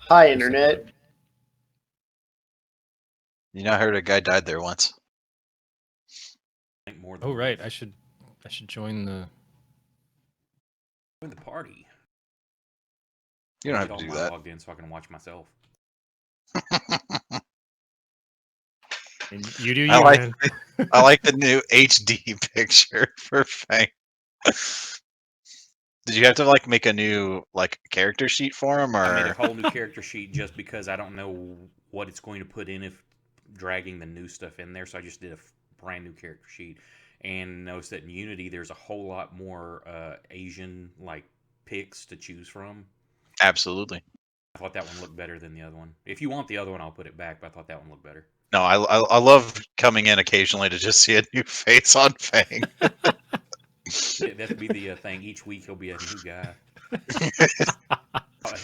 Hi, Internet. You know, I heard a guy died there once. I think more than Oh right, once. I should join the. Join the party. You don't Get have all to do my that. logged in so I can watch myself. And you do I you, like man. I like the new HD picture for Fang. Did you have to like make a new like character sheet for him, I made a or whole new character sheet just because I don't know what it's going to put in if dragging the new stuff in there. So I just did a brand new character sheet, and noticed that in Unity there's a whole lot more Asian like pics to choose from. absolutely? I thought that one looked better than the other one. If you want the other one, I'll put it back. But I thought that one looked better. No, I love coming in occasionally to just see a new face on Fang. That'd be the thing. Each week he'll be a new guy.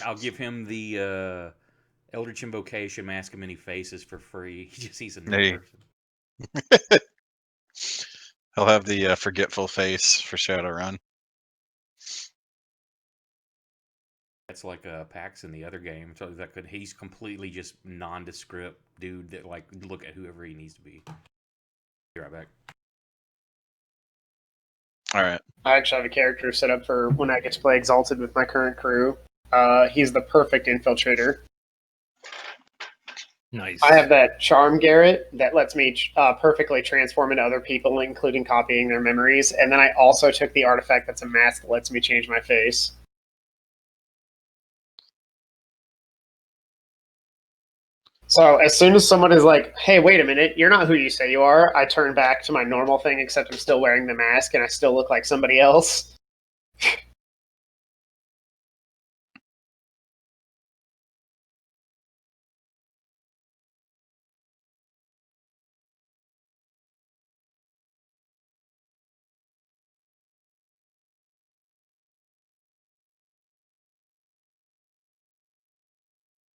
I'll give him the Eldritch Invocation Mask of Many Faces for free. He just sees a new Hey. person. He'll have the forgetful face for Shadowrun. That's like Pax in the other game. So that he's completely just nondescript dude that like look at whoever he needs to be. Be right back. All right. I actually have a character set up for when I get to play Exalted with my current crew. He's the perfect infiltrator. Nice. I have that charm Garrett that lets me perfectly transform into other people, including copying their memories. And then I also took the artifact that's a mask that lets me change my face. So as soon as someone is like, hey, wait a minute, you're not who you say you are, I turn back to my normal thing, except I'm still wearing the mask and I still look like somebody else.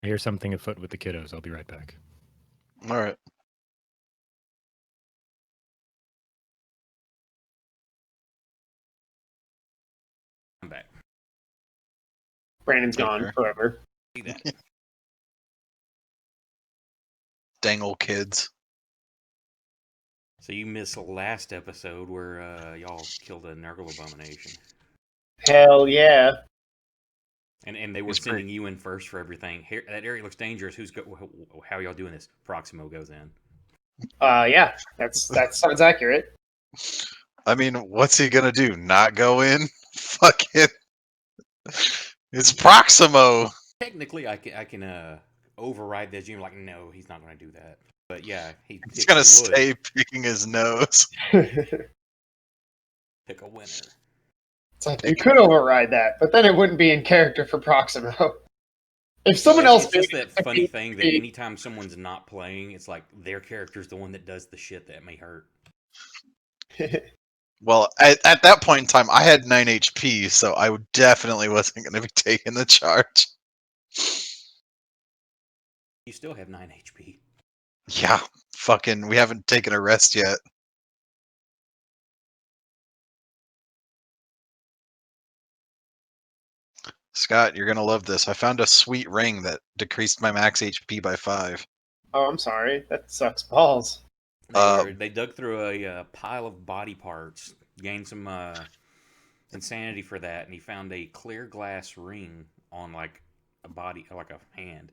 I hear something afoot with the kiddos. I'll be right back. All right. I'm back. Brandon's Yeah, gone sure. forever. See that? Dangle kids. So you missed the last episode where y'all killed a Nurgle abomination, Hell yeah. and they were He's pretty- sending you in first for everything. Here, that area looks dangerous. How y'all doing this? Proximo goes in. Yeah, that sounds accurate. I mean, what's he gonna do? Not go in? Fucking. It's Proximo. Technically, I can override that. You're like, no, he's not going to do that. But yeah, he He's gonna would stay picking his nose. It's pick a winner. like you could override that, but then it wouldn't be in character for Proximo. If someone Well, else it's just that made funny it thing that anytime someone's not playing, it's like their character's the one that does the shit that may hurt. Well, at that point in time, I had 9 HP, so I definitely wasn't going to be taking the charge. You still have 9 HP. Yeah, fucking, we haven't taken a rest yet. Scott, you're going to love this. I found a sweet ring that decreased my max HP by 5. Oh, I'm sorry. That sucks balls. They dug through a pile of body parts, gained some insanity for that, and he found a clear glass ring on like a body, like a hand.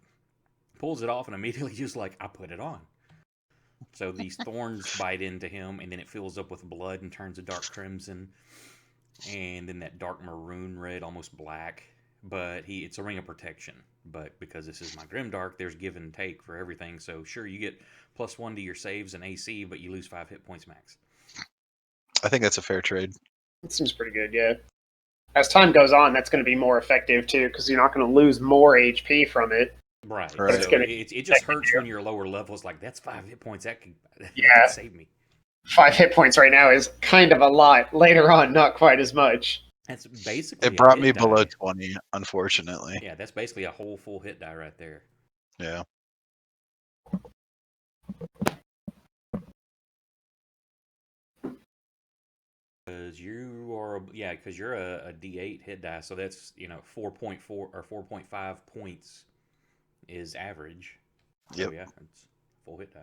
Pulls it off and immediately just like, I put it on. So these thorns bite into him, and then it fills up with blood and turns a dark crimson, and then that dark maroon red, almost black. But it's a ring of protection. But because this is my GrimDark, there's give and take for everything. So sure, you get +1 to your saves and AC, but you lose 5 hit points max. I think that's a fair trade. It seems pretty good, yeah. As time goes on, that's going to be more effective too, because you're not going to lose more HP from it. Right. Right. So it just hurts when you're lower levels. Like, that's 5 hit points. That could save me. 5 hit points right now is kind of a lot. Later on, not quite as much. That's basically It brought a me hit below die. 20, unfortunately. Yeah, that's basically a whole full hit die right there. Yeah. Because you're a D8 hit die, so that's 4.4 or 4.5 points is average. Yep. Oh yeah, it's full hit die.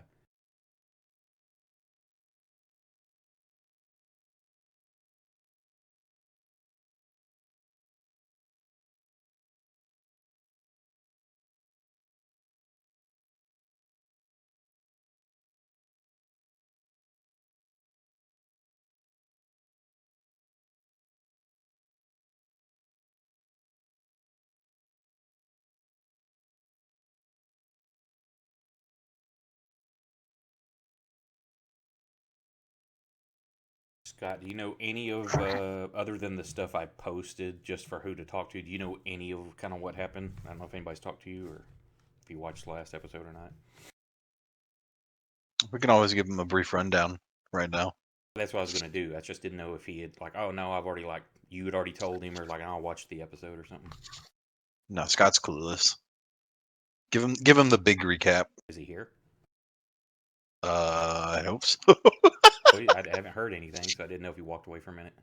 Scott, do you know any of other than the stuff I posted just for who to talk to? Do you know any of kind of what happened? I don't know if anybody's talked to you or if you watched the last episode or not. We can always give him a brief rundown right now. That's what I was gonna do. I just didn't know if he had like, oh no, I've already like you had already told him, or like I'll watch the episode or something. No, Scott's clueless. Give him the big recap. Is he here? I hope so. Well, I haven't heard anything, so I didn't know if he walked away for a minute.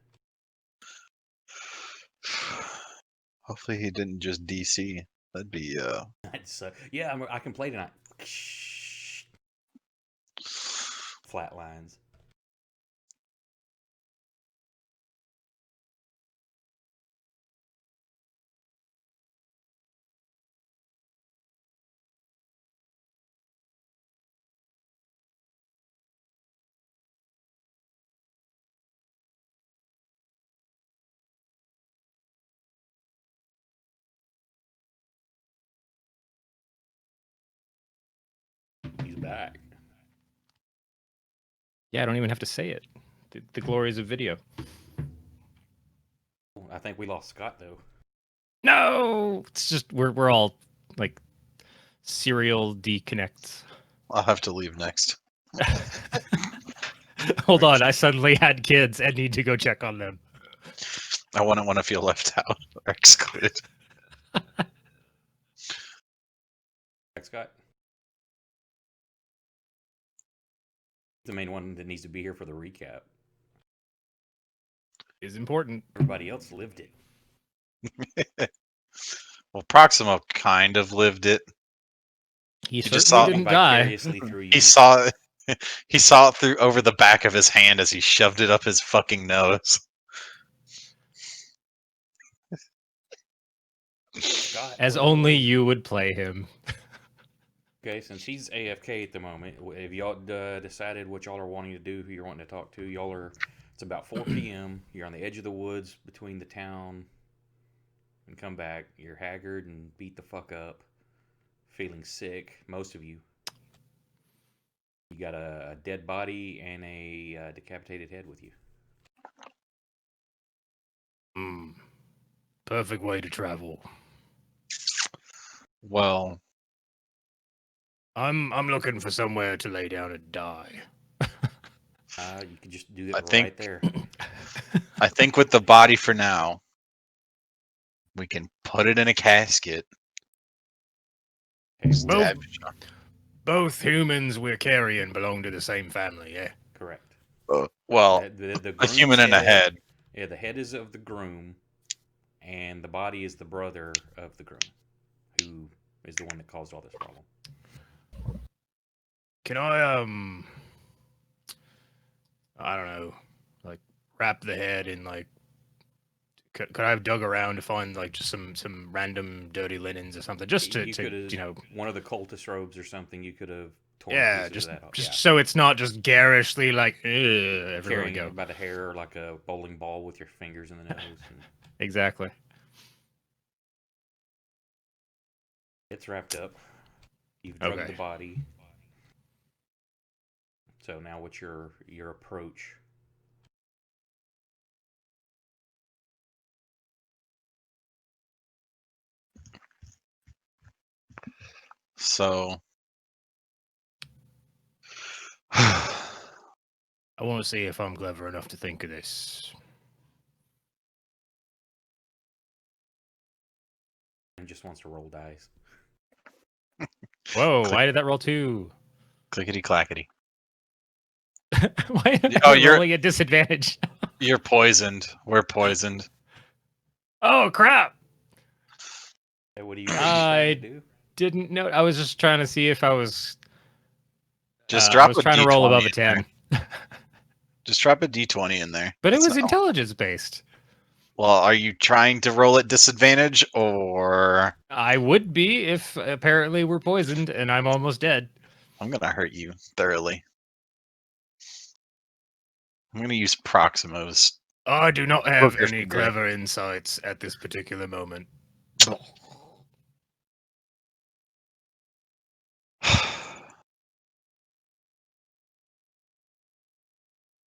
Hopefully he didn't just DC. That'd be Yeah, I can play tonight. Flat lines. He's back. Yeah, I don't even have to say it. The glories of video. I think we lost Scott though. No, it's just we're all like serial deconnects. I'll have to leave next. Hold on, I suddenly had kids and need to go check on them. I wouldn't want to feel left out or excluded. Scott. The main one that needs to be here for the recap. Is important. Everybody else lived it. Well, Proximo kind of lived it. He just certainly saw- didn't die. Vicariously through you. He saw it. He saw it through over the back of his hand as he shoved it up his fucking nose. Scott, As only you would play him. Okay, since he's AFK at the moment, have y'all decided what y'all are wanting to do? Who you're wanting to talk to? Y'all are. It's about 4 p.m. You're on the edge of the woods between the town and come back. You're haggard and beat the fuck up, feeling sick. Most of you. You got a dead body and a decapitated head with you. Perfect way to travel. Well, I'm looking for somewhere to lay down and die. You could just do it I right think- there. I think with the body for now, we can put it in a casket. Okay, Both, both humans we're carrying belong to the same family, yeah? correct. Well, The a groom's human and a head. Yeah, the head is of the groom, and the body is the brother of the groom, who is the one that caused all this problem. Can I don't know, like wrap the head in like could I have dug around to find like just some random dirty linens or something just to could've- you know, one of the cultist robes or something. You could have torn yeah, pieces just of that off. just Yeah. so it's not just garishly like everywhere we Carrying go. it by the hair like a bowling ball with your fingers in the nose. And Exactly. it's wrapped up. You've drugged Okay. the body. So now what's your approach? So I want to see if I'm clever enough to think of this. And just wants to roll dice. Whoa, why did that roll 2? clickety clackety. Why am Oh, I you're- rolling at disadvantage? You're poisoned. We're poisoned. Oh crap! Hey, what are you trying to do? didn't know. I was just trying to see if I was. Just I drop was a trying to D20 roll above a in there. 10. Just drop a D20 in there. But it That's was not- intelligence based. Well, are you trying to roll at disadvantage, or I would be if apparently we're poisoned and I'm almost dead. I'm gonna hurt you thoroughly? I'm gonna use Proximo's. I do not have Poker any finger. clever insights at this particular moment.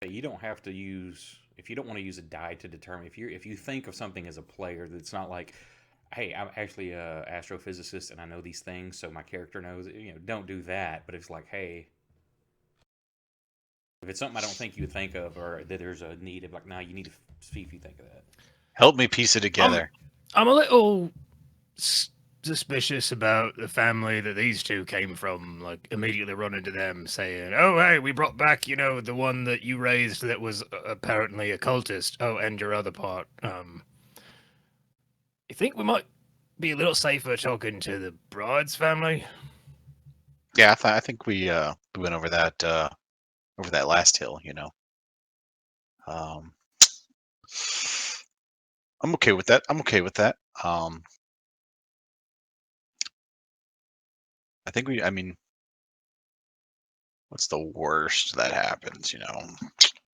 You don't have to use if you don't want to use a die to determine if you think of something as a player that's not like, hey, I'm actually a astrophysicist and I know these things, so my character knows. Don't do that. But it's like, hey, if it's something I don't think you would think of, or that there's a need of like, now you need to see if you think of that. Help me piece it together. I'm a little suspicious about the family that these two came from. Like, immediately run into them saying, oh, hey, we brought back, the one that you raised that was apparently a cultist. Oh, and your other part. You think we might be a little safer talking to the bride's family? Yeah, I think we went over that last hill. Um, I'm okay with that. I think I mean, what's the worst that happens?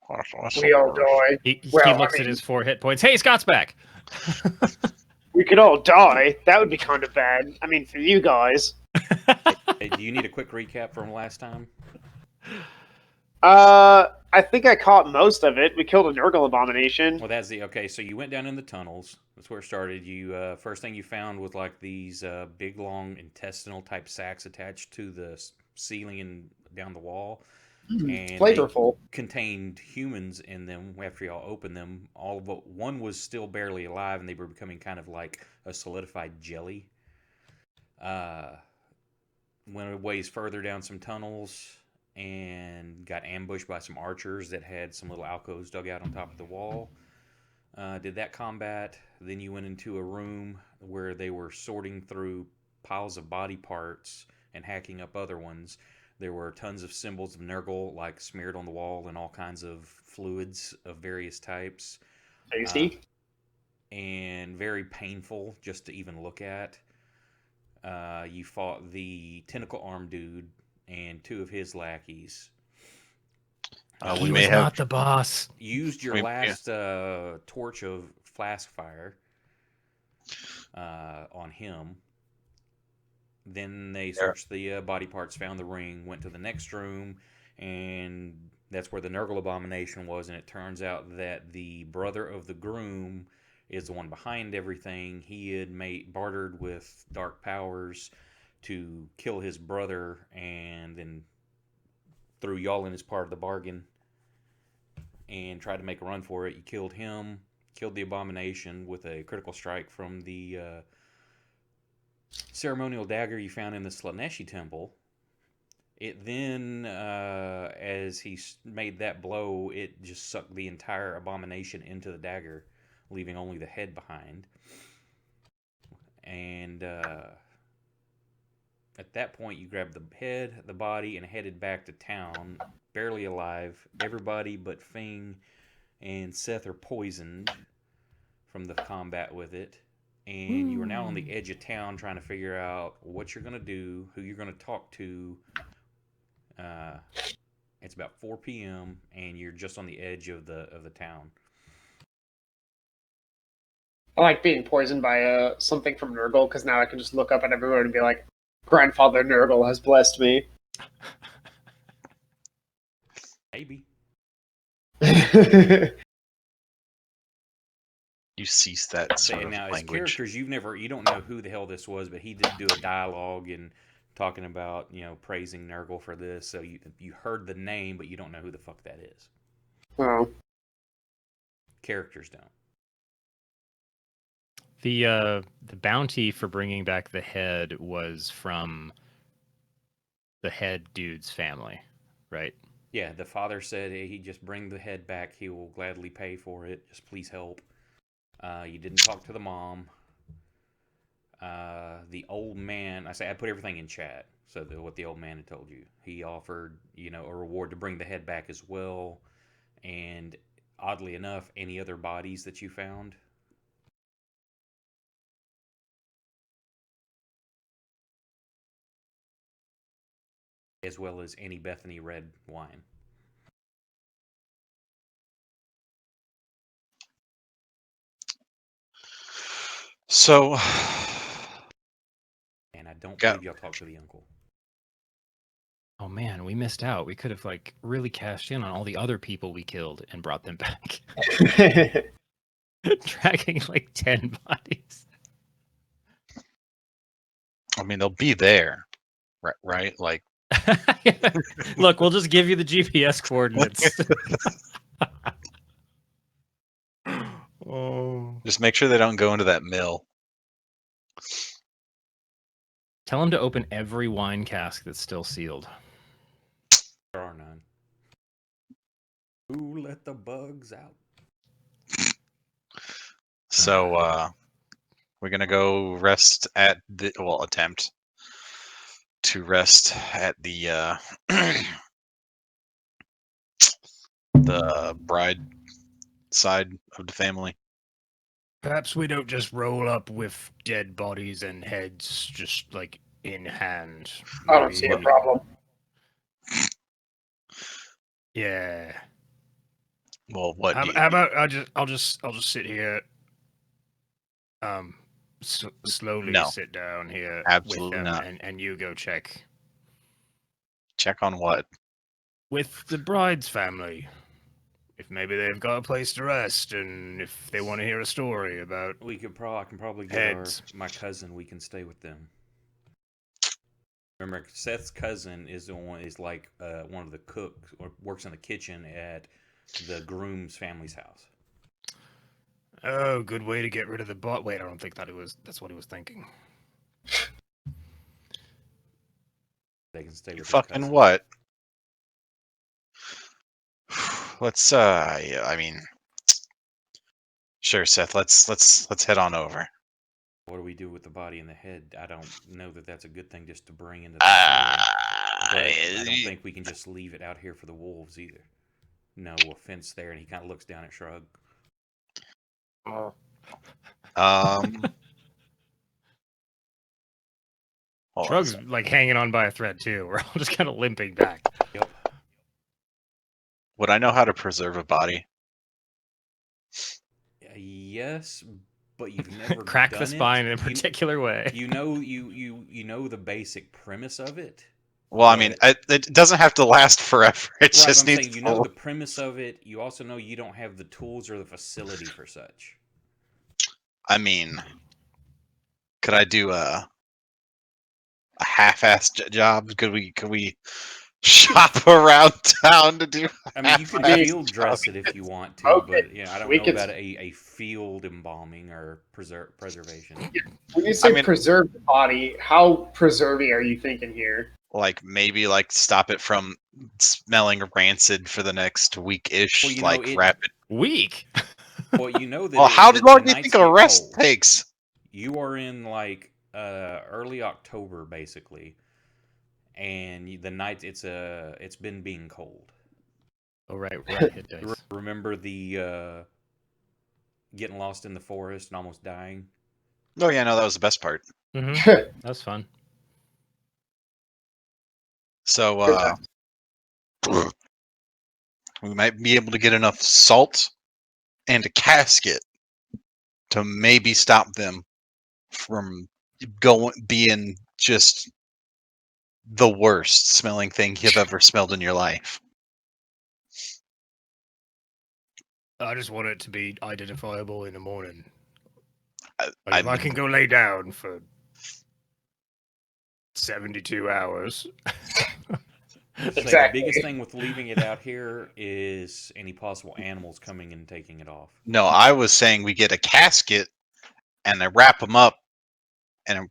What's We the all worst? die. He Well, looks I at mean, his 4 hit points. Hey, Scott's back! we could all die. That would be kind of bad. I mean, for you guys. Hey, do you need a quick recap from last time? I think I caught most of it. We killed a Nurgle abomination. Well, that's the okay. So you went down in the tunnels. That's where it started. You first thing you found was like these big, long intestinal type sacs attached to the ceiling and down the wall, and they Flavorful. contained humans in them. After y'all opened them, all but one was still barely alive, and they were becoming kind of like a solidified jelly. Went a ways further down some tunnels and got ambushed by some archers that had some little alcoves dug out on top of the wall. Did that combat. Then you went into a room where they were sorting through piles of body parts and hacking up other ones. There were tons of symbols of Nurgle like smeared on the wall and all kinds of fluids of various types. Tasty. And very painful just to even look at. You fought the tentacle arm dude and 2 of his lackeys. We He may was have not the boss. Used your last torch of flask fire on him. Then they searched the body parts, found the ring, went to the next room, and that's where the Nurgle abomination was. And it turns out that the brother of the groom is the one behind everything. He had bartered with dark powers to kill his brother, and then threw y'all in as part of the bargain and tried to make a run for it. You killed him, killed the abomination with a critical strike from the ceremonial dagger you found in the Slaneshi temple. It then, as he made that blow, it just sucked the entire abomination into the dagger, leaving only the head behind. And at that point, you grabbed the head, the body, and headed back to town, barely alive. Everybody but Fing and Seth are poisoned from the combat with it. And you are now on the edge of town trying to figure out what you're going to do, who you're going to talk to. It's about 4 p.m. and you're just on the edge of the town. I like being poisoned by something from Nurgle because now I can just look up at everyone and be like, Grandfather Nurgle has blessed me. Maybe. you cease that sort of Now, as language. characters, you don't know who the hell this was, but he did do a dialogue and talking about praising Nurgle for this. So you heard the name, but you don't know who the fuck that is. Oh. Characters don't. The bounty for bringing back the head was from the head dude's family, right? Yeah, the father said he just bring the head back. He will gladly pay for it. Just please help. You didn't talk to the mom. the old man. I put everything in chat. So what the old man had told you, he offered a reward to bring the head back as well, and oddly enough, any other bodies that you found. As well as any Bethany red wine. So, And I don't Go. believe y'all talked to the uncle. Oh man, we missed out. We could have like really cashed in on all the other people we killed and brought them back. Dragging like 10 bodies. I mean, they'll be there, right? Like, Look, we'll just give you the GPS coordinates. Oh. just make sure they don't go into that mill. Tell them to open every wine cask that's still sealed. There are none. Who let the bugs out? So, we're gonna go rest at attempt to rest at the the bride side of the family. Perhaps we don't just roll up with dead bodies and heads just like in hand. I don't see a problem. Yeah. Well, what? How about I'll just sit here. Slowly No. sit down here Absolutely with them, not. and you go check Check on what? with the bride's family. If maybe they've got a place to rest, and if they want to hear a story about I can probably get heads. my cousin. We can stay with them. Remember, Seth's cousin is one of the cooks or works in the kitchen at the groom's family's house. Oh, good way to get rid of the bot. Wait, I don't think that's what he was thinking. They can stay with his Fucking cousin. what? Let's yeah, I mean, sure, Seth. Let's head on over. What do we do with the body and the head? I don't know that that's a good thing just to bring into the facility. But I don't think we can just leave it out here for the wolves either. No offense there, and he kind of looks down at Shrug. Hold on a Shrug's second. like hanging on by a thread too. We're all just kind of limping back. Yep. Would I know how to preserve a body? Yes, but you've never Crack done the spine in a You- particular way. You know the basic premise of it. Well, I mean, it doesn't have to last forever. It Right, just I'm needs saying to. you know the premise of it. You also know you don't have the tools or the facility for such. I mean, could I do a half-assed job? Could we shop around town to do? I mean, you can half-assed field dress job? it if you want to, Okay, but I don't we know could- about a field embalming or preservation. When you say I mean- preserve the body, how preserving are you thinking here? Like maybe like stop it from smelling rancid for the next week-ish. Well, Like wrap it. Weak. Well, you know that. Well, how the long do you nights think a get rest cold. takes? You are in like early October, basically, and the night it's been being cold. Oh right, hit dice. Remember the getting lost in the forest and almost dying? Oh yeah, no, that was the best part. Mm-hmm. That's fun. So we might be able to get enough salt and a casket to maybe stop them from being just the worst smelling thing you've ever smelled in your life. I just want it to be identifiable in the morning. I Like, if I mean, can go lay down for 72 hours. Say Exactly. the biggest thing with leaving it out here is any possible animals coming and taking it off. no, I was saying we get a casket and I wrap them up and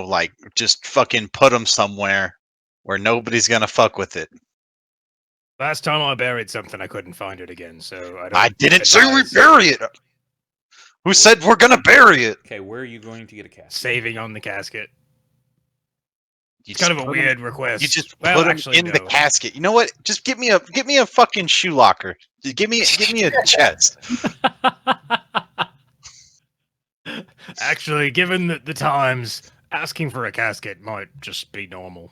like just fucking put them somewhere where nobody's gonna fuck with it. Last time I buried something, I couldn't find it again, so I don't. I didn't say we advise- bury it. Who said we're gonna bury it? Okay, where are you going to get a casket? Saving on the casket. You It's kind of just a put 'em- weird request. You just well, put them actually, in no. the casket. You know what? Just give me a fucking shoe locker. Give me a chest. Actually, given the times, asking for a casket might just be normal.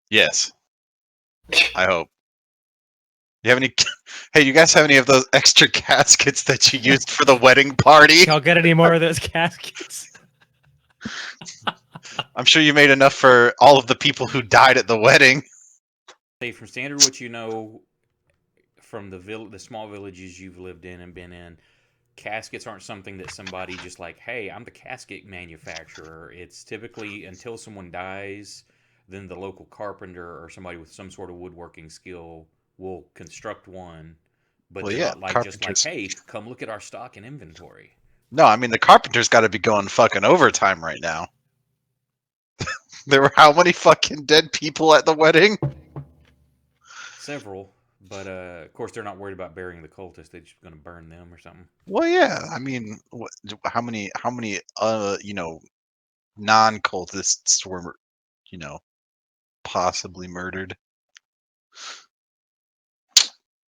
Yes, I hope. You have any? Hey, you guys have any of those extra caskets that you used for the wedding party? Y'all get any more of those caskets? I'm sure you made enough for all of the people who died at the wedding. Say from standard what you know from the small villages you've lived in and been in, caskets aren't something that somebody just like, hey, I'm the casket manufacturer. It's typically until someone dies, then the local carpenter or somebody with some sort of woodworking skill will construct one. But Well, they're yeah, not like just like, carpenters. hey, come look at our stock and inventory. No, I mean the carpenter's got to be going fucking overtime right now. There were how many fucking dead people at the wedding? Several, but of course they're not worried about burying the cultists. They're just going to burn them or something. Well, yeah. I mean, how many non-cultists were, possibly murdered?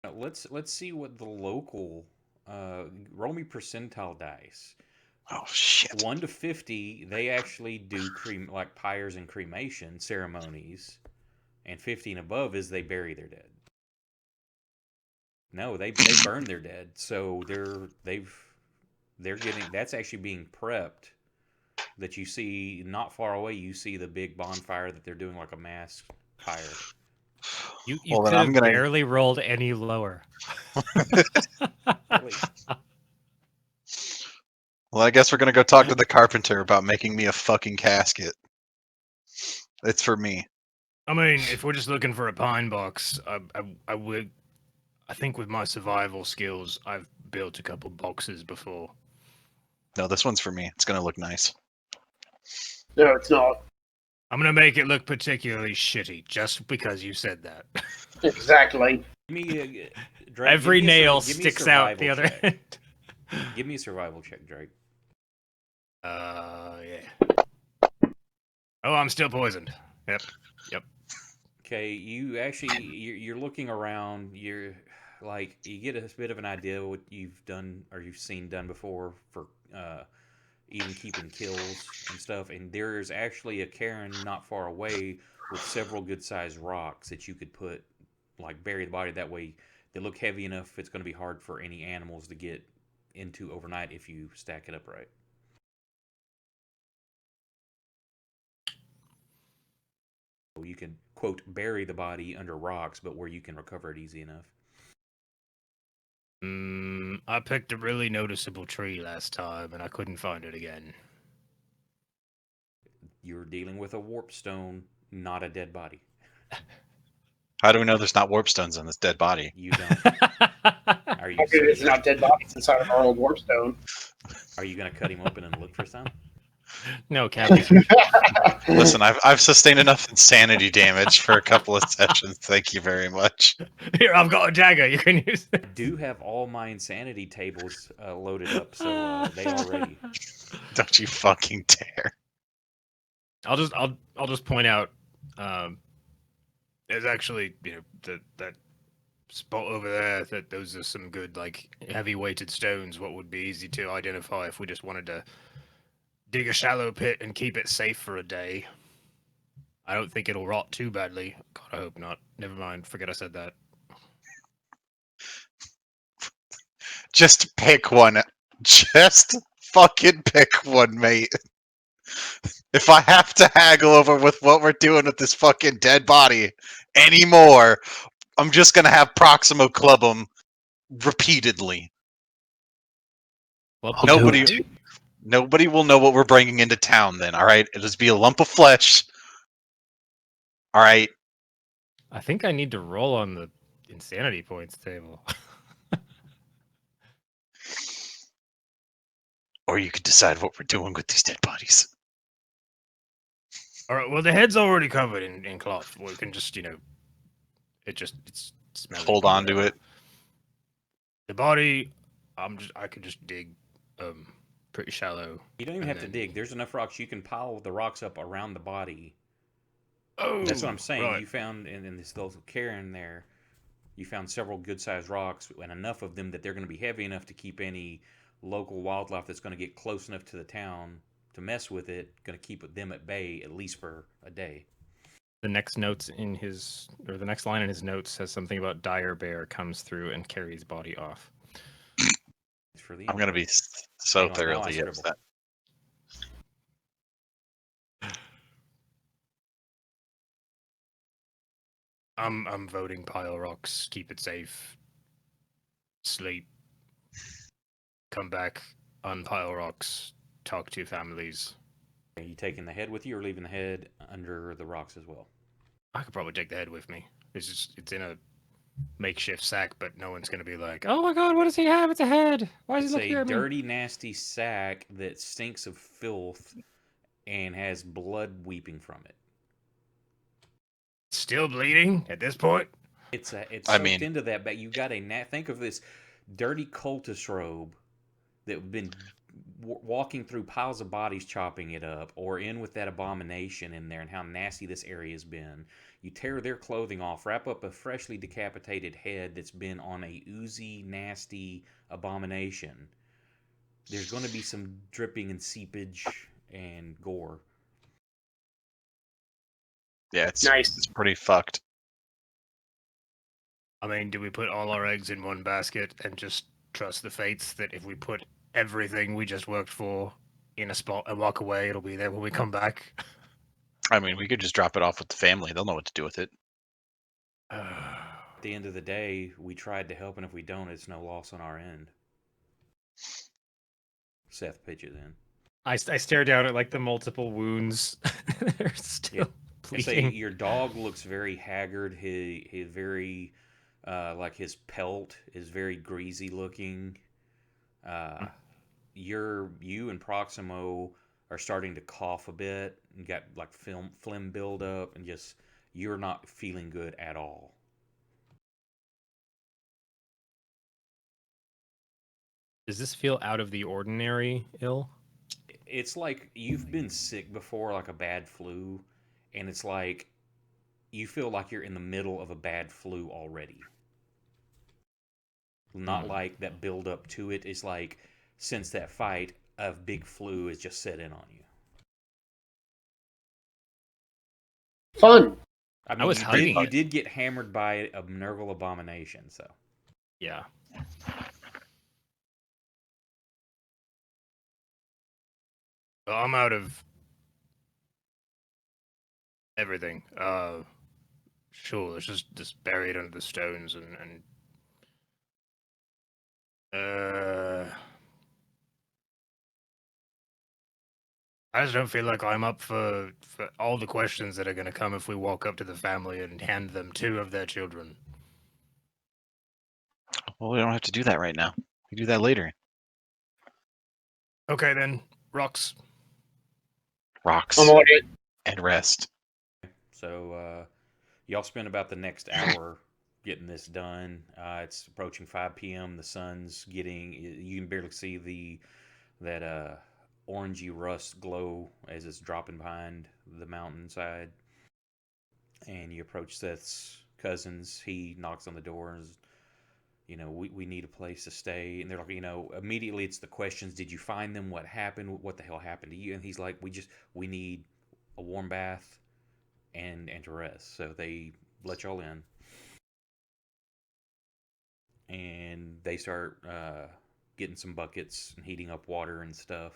Now, let's see what the local roll me percentile dice. Oh shit. 1 to 50, they actually do like pyres and cremation ceremonies, and 50 and above is they bury their dead. No, they burn their dead, so they're getting that's actually being prepped. That you see not far away, you see the big bonfire that they're doing like a mass pyre. You Well, then could I'm have gonna. barely rolled any lower. Really? Well, I guess we're gonna go talk to the carpenter about making me a fucking casket. It's for me. I mean, if we're just looking for a pine box, I would. I think with my survival skills, I've built a couple boxes before. No, this one's for me. It's gonna look nice. No, it's not. I'm gonna make it look particularly shitty just because you said that. Exactly. Give me Drake, Every give me a nail give me a sticks out the survival other check. end. Give me a survival check, Drake. Yeah. Oh, I'm still poisoned. Yep. Okay, you actually you're looking around. You're like you get a bit of an idea what you've done or you've seen done before for even keeping kills and stuff. And there is actually a cairn not far away with several good sized rocks that you could put like bury the body. That way, they look heavy enough. It's going to be hard for any animals to get into overnight if you stack it up right. You can quote bury the body under rocks, but where you can recover it easy enough. I picked a really noticeable tree last time, and I couldn't find it again. You're dealing with a warp stone, not a dead body. How do we know there's not warp stones in this dead body? You don't. Are you? Maybe it's not dead bodies inside of our old warpstone. Are you going to cut him open and look for some? No, Captain. Listen, I've sustained enough insanity damage for a couple of sessions. Thank you very much. Here, I've got a dagger. You can use it. I do have all my insanity tables loaded up, so they are ready. Don't you fucking dare. I'll just point out. There's actually that spot over there that those are some good like heavy weighted stones. What would be easy to identify if we just wanted to dig a shallow pit and keep it safe for a day. I don't think it'll rot too badly. God, I hope not. Never mind. Forget I said that. Just pick one. Just fucking pick one, mate. If I have to haggle over with what we're doing with this fucking dead body anymore, I'm just gonna have Proximo club them repeatedly. Well, Nobody will know what we're bringing into town then, alright? It'll just be a lump of flesh. Alright? I think I need to roll on the insanity points table. Or you could decide what we're doing with these dead bodies. All right. Well, the head's already covered in cloth. We can just it's smelly. Hold on to it. The body, I could just dig, pretty shallow. You don't even and have to then- dig. There's enough rocks. You can pile the rocks up around the body. Oh, That's what I'm saying. right. You found in this little cairn there, you found several good-sized rocks and enough of them that they're going to be heavy enough to keep any local wildlife that's going to get close enough to the town to mess with it, going to keep them at bay at least for a day. The next notes in his, or the next line in his notes says something about dire bear comes through and carries body off. It's for the I'm gonna end. be so Hang on, now I thoroughly scribble. upset. I'm voting pile rocks. Keep it safe. Sleep. Come back. Unpile rocks. Talk to families. Are you taking the head with you or leaving the head under the rocks as well? I could probably take the head with me. It's in a makeshift sack, but no one's gonna be like, "Oh my god, what does he have? It's a head. Why is It's he looking a at me?" dirty, nasty sack that stinks of filth and has blood weeping from it. Still bleeding at this point. It's I soaked mean- into that, but you got think of this dirty cultist robe that have been walking through piles of bodies, chopping it up, or in with that abomination in there, and how nasty this area has been. You tear their clothing off, wrap up a freshly decapitated head that's been on a oozy, nasty abomination. There's going to be some dripping and seepage and gore. Yeah, it's Nice. it's pretty fucked. I mean, do we put all our eggs in one basket and just trust the fates that if we put everything we just worked for in a spot and walk away, it'll be there when we come back? I mean, we could just drop it off with the family. They'll know what to do with it. At the end of the day, we tried to help, and if we don't, it's no loss on our end. Seth pitches in. I stare down at like the multiple wounds. They're still I say bleeding. your dog looks very haggard. He very like his pelt is very greasy looking. You and Proximo are starting to cough a bit and got like phlegm build up, and just you're not feeling good at all. Does this feel out of the ordinary ill? It's like you've been sick before, like a bad flu, and it's like you feel like you're in the middle of a bad flu already. Not like that build up to it. It's like since that fight, a big flu has just set in on you. Fun. I mean, was you hiding did, you it. did get hammered by a Nurgle abomination, so. Yeah. Well, I'm out of everything. Sure, let's just bury it under the stones and I just don't feel like I'm up for all the questions that are going to come if we walk up to the family and hand them 2 of their children. Well, we don't have to do that right now. We do that later. Okay then, rocks. Rocks I'm on it. and rest. So, y'all spend about the next hour getting this done. It's approaching 5 p.m. The sun's getting, you can barely see that orangey rust glow as it's dropping behind the mountainside. And you approach Seth's cousins. He knocks on the door and we need a place to stay. And they're like, immediately it's the questions. Did you find them? What happened? What the hell happened to you? And he's like, we need a warm bath and to rest. So they let y'all in. And they start getting some buckets and heating up water and stuff.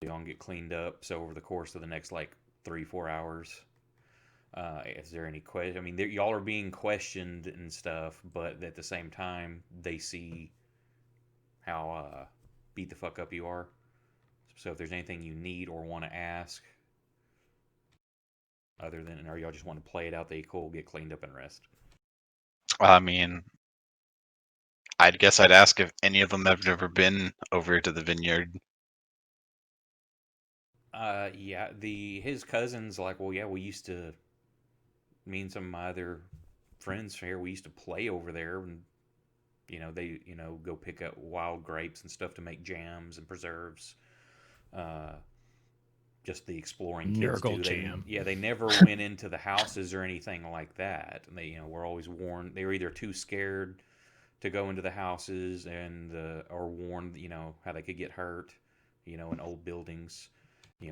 Y'all get cleaned up. So over the course of the next 3-4 hours, is there any question? I mean, y'all are being questioned and stuff, but at the same time, they see how beat the fuck up you are. So if there's anything you need or want to ask, other than, or y'all just want to play it out, they cool, get cleaned up and rest. I mean, I guess I'd ask if any of them have ever been over to the vineyard. Yeah, his cousins like, well, yeah, we used to. Me and some of my other friends here, we used to play over there, and They go pick up wild grapes and stuff to make jams and preserves. Uh, just the exploring kids Nurgle do. jam. They never went into the houses or anything like that. And they were always warned. They were either too scared to go into the houses or warned how they could get hurt. In old buildings.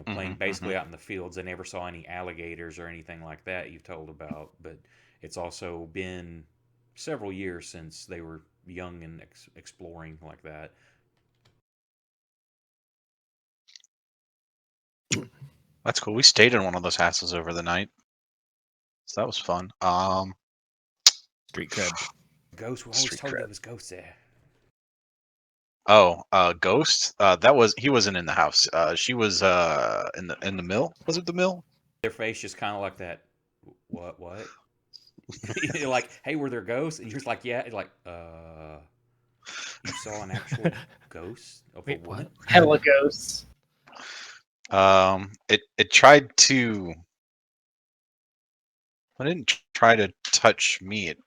Playing basically out in the fields. They never saw any alligators or anything like that you've told about. But it's also been several years since they were young and exploring like that. That's cool. We stayed in one of those houses over the night, so that was fun. Street cred. Ghosts. We always Street told cred. there was ghosts there. Ghost. He wasn't in the house. She was in the mill. Was it the mill? Their face just kind of like that. What? You're like, hey, were there ghosts? And you're just like, yeah. You're like, you saw an actual ghost of Wait, a woman? what? Hella ghosts. It tried to. It didn't try to touch me. It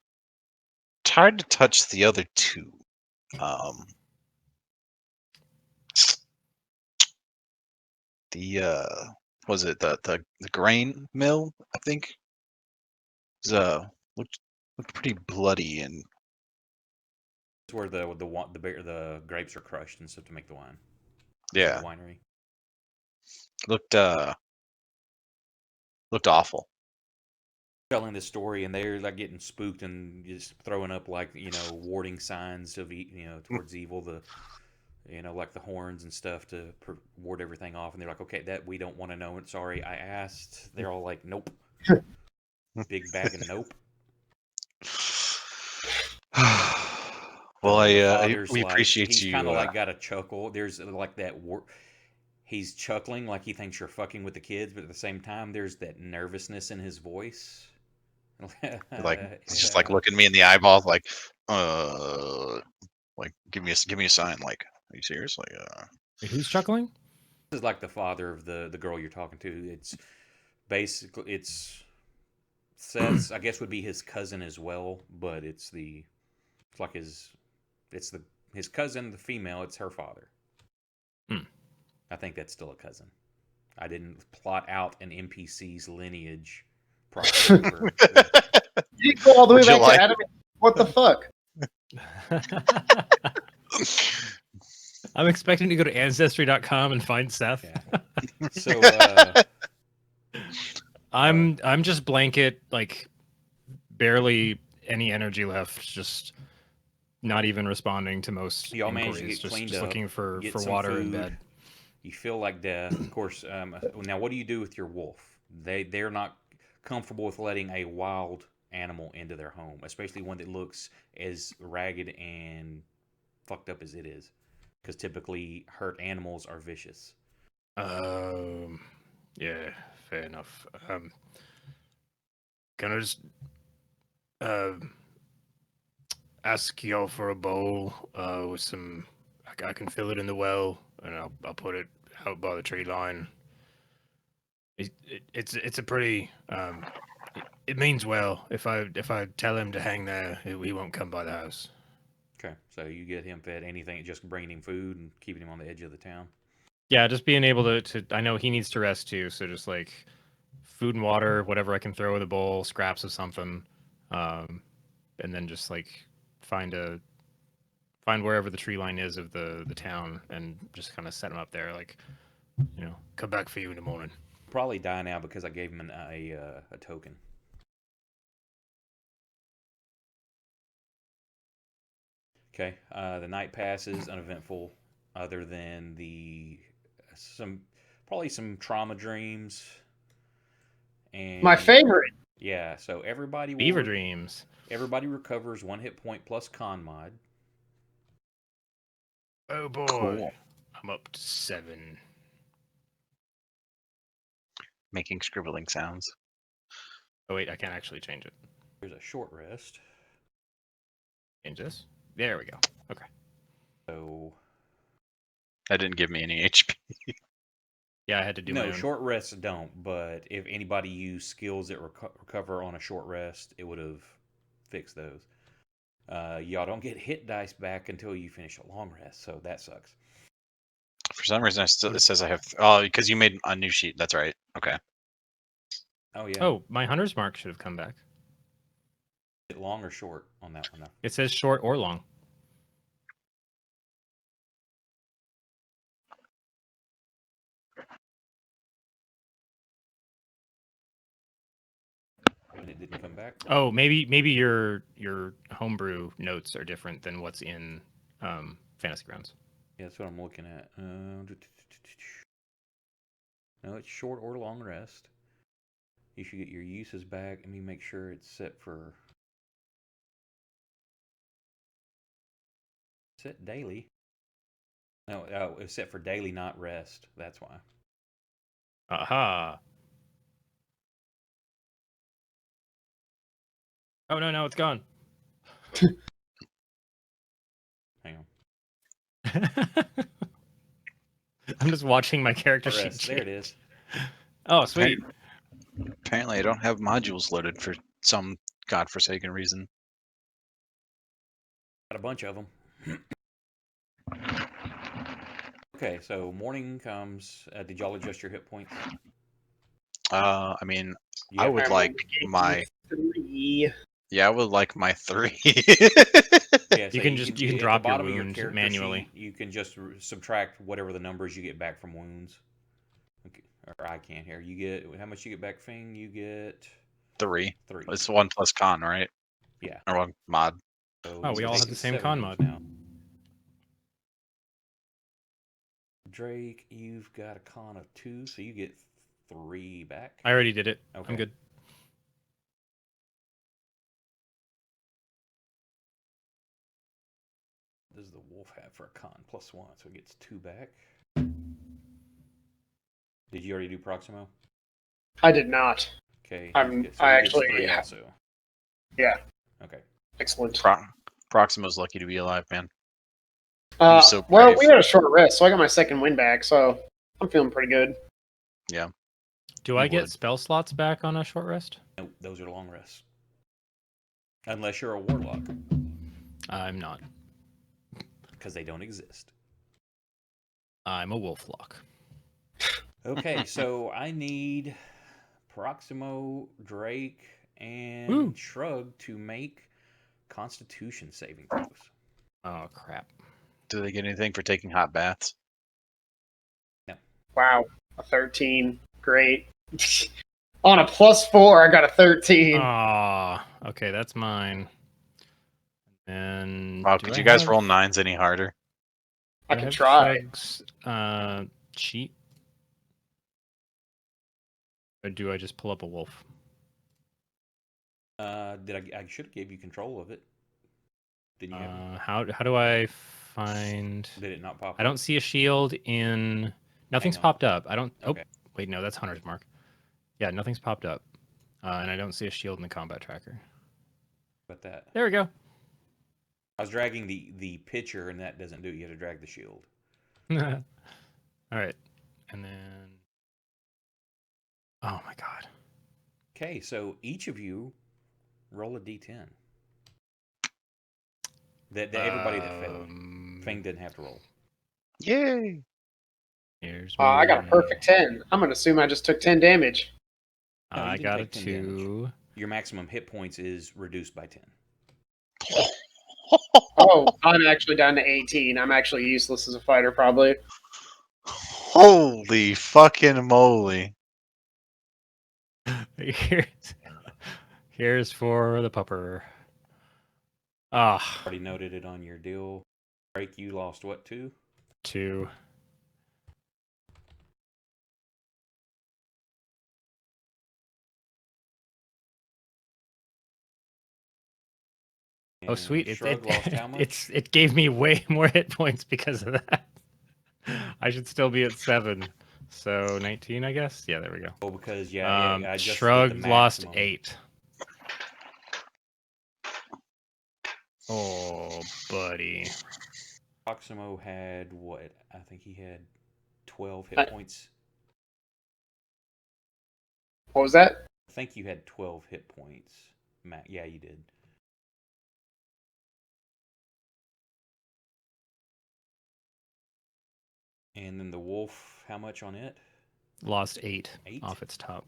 tried to touch the other two. Was it the grain mill? I think. It was, looked pretty bloody and It's where the grapes are crushed and stuff to make the wine. yeah, The winery. looked awful. Telling this story, and they're like getting spooked and just throwing up like warding signs of towards evil. Like the horns and stuff to ward everything off. And they're like, okay, that we don't want to know. And sorry, I asked. They're all like, nope. Big bag of nope. Well, Father's we like, appreciate he's you. kind of like got a chuckle. There's like that. He's chuckling like he thinks you're fucking with the kids, but at the same time, there's that nervousness in his voice. Like he's just like looking me in the eyeballs, like give me a sign. Like, are you serious? Like, Wait, who's chuckling? This is like the father of the girl you're talking to. It's basically Seth's, I guess, would be his cousin as well, but it's like his cousin, the female. It's her father. I think that's still a cousin. I didn't plot out an NPC's lineage proper. You go all the way Would you back like- to Adam. What the fuck? I'm expecting to go to Ancestry.com and find Seth. Yeah. So I'm just blanket, like barely any energy left. Just not even responding to most Y'all managed to inquiries. get cleaned just up, looking for get some water food. and bed. You feel like death, of course. Now, what do you do with your wolf? They're not comfortable with letting a wild animal into their home, especially one that looks as ragged and fucked up as it is, because typically hurt animals are vicious. Yeah, fair enough. Can I just ask y'all for a bowl with some? I can fill it in the well, and I'll put it out by the tree line. It's a pretty it means well. If I tell him to hang there, he won't come by the house. Okay, so you get him fed anything, just bringing him food and keeping him on the edge of the town. Yeah, just being able to I know he needs to rest too, so just like food and water, whatever I can throw in the bowl, scraps of something, and then just like find wherever the tree line is of the town and just kind of set him up there, like, come back for you in the morning. Probably die now because I gave him a token. Okay, the night passes uneventful, other than probably some trauma dreams. And My favorite. yeah, so Beaver dreams. Everybody recovers 1 hit point plus con mod. Oh boy, Cool. I'm up to 7. Making scribbling sounds. Oh wait, I can't actually change it. There's a short rest. Change this. There we go. Okay. So That didn't give me any HP. Yeah, I had to do my no, own. short rests don't. But if anybody used skills that recover on a short rest, it would have fixed those. Y'all don't get hit dice back until you finish a long rest, so that sucks. For some reason, it says I have. Oh, because you made a new sheet. That's right. Okay. Oh yeah. Oh, my hunter's mark should have come back. Is it long or short on that one though? It says short or long. And it didn't come back. Oh, maybe your homebrew notes are different than what's in Fantasy Grounds. Yeah, that's what I'm looking at. No, it's short or long rest. You should get your uses back. Let me make sure it's set for set daily. No, oh, it's set for daily, not rest. That's why. Aha. Oh no, it's gone. Hang on. I'm just watching my character sheet. Rest. There it is. Oh, sweet. Apparently, I don't have modules loaded for some godforsaken reason. Got a bunch of them. Okay, so morning comes. Did y'all adjust your hit points? I mean, You I have would to- like gave my. you 3. Yeah, I would like my 3. Yeah, so You can just- you can at the drop your bottom of wound character manually. sheet, you can just subtract whatever the numbers you get back from wounds. Okay. Or I can't here. You get how much you get back, Fing? You get 3. 3. It's 1 plus con, right? Yeah. Or 1 mod. So Oh, we you're all have making the same 7 con wounds mod. now. Drake, you've got a con of 2, so you get 3 back. I already did it. Okay. I'm good. What does the wolf have for a con? +1, so it gets 2 back. Did you already do Proximo? I did not. Okay. I he gets actually 3 have- also. Yeah. Okay. Excellent. Proximo's lucky to be alive, man. so well, brave. we had a short rest, so I got my second win back, so I'm feeling pretty good. Yeah. Do I You get would. spell slots back on a short rest? Nope, those are long rests. Unless you're a warlock, I'm not. because they don't exist. I'm a wolflock. Okay, so I need Proximo, Drake, and Woo. Shrug to make Constitution saving throws. Oh crap. Do they get anything for taking hot baths? Wow, a 13. Great. On a +4, I got a 13. Ah, okay, that's mine. And Wow, do could I you guys have- roll 9s any harder? I do can have try. Shrug's, cheat? Or do I just pull up a wolf? I should have gave you control of it. Didn't you have? How do I find? Did it not pop? I don't see a shield in. Nothing's on. popped up. I don't. Okay. Oh, wait, no, that's Hunter's Mark. Yeah, nothing's popped up, and I don't see a shield in the combat tracker. But that There we go. I was dragging the pitcher, and that doesn't do it. You have to drag the shield. All right, and then. Oh my god. Okay, so each of you roll a d10. That everybody that failed. Fang didn't have to roll. Yay! Here's I got a my- perfect 10. I'm going to assume I just took 10 damage. No, you I didn't got a take 10 damage. 2. Your maximum hit points is reduced by 10. Oh, I'm actually down to 18. I'm actually useless as a fighter, probably. Holy fucking moly! Here's for the pupper. Ah, Already noted it on your deal. Drake, you lost what, 2? 2. Oh, And sweet! Shrug lost how much? It gave me way more hit points because of that. I should still be at 7, so 19, I guess. Yeah, there we go. Oh, because I adjusted the Shrug lost maximum. 8. Oh, buddy. Proximo had what? I think he had 12 hit points. What was that? I think you had 12 hit points, Matt. Yeah, you did. And then the wolf, how much on it? Lost 8 8? off its top.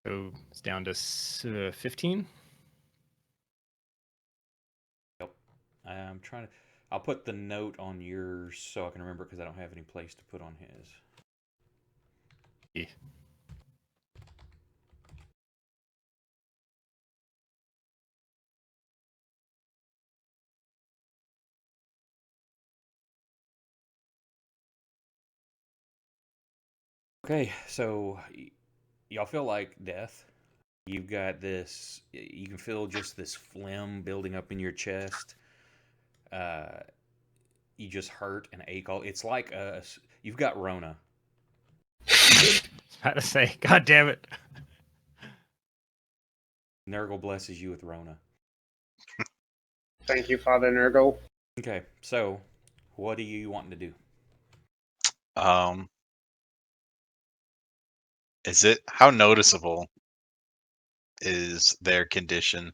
So it's down to 15. Yep. I'm trying to. I'll put the note on yours so I can remember because I don't have any place to put on his. Yeah. Okay, so y'all feel like death. You've got this. You can feel just this phlegm building up in your chest. Uh, you just hurt and ache all. It's like you've got Rona. How to say, God damn it. Nurgle blesses you with Rona. Thank you, Father Nurgle. Okay, so what are you wanting to do? Is it how noticeable is their condition?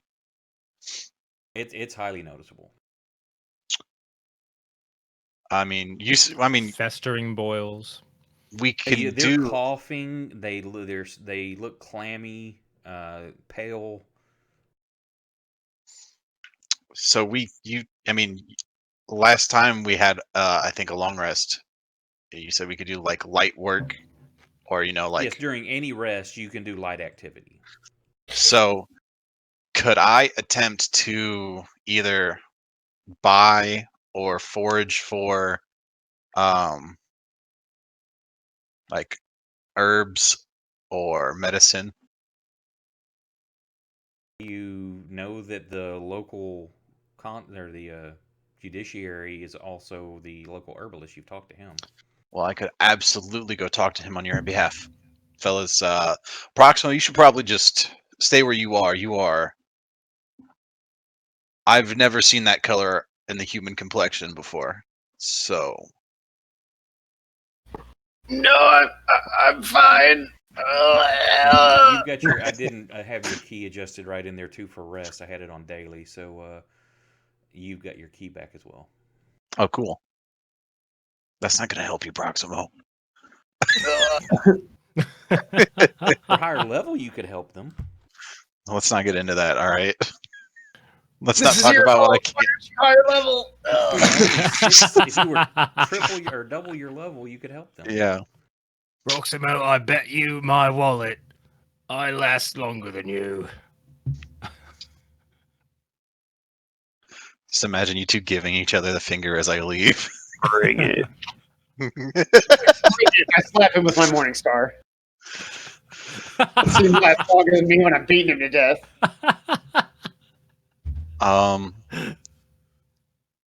It's highly noticeable. I mean, Festering boils. we can They're do. coughing. They look clammy, pale. So I mean, last time we had, I think, a long rest. You said we could do like light work, or Yes, like. during any rest you can do light activity. So, could I attempt to either buy or forage for, um, like herbs or medicine? You know that the local or the judiciary is also the local herbalist. You've talked to him. Well, I could absolutely go talk to him on your behalf, fellas. Proximo, you should probably just stay where you are. I've never seen that color in the human complexion before, so. No, I'm fine. You've got your. I didn't have your key adjusted right in there too for rest. I had it on daily, so you've got your key back as well. Oh, cool. That's not going to help you, Proximo. For higher level, you could help them. Let's not get into that. All right. Let's This not is talk your about what I fault. can't. Higher level. If you were triple or double your level, you could help them. Yeah. Proximo, I bet you my wallet I last longer than you. Just imagine you two giving each other the finger as I leave. Bring it. I slap him with my Morning Star. It seems less longer than me when I'm beating him to death.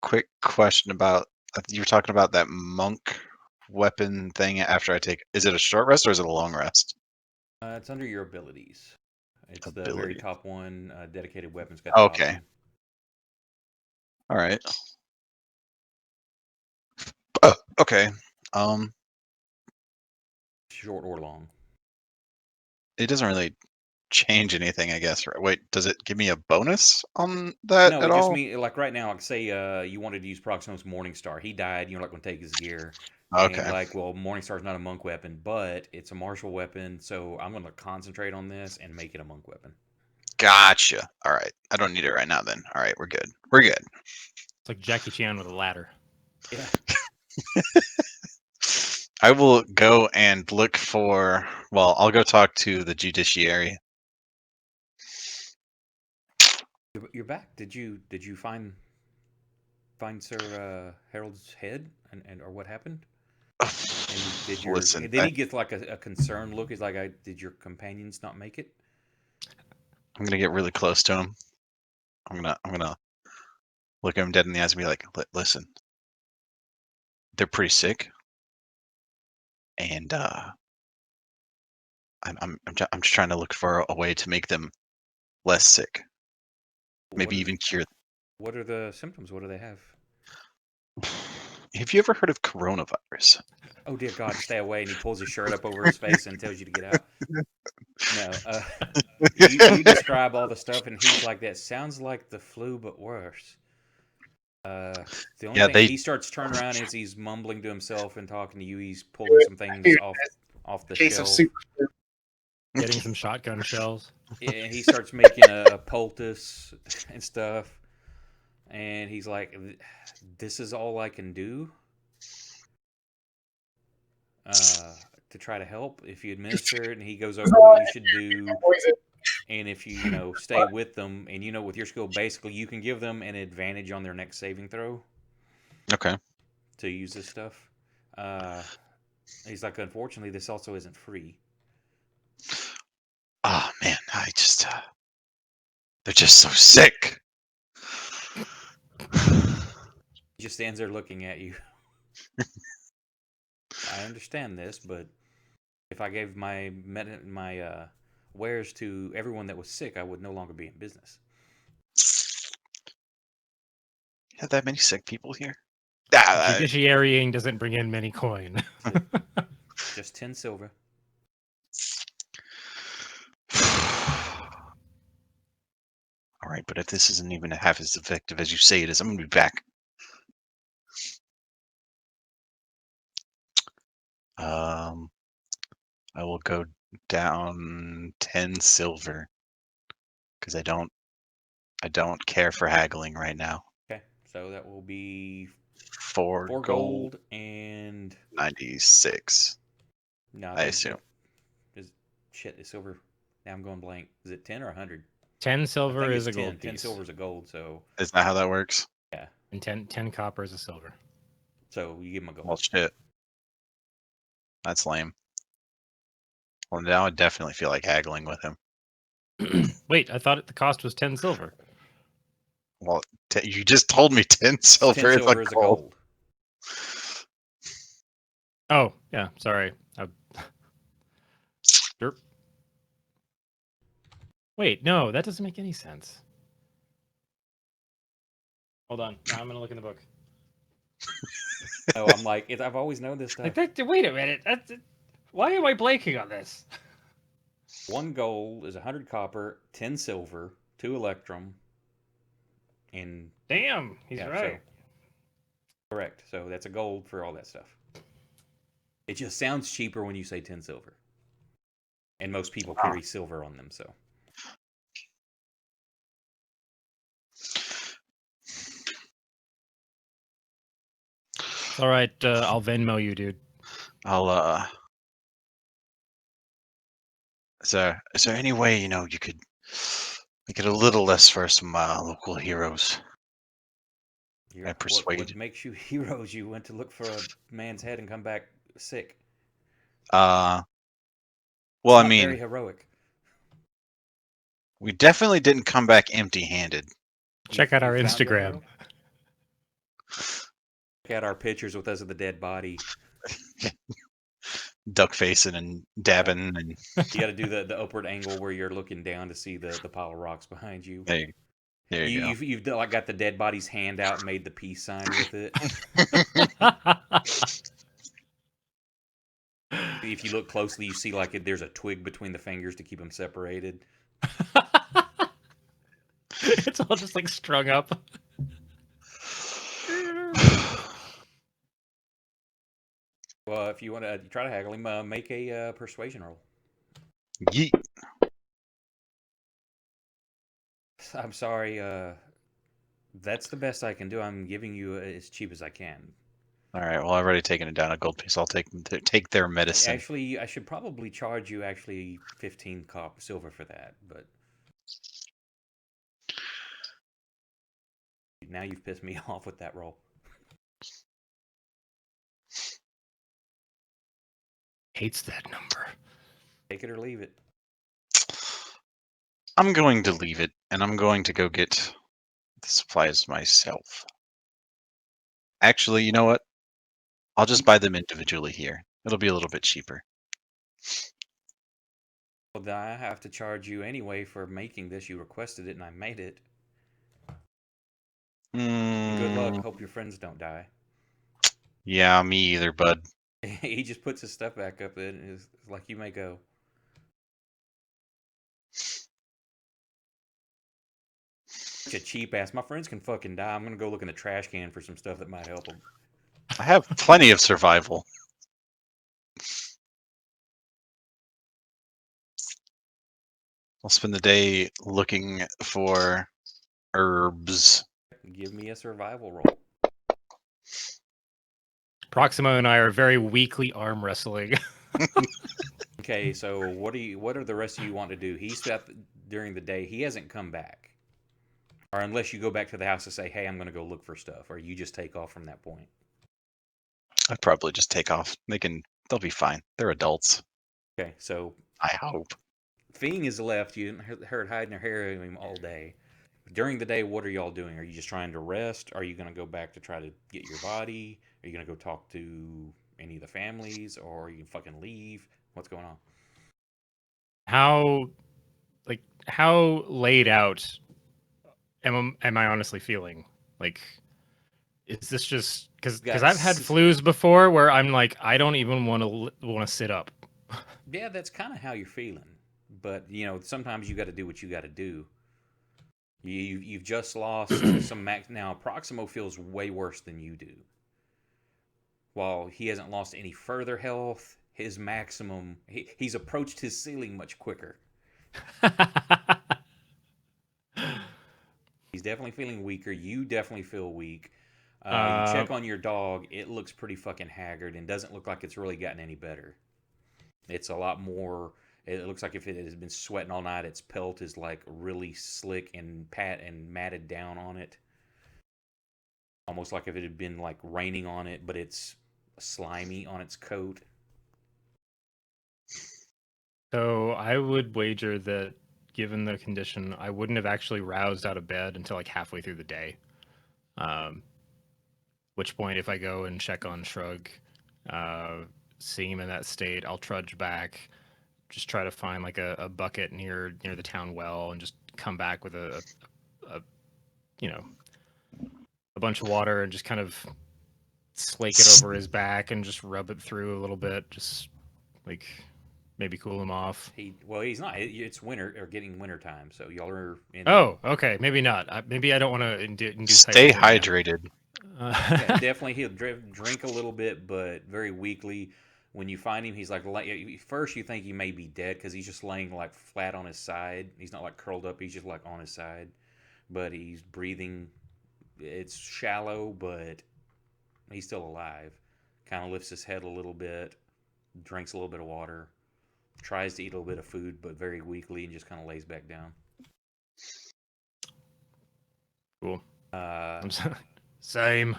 Quick question about you were talking about that monk weapon thing after I take. Is it a short rest or is it a long rest? It's under your abilities. It's the very Ability. top one. Dedicated weapons got the Okay. option. All right. Okay. Short or long. It doesn't really change anything, I guess. Right? Wait, does it give me a bonus on that No, at it just all? means like right now, like say you wanted to use Proximo's Morning Star. He died. You're not going to take his gear. And Okay. like, well, Morning Star's not a monk weapon, but it's a martial weapon. So I'm going to concentrate on this and make it a monk weapon. Gotcha. All right. I don't need it right now then. All right, we're good. We're good. It's like Jackie Chan with a ladder. Yeah. I will go and look for. Well, I'll go talk to the judiciary. You're back. Did you find Sir Harold's head and or what happened? And did your Listen, then he gets like a concerned look. He's like, did your companions not make it? I'm gonna get really close to him. I'm gonna look him dead in the eyes and be like, "Listen, they're pretty sick, and I'm just trying to look for a way to make them less sick, maybe even cure them." What are the symptoms? What do they have? Have you ever heard of coronavirus? Oh dear God, stay away! And he pulls his shirt up over his face and tells you to get out. No, you describe all the stuff, and he's like, "That sounds like the flu, but worse." The only Yeah, thing they- he starts turning around as he's mumbling to himself and talking to you. He's pulling some things off the Case of shelf. super. Getting some shotgun shells. Yeah, he starts making a poultice and stuff, and he's like, "This is all I can do to try to help. If you administer it," and he goes over what you should do, and if you stay with them, and with your skill, basically you can give them an advantage on their next saving throw Okay. to use this stuff. He's like, unfortunately, this also isn't free. Oh man, they're just so sick. He just stands there looking at you. I understand this, but if I gave my wares to everyone that was sick, I would no longer be in business. You have that many sick people here? Judiciarying doesn't bring in many coin. Just 10 silver. All right, but if this isn't even half as effective as you say it is, I'm gonna be back. I will go down 10 silver because I don't care for haggling right now. Okay, so that will be 4 4 gold, gold and 96. no, I assume. Is shit is silver. Now I'm going blank. Is it 10 or 100? 10 I silver think is it's a 10. gold 10 piece. silver is a gold, so Is that how that works? yeah. And 10 copper is a silver. So you give him a gold. Well, shit. That's lame. Well, now I definitely feel like haggling with him. Wait, I thought the cost was 10 silver. Well, you just told me 10 silver, 10 silver is a gold. Oh, yeah, sorry. Derp. Wait, no, that doesn't make any sense. Hold on. Now I'm going to look in the book. Oh, I'm like, I've always known this stuff. Wait a minute. Why am I blanking on this? 1 gold is 100 copper, 10 silver, 2 electrum, and Damn, he's yeah, right. correct. So that's a gold for all that stuff. It just sounds cheaper when you say 10 silver. And most people carry silver on them, so. All right, I'll Venmo you, dude. Is there any way you could make it a little less for some local heroes? I persuade. What makes you heroes? You went to look for a man's head and come back sick. Well, It's I not mean, very heroic. we definitely didn't come back empty-handed. Check out our You found your Instagram. hero? Check out our pictures with us of the dead body. Duck facing and dabbing, and You got to do the upward angle where you're looking down to see the pile of rocks behind you. there you go. You've like got the dead body's hand out and made the peace sign with it. If you look closely, you see like there's a twig between the fingers to keep them separated. It's all just like strung up. Well, if you want to try to haggle him, make a persuasion roll. Yeet. I'm sorry. That's the best I can do. I'm giving you as cheap as I can. All right. Well, I've already taken it down a gold piece. I'll take their medicine. Actually, I should probably charge you 15 silver for that, but now you've pissed me off with that roll. Hates that number. Take it or leave it. I'm going to leave it, and I'm going to go get the supplies myself. Actually, you know what? I'll just buy them individually here. It'll be a little bit cheaper. Well, then I have to charge you anyway for making this. You requested it, and I made it. Good luck. Hope your friends don't die. Yeah, me either, bud. He just puts his stuff back up and is like, you may go. a cheap ass. My friends can fucking die. I'm gonna go look in the trash can for some stuff that might help them. I have plenty of survival. I'll spend the day looking for herbs. Give me a survival roll. Proximo and I are very weakly arm wrestling. Okay, so what are the rest of you want to do? He's up during the day. He hasn't come back. Or unless you go back to the house to say, "Hey, I'm going to go look for stuff," or you just take off from that point. I'd probably just take off. They'll be fine. They're adults. Okay, so I hope. Fiend is left. You heard hiding their hair of him all day. During the day, what are y'all doing? Are you just trying to rest? Are you going to go back to try to get your body? Are you going to go talk to any of the families, or are you fucking leave? What's going on? How laid out am I honestly feeling? Like, is this just because I've had flus before where I'm like, I don't even want to sit up. Yeah, that's kind of how you're feeling. But sometimes you got to do what you got to do. You've just lost some max. Now Proximo feels way worse than you do. While he hasn't lost any further health, his maximum he's approached his ceiling much quicker. He's definitely feeling weaker. You definitely feel weak. You check on your dog. It looks pretty fucking haggard and doesn't look like it's really gotten any better. It's a lot more. It looks like if it has been sweating all night, its pelt is like really slick and matted down on it. Almost like if it had been like raining on it, but it's slimy on its coat. So I would wager that, given the condition, I wouldn't have actually roused out of bed until like halfway through the day. Which point, if I go and check on Shrug, seeing him in that state, I'll trudge back, just try to find like a bucket near the town well, and just come back with a bunch of water and just kind of slake it over his back and just rub it through a little bit, just like maybe cool him off. He's not. It's winter or getting winter time, so y'all are in. Oh, okay, maybe not. Maybe I don't want to induce. Stay hydrated. Yeah, definitely, he'll drink a little bit, but very weakly. When you find him, he's like first you think he may be dead because he's just laying like flat on his side. He's not like curled up. He's just like on his side, but he's breathing. It's shallow, but he's still alive. Kind of lifts his head a little bit, drinks a little bit of water, tries to eat a little bit of food, but very weakly, and just kind of lays back down. Cool. Same,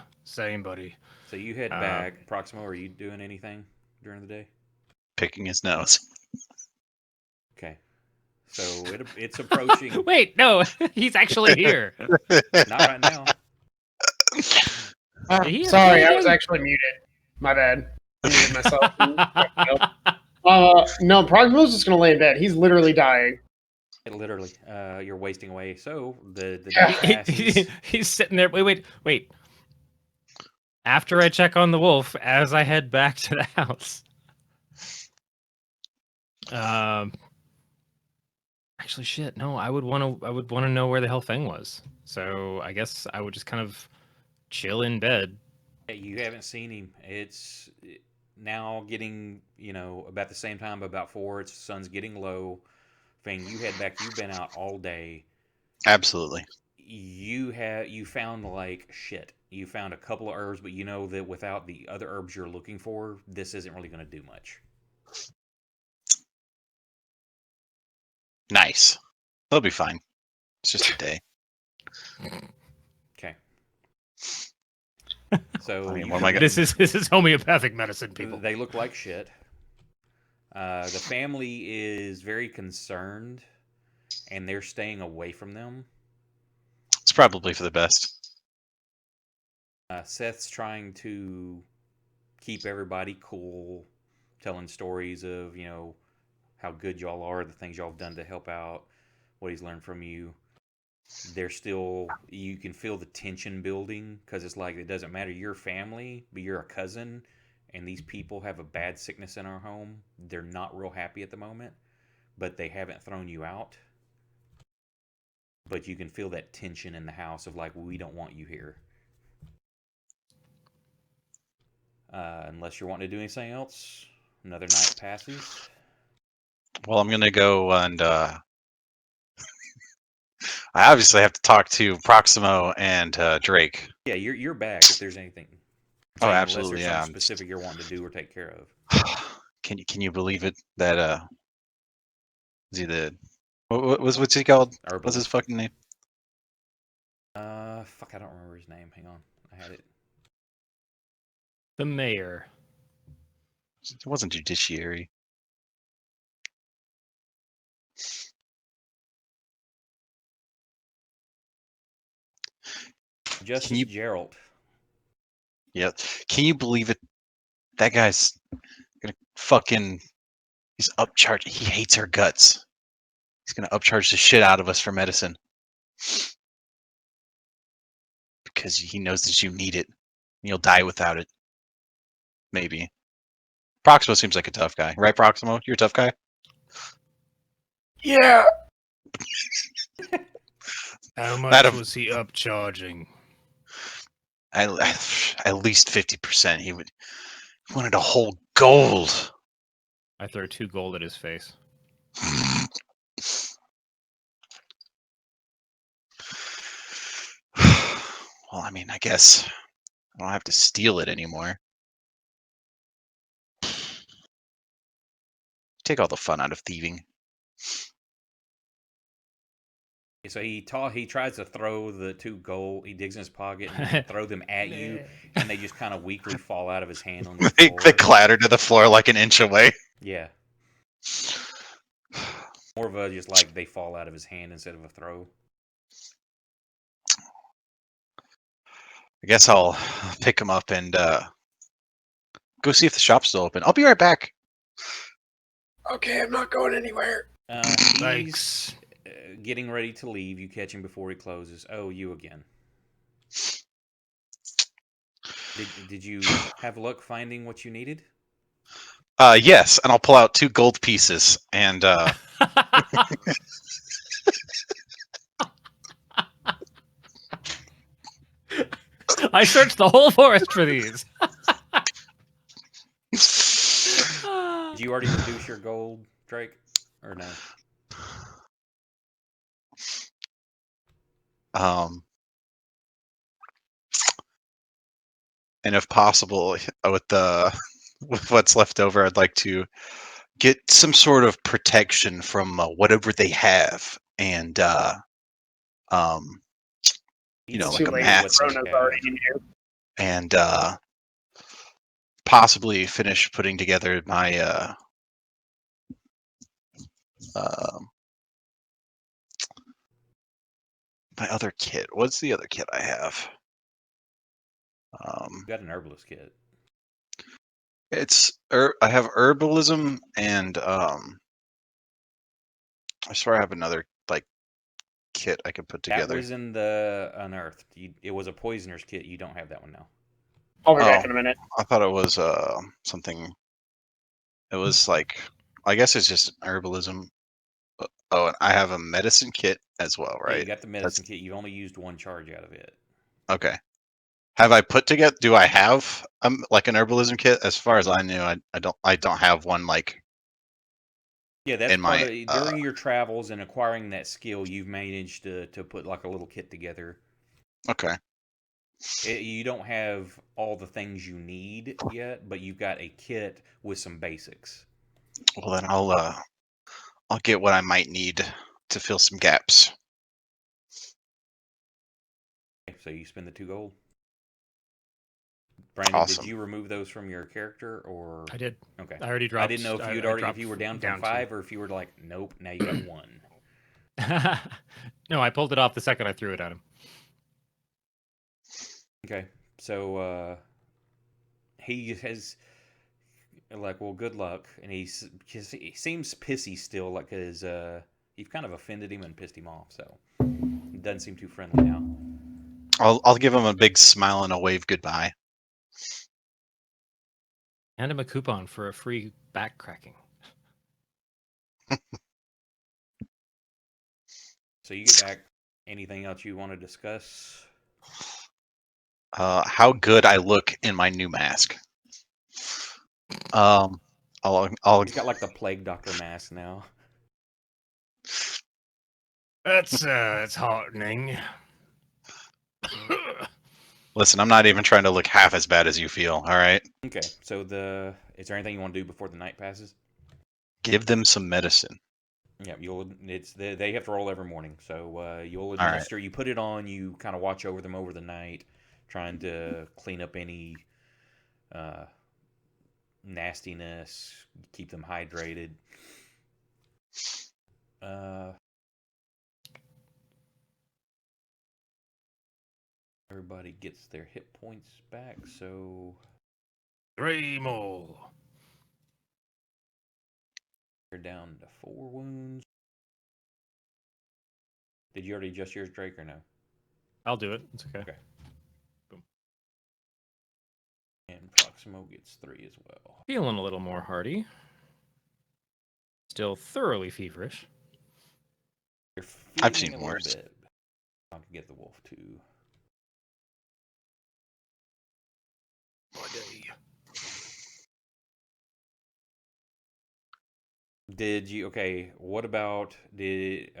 buddy. So you head back. Proximo, are you doing anything during the day? Picking his nose. Okay. So it's approaching. Wait, no, he's actually here. Not right now. Sorry, I was actually muted. My bad. I muted myself. No, Proximo's just gonna lay in bed. He's literally dying. Literally, you're wasting away. So the day passes. He's sitting there. Wait. After I check on the wolf, as I head back to the house. Actually, shit. No, I would want to know where the hell Feng was. So I guess I would just kind of chill in bed. You haven't seen him. It's now getting, about the same time, about 4. It's sun's getting low. Fang, you head back. You've been out all day. Absolutely. You found like shit. You found a couple of herbs, but you know that without the other herbs you're looking for, this isn't really going to do much. Nice. They'll be fine. It's just a day. Okay. So I mean, what am I gonna... This is homeopathic medicine, people. They look like shit. The family is very concerned, and they're staying away from them. It's probably for the best. Seth's trying to keep everybody cool, telling stories of, how good y'all are, the things y'all have done to help out, what he's learned from you. They're still, you can feel the tension building because it's like, it doesn't matter, you're family, but you're a cousin, and these people have a bad sickness in our home. They're not real happy at the moment, but they haven't thrown you out. but you can feel that tension in the house of like, we don't want you here. Unless you're wanting to do anything else, another night passes. Well, I'm gonna go and I obviously have to talk to Proximo and Drake. Yeah, you're back if there's anything. Oh, Unless absolutely, there's yeah. something specific you're wanting to do or take care of. Can you believe it that is he the what's he called? What's his Herbalist. fucking name? Fuck, I don't remember his name. Hang on, I had it. The mayor. It wasn't judiciary. Justice you- Gerald. Yeah. Can you believe it? That guy's gonna fucking. He's upcharged. He hates our guts. He's gonna upcharge the shit out of us for medicine because he knows that you need it. And you'll die without it. Maybe. Proximo seems like a tough guy, right? Proximo, you're a tough guy. Yeah. How much That of- was he upcharging? At least 50%. He wanted a whole gold. I throw 2 gold at his face. Well, I mean, I guess I don't have to steal it anymore. Take all the fun out of thieving. So he tries to throw the 2 gold. He digs in his pocket and throw them at you, and they just kind of weakly fall out of his hand on the floor. They clatter to the floor like an inch away. Yeah, more of a just like they fall out of his hand instead of a throw. I guess I'll pick him up and go see if the shop's still open. I'll be right back. Okay, I'm not going anywhere. He's Thanks. getting ready to leave. You catch him before he closes. Oh, you again. Did you have luck finding what you needed? Yes, and I'll pull out 2 gold pieces and I searched the whole forest for these. Did you already reduce your gold, Drake, or no? And if possible, with what's left over, I'd like to get some sort of protection from whatever they have, and you know, It's like Too a late. mask, Rona's already in here. and possibly finish putting together my my other kit. What's the other kit I have? You got an herbalist kit. It's I have herbalism and I swear I have another like kit I could put That together. was in the Unearthed. It was a poisoner's kit. You don't have that one now. I'll be back Oh. in a minute. I thought it was something. It was like, I guess it's just herbalism. Oh, and I have a medicine kit as well, Yeah, you right? got the medicine kit. You only used 1 charge out of it. Okay. Have I put together? Do I have like an herbalism kit? As far as I knew, I don't have one like Yeah, that's in part my. of during your travels and acquiring that skill. You've managed to put like a little kit together. Okay. You don't have all the things you need yet, but you've got a kit with some basics. Well, then I'll get what I might need to fill some gaps. Okay, so you spend the 2 gold. Brandon, Awesome. did you remove those from your character or? I did. Okay. I already dropped. I didn't know if you'd I already if dropped you were down from down 5 or if you were like, nope, now you got 1. 2. No, I pulled it off the second I threw it at him. Okay, so he has like, well, good luck, and he seems pissy still, like because you've kind of offended him and pissed him off, so he doesn't seem too friendly now. I'll give him a big smile and a wave goodbye. Hand him a coupon for a free back cracking. So you get back Anything else you want to discuss? How good I look in my new mask. I'll He's got like the plague doctor mask now. That's heartening. listen. I'm not even trying to look half as bad as you feel. All right, Okay, so is there anything you want to do before the night passes? give them some medicine. Yeah, they have to roll every morning, so you'll All right. administer. You put it on. You kind of watch over them over the night, trying to clean up any uh, nastiness, keep them hydrated. Everybody gets their hit points back, so 3 more. you're down to 4 wounds. Did you already adjust yours, Drake, or no? I'll do it. It's okay. Okay. Boom. And Proximo gets 3 as well. Feeling a little more hardy. Still thoroughly feverish. You're I've feeling seen a little worse. bit. I can get the wolf too. Buddy. Did you what about it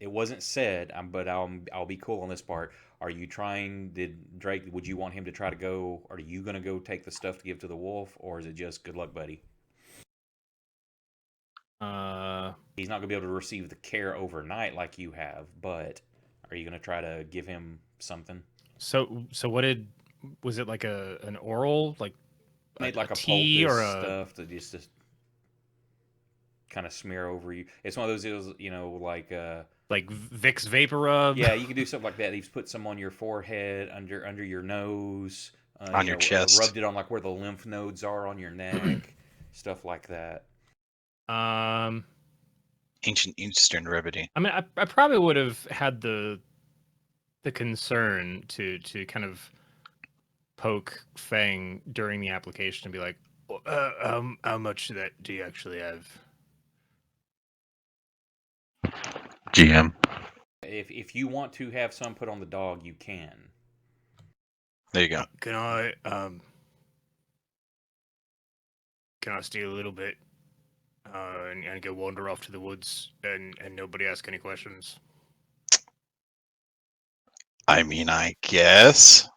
wasn't said, but I'll be cool on this part. Are you trying did Drake would you want him to try to go are you going to go take the stuff to give to the wolf, or is it just good luck, buddy? He's not going to be able to receive the care overnight like you have, but are you going to try to give him something? So was it like an oral, like Made like a tea poultice or a stuff to just kind of smear over you. It's one of those deals, like Vicks Vapor Rub? yeah, you can do something like that. He's put some on your forehead, under your nose, On your chest. rubbed it on like where the lymph nodes are on your neck, stuff like that. Ancient Eastern remedy. I mean, I probably would have had the concern to kind of poke Fang during the application and be like, how much of that do you actually have? GM. If you want to have some put on the dog, you can. There you go. Can I steal a little bit and go wander off to the woods and nobody ask any questions? I mean, I guess.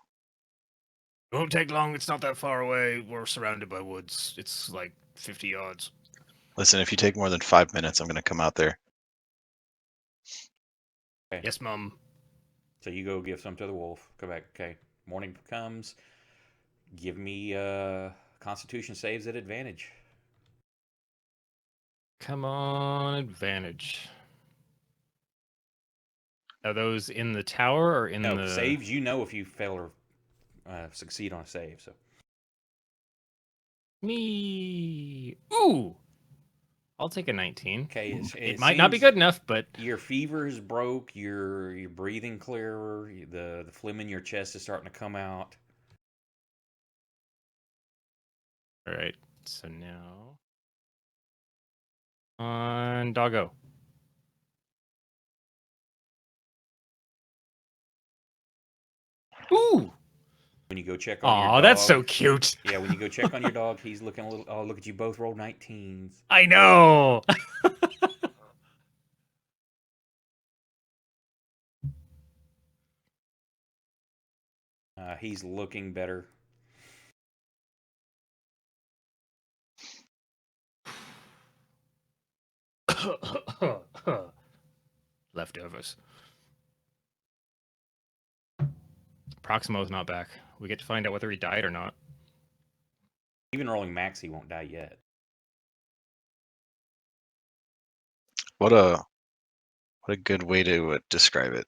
It won't take long. It's not that far away. We're surrounded by woods. It's like 50 yards. Listen, if you take more than 5 minutes, I'm going to come out there. Okay. Yes, Mom. So you go give some to the wolf. Come back. Okay. Morning comes. Give me Constitution saves at advantage. Come on, advantage. Are those in the tower or in No, the saves, if you fail or succeed on a save. So me? Ooh, I'll take a 19. okay, It might not be good enough, but your fever is broke. You're breathing clearer. The phlegm in your chest is starting to come out. all right. So now on Doggo. Ooh. When you go check on your dog. Aw, that's so cute. Yeah, when you go check on your dog, he's looking a little. Oh, look at you both rolled 19s. I know. He's looking better. Leftovers. Proximo's not back. We get to find out whether he died or not. Even rolling max, he won't die yet. What a good way to describe it.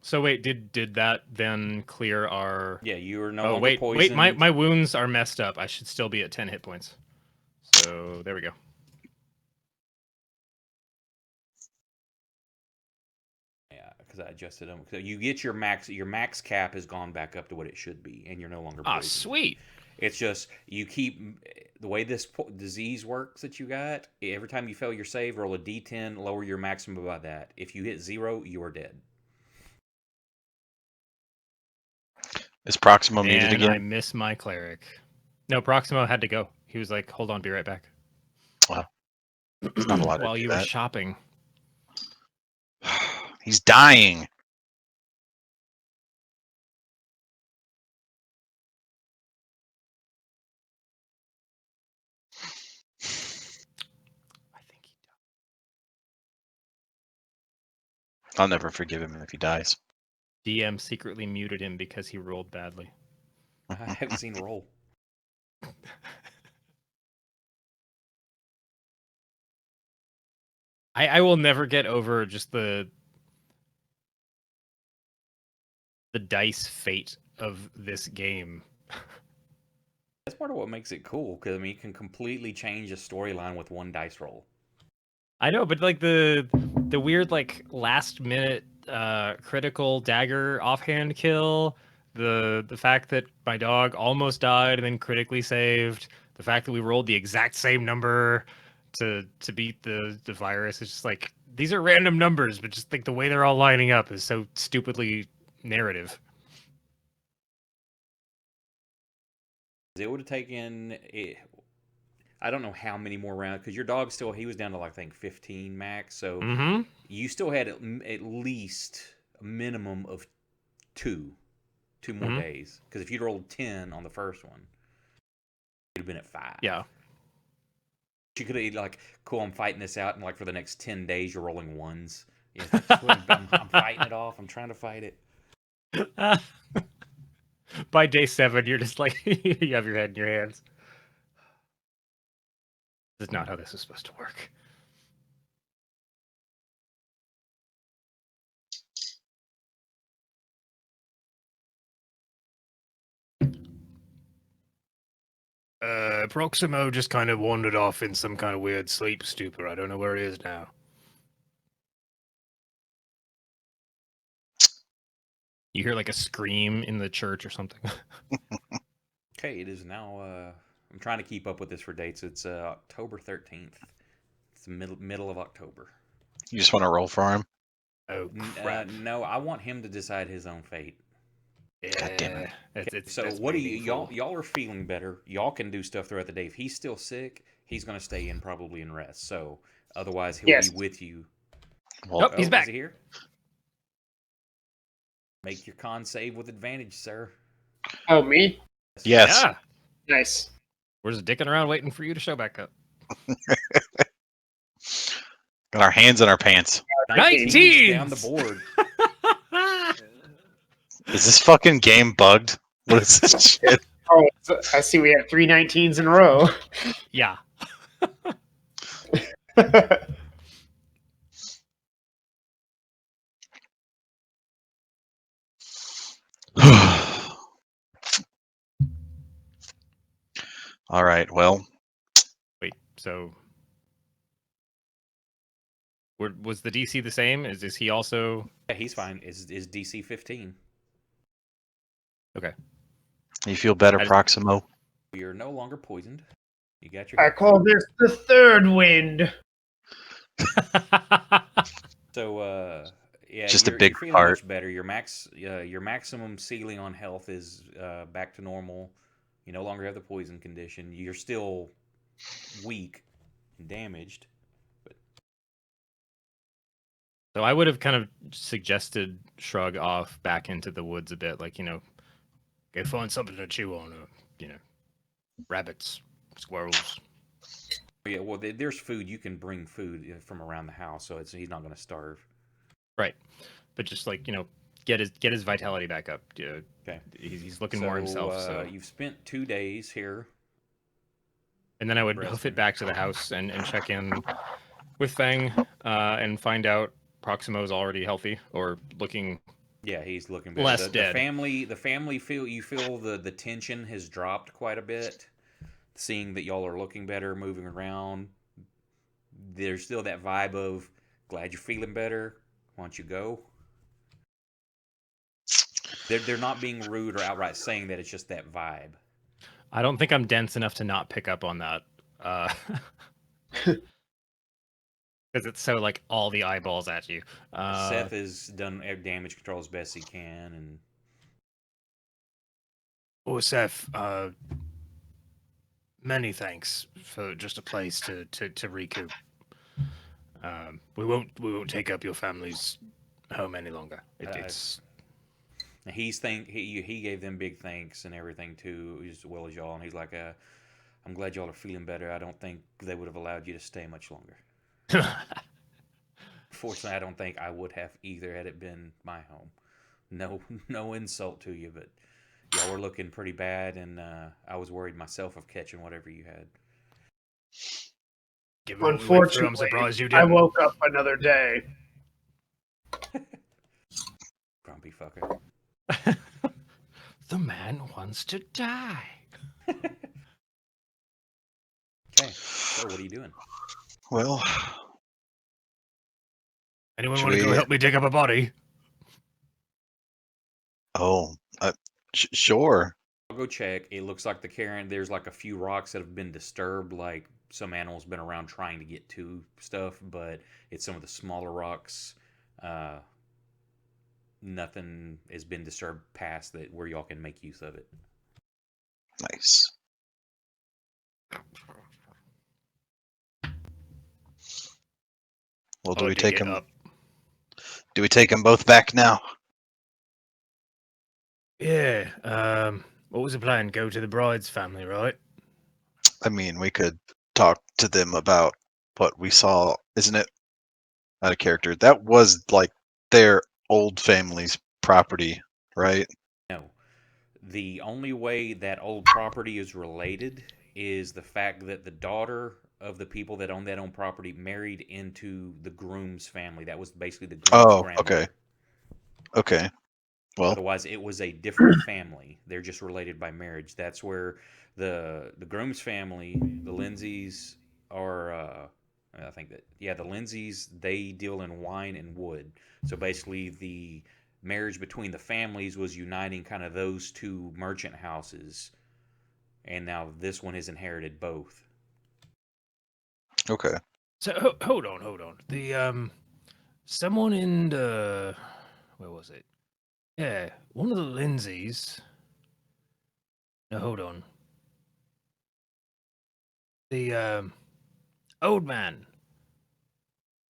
So wait, did that then clear our? Yeah, you are no Oh longer wait, poisoned. my wounds are messed up. I should still be at 10 hit points. So there we go. Yeah, because I adjusted them. So you get your max. Your max cap has gone back up to what it should be, and you're no longer poisoned. Ah, sweet. It's just you keep the way this disease works that you got. Every time you fail your save, roll a d10, lower your maximum by that. If you hit 0, you are dead. Is Proximo muted And I again? miss my cleric. No, Proximo had to go. He was like, "Hold on, be right back." Wow. He's not allowed to While do you were that. shopping. He's dying. I think he died. I'll never forgive him if he dies. DM secretly muted him because he rolled badly. I haven't seen roll. I will never get over just the dice fate of this game. That's part of what makes it cool, because I mean, you can completely change a storyline with one dice roll. I know, but like the weird like last minute critical dagger offhand kill, the fact that my dog almost died and then critically saved, the fact that we rolled the exact same number to beat the virus, it's just like these are random numbers, but just like the way they're all lining up is so stupidly narrative. It would have taken it. I don't know how many more rounds, because your dog still, he was down to like, I think 15 max, so Mm-hmm. you still had at least a minimum of two more Mhm. days. Because if you'd rolled 10 on the first one, you'd have been at 5. Yeah. You could have like, cool, I'm fighting this out, and like for the next 10 days, you're rolling ones. Yeah, I'm fighting it off. I'm trying to fight it. By day 7, you're just like you have your head in your hands. This is not how this is supposed to work. Proximo just kind of wandered off in some kind of weird sleep stupor. I don't know where he is now. You hear like a scream in the church or something. Okay, it is now. I'm trying to keep up with this for dates. It's October 13th. It's the middle of October. You just want to roll for him? Oh crap! No, I want him to decide his own fate. God damn it. So that's what do you meaningful. y'all are feeling better? Y'all can do stuff throughout the day. If he's still sick, he's going to stay in probably and rest. So otherwise, he'll Yes. be with you. Well, Oh, he's Is back. he here? Make your con save with advantage, sir. Oh, me? yes. Yeah, Nice. we're just dicking around waiting for you to show back up. Got our hands in our pants. 19's down the board. Is this fucking game bugged? What is this shit? Oh, I see we have 3 19s in a row. Yeah. All right. Well, Wait. So, was the DC the same? Is he also Yeah, he's fine. Is DC 15? okay? you feel better, I just- Proximo? You're no longer poisoned. You got your. I call this the third wind. So yeah, Just a you're big feeling part. much better. Your maximum ceiling on health is back to normal. You no longer have the poison condition. You're still weak and damaged. So I would have kind of suggested shrug off back into the woods a bit, like, go find something to chew on, rabbits, squirrels. Yeah, well, there's food. You can bring food from around the house, so he's not going to starve. Right. But just like, get his vitality back up. Okay. He's looking more himself. So You've spent 2 days here. and then I would Resting. hoof it back to the house and check in with Fang and find out Proximo's already healthy or looking. Yeah, he's looking better. Less the dead. family feel the tension has dropped quite a bit. Seeing that y'all are looking better, moving around, there's still that vibe of glad you're feeling better. Why don't you go? They're not being rude or outright saying that. It's just that vibe. I don't think I'm dense enough to not pick up on that. Because it's so like all the eyeballs at you. Seth has done damage control as best he can, and Oh, Seth, many thanks for just a place to recoup. We won't take up your family's home any longer. It's he gave them big thanks and everything too, as well as y'all. And he's like, "I'm glad y'all are feeling better. I don't think they would have allowed you to stay much longer. Fortunately, I don't think I would have either had it been my home. No, no insult to you, but y'all were looking pretty bad, and I was worried myself of catching whatever you had." given what we went through, I'm Unfortunately, surprised you I didn't. woke up another day. Grumpy fucker. The man wants to die. Okay, so what are you doing? Well, Anyone Should want to go we- help me dig up a body? oh, sure. I'll go check. It looks like the cairn. There's like a few rocks that have been disturbed, like some animals been around trying to get to stuff, but it's some of the smaller rocks. Nothing has been disturbed past that where y'all can make use of it. Nice. Well, do I'll we dig take it them? up. Do we take them both back now? Yeah. What was the plan? Go to the bride's family, right? I mean, we could talk to them about what we saw, isn't it? Out of character. That was like their old family's property, right? No. The only way that old property is related is the fact that the daughter of the people that own that own property married into the groom's family. That was basically the groom's Oh, grandmother. okay. Okay. Well, Otherwise, it was a different family. They're just related by marriage. That's where the groom's family, the Lindsays, are. I think that the Lindsays, they deal in wine and wood. So basically, the marriage between the families was uniting kind of those two merchant houses, and now this one has inherited both. okay. So hold on. The someone in the where was it? Yeah, one of the Lindsays. No, hold on. The old man.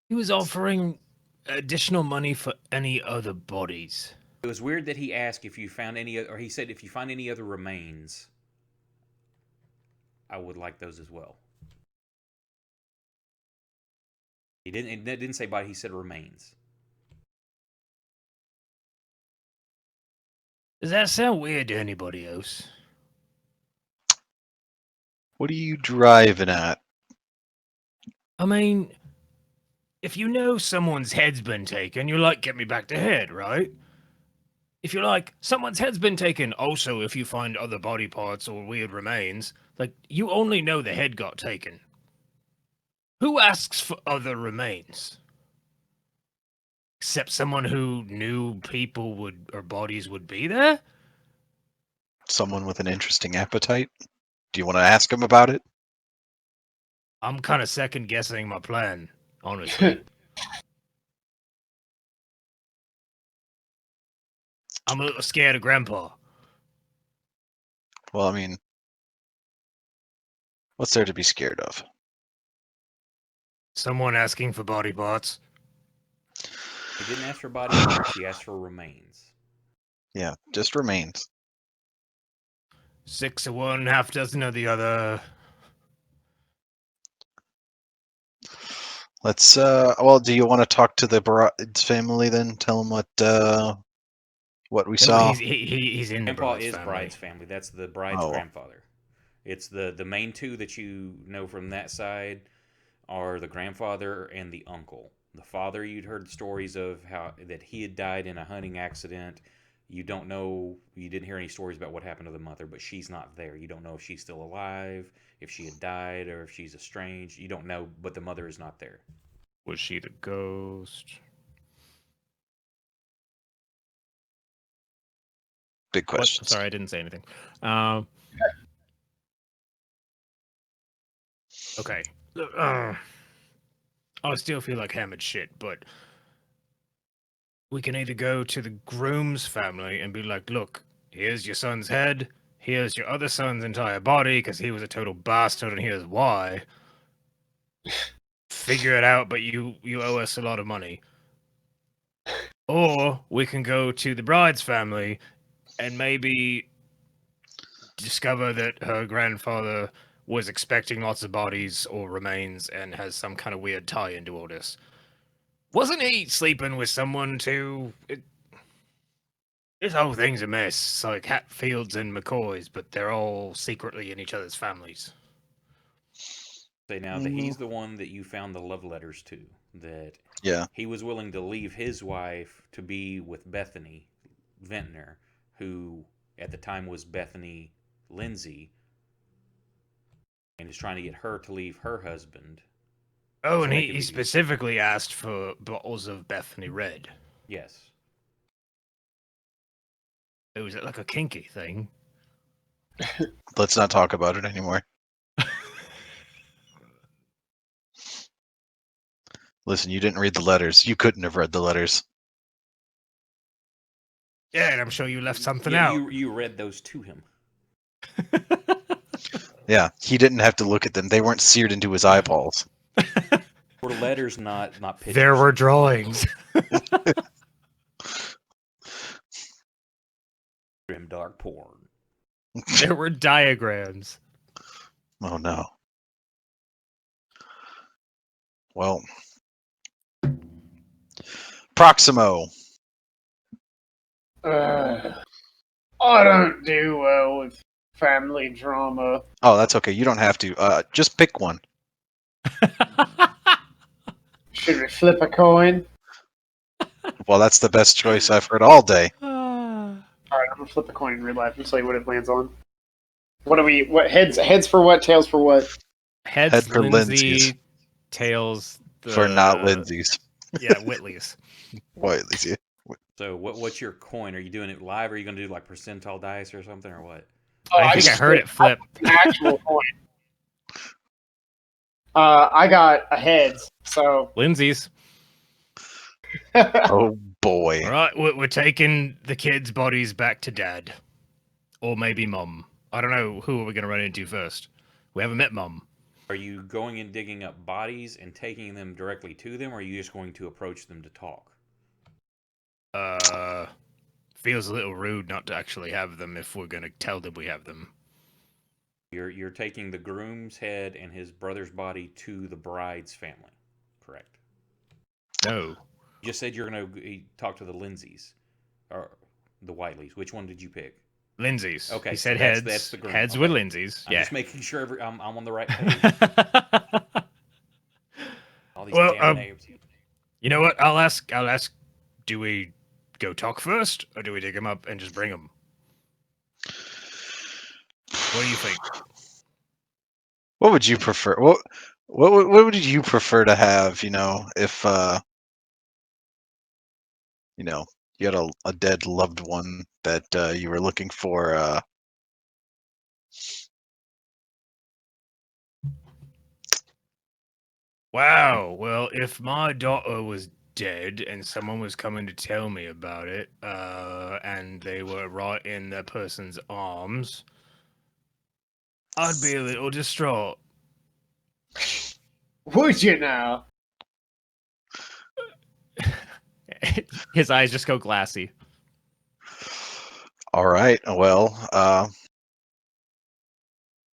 He was offering additional money for any other bodies. It was weird that he asked if you found any, or he said if you find any other remains, I would like those as well. He didn't. It didn't say body. He said remains. Does that sound weird to anybody else? What are you driving at? I mean, if you know someone's head's been taken, you're like, get me back to head, right? If you're like, someone's head's been taken, also if you find other body parts or weird remains, like, you only know the head got taken. Who asks for other remains? Except someone who knew people would, or bodies would be there? Someone with an interesting appetite? Do you want to ask him about it? I'm kind of second guessing my plan, honestly. I'm a little scared of Grandpa. Well, I mean, what's there to be scared of? Someone asking for body parts. He didn't ask for body parts. He asked for remains. Yeah, just remains. 6 of one, half dozen of the other. Let's well, do you want to talk to the bride's family then? Tell them what we saw. He's in the Grandpa bride's is family. bride's family. That's the bride's Oh. grandfather. It's the main two that you know from that side are the grandfather and the uncle. The father, you'd heard stories of how that he had died in a hunting accident. You don't know, you didn't hear any stories about what happened to the mother, but she's not there. You don't know if she's still alive, if she had died, or if she's estranged. You don't know, but the mother is not there. Was she the ghost? Big What? questions. Sorry, I didn't say anything. Okay. I still feel like hammered shit, but we can either go to the groom's family and be like, look, here's your son's head, here's your other son's entire body, because he was a total bastard, and here's why. Figure it out, but you owe us a lot of money. Or we can go to the bride's family and maybe discover that her grandfather was expecting lots of bodies or remains and has some kind of weird tie into all this. Wasn't he sleeping with someone too? This whole thing's a mess. It's like Hatfields and McCoys, but they're all secretly in each other's families. Say now that he's the one that you found the love letters to, that Yeah. he was willing to leave his wife to be with Bethany Ventnor, who at the time was Bethany Lindsay, and is trying to get her to leave her husband. Oh, So and they he could be- specifically asked for bottles of Bethany Red. Yes. It was like a kinky thing. Let's not talk about it anymore. Listen, you didn't read the letters. You couldn't have read the letters. Yeah, and I'm sure you left something Yeah, out. you read those to him. Yeah, he didn't have to look at them. They weren't seared into his eyeballs. Were letters, not pictures. There were drawings. GrimDark porn. There were diagrams. Oh no. Well, Proximo. I don't do well with family drama. Oh, that's okay. You don't have to. Just pick one. Should we flip a coin? Well, that's the best choice I've heard all day. Alright, I'm gonna flip a coin in real life and tell you what it lands on. What heads for what, tails for what? Heads Head for Lindsay, Lindsay's. tails For not Lindsay's. Yeah, Whitley's. Why, Lindsay? So what's your coin? Are you doing it live, or are you going to do like percentile dice or something, or what? Oh, I think I heard it flip. An actual coin. I got a heads, so Lindsay's. Oh boy. All right, we're taking the kids' bodies back to Dad. Or maybe Mum. I don't know who are we going to run into first. We haven't met Mum. Are you going and digging up bodies and taking them directly to them, or are you just going to approach them to talk? Feels a little rude not to actually have them if we're going to tell them we have them. You're taking the groom's head and his brother's body to the bride's family, correct? No. You just said you're going to talk to the Lindsays, or the Whiteleys. Which one did you pick? Lindsay's. Okay, He so said that's- heads. that's the groom. Heads Okay. with Lindsay's. I'm Yeah. just making sure I'm on the right page. All these Well, damn names. You know what? I'll ask. Do we go talk first, or do we dig them up and just bring them? What do you think? What would you prefer? What would you prefer to have? If you had a dead loved one that you were looking for. Wow. Well, if my daughter was dead and someone was coming to tell me about it, and they were right in the person's arms, I'd be a little distraught. would you now? His eyes just go glassy. All right. Well,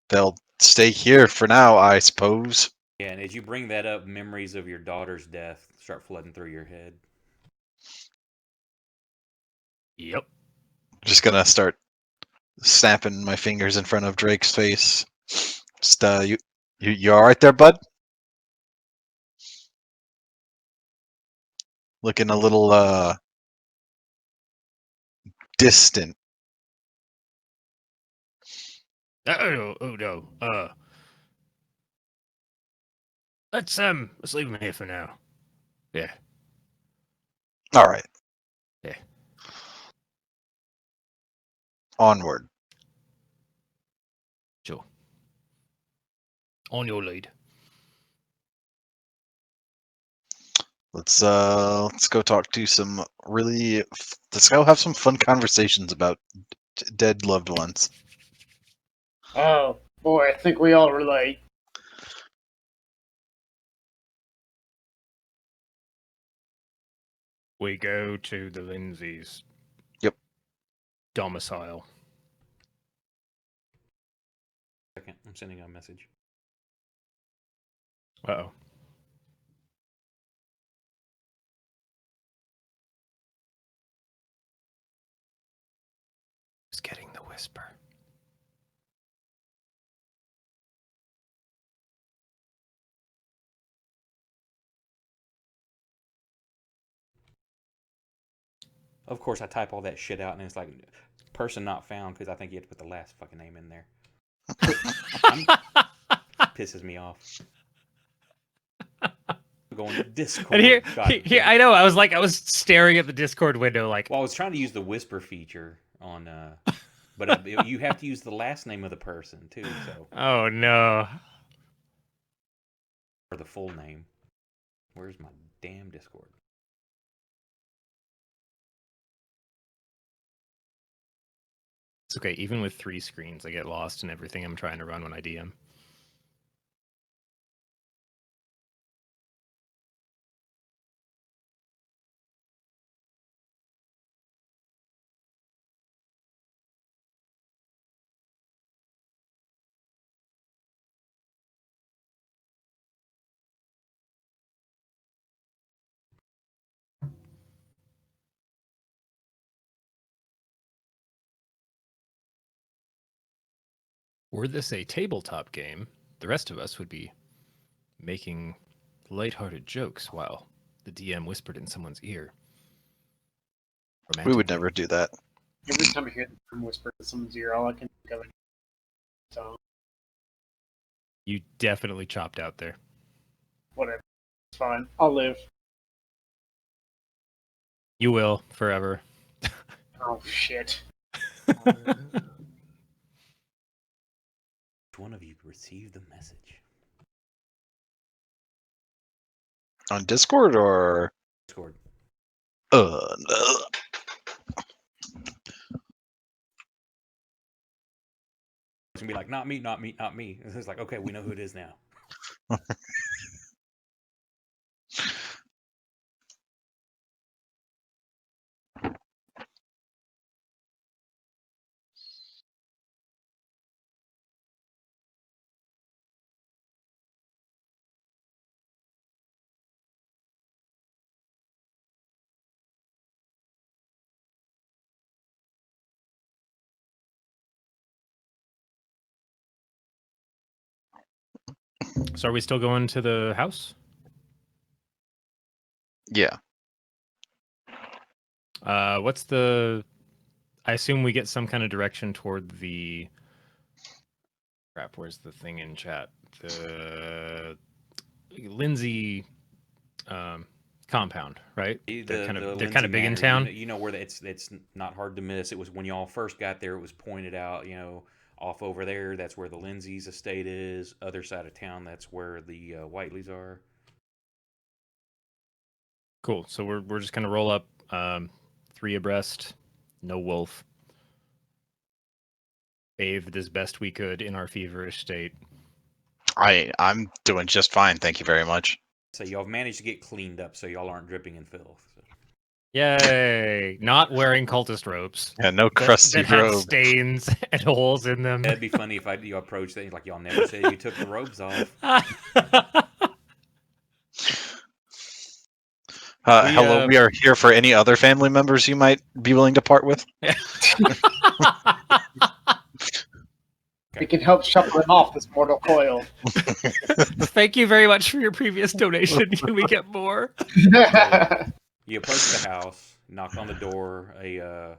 they'll stay here for now, I suppose. Yeah, and as you bring that up, memories of your daughter's death start flooding through your head. Yep. Just gonna start snapping my fingers in front of Drake's face. Just you all right there, bud? Looking a little distant. Oh no. Let's leave him here for now. Yeah. All right. Yeah. Onward. Sure. On your lead. Let's go talk to some really. Let's go have some fun conversations about dead loved ones. Oh boy, I think we all relate. We go to the Lindsay's. Yep. Domicile. Second, I'm sending a message. Uh-oh. Who's getting the whisper? Of course, I type all that shit out, and it's like person not found because I think you have to put the last fucking name in there. Pisses me off. I'm going to Discord. And here, God here, damn it. I know. I was staring at the Discord window, like. Well, I was trying to use the whisper feature on, but you have to use the last name of the person too, so Oh no. or the full name. Where's my damn Discord? It's okay. Even with 3 screens, I get lost in everything I'm trying to run when I DM. Were this a tabletop game, the rest of us would be making lighthearted jokes while the DM whispered in someone's ear. We would Romantically. never do that. Every time I hear the term whisper in someone's ear, all I can think of is so You definitely chopped out there. whatever. It's fine. I'll live. You will forever. Oh shit. Which one of you received the message? On Discord or Discord. no. It's gonna be like, not me, not me, not me. It's like, okay, we know who it is now. So are we still going to the house? Yeah. What's the... I assume we get some kind of direction toward the... Crap, where's the thing in chat? The Lindsay compound, right? They're kind of Lindsay big in Manor, town. You know where it's not hard to miss. It was when y'all first got there. It was pointed out. You know, off over there. That's where the Lindsay's estate is. Other side of town. That's where the Whiteleys are. Cool. So we're just gonna roll up 3 abreast, no wolf. Bathed as best we could in our feverish state. I'm doing just fine, thank you very much. So y'all have managed to get cleaned up, so y'all aren't dripping in filth. So. Yay! Not wearing cultist robes. Yeah, no crusty that have robe. stains and holes in them. That'd be funny if you approach that like y'all never said you took the robes off. Hello, we are here for any other family members you might be willing to part with. We can help shuffle him off this mortal coil. Thank you very much for your previous donation. Can we get more? You approach the house, knock on the door. The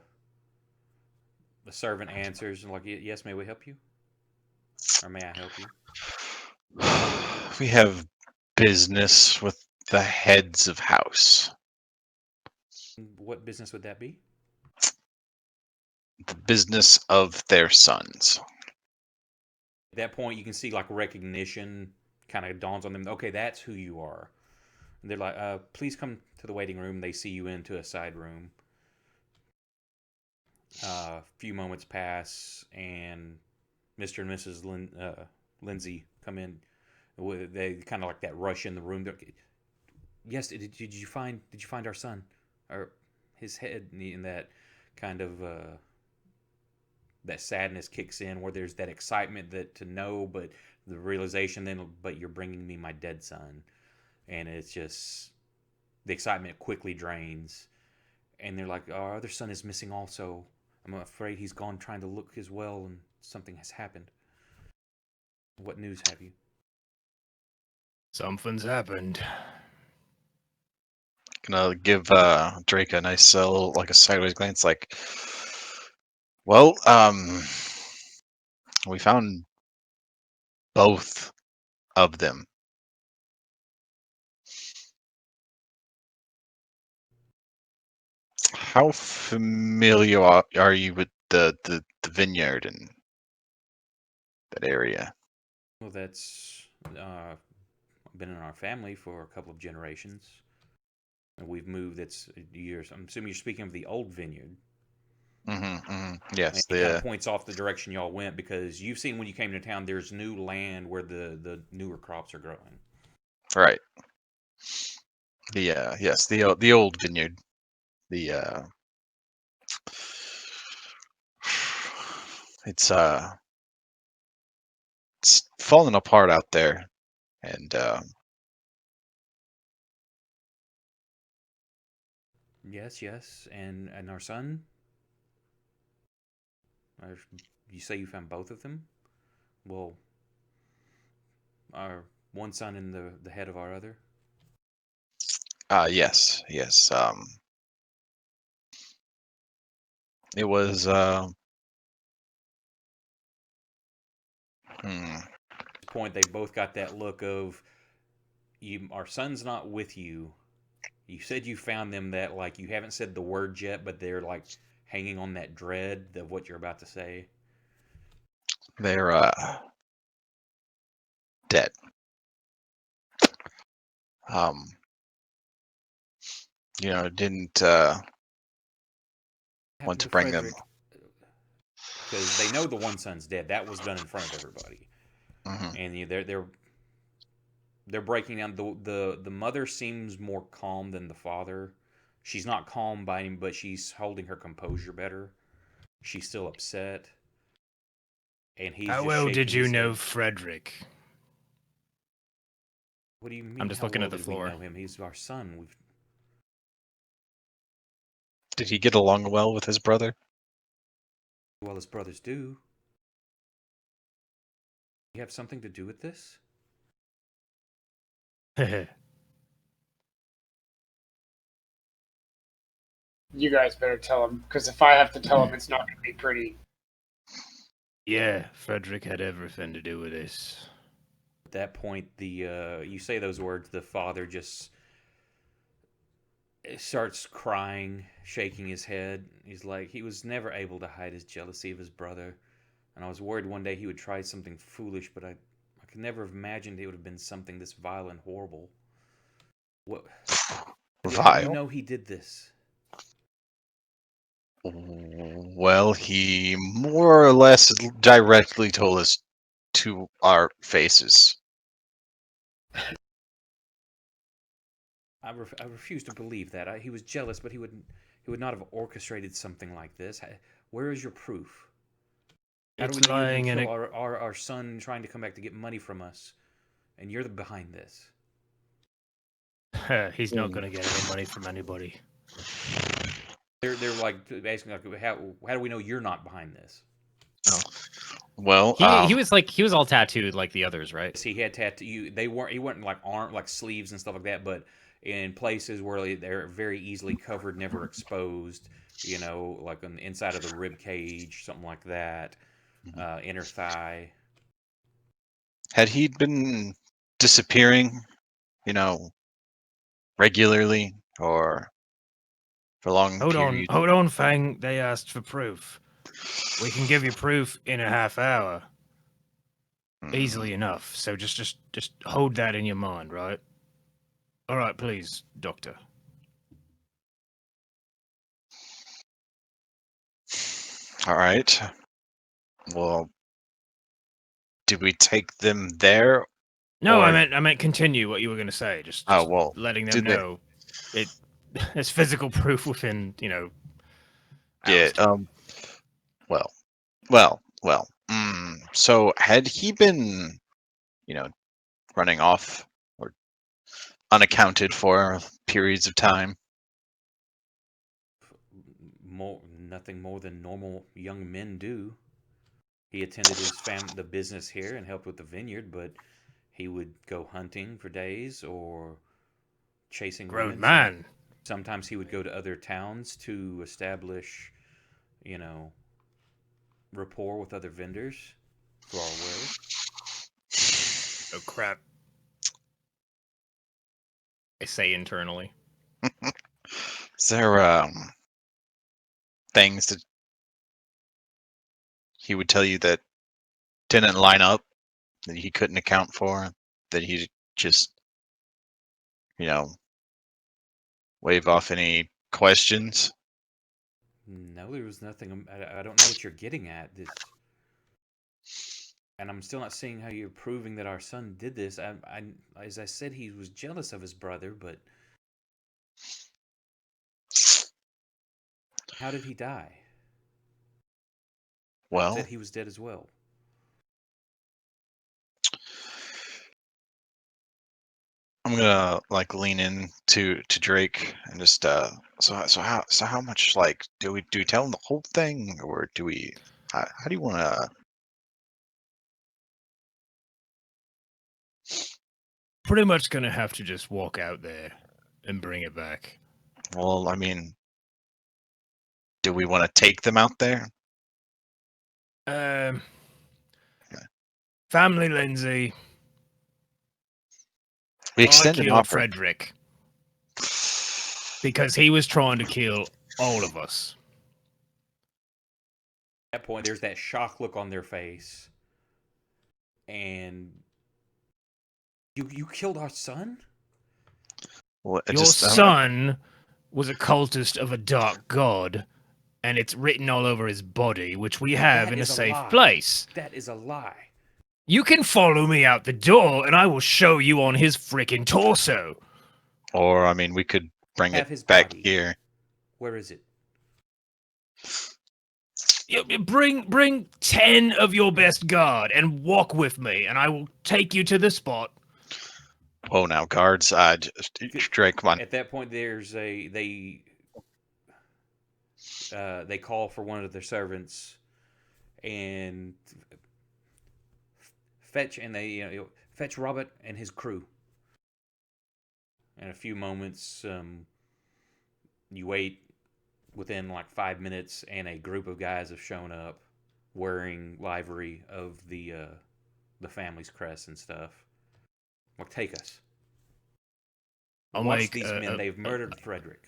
servant answers and like, yes, may we help you? Or may I help you? We have business with the heads of house. What business would that be? The business of their sons. At that point, you can see like recognition kind of dawns on them. Okay, that's who you are. And they're like, please come to the waiting room. They see you into a side room. A few moments pass, and Mr. and Mrs. Lindsay come in. They kind of like that rush in the room. Yes, did you find our son, or his head? And that kind of that sadness kicks in, where there's that excitement that to know, but the realization then, but you're bringing me my dead son, and it's just the excitement quickly drains, and they're like, our other son is missing also. I'm afraid he's gone trying to look as well, and something has happened. What news have you? Something's happened. Gonna give Drake a nice little, like a sideways glance, like, well, we found both of them. How familiar are you with the vineyard and that area? Well, that's been in our family for a couple of generations. And we've moved. That's years. I'm assuming you're speaking of the old vineyard. And Yes, it kind of points off the direction y'all went, because you've seen when you came to town, there's new land where the newer crops are growing. right. Yes, the old vineyard. The it's falling apart out there, and Yes, and our son. You say you found both of them? Well, our one son in the head of our other. yes. It was hmm, At this point, they both got that look of, you. Our son's not with you. You said you found them. That, like, you haven't said the word yet, but they're like hanging on that dread of what you're about to say. they're dead. Um, didn't want to bring them. Because they know the one son's dead. That was done in front of everybody, Mhm. and they're breaking down. The mother seems more calm than the father. She's not calm by him, but she's holding her composure better. She's still upset, and he's How just well shaking did you his know head. Frederick? What do you mean? I'm just How looking well at the did we floor. know him? He's our son. We've Did he get along well with his brother? well as brothers do. You have something to do with this? You guys better tell him, because if I have to tell him, it's not going to be pretty. Yeah, Frederick had everything to do with this. At that point, you say those words, the father just starts crying, shaking his head. He's like, he was never able to hide his jealousy of his brother, and I was worried one day he would try something foolish, but I could never have imagined it would have been something this vile and horrible. What? How do you Vile. know he did this? Well, he more or less directly told us to our faces. I refuse to believe that. He was jealous, but he would not have orchestrated something like this. Where is your proof? How do we It's know you're going lying to in kill a... our son trying to come back to get money from us, and you're behind this? He's not going to get any money from anybody. They're like asking, like, how do we know you're not behind this? Well, He was all tattooed like the others, right? He had tattoo. They weren't. He wasn't like like sleeves and stuff like that, but in places where they're very easily covered, never exposed. Like on the inside of the rib cage, something like that. Inner thigh. had he been disappearing, regularly or for long Hold periods? on, Fang. They asked for proof. We can give you proof in a half hour. Easily enough. So just hold that in your mind, right? All right, please, Doctor. All right. Well, did we take them there? No, Or I meant continue what you were going to say. Just oh well, letting them did they? know it. There's physical proof within Yeah. hours. To Well. Well. So had he been, you know, running off or unaccounted for periods of time? Nothing more than normal young men do. He attended the business here and helped with the vineyard, but he would go hunting for days or chasing grown women. man. Sometimes he would go to other towns to establish, you know, rapport with other vendors for our wares. Oh crap! I say internally. Is there things that he would tell you that didn't line up, that he couldn't account for, that he just, you know, wave off any questions? No, there was nothing. I don't know what you're getting at. And I'm still not seeing how you're proving that our son did this. As I said, he was jealous of his brother, but how did he die? Well, Said he was dead as well. I'm gonna like lean in to Drake and just so how much, like, do we tell him the whole thing, or do we how do you want to? Pretty much gonna have to just walk out there and bring it back. Well, I mean, do we want to take them out there? Um, Okay. family Lindsay. We I extend an killed offer. Frederick because he was trying to kill all of us. At that point, there's that shock look on their face, and you killed our son. Well, I Your just I don't know. son was a cultist of a dark god, and it's written all over his body, which we have That in a is a safe lie. place. That is a lie. You can follow me out the door, and I will show you on his frickin' torso. Or I mean, we could bring Have it his back body. here. Where is it? Bring 10 of your best guard and walk with me, and I will take you to the spot. Whoa, now guards! Drake, come on. At that point, there's they call for one of their servants and fetch fetch Robert and his crew. In a few moments, you wait. Within like 5 minutes, and a group of guys have shown up wearing livery of the family's crest and stuff. Like, take us. Watch these men. They've murdered Frederick.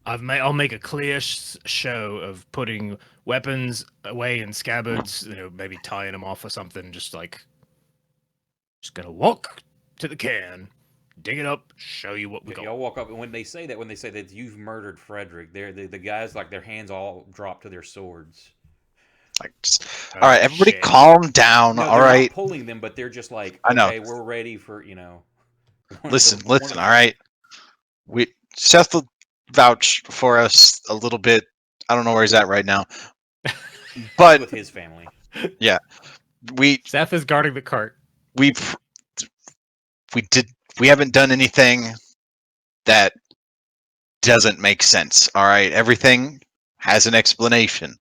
I'll make a clear show of putting weapons away in scabbards, maybe tying them off or something. Just gonna walk to the cairn, dig it up, show you what we got. Y'all walk up, and when they say that you've murdered Frederick, the guys, like, their hands all drop to their swords. Like, all right, everybody, shit. calm down. No, All they're right, not pulling them, but they're just like, I know. okay, we're ready for Listen. All right, Seth will vouch for us a little bit. I don't know where he's at right now, but with his family. yeah, we Seth is guarding the cart. we haven't done anything that doesn't make sense. All right, everything has an explanation.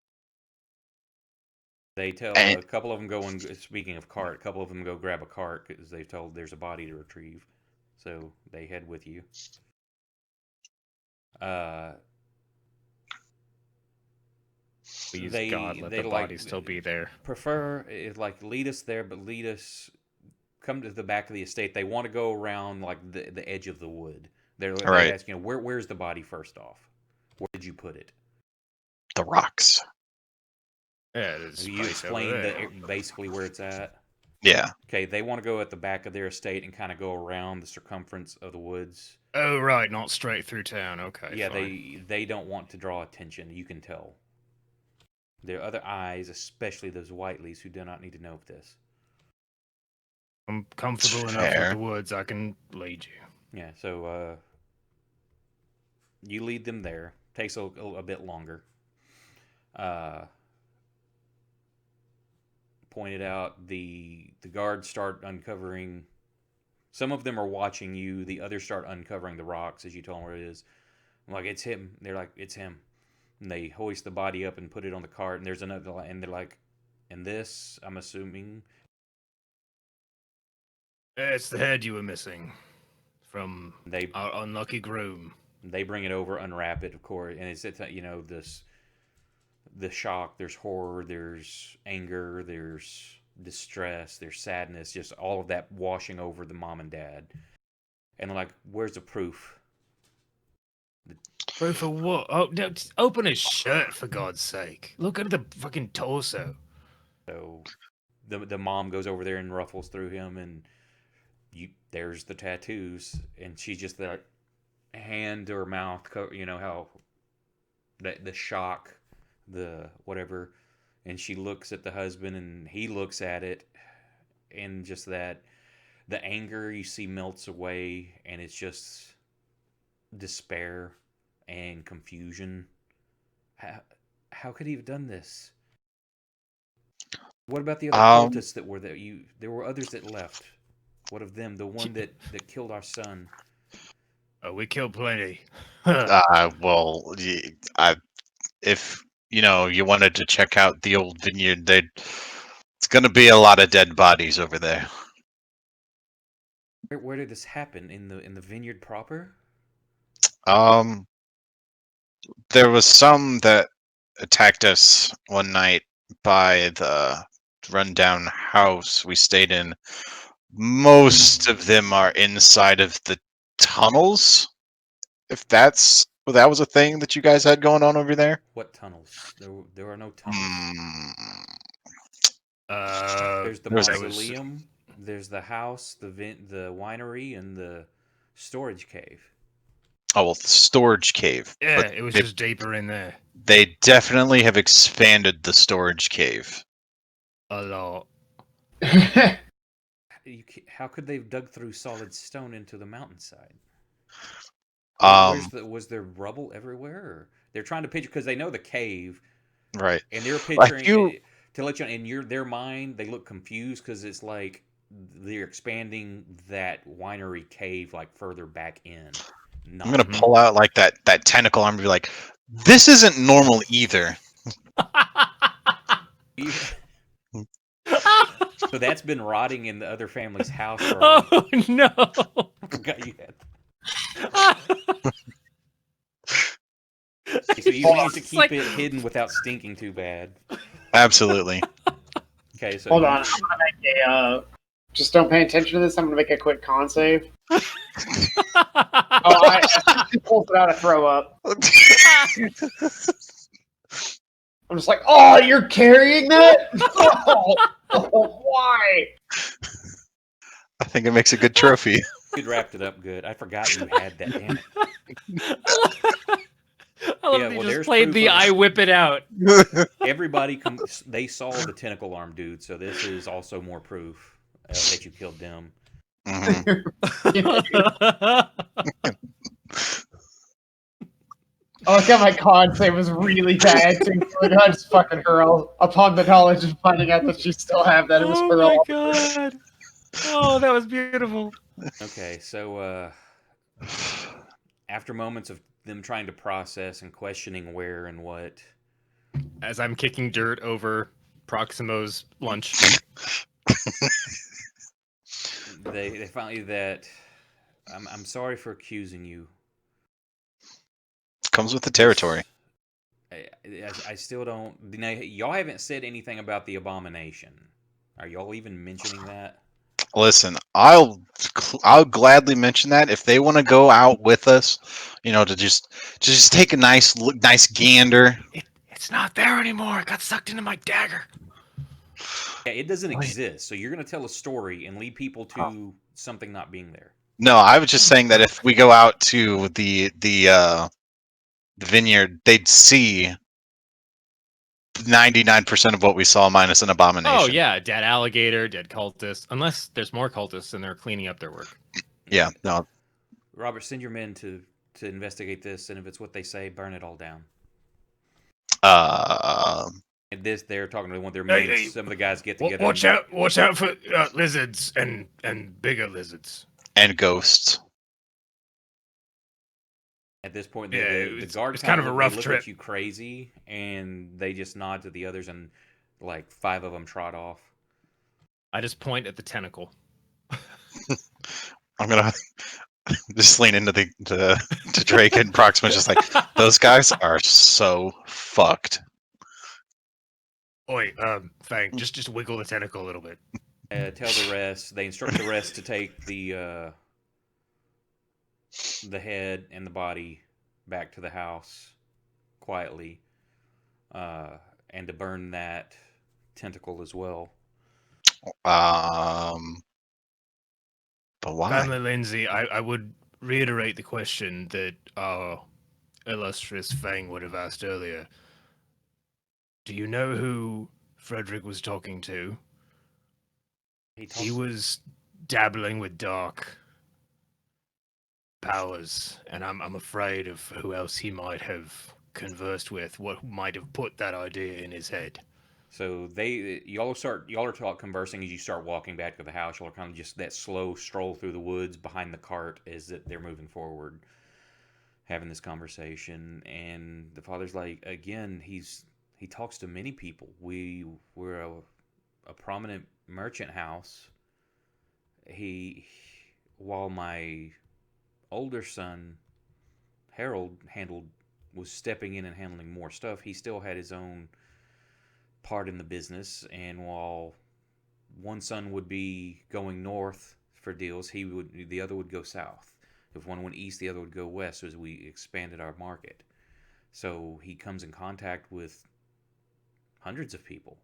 They tell And a couple of them go and, speaking of cart, a couple of them go grab a cart because they've told there's a body to retrieve. So they head with you. Please They God, let they the like body still be there. prefer like lead us there, but come to the back of the estate. They want to go around like the edge of the wood. They right. ask, where's the body first off? Where did you put it? The rocks. Yeah, there's You explain basically where it's at. Yeah. Okay, they want to go at the back of their estate and kind of go around the circumference of the woods. Oh, right, not straight through town. Okay, Yeah, fine. they don't want to draw attention. You can tell. Their other eyes, especially those Whiteleys, who do not need to know of this. I'm comfortable enough with Fair. the woods. I can lead you. Yeah, so you lead them there. Takes a bit longer. Pointed out, the guards start uncovering. Some of them are watching you. The others start uncovering the rocks as you tell them where it is. I'm like, it's him. They're like, it's him. And they hoist the body up and put it on the cart. And there's another, and they're like, and this, I'm assuming. It's the head you were missing from They our unlucky groom. They bring it over, unwrap it, of course, and it's this the shock. There's horror, there's anger, there's distress, there's sadness, just all of that washing over the mom and dad. And they're like, "Where's the proof?" Proof of what? Oh, no, just open his shirt for God's sake! Look at the fucking torso. So the mom goes over there and ruffles through him, and there's the tattoos, and she just that hand to her mouth, how the shock, the whatever, and she looks at the husband and he looks at it, and just that the anger you see melts away, and it's just despair and confusion. How could he have done this? What about the other cultists that were there? There were others that left. What of them? The one that killed our son. Oh, we killed plenty. Well, if you wanted to check out the old vineyard, it's going to be a lot of dead bodies over there. Where did this happen? In the vineyard proper? There was some that attacked us one night by the rundown house we stayed in. Most of them are inside of the tunnels. If that was a thing that you guys had going on over there. What tunnels? There are no tunnels. There's the there's mausoleum. There's the house, the winery, and the storage cave. Oh, well, the storage cave. Yeah, But it was just deeper in there. they definitely have expanded the storage cave. A lot. How could they have dug through solid stone into the mountainside? Was there rubble everywhere? Or they're trying to picture, because they know the cave, right? And they're picturing to let you in their mind. They look confused because it's like they're expanding that winery cave like further back in. I'm gonna pull out like that tentacle arm and be like, "This isn't normal either." So that's been rotting in the other family's house. Oh no! I forgot you had. So you managed to keep it hidden without stinking too bad. Absolutely. Okay, so hold on. I'm gonna make a. Just don't pay attention to this. I'm gonna make a quick con save. I pulled it out of throw up. I'm just like, oh, you're carrying that? Why? I think it makes a good trophy. You wrapped it up good. I forgot you had that. Damn it. I love that you just played the I whip it out. Everybody they saw the tentacle arm dude, so this is also more proof that you killed them. I like how my con save was really bad too. I just fucking hurl upon the knowledge of finding out that she still have that. It was hurl. Oh my god! Oh, that was beautiful. Okay, so after moments of them trying to process and questioning where and what, as I'm kicking dirt over Proximo's lunch, they finally that I'm sorry for accusing you. Comes with the territory. I still don't. Y'all haven't said anything about the abomination. Are y'all even mentioning that? Listen, I'll gladly mention that if they want to go out with us, to just take a nice gander. It's not there anymore. It got sucked into my dagger. Yeah, it doesn't Wait. exist. So you're going to tell a story and lead people to something not being there. No, I was just saying that if we go out to the vineyard, they'd see 99% of what we saw minus an abomination. Oh yeah, dead alligator, dead cultists. Unless there's more cultists and they're cleaning up their work. Yeah. No. Robert, send your men to investigate this, and if it's what they say, burn it all down. And this, they're talking to one of their Hey, mates. hey, Some of the guys get together. Watch out for lizards and bigger lizards. And ghosts. At this point, Yeah, the guards it's kind of a rough look trip. at you crazy, and they just nod to the others, and like 5 of them trot off. I just point at the tentacle. I'm gonna just lean into to Drake and Proxima, just like those guys are so fucked. Oi, Fang, just wiggle the tentacle a little bit. Tell the rest. They instruct the rest to take the head and the body back to the house quietly, and to burn that tentacle as well. But why? Family Lindsay, I would reiterate the question that our illustrious Fang would have asked earlier. Do you know who Frederick was talking to? He was dabbling with dark powers, and I'm afraid of who else he might have conversed with, what might have put that idea in his head. So y'all are conversing as you start walking back to the house. Y'all are kind of just that slow stroll through the woods behind the cart as that they're moving forward, having this conversation. And the father's like, again, he talks to many people. We're a prominent merchant house. While my older son Harold was stepping in and handling more stuff, he still had his own part in the business. And while one son would be going north for deals, the other would go south. If one went east, the other would go west as we expanded our market. So he comes in contact with hundreds of people.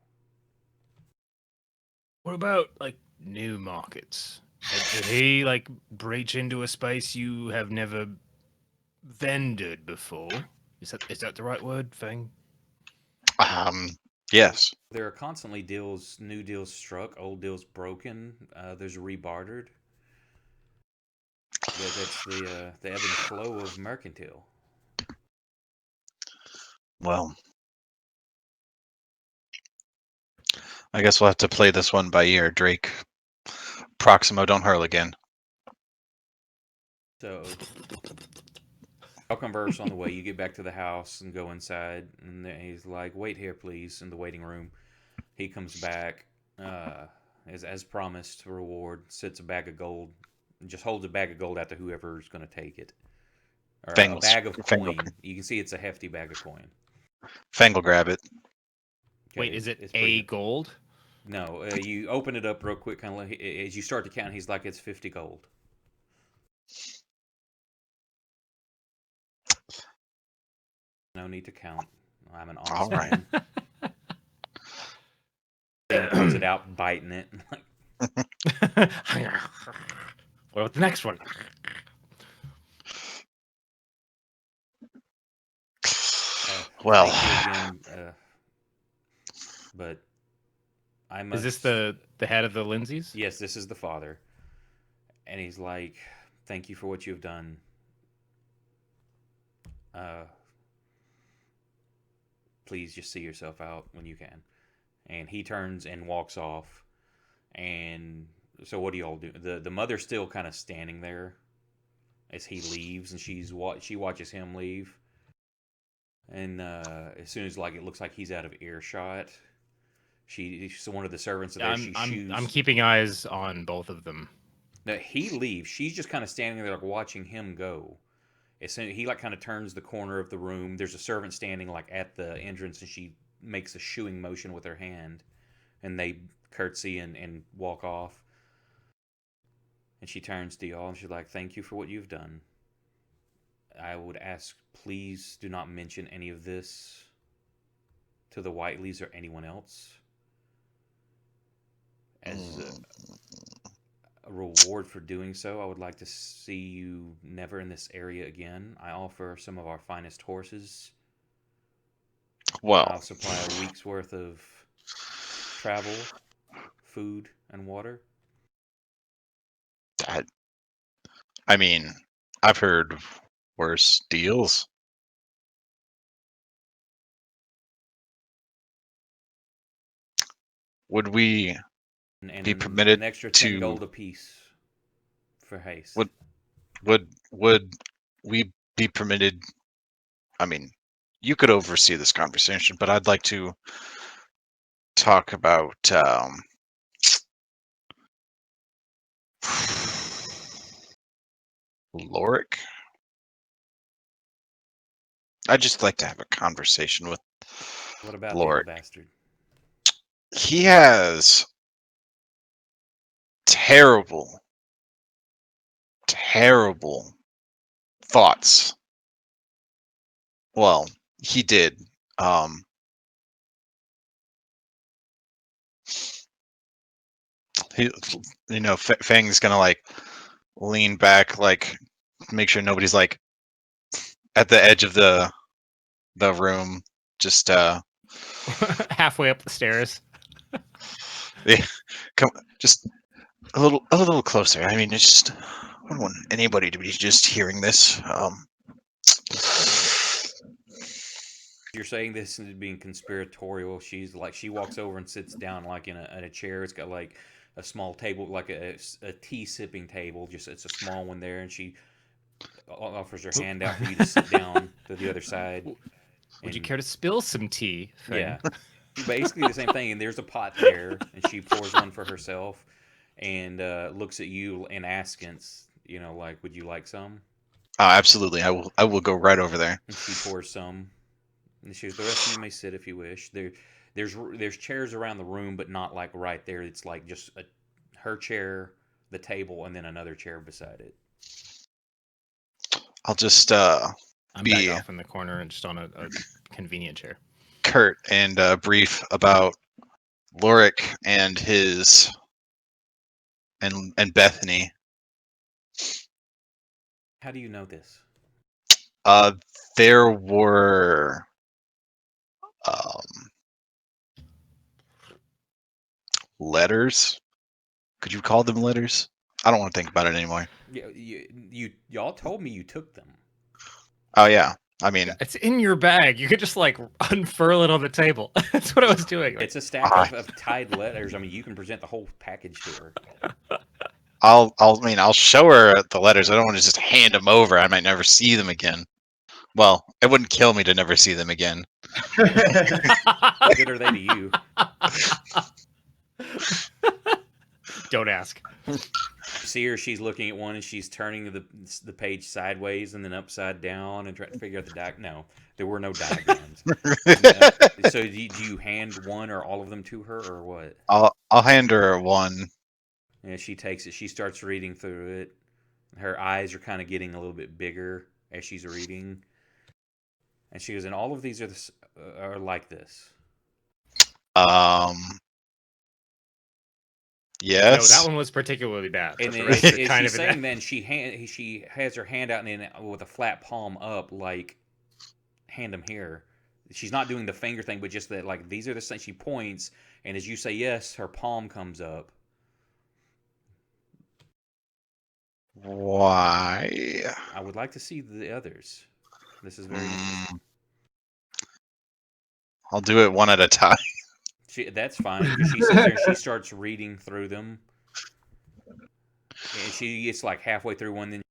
What about, like, new markets? Did he, like, breach into a space you have never vended before? Is that the right word, Fang? Yes. There are constantly new deals struck, old deals broken. There's rebartered. That's the ebb and flow of mercantile. Well, I guess we'll have to play this one by ear, Drake. Proximo, don't hurl again. So I'll converse on the way. You get back to the house and go inside, and then he's like, "Wait here, please," in the waiting room. He comes back, as promised, reward, sits a bag of gold, just holds a bag of gold out to whoever's going to take it. Or a bag of coin. You can see it's a hefty bag of coin. Fang will grab it. Okay, Wait, is it it's a pretty- gold? No, you open it up real quick, kind of like, as you start to count, he's like, it's 50 gold. No need to count. I'm an honest All right. man. Then pulls it out, biting it. What about the next one? Well, thank you again, but I must. Is this the head of the Lindsays? Yes, this is the father, and he's like, "Thank you for what you've done. Please just see yourself out when you can." And he turns and walks off. And so, what do y'all do? The mother's still kind of standing there as he leaves, and she watches him leave. And as soon as it looks like he's out of earshot, she's one of the servants there. I'm keeping eyes on both of them. No, he leaves. She's just kind of standing there, watching him go. As soon he kind of turns the corner of the room, there's a servant standing at the entrance, and she makes a shooing motion with her hand, and they curtsy and walk off. And she turns to y'all and she's like, "Thank you for what you've done. I would ask, please do not mention any of this to the Whiteleys or anyone else. As a reward for doing so, I would like to see you never in this area again. I offer some of our finest horses. Well, I'll supply a week's worth of travel, food, and water. I, I mean, I've heard worse deals. Would we And be an permitted extra 10 to? gold apiece for haste. Would we be permitted? I mean, you could oversee this conversation, but I'd like to talk about Lorik. I'd just like to have a conversation with What about the Lorik. old bastard? He has terrible, terrible thoughts. Well, he did. Um, he, Fang's gonna like lean back, like make sure nobody's like at the edge of the room. Just Halfway up the stairs. yeah, just a little closer. I mean, it's just I don't want anybody to be just hearing this. You're saying this and being conspiratorial. She's like, she walks over and sits down like in a chair. It's got like a small table, like a tea sipping table. Just it's a small one there, and she offers her hand out for you to sit down to the other side. Would you And care to spill some tea? Fang? yeah, basically the same thing. And there's a pot there, and she pours one for herself, and looks at you and asks, like, would you like some? Absolutely, I will go right over there. And she pours some. And she goes, the rest of you may sit if you wish. There's chairs around the room, but not like right there. It's like just her chair, the table, and then another chair beside it. I'll just I'm be back off in the corner and just on a convenient chair. curt and brief about Lorik and his and Bethany. How do you know this? There were um, letters. Could you call them letters? I don't want to think about it anymore. Yeah, y'all told me you took them. Oh yeah, I mean, It's in your bag. You could just like unfurl it on the table. That's what I was doing. Like, It's a stack of tied letters. I mean, you can present the whole package to her. I'll show her the letters. I don't want to just hand them over. I might never see them again. Well, it wouldn't kill me to never see them again. How good are they to you? don't ask. See her, she's looking at one and she's turning the page sideways and then upside down and trying to figure out the No, there were no diagrams. So do you hand one or all of them to her or what? I'll hand her one. Yeah, she takes it. She starts reading through it. Her eyes are kind of getting a little bit bigger as she's reading. And she goes, and all of these are like this. Yes. No, that one was particularly bad. And The then rest are kind she's of in saying, that. then she has her hand out and then with a flat palm up, like hand them here. She's not doing the finger thing, but just that, like, these are the things. She points, and as you say yes, her palm comes up. Why? I would like to see the others. This is very interesting. I'll do it one at a time. That's fine because she sits there and she starts reading through them, and she gets like halfway through one. Then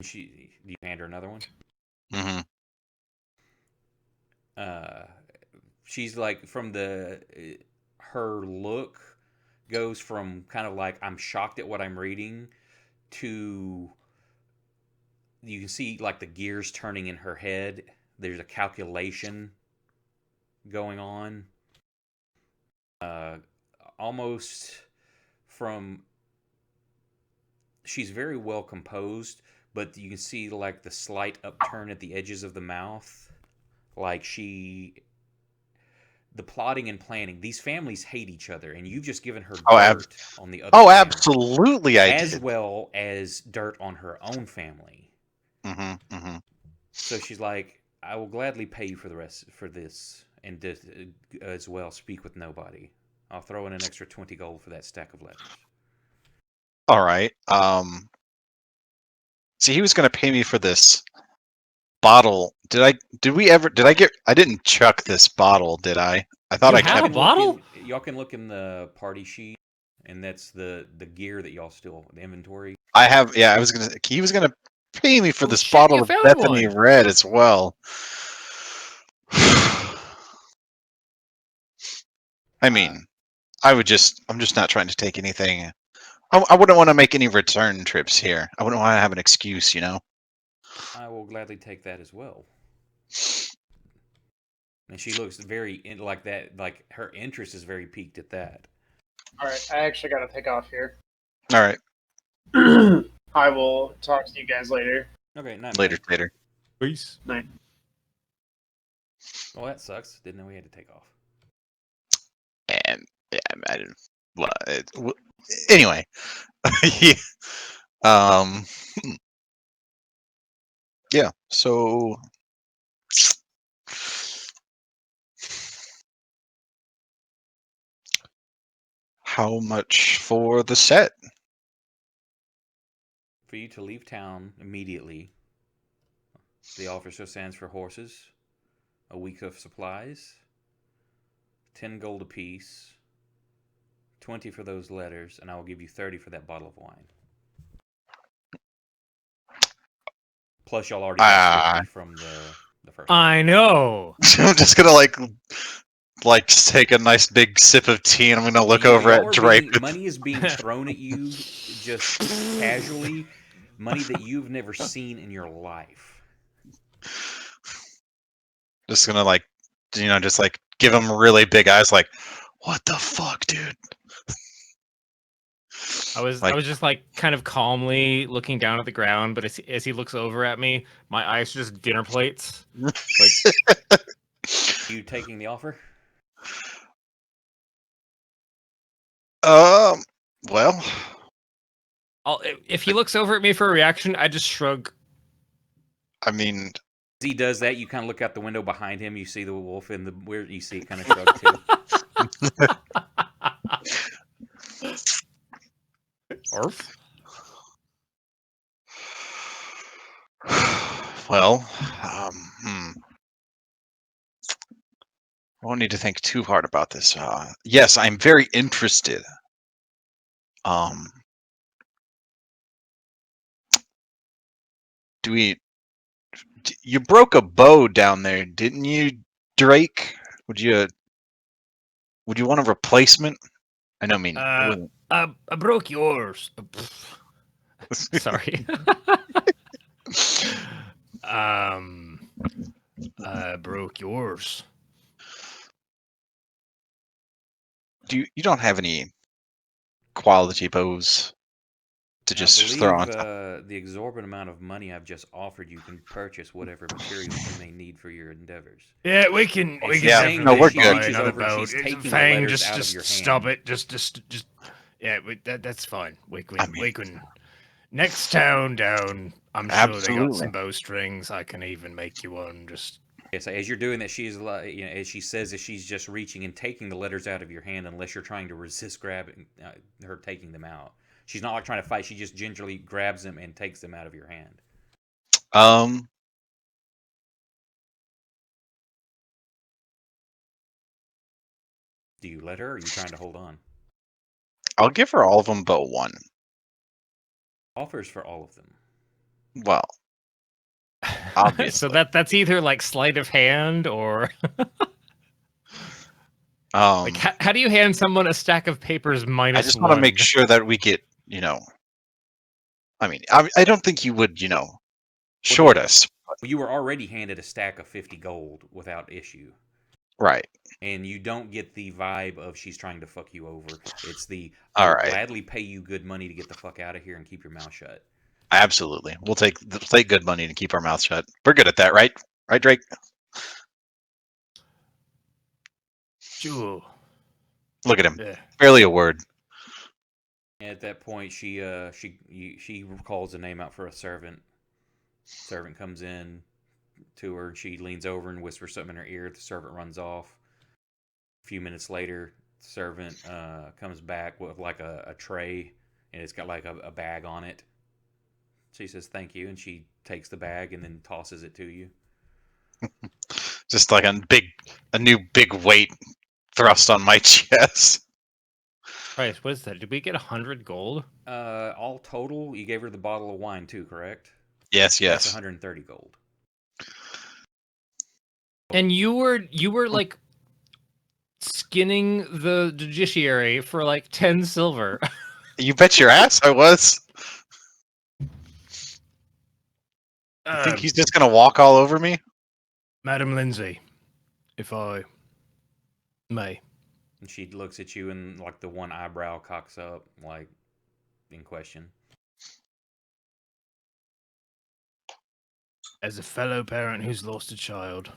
do you hand her another one? Mm-hmm. She's like her look goes from kind of like I'm shocked at what I'm reading to you can see like the gears turning in her head. There's a calculation going on. Almost from she's very well composed, but you can see like the slight upturn at the edges of the mouth, like she the plotting and planning. These families hate each other, and you've just given her Oh, dirt on the other Oh, family, absolutely, I as did. well as dirt on her own family. So she's like, I will gladly pay you for the rest for this, and as well speak with nobody. I'll throw in an extra 20 gold for that stack of letters. All right. See, he was going to pay me for this bottle. Did I didn't chuck this bottle, did I? I thought You I have kept a bottle? Y'all can look in the party sheet, and that's the gear that y'all still, the inventory. I have, yeah, he was gonna pay me for Oh, this shit, bottle you of found Bethany one. Red as well. I mean, I'm just not trying to take anything. I wouldn't want to make any return trips here. I wouldn't want to have an excuse, you know? I will gladly take that as well. And she looks like that, like her interest is very piqued at that. All right, I actually got to take off here. All right. I will talk to you guys later. Okay, night. Later. Peace. Night. Well, that sucks. Didn't know we had to take off. And yeah, I didn't. Anyway, um, yeah. So, how much for the set? For you to leave town immediately, the officer stands for horses, a week of supplies, 10 gold apiece, 20 for those letters, and I will give you 30 for that bottle of wine. Plus, y'all already got 50 from the first one. I know. I'm just gonna like take a nice big sip of tea, and I'm gonna look over at Drake. Money is being thrown at you just casually. Money that you've never seen in your life. Just gonna just give him really big eyes, like, what the fuck, dude? I was just kind of calmly looking down at the ground, but as he looks over at me, my eyes are just dinner plates. Like, you taking the offer? Well, if he looks over at me for a reaction, I just shrug. I mean, as he does that, you kind of look out the window behind him. You see the wolf in where you see it kind of shrug too. Arf. Well, I won't need to think too hard about this. Yes, I'm very interested. You broke a bow down there, didn't you, Drake? Would you want a replacement? I know, I broke yours. Sorry. I broke yours. You don't have any quality bows to just throw on top? The exorbitant amount of money I've just offered you can purchase whatever materials you may need for your endeavors. Yeah, we can. Yeah, no, we're good. She's over and she's taking Fang, the letters out of your hand. stop it. Just. Yeah, that's fine. We can. Next town down, I'm sure they got some bowstrings. I can even make you one. Just. Yeah, so as you're doing that, she's like, as she says that she's just reaching and taking the letters out of your hand, unless you're trying to resist grabbing her taking them out. She's not like trying to fight. She just gingerly grabs them and takes them out of your hand. Do you let her, or are you trying to hold on? I'll give her all of them but one. Offers for all of them. Well, obviously. So that's either like sleight of hand or like how do you hand someone a stack of papers minus? I just want to make sure that we get, I mean, I don't think you would, short us. You were already handed a stack of 50 gold without issue. Right. And you don't get the vibe of she's trying to fuck you over. It's the all right. Gladly pay you good money to get the fuck out of here and keep your mouth shut. Absolutely. We'll take good money to keep our mouth shut. We're good at that, right? Right, Drake? Sure. Look at him. Yeah. Barely a word. At that point, she calls the name out for a servant. Servant comes in to her, and she leans over and whispers something in her ear. The servant runs off. A few minutes later, the servant comes back with like a tray, and it's got like a bag on it. She says thank you, and she takes the bag and then tosses it to you. Just like a new big weight thrust on my chest. Right, what is that? Did we get 100 gold? All total, you gave her the bottle of wine too, correct? Yes, That's yes. 130 gold. And you were like skinning the judiciary for like 10 silver. You bet your ass I was. You think he's just gonna walk all over me? Madam Lindsay, if I may. And she looks at you, and like the one eyebrow cocks up, like in question. As a fellow parent who's lost a child,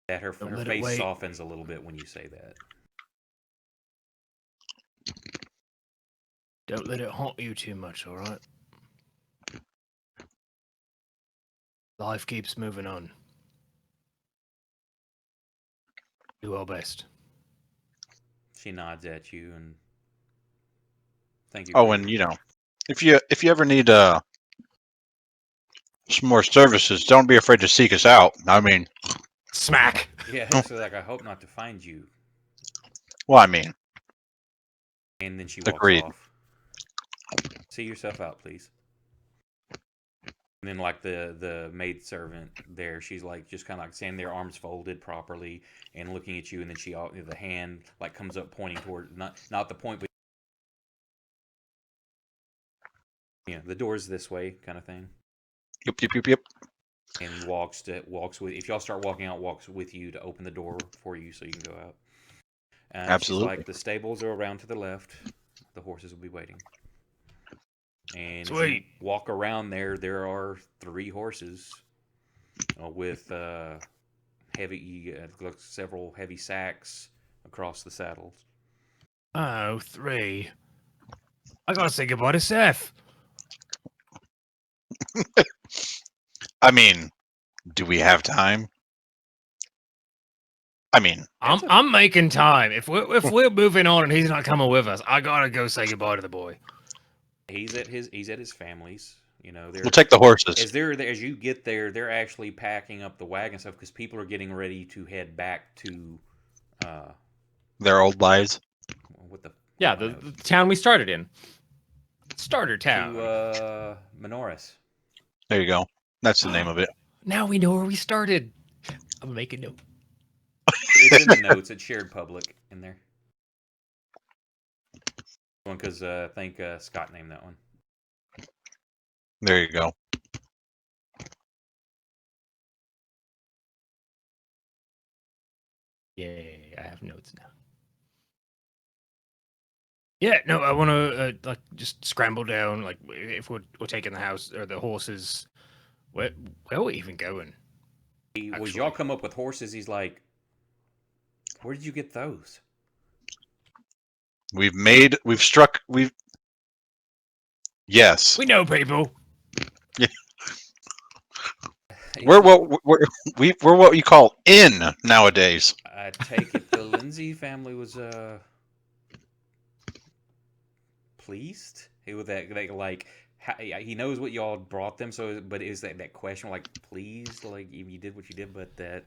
That her Don't let it face wait. softens a little bit when you say that. don't let it haunt you too much, all right? Life keeps moving on. Do our best. She nods at you and thank you. Oh, for and if you ever need some more services, don't be afraid to seek us out. I mean, Smack! yeah. So like, I hope not to find you. well, I mean, And then she walks agreed. off. See yourself out, please. And then like the maid servant there, she's like just kind of like standing there, arms folded properly, and looking at you. And then the hand like comes up, pointing toward not the point, but the door's this way, kind of thing. Yep, yep, yep, yep. And walks with. If y'all start walking out, walks with you to open the door for you so you can go out. And Absolutely. she's like, the stables are around to the left. The horses will be waiting. And Sweet. as you walk around there are 3 horses with several heavy sacks across the saddles. Oh, 3. I gotta say goodbye to Seth. I mean, do we have time? I mean, I'm making time. If we're moving on and he's not coming with us, I gotta go say goodbye to the boy. He's at his family's. we'll take the horses. As you get there, they're actually packing up the wagon stuff because people are getting ready to head back to Their old lives. what the Yeah, the town we started in. Starter town. to Menoris. There you go. That's the name of it. Now we know where we started. I'm making note. It's in the notes. It's shared public in there. One because I think Scott named that one. There you go. Yay, I have notes now. Yeah, no, I want to like just scramble down. Like, if we're taking the house or the horses, where are we even going? Was y'all come up with horses? He's like, where did you get those? Yes. We know people. We're what you call in nowadays. I take it the Lindsay family was pleased with that. Like he knows what y'all brought them. So, but is that question like pleased? Like you did what you did, but that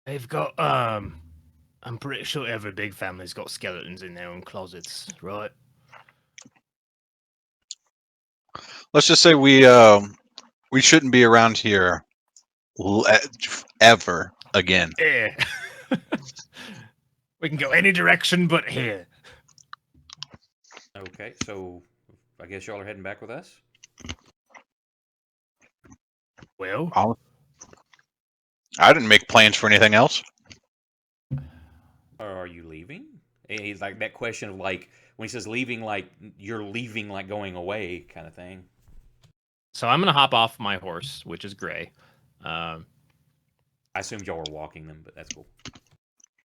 They've got I'm pretty sure every big family's got skeletons in their own closets, right? Let's just say we shouldn't be around here ever again. Yeah. We can go any direction but here. okay. So I guess y'all are heading back with us. Well, I didn't make plans for anything else. Or are you leaving? And he's like that question of like when he says leaving, like you're leaving, like going away, kind of thing. So I'm gonna hop off my horse, which is gray, Um, I assumed y'all were walking them, but that's cool.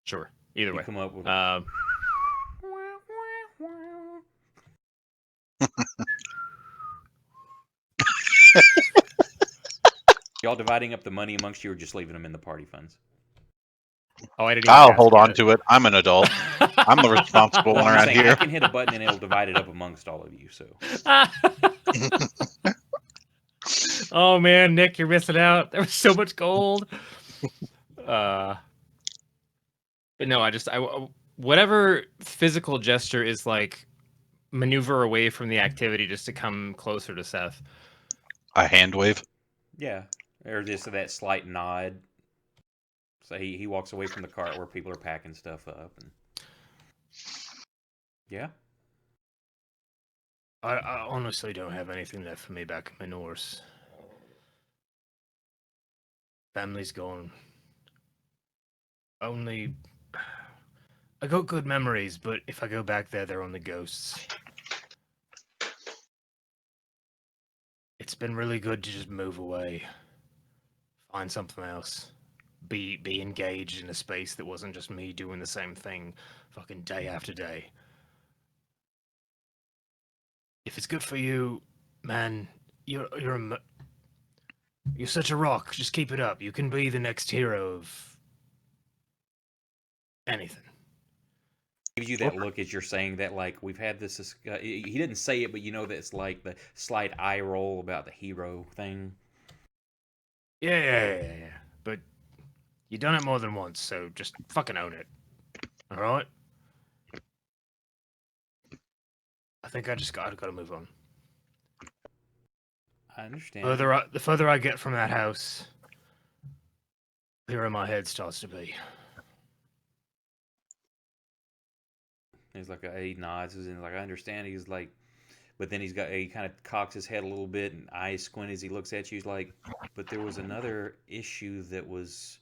sure. Either You way. come up with y'all dividing up the money amongst you, or just leaving them in the party funds? Oh, I didn't even I'll ask hold you on that. to it. I'm an adult. I'm the responsible Well, one I'm just around saying, I here. can hit a button and it'll divide it up amongst all of you. So Oh man, Nick, you're missing out. There was so much gold. But no, whatever physical gesture is like maneuver away from the activity just to come closer to Seth. A hand wave. yeah, or just that slight nod. So he walks away from the cart where people are packing stuff up, and yeah. I honestly don't have anything left for me back in my Norse. Family's gone. Only I got good memories, but if I go back there, they're only ghosts. It's been really good to just move away, find something else, be engaged in a space that wasn't just me doing the same thing, fucking day after day. If it's good for you, man, you're such a rock. Just keep it up. You can be the next hero of anything. Gives you that look as you're saying that, like, we've had this. He didn't say it, but you know that it's like the slight eye roll about the hero thing. Yeah. But you done it more than once, so just fucking own it. All right. I think I just gotta move on. I understand. The further I get from that house, the clearer my head starts to be. He's like, he nods, and like, I understand. He's like, but then he kind of cocks his head a little bit and eyes squint as he looks at you. He's like, but there was another issue that was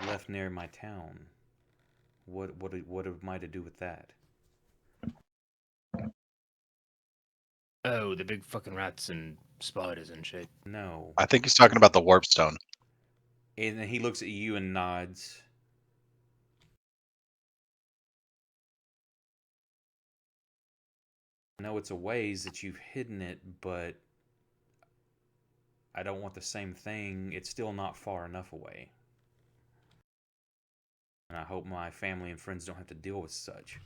left near my town. What am I to do with that? Oh, the big fucking rats and spiders and shit. No. I think he's talking about the warp stone. And then he looks at you and nods. I know it's a ways that you've hidden it, but I don't want the same thing. It's still not far enough away. And I hope my family and friends don't have to deal with such.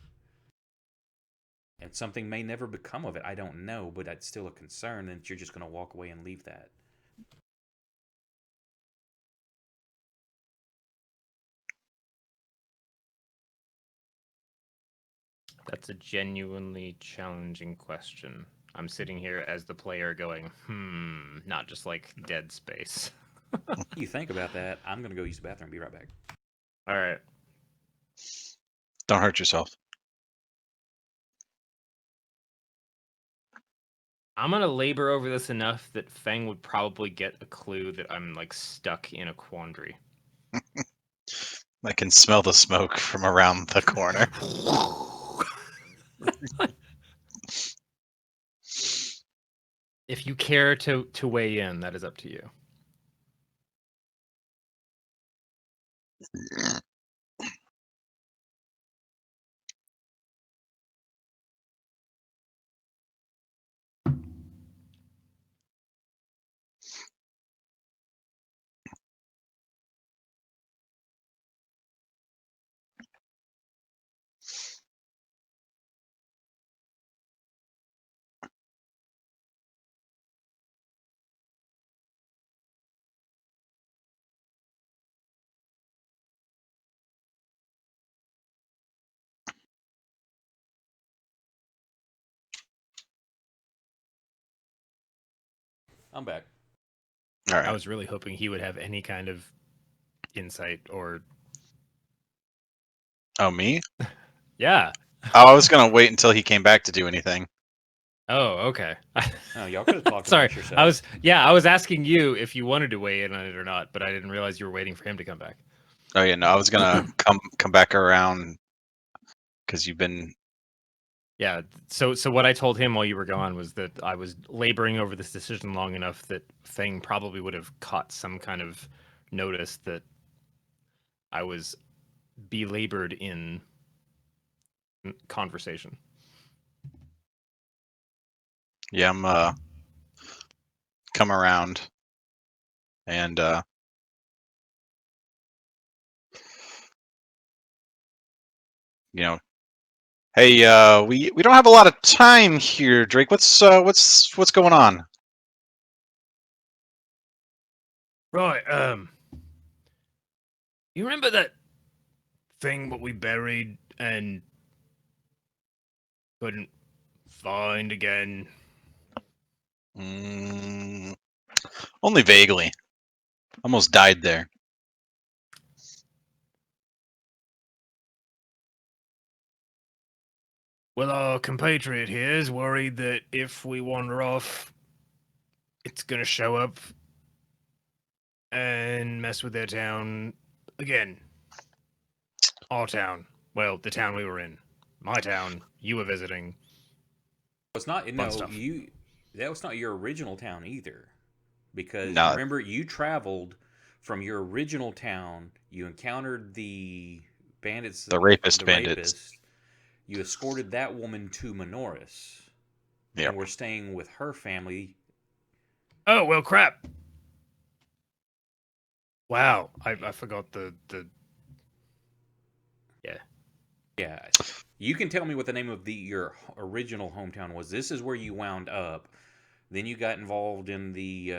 And something may never become of it. I don't know, but that's still a concern, and you're just going to walk away and leave that. That's a genuinely challenging question. I'm sitting here as the player going, not just like dead space. You think about that. I'm going to go use the bathroom. Be right back. All right. Don't hurt yourself. I'm gonna labor over this enough that Feng would probably get a clue that I'm like stuck in a quandary. I can smell the smoke from around the corner. If you care to weigh in, that is up to you. I'm back. All right. I was really hoping he would have any kind of insight or Oh, me? yeah. Oh, I was gonna wait until he came back to do anything. Oh, okay. Oh, y'all could have talked Sorry, amongst yourselves. I was asking you if you wanted to weigh in on it or not, but I didn't realize you were waiting for him to come back. Oh yeah, no, I was gonna come back around because you've been Yeah. So what I told him while you were gone was that I was laboring over this decision long enough that Thing probably would have caught some kind of notice that I was belabored in conversation. Yeah, I'm come around and hey, we don't have a lot of time here, Drake. What's going on? Right, you remember that thing what we buried and couldn't find again? Mm, only vaguely. Almost died there. Well, our compatriot here is worried that if we wander off, it's gonna show up and mess with their town again. Our town. Well, the town we were in. My town. You were visiting. It's not Fun no stuff. you. That was not your original town either, because No, remember you traveled from your original town. You encountered the bandits, the rapist the bandits. rapist. You escorted that woman to Menoris, Yep. and were staying with her family. Oh, well, crap. Wow, I forgot the Yeah, you can tell me what the name of your original hometown was. This is where you wound up. Then you got involved in the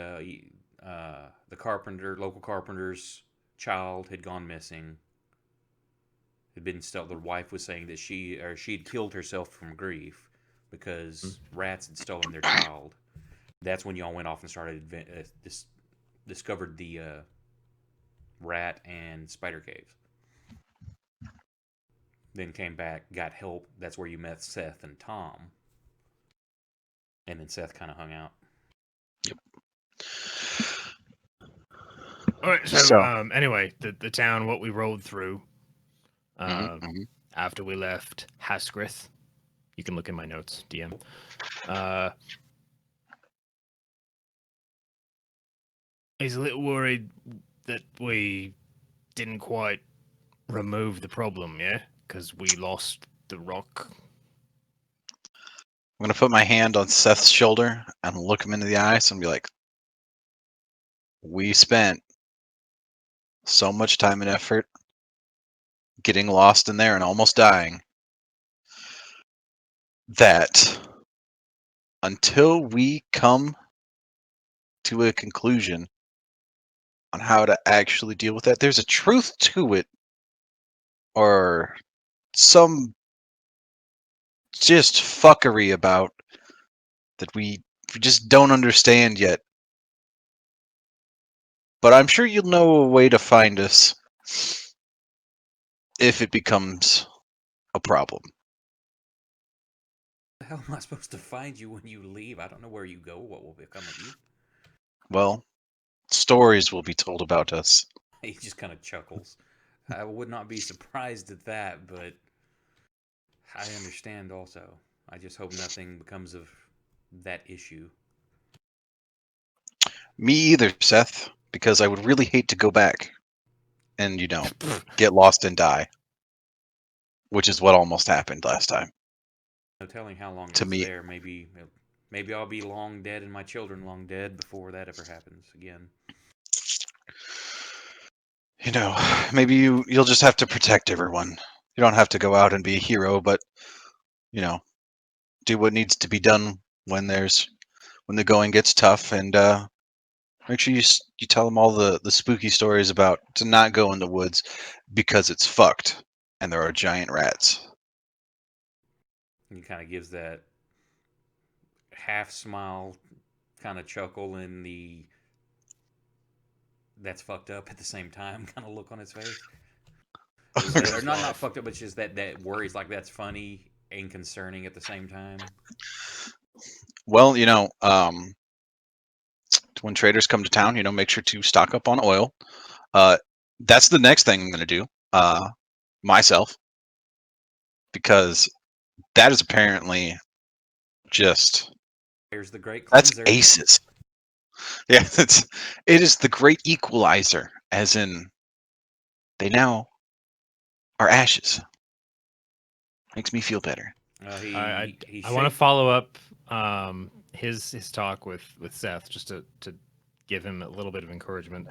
local carpenter's child had gone missing. Had been still. The wife was saying that she'd killed herself from grief because rats had stolen their child. That's when y'all went off and started discovered the rat and spider caves. Then came back, got help. That's where you met Seth and Tom. And then Seth kind of hung out. All right, so, anyway, the town what we rode through after we left Hasgrith. You can look in my notes, DM. He's a little worried that we didn't quite remove the problem, yeah? Because we lost the rock. I'm gonna put my hand on Seth's shoulder and look him into the eyes and be like, "We spent so much time and effort getting lost in there and almost dying that until we come to a conclusion on how to actually deal with that, there's a truth to it, or some just fuckery about that we just don't understand yet. But I'm sure you'll know a way to find us if it becomes a problem." The hell am I supposed to find you when you leave? I don't know where you go. What will become of you? Well, stories will be told about us. He just kind of chuckles. I would not be surprised at that, but I understand also. I just hope nothing becomes of that issue. Me either, Seth, because I would really hate to go back and, get lost and die, which is what almost happened last time. No telling how long To it's me. there. Maybe I'll be long dead and my children long dead before that ever happens again. Maybe you'll just have to protect everyone. You don't have to go out and be a hero, but do what needs to be done when the going gets tough, and make sure you tell them all the spooky stories about to not go in the woods because it's fucked and there are giant rats. He kind of gives that half smile, kind of chuckle, and the that's fucked up at the same time kind of look on his face. Or not fucked up, but just that worries like that's funny and concerning at the same time. Well, when traders come to town, make sure to stock up on oil. That's the next thing I'm going to do myself, because That is apparently just There's the great that's cleanser. aces. Yeah, it is the great equalizer, as in they now are ashes. Makes me feel better. He I want to shakes. follow up his talk with Seth just to give him a little bit of encouragement.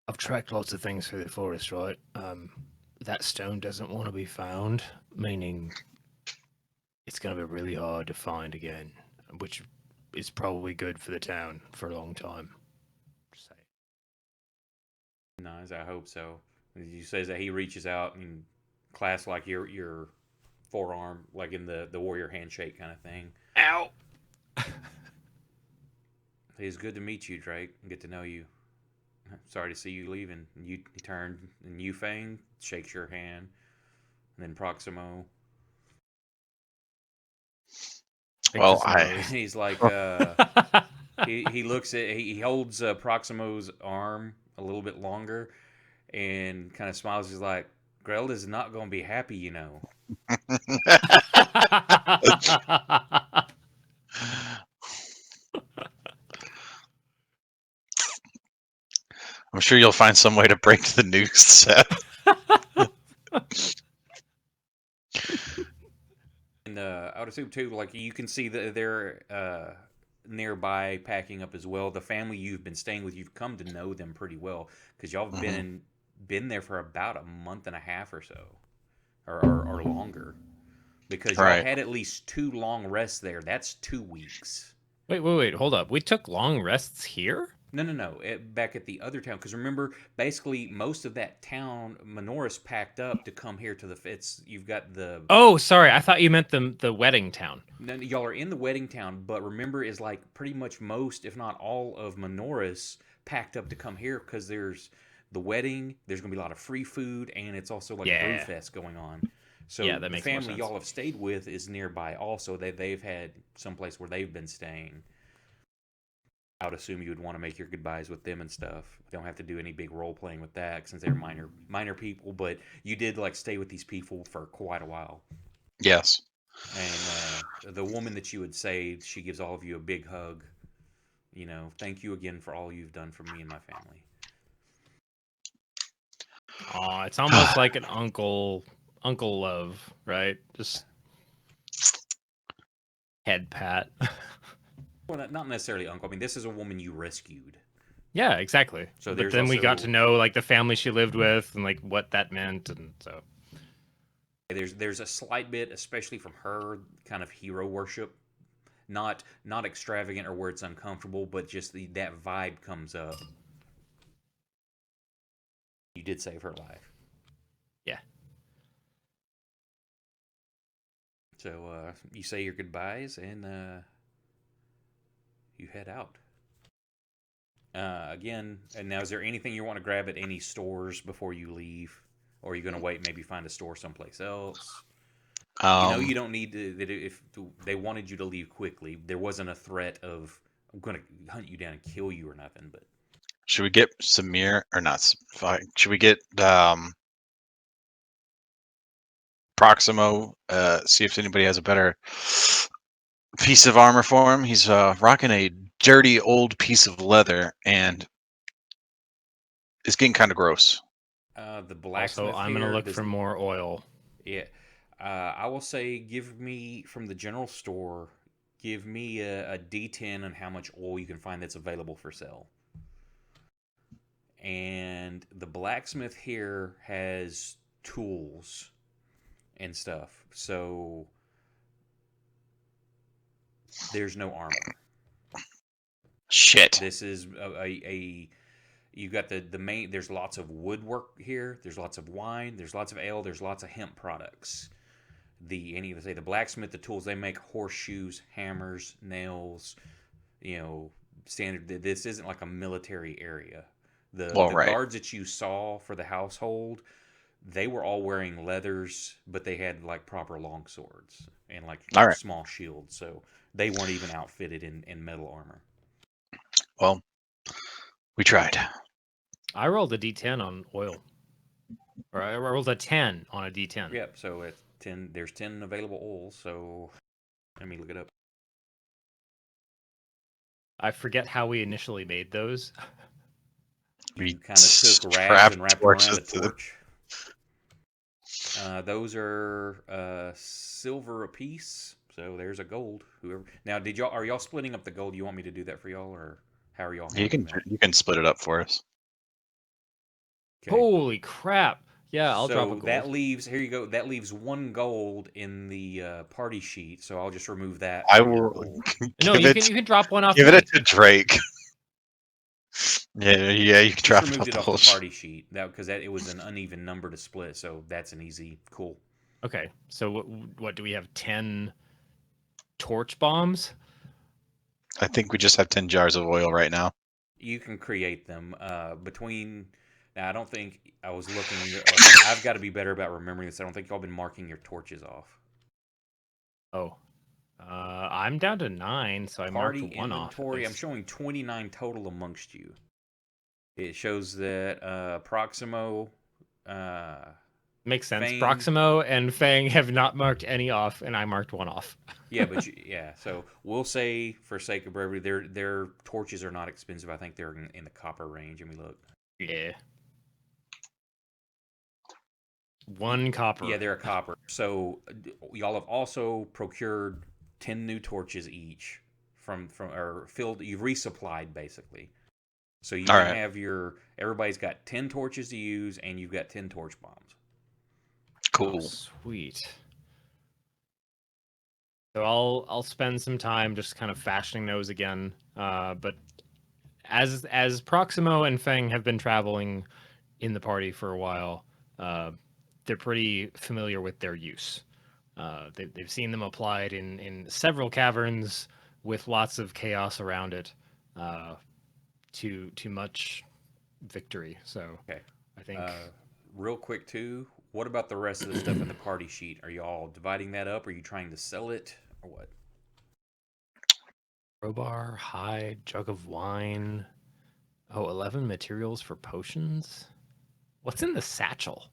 I've tracked lots of things through the forest, right? That stone doesn't want to be found, meaning it's going to be really hard to find again, which is probably good for the town for a long time. Just saying. Nice, I hope so. He says that he reaches out and clasps like your forearm, like in the warrior handshake kind of thing. Ow! It's good to meet you, Drake, and get to know you. Sorry to see you leaving. You he turned, and Yufeng shakes your hand, and then Proximo. Well, And he's like, he looks at he holds Proximo's arm a little bit longer, and kind of smiles. He's like, Grelda's not going to be happy, you know. I'm sure you'll find some way to break the news, Seth. And I would assume too, like you can see that they're nearby packing up as well. The family you've been staying with, you've come to know them pretty well because y'all have been there for about a month and a half or so, or longer, because y'all Right. had at least 2 long rests there. That's 2 weeks. Wait, hold up. We took long rests here? No. Back at the other town, because remember, basically most of that town, Menoris packed up to come here to the. You've got the. Oh, sorry. I thought you meant the wedding town. No, y'all are in the wedding town, but remember, is like pretty much most, if not all, of Menoris packed up to come here because there's the wedding. There's gonna be a lot of free food, and it's also like Yeah. Brewfest going on. So Yeah, that the makes more family sense. y'all have stayed with is nearby. Also, they've had someplace where they've been staying. I would assume you would want to make your goodbyes with them and stuff. Don't have to do any big role playing with that since they're minor people. But you did like stay with these people for quite a while. Yes. And the woman that you would say, she gives all of you a big hug. You know, thank you again for all you've done for me and my family. Oh, it's almost like an uncle love, right? Just head pat. Well, not necessarily uncle. I mean, this is a woman you rescued. Yeah, exactly. So But there's then we got also- to know like the family she lived with and like what that meant, and so There's a slight bit, especially from her, kind of hero worship. Not extravagant or where it's uncomfortable, but just that vibe comes up. You did save her life. yeah. So you say your goodbyes and you head out. Again, and now is there anything you want to grab at any stores before you leave? Or are you going to wait, maybe find a store someplace else? You don't need to. If they wanted you to leave quickly, there wasn't a threat of I'm going to hunt you down and kill you or nothing. But should we get Samir or not? Should we get Proximo? See if anybody has a better piece of armor for him. He's rocking a dirty old piece of leather, and it's getting kind of gross. the blacksmith Also, I'm here gonna look does- for more oil. Yeah, I will say give me from the general store. Give me a D10 on how much oil you can find that's available for sale. And the blacksmith here has tools and stuff, so there's no armor. Shit. This is a you got the main. There's lots of woodwork here. There's lots of wine. There's lots of ale. There's lots of hemp products. The blacksmith, the tools they make: horseshoes, hammers, nails. Standard. This isn't like a military area. The Right. guards that you saw for the household, they were all wearing leathers, but they had like proper long swords and like All right. small shields. So they weren't even outfitted in metal armor. Well, we tried. I rolled a D10 on oil, or I rolled a 10 on a D10. Yep. So There's 10 available oils, so let me look it up. I forget how we initially made those. You We kind of took rags strapped and wrapped them around a torches to them. torch. Those are silver a piece, so there's a gold. Whoever now, are y'all splitting up the gold? You want me to do that for y'all, or how are y'all You handling that? split it up for us. Okay. Holy crap! Yeah, I'll drop a So gold. that leaves here you go. That leaves 1 gold in the party sheet. So I'll just remove that. I from your will gold. No, you can drop one off. give me. it to Drake. Yeah, you can Just drop removed it the off the whole party sheet because it was an uneven number to split. So that's an easy cool. Okay, so what do we have? 10 torch bombs? I think we just have 10 jars of oil right now. You can create them between. Now I don't think I was looking. I've got to be better about remembering this. I don't think y'all been marking your torches off. Oh, I'm down to 9, so I marked Party one off. inventory. I'm showing 29 total amongst you. It shows that Proximo. Makes sense. Fang- Proximo and Fang have not marked any off, and I marked one off. Yeah, but so we'll say for sake of brevity, their torches are not expensive. I think they're in the copper range. Let me look. Yeah. 1 copper. Yeah, they're a copper. So y'all have also procured 10 new torches each from or filled. You've resupplied basically. So you All can right. have everybody's got 10 torches to use, and you've got 10 torch bombs. Oh, Cool. sweet. So I'll spend some time just kind of fashioning those again. But as Proximo and Feng have been traveling in the party for a while, they're pretty familiar with their use. They've seen them applied in several caverns with lots of chaos around it, to much victory. So Okay. I think Real quick too, what about the rest of the stuff in the party sheet? Are y'all dividing that up? Are you trying to sell it or what? crowbar, hide, jug of wine. Oh, 11 materials for potions. What's in the satchel?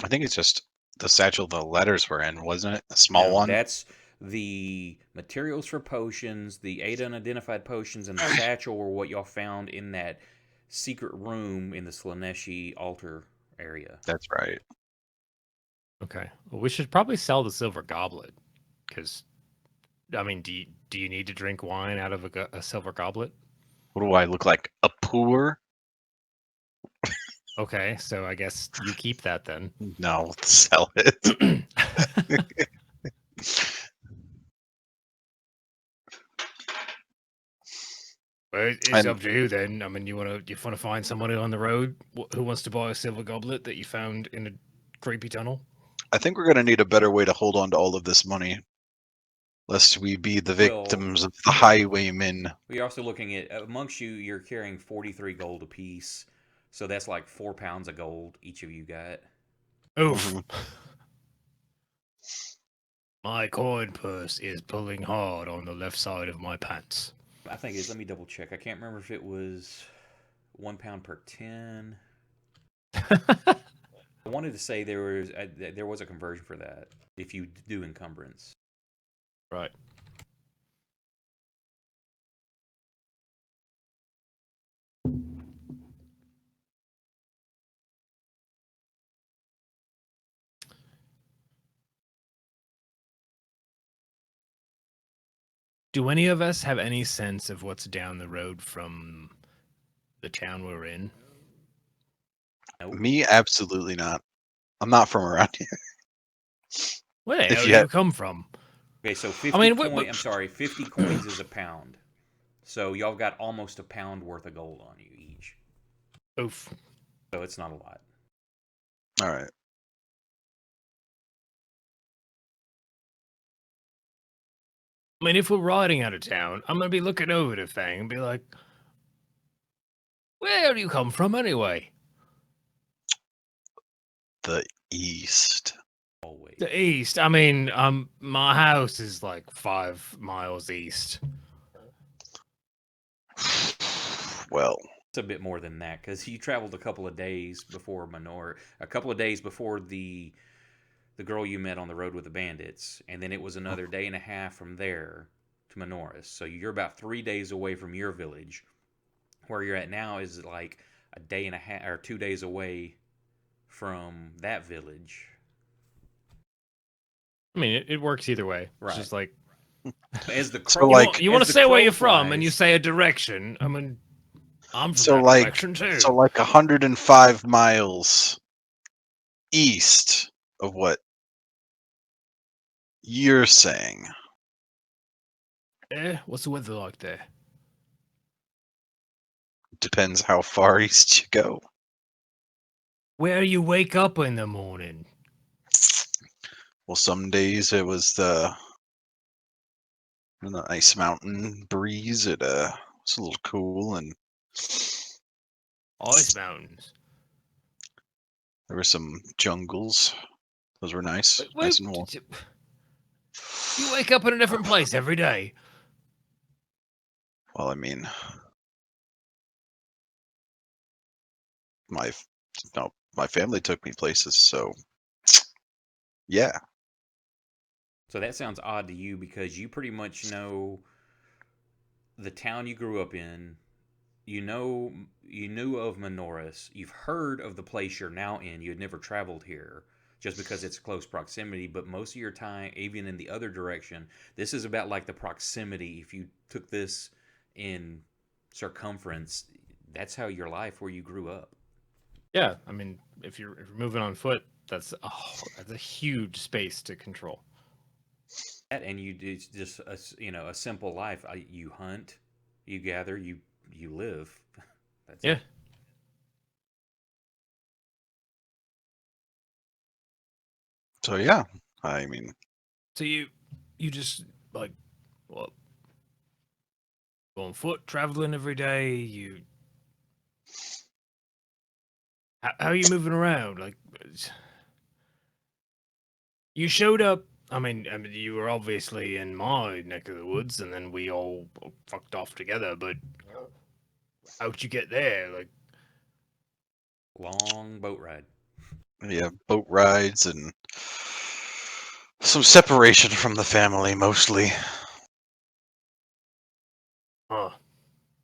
I think it's just the satchel the letters were in, wasn't it? A small No, one? that's the materials for potions, the 8 unidentified potions, and the satchel were what y'all found in that secret room in the Slaneshi altar area. That's right. Okay. Well, we should probably sell the silver goblet, because, I mean, do you need to drink wine out of a silver goblet? What do I look like? A poor? Okay, so I guess you keep that then. No, sell it. Well, it's And up to you then. I mean, you want to find somebody on the road who wants to buy a silver goblet that you found in a creepy tunnel? I think we're going to need a better way to hold on to all of this money, lest we be the Well, victims of the highwaymen. We're also looking at amongst you. You're carrying 43 gold apiece, so that's like 4 pounds of gold each of you got. Oof. Mhm. My coin purse is pulling hard on the left side of my pants. I think it is. Let me double check. I can't remember if it was 1 pound per 10. I wanted to say there was a conversion for that if you do encumbrance. Right. Do any of us have any sense of what's down the road from the town we're in? Nope. Me, absolutely not. I'm not from around here. Where the If hell you do you had- come from? Okay, so 50 mean, I'm sorry, 50 coins is a pound. So y'all got almost a pound worth of gold on you each. Oof. So it's not a lot. All right. I mean, if we're riding out of town, I'm gonna be looking over to Fang and be like, "Where do you come from, anyway?" The East. Always. The east. I mean, my house is like 5 miles east. Well, It's a bit more than that because you traveled a couple of days before a couple of days before the the girl you met on the road with the bandits, and then it was another day and a half from there to Menoris. So you're about 3 days away from your village. Where you're at now is like a day and a half or 2 days away from that village. I mean, it works either way. It's Right. just like As the So, crow, like- you want as to the say where crow you're from, and you flies- say a direction. I mean, I'm from So, that like- direction too. So like 105 miles east of what you're saying. Yeah, what's the weather like there? Depends how far east you go. Where you wake up in the morning? Well, some days it was the nice mountain breeze. It was a little cool, and Ice mountains. there were some jungles. Those were nice, nice and warm. You wake up in a different place every day. Well, I mean, my no, my family took me places, so yeah. So that sounds odd to you because you pretty much know the town you grew up in. You knew of Menoris. You've heard of the place you're now in. You had never traveled here just because it's close proximity. But most of your time, even in the other direction, this is about like the proximity. If you took this in circumference, that's how your life where you grew up. Yeah, I mean, if you're moving on foot, that's a huge space to control. And you do just a simple life. You hunt, you gather, you live. That's Yeah. it. So yeah, I mean, So you just like what? Go on foot, traveling every day. How are you moving around? Like, you showed up. I mean, you were obviously in my neck of the woods, and then we all fucked off together. But how'd you get there? Like, Long boat ride. yeah, boat rides and some separation from the family, mostly. huh?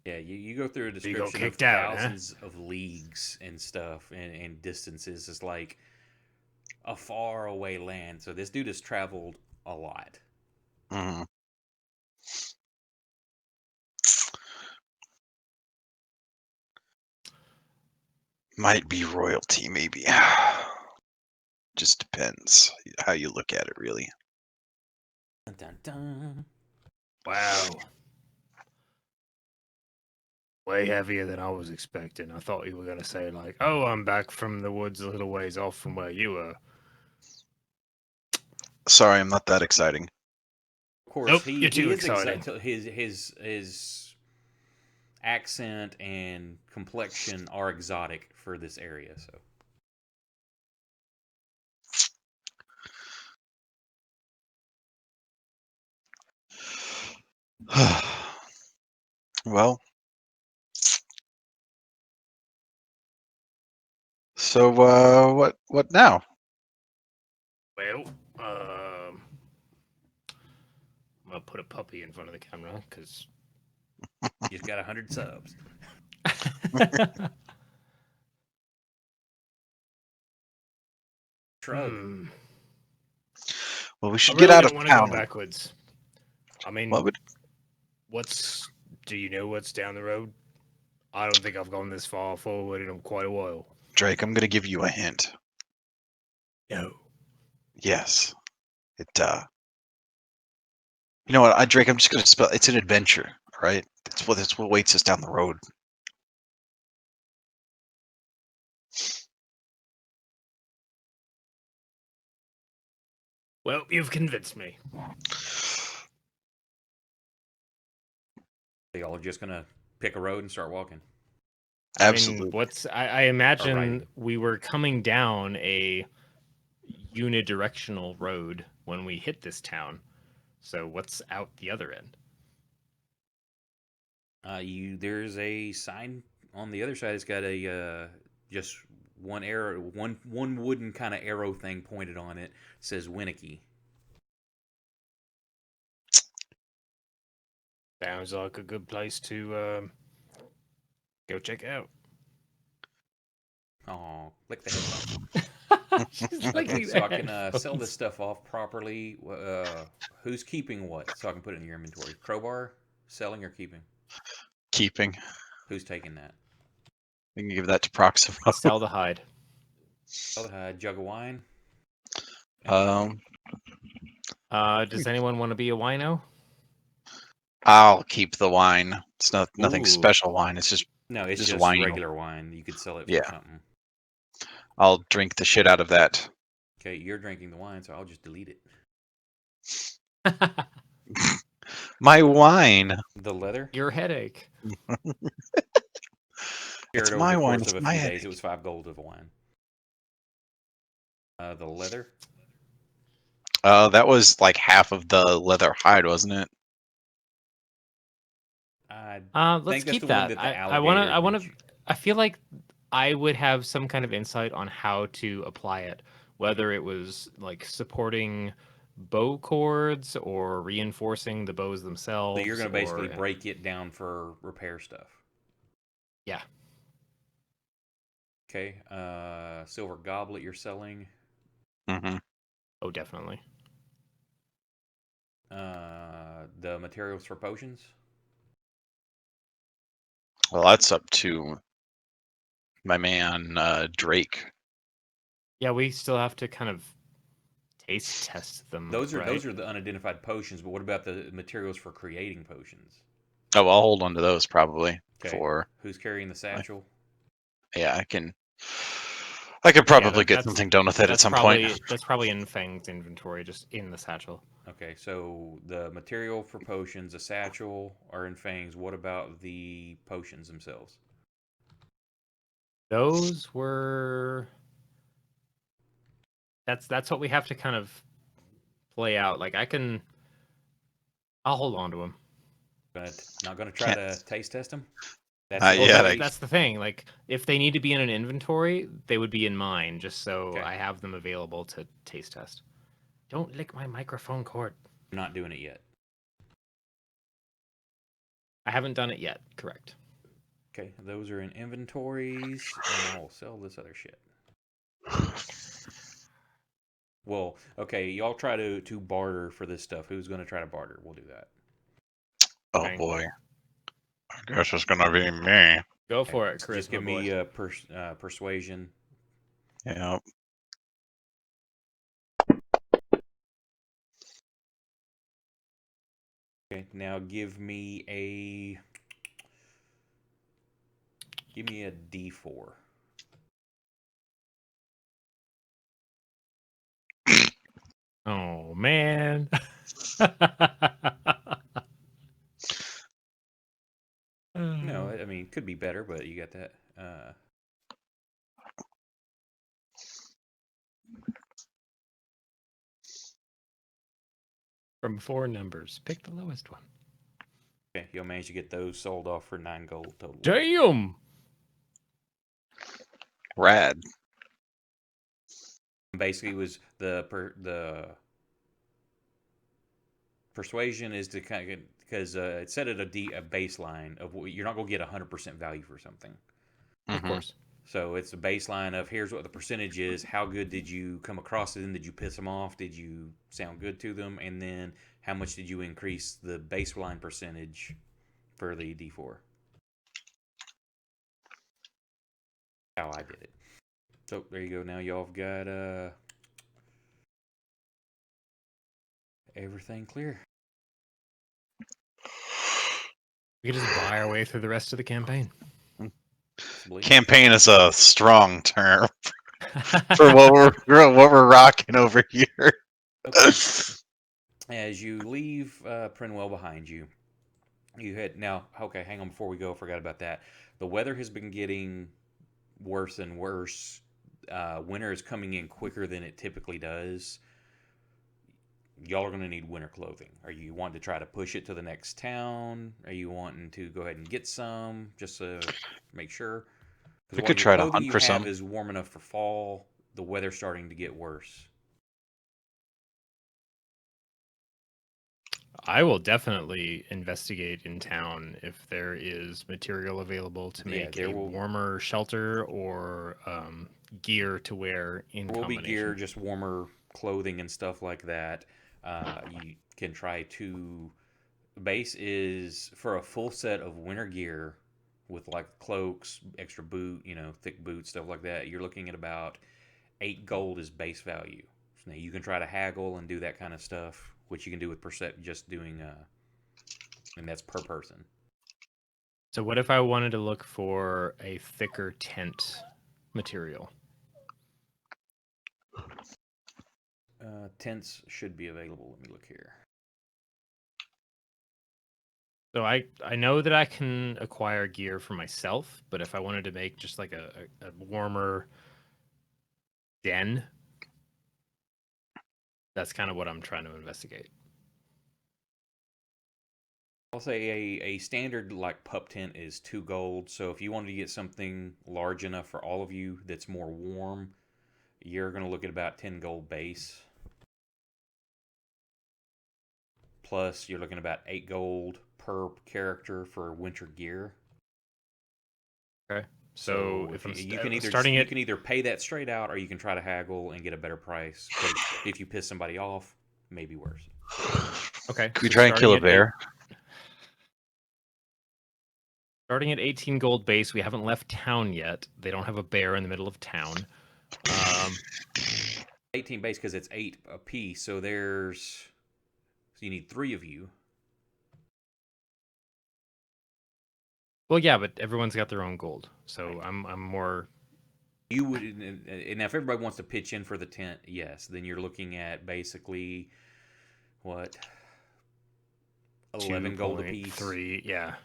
Yeah, you go through a you got description of kicked out, huh? thousands of leagues and stuff and distances. It's like a far away land. So this dude has traveled a lot. Mhm. Might be royalty, maybe. Just depends how you look at it, really. Dun, dun, dun. Wow. Way heavier than I was expecting. I thought you were gonna say like, "Oh, I'm back from the woods a little ways off from where you were." Sorry, I'm not that exciting. Of course, Nope, he you're too is exciting. his accent and complexion are exotic for this area. So Well, so what now? Well, I'm gonna put a puppy in front of the camera because. he's got 100 subs. Shrug. Well, we I should really get out don't of want to go town. backwards. I mean, What would do you know what's down the road? I don't think I've gone this far forward in quite a while. Drake? I'm gonna give you a hint. No. Yes, it. You know what, Drake? I'm just gonna spell. It's an adventure, all right? That's what waits us down the road. Well, you've convinced me. Y'all are just gonna pick a road and start walking. Absolutely. I imagine riding. we were coming down a unidirectional road when we hit this town. So what's out the other end? There's a sign on the other side. It's got a just one arrow, one wooden kind of arrow thing pointed on it says Winnicky. Sounds like a good place to go check out. Oh, lick the headphones. She's Okay, licking so the I can sell headphones. this stuff off properly. Who's keeping what? So I can put it in your inventory. Crowbar, selling or keeping? Keeping. Who's taking that? We can give that to Proximo. Sell the hide. Sell the jug of wine. Um, Does anyone want to be a wino? I'll keep the wine. It's nothing Ooh. special wine. It's just No, it's just just wine. regular wine. You could sell it for Yeah. something. I'll drink the shit out of that. Okay, you're drinking the wine, so I'll just delete it. My wine. The leather? Your headache. It's Over my the wine. course It's of a my few days, headache. it was 5 gold of a wine. The leather? That was like half of the leather hide, wasn't it? I Let's think that's keep the that. one that the I want to. alligator I want bit to. you. I feel like I would have some kind of insight on how to apply it, whether it was like supporting bow cords or reinforcing the bows themselves. So you're going to basically or, break it down for repair stuff. Yeah. Okay, silver goblet you're selling. Mm-hmm. Oh, definitely. The materials for potions. Well, that's up to my man Drake. Yeah, we still have to kind of taste test them. Those are right? the unidentified potions, but what about the materials for creating potions? Oh, I'll hold on to those probably Okay, for. who's carrying the satchel? Yeah, I can. I could probably get that's something done with it at some point. That's probably in Fang's inventory, just in the satchel. Okay, so the material for potions, a satchel, are in Fangs. What about the potions themselves? Those were. That's what we have to kind of play out. Like I'll hold on to them. Not gonna try to taste test them. That's Yeah, That's the thing. Like if they need to be in an inventory, they would be in mine, just so Okay. I have them available to taste test. Don't lick my microphone cord. I'm not doing it yet. I haven't done it yet. Correct. Okay, those are in inventories, and I will sell this other shit. Well, okay, y'all try to barter for this stuff. Who's gonna try to barter? We'll do that. Oh Fang. boy. I guess it's gonna be me. Go Okay, for it, just charisma give boy. me persuasion. Yeah. Okay, now give me a D4. Oh man. No, I mean could be better, but you got that. From 4 numbers, pick the lowest one. Okay, you'll manage to get those sold off for 9 gold total. Damn. Rad. Basically, was the persuasion is to kind of because it set at a baseline of what you're not going to get 100% value for something. Of course. So it's a baseline of here's what the percentage is. How good did you come across to them? Did you piss them off? Did you sound good to them? And then how much did you increase the baseline percentage for the D4? How I did it. So there you go. Now y'all have got everything clear. We could just buy our way through the rest of the campaign. Campaign is a strong term for what we're rocking over here. Okay. As you leave Prinwell behind you, you head now. Okay, hang on. Before we go, I forgot about that. The weather has been getting worse and worse. Winter is coming in quicker than it typically does. Y'all are going to need winter clothing. Are you wanting to try to push it to the next town? Are you wanting to go ahead and get some just to make sure? We Because could your try to clothing hunt you for have some. is warm enough for fall. The weather's starting to get worse. I will definitely investigate in town if there is material available to Yeah, make there a will- warmer shelter or gear to wear in There will be gear, combination. just warmer clothing and stuff like that. You can try to. Base is for a full set of winter gear with like cloaks, extra boot, thick boots, stuff like that. You're looking at about 8 gold is base value. So now you can try to haggle and do that kind of stuff, which you can do with just doing, and that's per person. So what if I wanted to look for a thicker tent material? Tents should be available. Let me look here. So I know that I can acquire gear for myself, but if I wanted to make just like a warmer den, that's kind of what I'm trying to investigate. I'll say a standard like pup tent is 2 gold. So if you wanted to get something large enough for all of you that's more warm, you're going to look at about 10 gold base. Plus, you're looking at about 8 gold per character for winter gear. Okay. So if if I'm you can either starting you it, can either pay that straight out, or you can try to haggle and get a better price. But if you piss somebody off, maybe worse. okay. Could we so try and kill a starting at bear? Starting at 18 gold base, we haven't left town yet. They don't have a bear in the middle of town. 18 base because it's 8 a piece. So you need 3 of you. Well, yeah, but everyone's got their own gold, so I'm more. You would, and now if everybody wants to pitch in for the tent, yes, then you're looking at basically what 11 gold apiece. 2.3, yeah.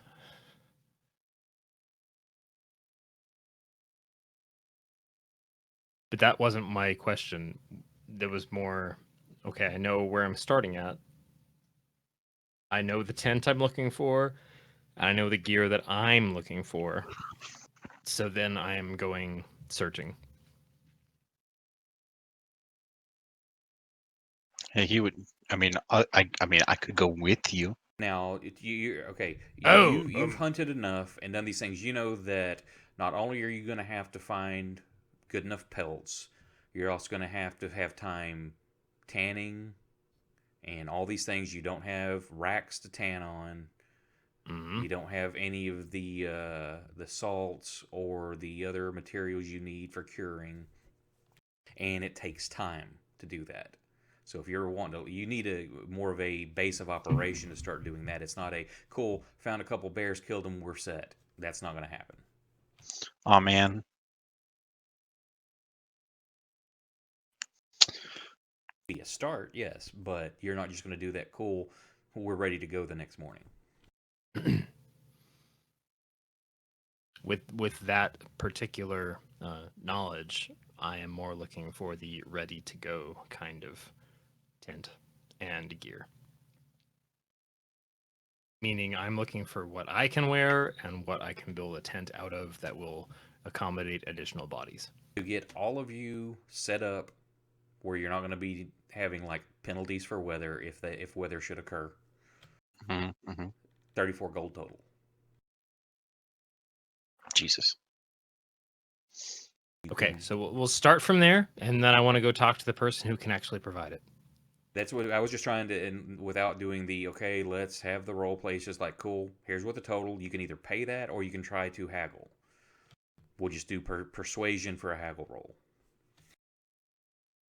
But that wasn't my question. There was more. Okay, I know where I'm starting at. I know the tent I'm looking for. And I know the gear that I'm looking for. So then I am going searching. Hey, he would. I mean, I could go with you. Now, okay. Oh, You've hunted enough and done these things. You know that not only are you going to have to find good enough pelts, you're also going to have time tanning and all these things. You don't have racks to tan on. mhm. You don't have any of the salts or the other materials you need for curing, and it takes time to do that. So if you're wanting to, you need more of a base of operation to start doing that. It's not a cool found a couple bears, killed them, we're set. That's not going to happen. Oh man, Be a start, yes, but you're not just going to do that. Cool, we're ready to go the next morning. With that particular knowledge, I am more looking for the ready to go kind of tent and gear. Meaning I'm looking for what I can wear and what I can build a tent out of that will accommodate additional bodies. To get all of you set up where you're not going to be having like penalties for weather if weather should occur. mm-hmm. 34 gold total. Jesus. Okay, so we'll start from there, and then I want to go talk to the person who can actually provide it. That's what I was just trying to, and without doing the okay, let's have the role play. It's just like, cool, here's what the total. You can either pay that or you can try to haggle. We'll just do persuasion for a haggle roll.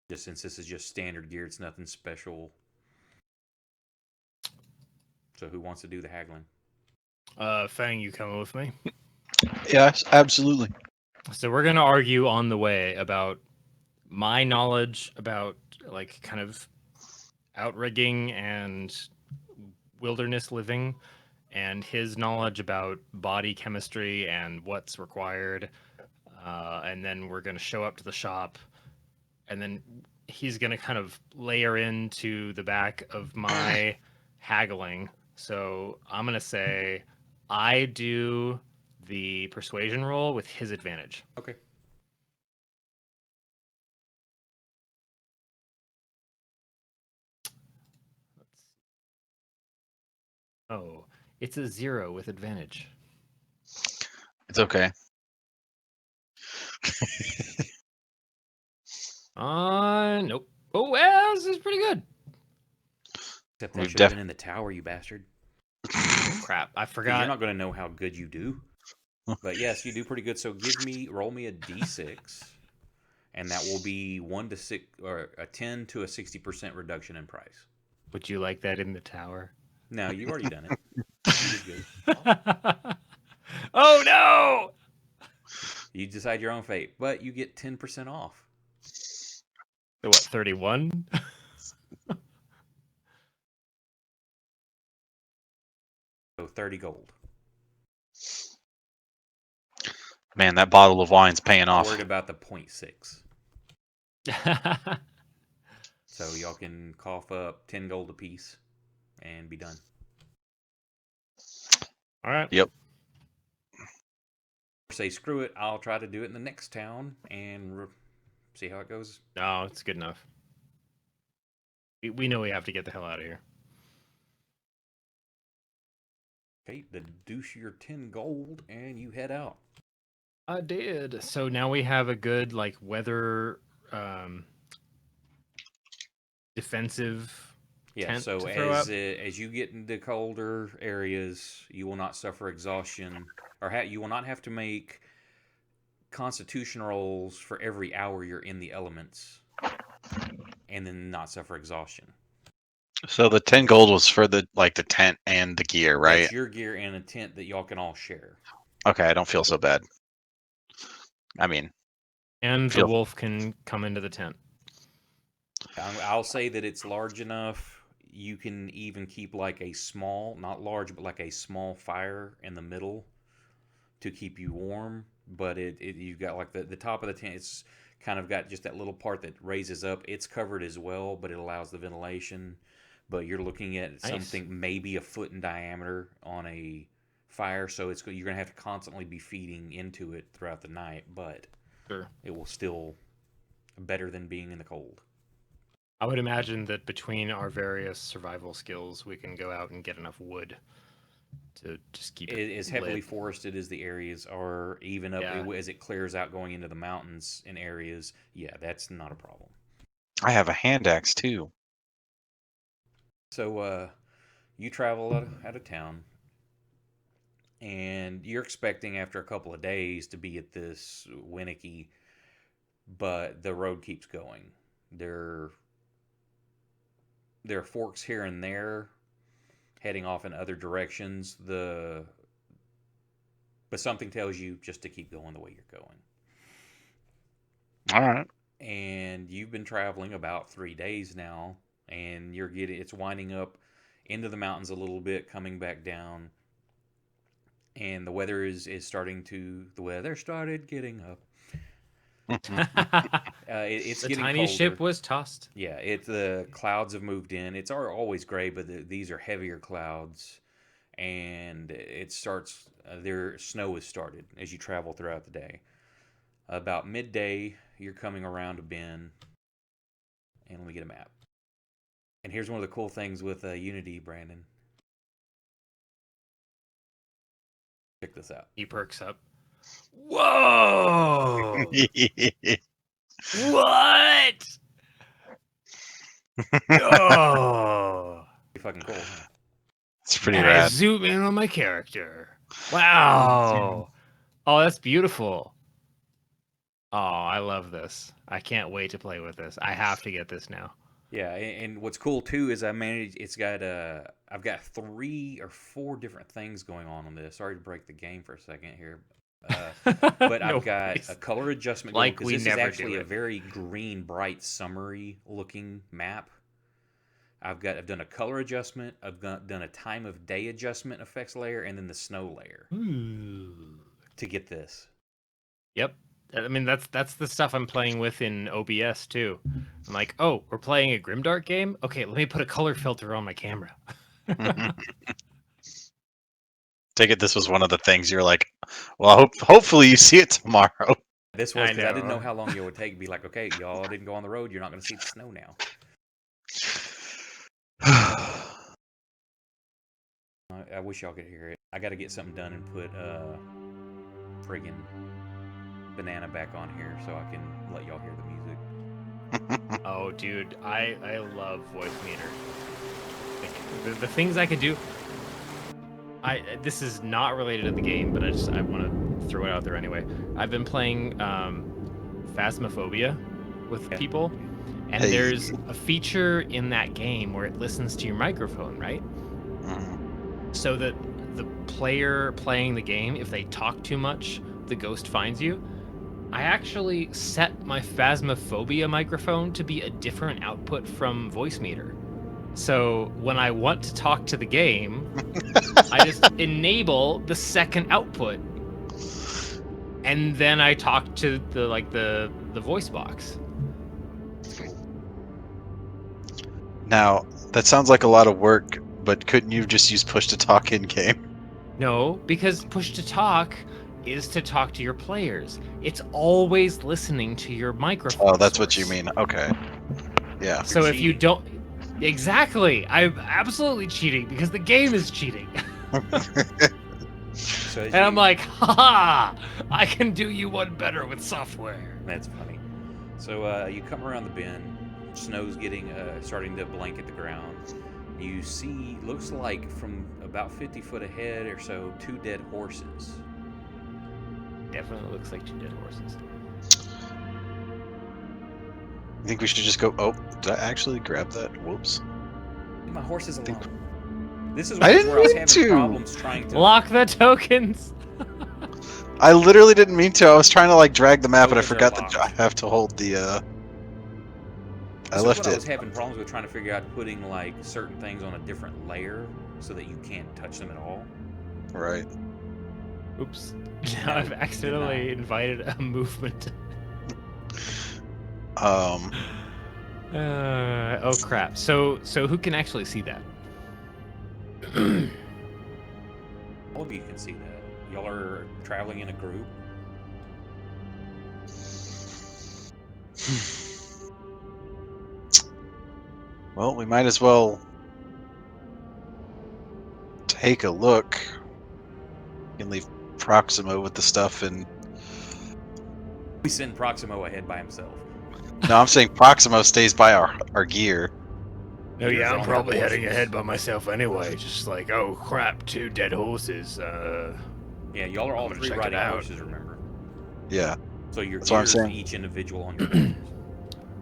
Just since this is just standard gear, it's nothing special. So who wants to do the haggling? Fang, you coming with me? Yes, absolutely. So we're gonna argue on the way about my knowledge about like kind of outrigging and wilderness living, and his knowledge about body chemistry and what's required. And then we're gonna show up to the shop, and then he's gonna kind of layer into the back of my haggling. So I'm gonna say I do the persuasion roll with his advantage. Okay. Oh, it's a 0 with advantage. It's okay. Nope. Oh, well, this is pretty good. Except that We've should have been in the tower, you bastard. Oh, crap. I 'Cause you're forgot. not going to know how good you do. But yes, you do pretty good. So roll me a d6, and that will be 1 to 6, or a 10 to a 60% reduction in price. Would you like that in the tower? No, you've already done it. You did good. Oh, no! You decide your own fate, but you get 10% off. So what, 31? So 30 gold. Man, that bottle of wine's paying Not off. worried about the 0.6. So y'all can cough up 10 gold apiece and be done. All right. Yep. Say, screw it, I'll try to do it in the next town and see how it goes. No, it's good enough. We know we have to get the hell out of here. Okay, deduce your 10 gold and you head out. I did. So now we have a good like weather defensive Yeah, tent so to throw up. as you get into colder areas, you will not suffer exhaustion, or you will not have to make constitution rolls for every hour you're in the elements, and then not suffer exhaustion. So the 10 gold was for the tent and the gear, right? That's your gear and a tent that y'all can all share. Okay, I don't feel so bad. I mean, And the feel- wolf can come into the tent. I'll say that it's large enough. You can even keep like a small, not large, but like a small fire in the middle to keep you warm. But you've got like the top of the tent. It's kind of got just that little part that raises up. It's covered as well, but it allows the ventilation. But you're looking at something maybe a foot in diameter on a fire, so you're gonna have to constantly be feeding into it throughout the night. But Sure. it will still better than being in the cold. I would imagine that between our various survival skills, we can go out and get enough wood to just keep it As heavily lit. forested as the areas are, even up as it clears out going into the mountains in areas, yeah, that's not a problem. I have a hand axe too. So you travel out of town, and you're expecting after a couple of days to be at this Winnicky, but the road keeps going. There are forks here and there heading off in other directions. But something tells you just to keep going the way you're going. All right. And you've been traveling about 3 days now, and it's winding up into the mountains a little bit, coming back down, and the weather started getting up. It's the getting tiny colder. ship was tossed. Yeah, the clouds have moved in. It's always gray, but these are heavier clouds, and it starts. Snow has started as you travel throughout the day. About midday, you're coming around a bend, and let me get a map. And here's one of the cool things with Unity, Brandon. Check this out. He perks up. Whoa! What? Oh! Pretty fucking cool, huh? It's pretty And I rad. zoom in on my character. Wow! Oh, that's beautiful. Oh, I love this. I can't wait to play with this. I have to get this now. Yeah, and what's cool too is I've got 3 or 4 different things going on this. Sorry to break the game for a second here. But No I've got worries. a color adjustment Like because we this is never actually do a it. very green, bright, summery looking map. I've done a color adjustment. I've done a time of day adjustment effects layer, and then the snow layer Ooh. to get this. Yep. I mean, that's the stuff I'm playing with in OBS too. I'm like, oh, we're playing a GrimDark game? Okay, let me put a color filter on my camera. Take it this was one of the things you're like, well, hopefully you see it tomorrow. This was I because I didn't know know. how long it would take to be like, okay, y'all didn't go on the road. You're not going to see the snow now. I wish y'all could hear it. I got to get something done and put friggin' banana back on here so I can let y'all hear the music. Oh, dude, I love voice meter. Like, the things I could do. This is not related to the game, but I want to throw it out there anyway. I've been playing Phasmophobia with people, and Hey. there's a feature in that game where it listens to your microphone, right? So that the player playing the game, if they talk too much, the ghost finds you. I actually set my Phasmophobia microphone to be a different output from voice meter. So when I want to talk to the game, I just enable the second output, and then I talk to the voice box. Now, that sounds like a lot of work, but couldn't you just use push to talk in game? No, because push to talk is to talk to your players. It's always listening to your microphone. Oh, that's what you source. mean. Okay. Yeah. So You're if you cheating. don't, exactly, I'm absolutely cheating because the game is cheating. So as And I'm you- like, haha, I can do you one better with software. That's funny. So you come around the bend. Snow's getting starting to blanket the ground. You see, looks like from about 50 foot ahead or so, 2 dead horses. Definitely looks like 2 dead horses. I think we should just go. Oh, did I actually grab that? Whoops. Leave my horses think- alone. This is I where didn't I was mean having to. problems trying to. Lock the tokens. I literally didn't mean to. I was trying to like drag the map, but I Tokens are forgot that I locked. have to hold the. I This is left what I was it. having problems with, trying to figure out putting like certain things on a different layer so that you can't touch them at all. Right. Oops. No, Now I've did accidentally not. invited a movement. Um. Oh crap. So who can actually see that? All of you can see that. Y'all are traveling in a group. Well, we might as well take a look. You can leave Proximo with the stuff, and We send Proximo ahead by himself. no, I'm saying Proximo stays by our gear. No, Gears yeah, on I'm their probably heading horses. ahead by myself anyway. Just like, oh crap, 2 dead horses. Yeah, y'all are all gonna 3 check it riding out. horses, remember? Yeah. So your That's what I'm gears are saying. each individual on your horses.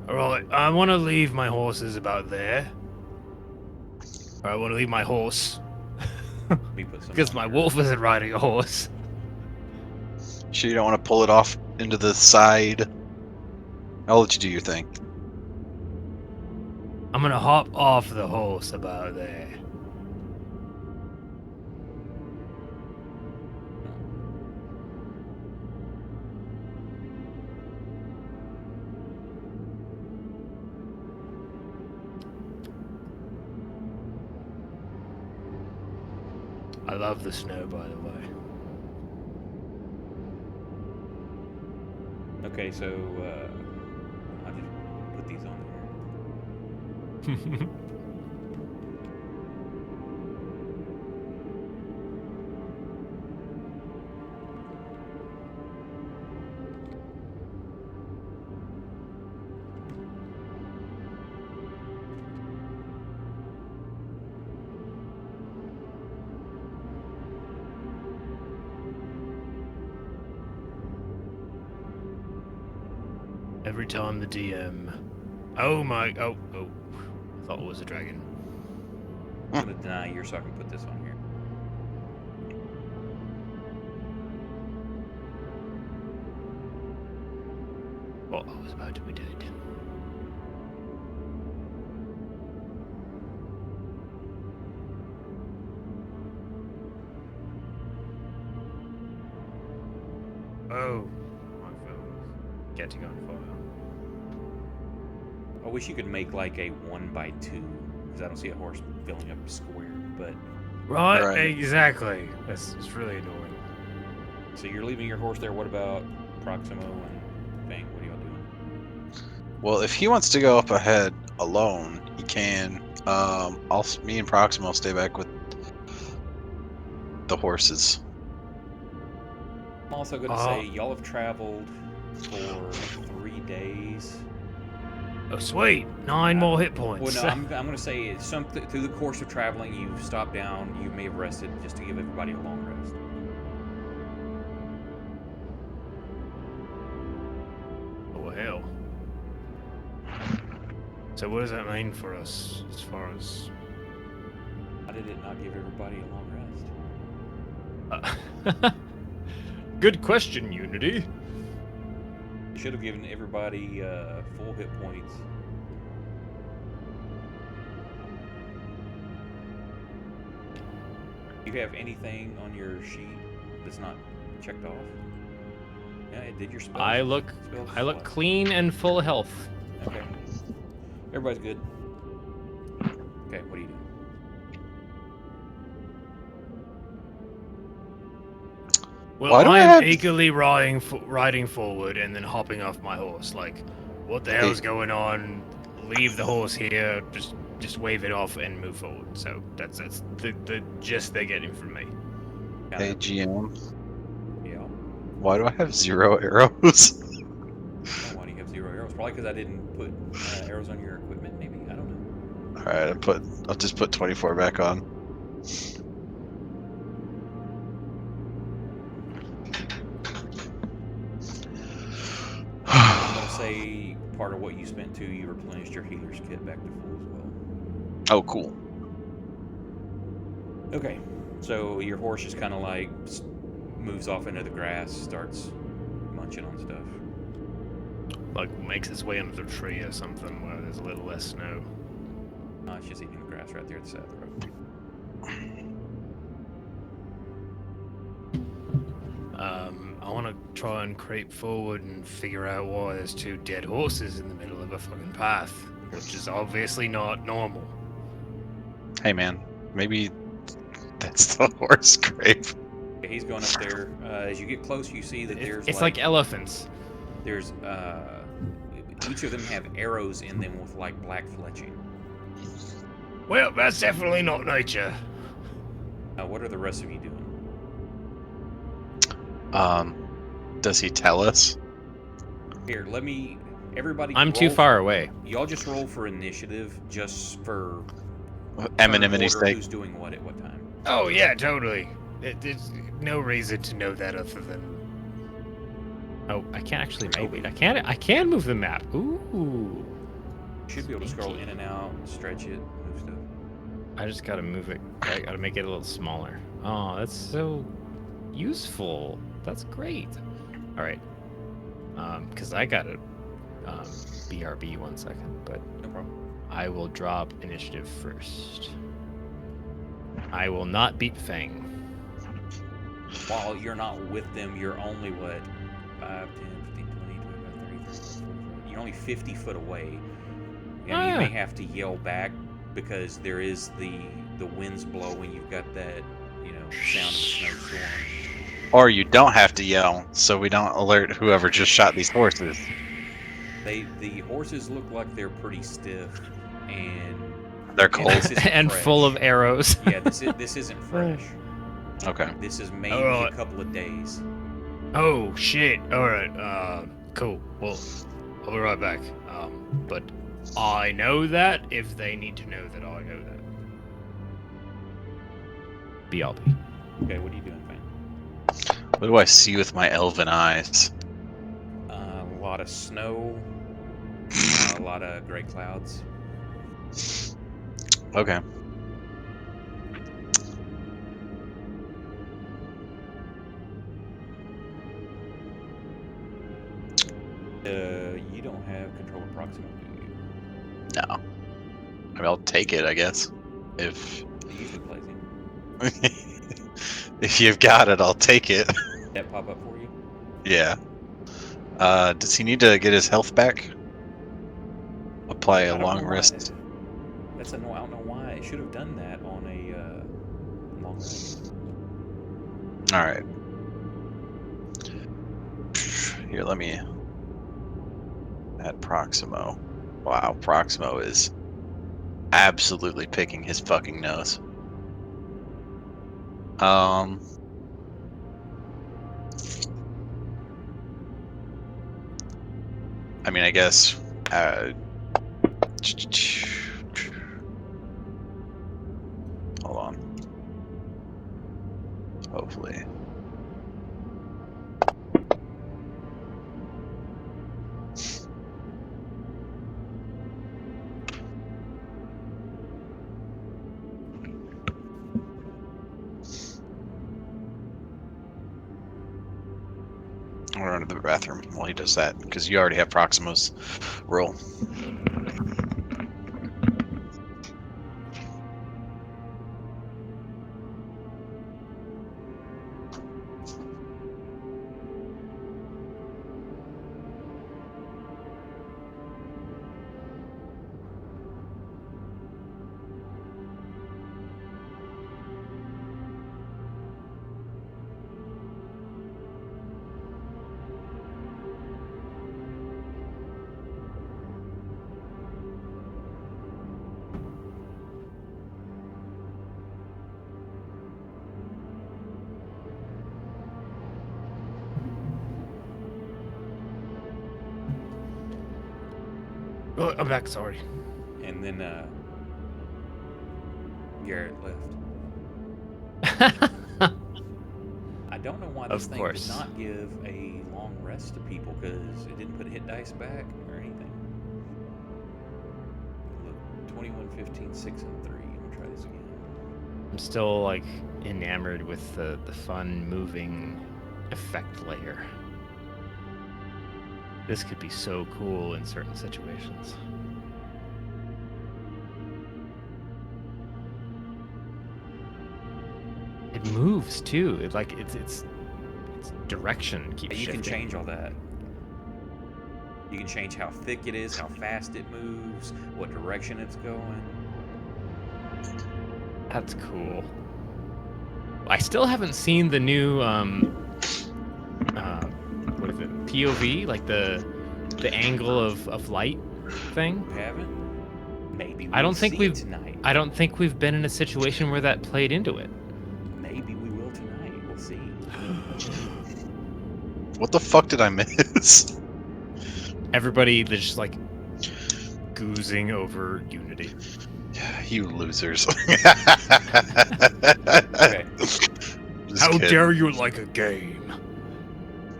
Alright, I want to leave my horses about there. I want to leave my horse. Let me put some Because on my your- wolf isn't riding a horse. Sure, you don't want to pull it off into the side. I'll let you do your thing. I'm gonna hop off the horse about there. I love the snow, by the way. Okay, so I'll just put these on here. Every time the DM. Oh my. Oh. I thought it was a dragon. I'm gonna deny yours so I can put this on here. What I was about to be dead. Oh. My phone's getting on fire. I wish you could make like a 1x2, because I don't see a horse filling up a square, but Right, Right. exactly. It's really annoying. So you're leaving your horse there. What about Proximo and Fang? What are y'all doing? Well, if he wants to go up ahead alone, he can. Me and Proxima will stay back with the horses. I'm also going to say y'all have traveled for 3 days. Oh, sweet. 9 more hit points. Well, no, I'm going to say through the course of traveling, you've stopped down. You may have rested just to give everybody a long rest. Oh, hell. So what does that mean for us as far as... How did it not give everybody a long rest? Good question, Unity. You should have given everybody full hit points. Do you have anything on your sheet that's not checked off? Yeah, it did your spell. I look clean and full health. Okay. Everybody's good. Okay, what are you doing? Well, Why do I I'm have- eagerly riding forward and then hopping off my horse. Like, what the hell's going on? Leave the horse here. Just wave it off and move forward. So that's the gist they're getting from me. Hey GM, Yeah. why do I have 0 arrows? Oh, why do you have 0 arrows? Probably because I didn't put arrows on your equipment, maybe? I don't know. All right, I'll just put 24 back on. I'm going to say part of what you spent too, you replenished your healer's kit back to full as well. Oh, cool. Okay, so your horse just kind of like moves off into the grass, starts munching on stuff. Like, makes its way under the tree or something where there's a little less snow. It's just eating the grass right there at the side of the road. I want to try and creep forward and figure out why there's 2 dead horses in the middle of a fucking path, which is obviously not normal. Hey man, maybe that's the horse grave. Okay, he's going up there. As you get close, you see that there's It's like elephants. there's each of them have arrows in them with like black fletching. Well, that's definitely not nature. What are the rest of you doing? Does he tell us? Here, everybody. I'm too far away. Y'all just roll for initiative, just for Anonymity's order sake. who's doing what at what time. Oh, yeah, totally. There's no reason to know that other than... Oh, I can't actually move it. I can move the map. Ooh. You should be able to scroll in and out, stretch it, move stuff. I just gotta move it. I gotta make it a little smaller. Oh, that's so useful. That's great. All right. Because I gotta BRB 1 second, but No problem. I will drop initiative first. I will not beat Fang. While you're not with them, you're only what 5, 10, 15, 20, 25, 30, 40. You're only 50 foot away, and you may have to yell back because there is the winds blowing. You've got that sound of a snowstorm. Or you don't have to yell, so we don't alert whoever just shot these horses. The horses look like they're pretty stiff, and They're cold. this isn't And fresh. full of arrows. Yeah, this isn't fresh. Okay. This is maybe Alright. a couple of days. Oh, shit. Alright, cool. Well, I'll be right back. But I know that if they need to know that I know that. BLB. Okay, what are you doing, Fang? What do I see with my elven eyes? A lot of snow, a lot of gray clouds. Okay. You don't have control of Proximo, do you? No. I mean, I'll take it, I guess. If He usually plays him. if you've got it, I'll take it. Did that pop up for you? Yeah. Does he need to get his health back? Apply I a don't know long why. rest. I don't know why. It should have done that on a long rest. All right. Here, let me add Proximo. Wow, Proximo is absolutely picking his fucking nose. I mean, I guess. Hold on. Hopefully. I'll run to the bathroom while he does that, because you already have Proximo's roll. Oh, I'm back. Sorry. And then Garrett left. I don't know why this Of thing course. did not give a long rest to people, because it didn't put hit dice back or anything. Look, 21, 15, 6, and 3. I'm gonna try this again. I'm still like enamored with the fun moving effect layer. This could be so cool in certain situations. It moves too. It like its direction keeps You shifting. can change all that. You can change how thick it is, how fast it moves, what direction it's going. That's cool. I still haven't seen the new what is it? POV, like the angle of light thing. You haven't? Maybe I don't we'll think see we've it tonight. I don't think we've been in a situation where that played into it. Maybe we will tonight. We'll see. What the fuck did I miss? Everybody that's just like goozing over Unity. You losers. Okay. Just How kidding. dare you like a game?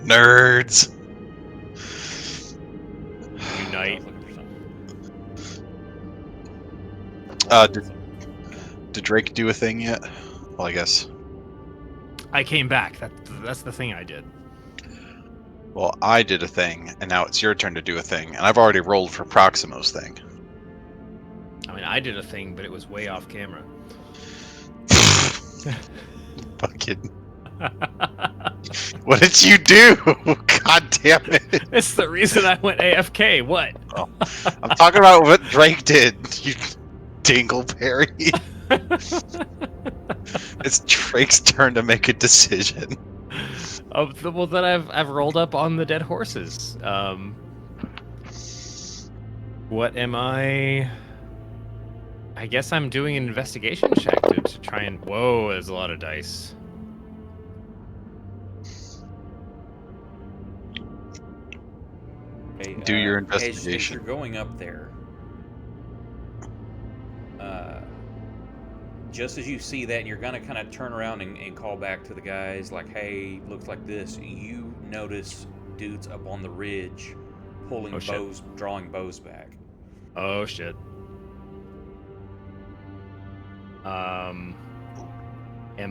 Nerds. I Unite. was looking for something. Did Drake do a thing yet? Well, I guess. I came back. That's the thing I did. Well, I did a thing, and now it's your turn to do a thing, and I've already rolled for Proximo's thing. I mean, I did a thing, but it was way off camera. Fucking. What did you do? God damn it. It's the reason I went AFK. What? I'm talking about what Drake did, you dingleberry. It's Drake's turn to make a decision. Well, then I've rolled up on the dead horses. What am I? I guess I'm doing an investigation check to try and. Whoa, there's a lot of dice. Okay, Do your As investigation. you're going up there, just as you see that, and you're gonna kind of turn around and call back to the guys, like, "Hey, looks like this." You notice dudes up on the ridge pulling Oh, shit. bows, drawing bows back. Oh shit. Am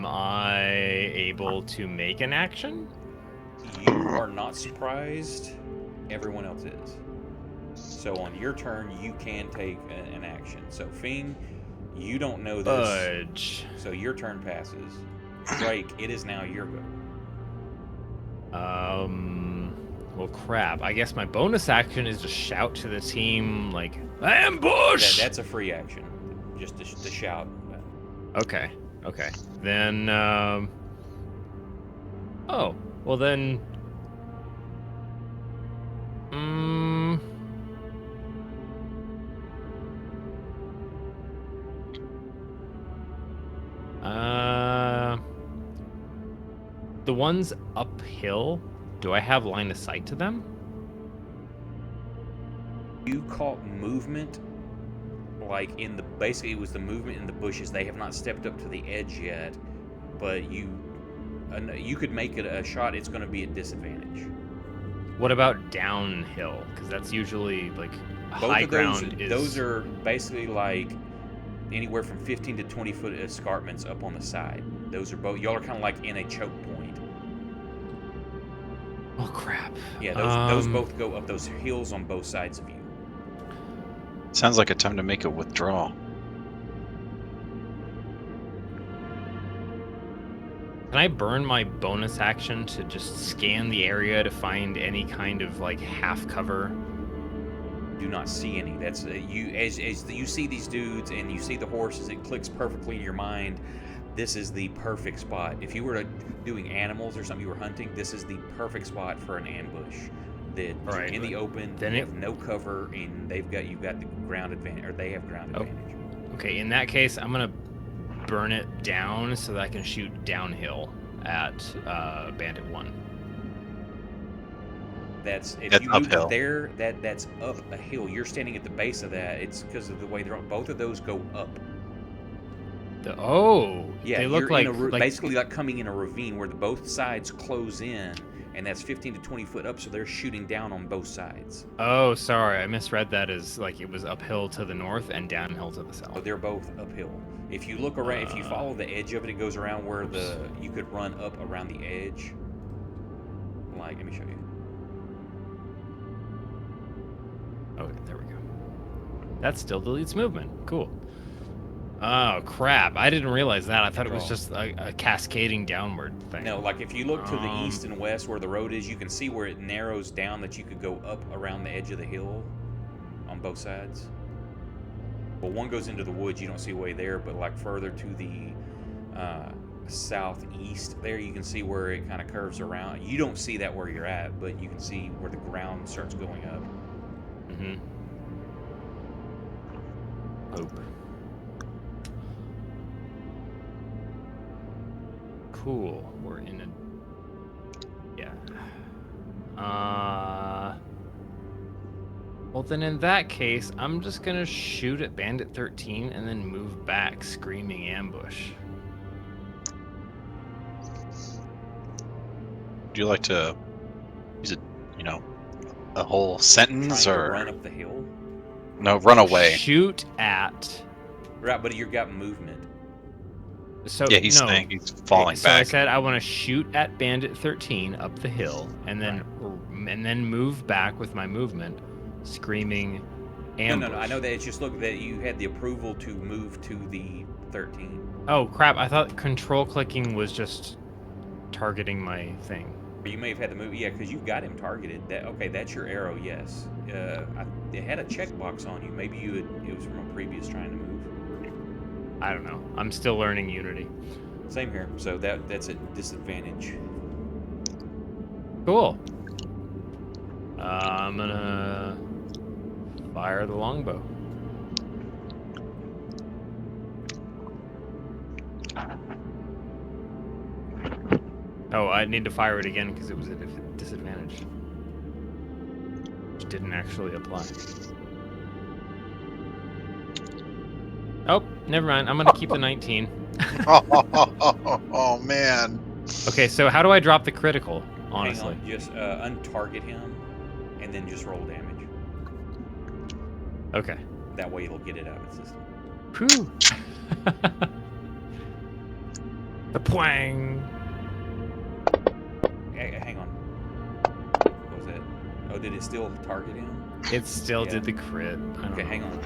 I able to make an action? You are not surprised. Everyone else is. So on your turn, you can take an action. So Fiend, you don't know this. Fudge. So your turn passes. Drake, it is now your go. Well, crap. I guess my bonus action is to shout to the team, like, ambush! That's a free action. Just to shout. Okay. Okay. Then. Oh, well then. The ones uphill, do I have line of sight to them? You caught movement, like in the basically it was the movement in the bushes. They have not stepped up to the edge yet, but you could make it a shot. It's going to be at disadvantage. What about downhill? Because that's usually like Both high of those, ground is. those are basically like anywhere from 15 to 20 foot escarpments up on the side. Those are both. Y'all are kind of like in a choke point. Oh crap. Yeah, those both go up those hills on both sides of you. Sounds like a time to make a withdrawal. Can I burn my bonus action to just scan the area to find any kind of like half cover? Do not see any. That's you as you see these dudes and you see the horses. It clicks perfectly in your mind. This is the perfect spot. If you were doing animals or something you were hunting, this is the perfect spot for an ambush. That you're in the open, then you have no cover, and you've got the ground advantage, or they have ground advantage. Okay, in that case, I'm gonna burn it down so that I can shoot downhill at Bandit 1. That's if That's you move uphill. there, that's up a hill. You're standing at the base of that. It's because of the way they're both of those go up. They look you're like, in a, basically like coming in a ravine where both sides close in, and that's 15 to 20 foot up. So they're shooting down on both sides. Oh, sorry, I misread that as like it was uphill to the north and downhill to the south. So they're both uphill. If you look around, if you follow the edge of it, it goes around where you could run up around the edge. Like, let me show you. Okay, there we go. That still deletes movement. Cool. Oh crap! I didn't realize that. I thought it was just a cascading downward thing. No, like if you look to the east and west where the road is, you can see where it narrows down that you could go up around the edge of the hill on both sides. Well, one goes into the woods, you don't see way there, but like further to the southeast there, you can see where it kind of curves around. You don't see that where you're at, but you can see where the ground starts going up. Mm-hmm. Hope. Cool. We're in a... Yeah. Well, then in that case, I'm just gonna shoot at Bandit 13 and then move back, screaming ambush. Would you like to use a whole sentence Trying or to run up the hill? no, run away? Shoot at... Right, but you've got movement. So, Yeah, he's no. saying he's falling So I back. said I want to shoot at Bandit 13 up the hill, and then move back with my movement, screaming ambush. No. I know that it's just look that you had the approval to move to the 13. Oh crap! I thought control clicking was just targeting my thing. Or you may have had the move, yeah, because you've got him targeted. That's your arrow. Yes. It had a checkbox on you. Maybe it was from a previous trying to move. I don't know. I'm still learning Unity. Same here. So that's a disadvantage. Cool. I'm gonna fire the longbow. Oh, I need to fire it again because it was at a disadvantage. Which didn't actually apply. Oh, never mind. I'm gonna keep the 19. Oh man. Okay, so how do I drop the critical? Honestly. Hang on, just untarget him, and then just roll damage. Okay. That way it'll get it out of the system. Whew. The twang. Hang on. What was that? Oh, did it still target him? It still Yeah. did the crit. I don't Okay, know. hang on.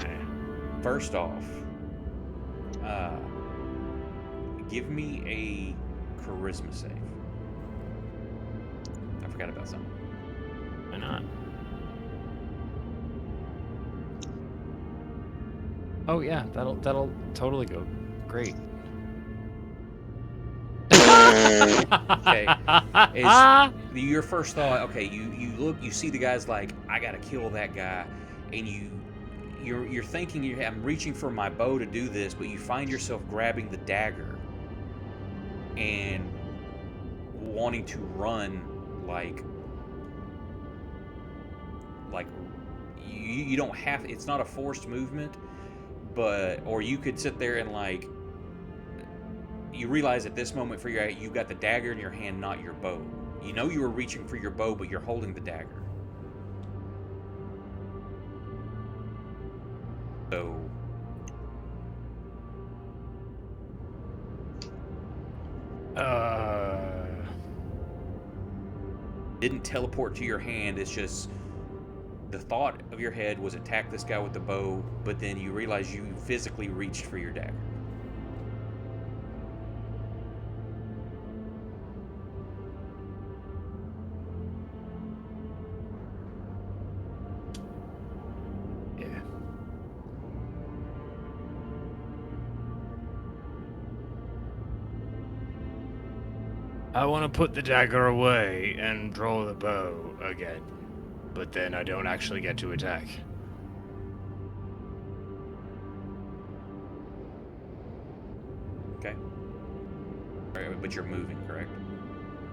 First off, give me a charisma save. I forgot about something. Why not? Oh yeah, that'll totally go great. Okay. Is your first thought? Okay, you look, you see the guy's like, I gotta kill that guy, and you're thinking, I'm reaching for my bow to do this, but you find yourself grabbing the dagger and wanting to run like you don't have, it's not a forced movement, but or you could sit there and like you realize at this moment you've got the dagger in your hand, not your bow. You know you were reaching for your bow, but you're holding the dagger. So didn't teleport to your hand. It's just the thought of your head was attack this guy with the bow, but then you realize you physically reached for your dagger. Yeah. I want to put the dagger away and draw the bow again, but then I don't actually get to attack. Okay. Right, but you're moving, correct?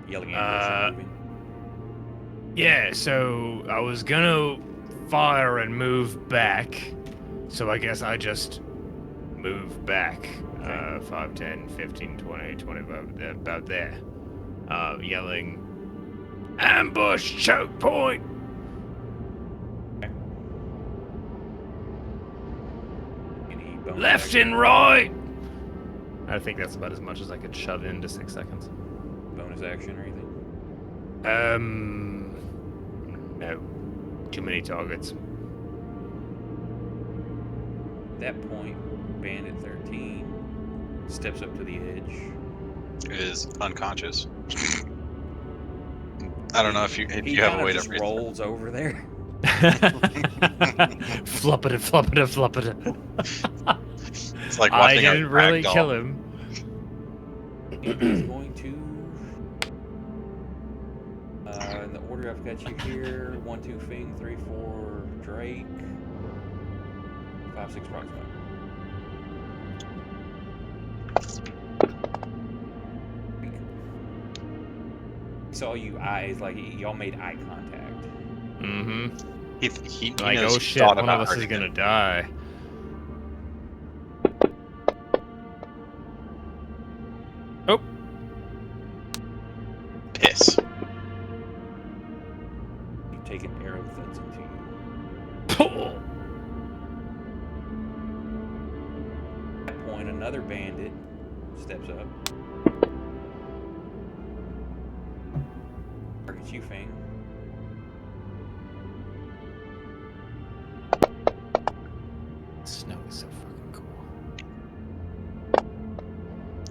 Yelling ambush, moving. Yeah, so I was gonna fire and move back, so I guess I just move back. 5, 10, 15, 20, 25, about there. Yelling, ambush, choke point! Okay. Any bonus Left action? and right! I think that's about as much as I could shove into 6 seconds. Bonus action or anything? No. Too many targets. At that point, Bandit 13 steps up to the edge. Is unconscious. I don't know if you He have kind a way of to just read. rolls over there. Fluppity, fluppity, fluppity. It's like I watching didn't a really ragdoll. kill him. He's going to. In the order I've got you here: 1, 2, Fing, 3, 4, Drake, 5, 6, Proxima. He saw you eyes, like y'all made eye contact. Mm-hmm. He Like, knows oh you shit, thought one of about us is hurting gonna him. die. Oh, Piss. You take an arrow that's into you. At that point, another bandit steps up. Targets you, Fing. Snow is so fucking cool.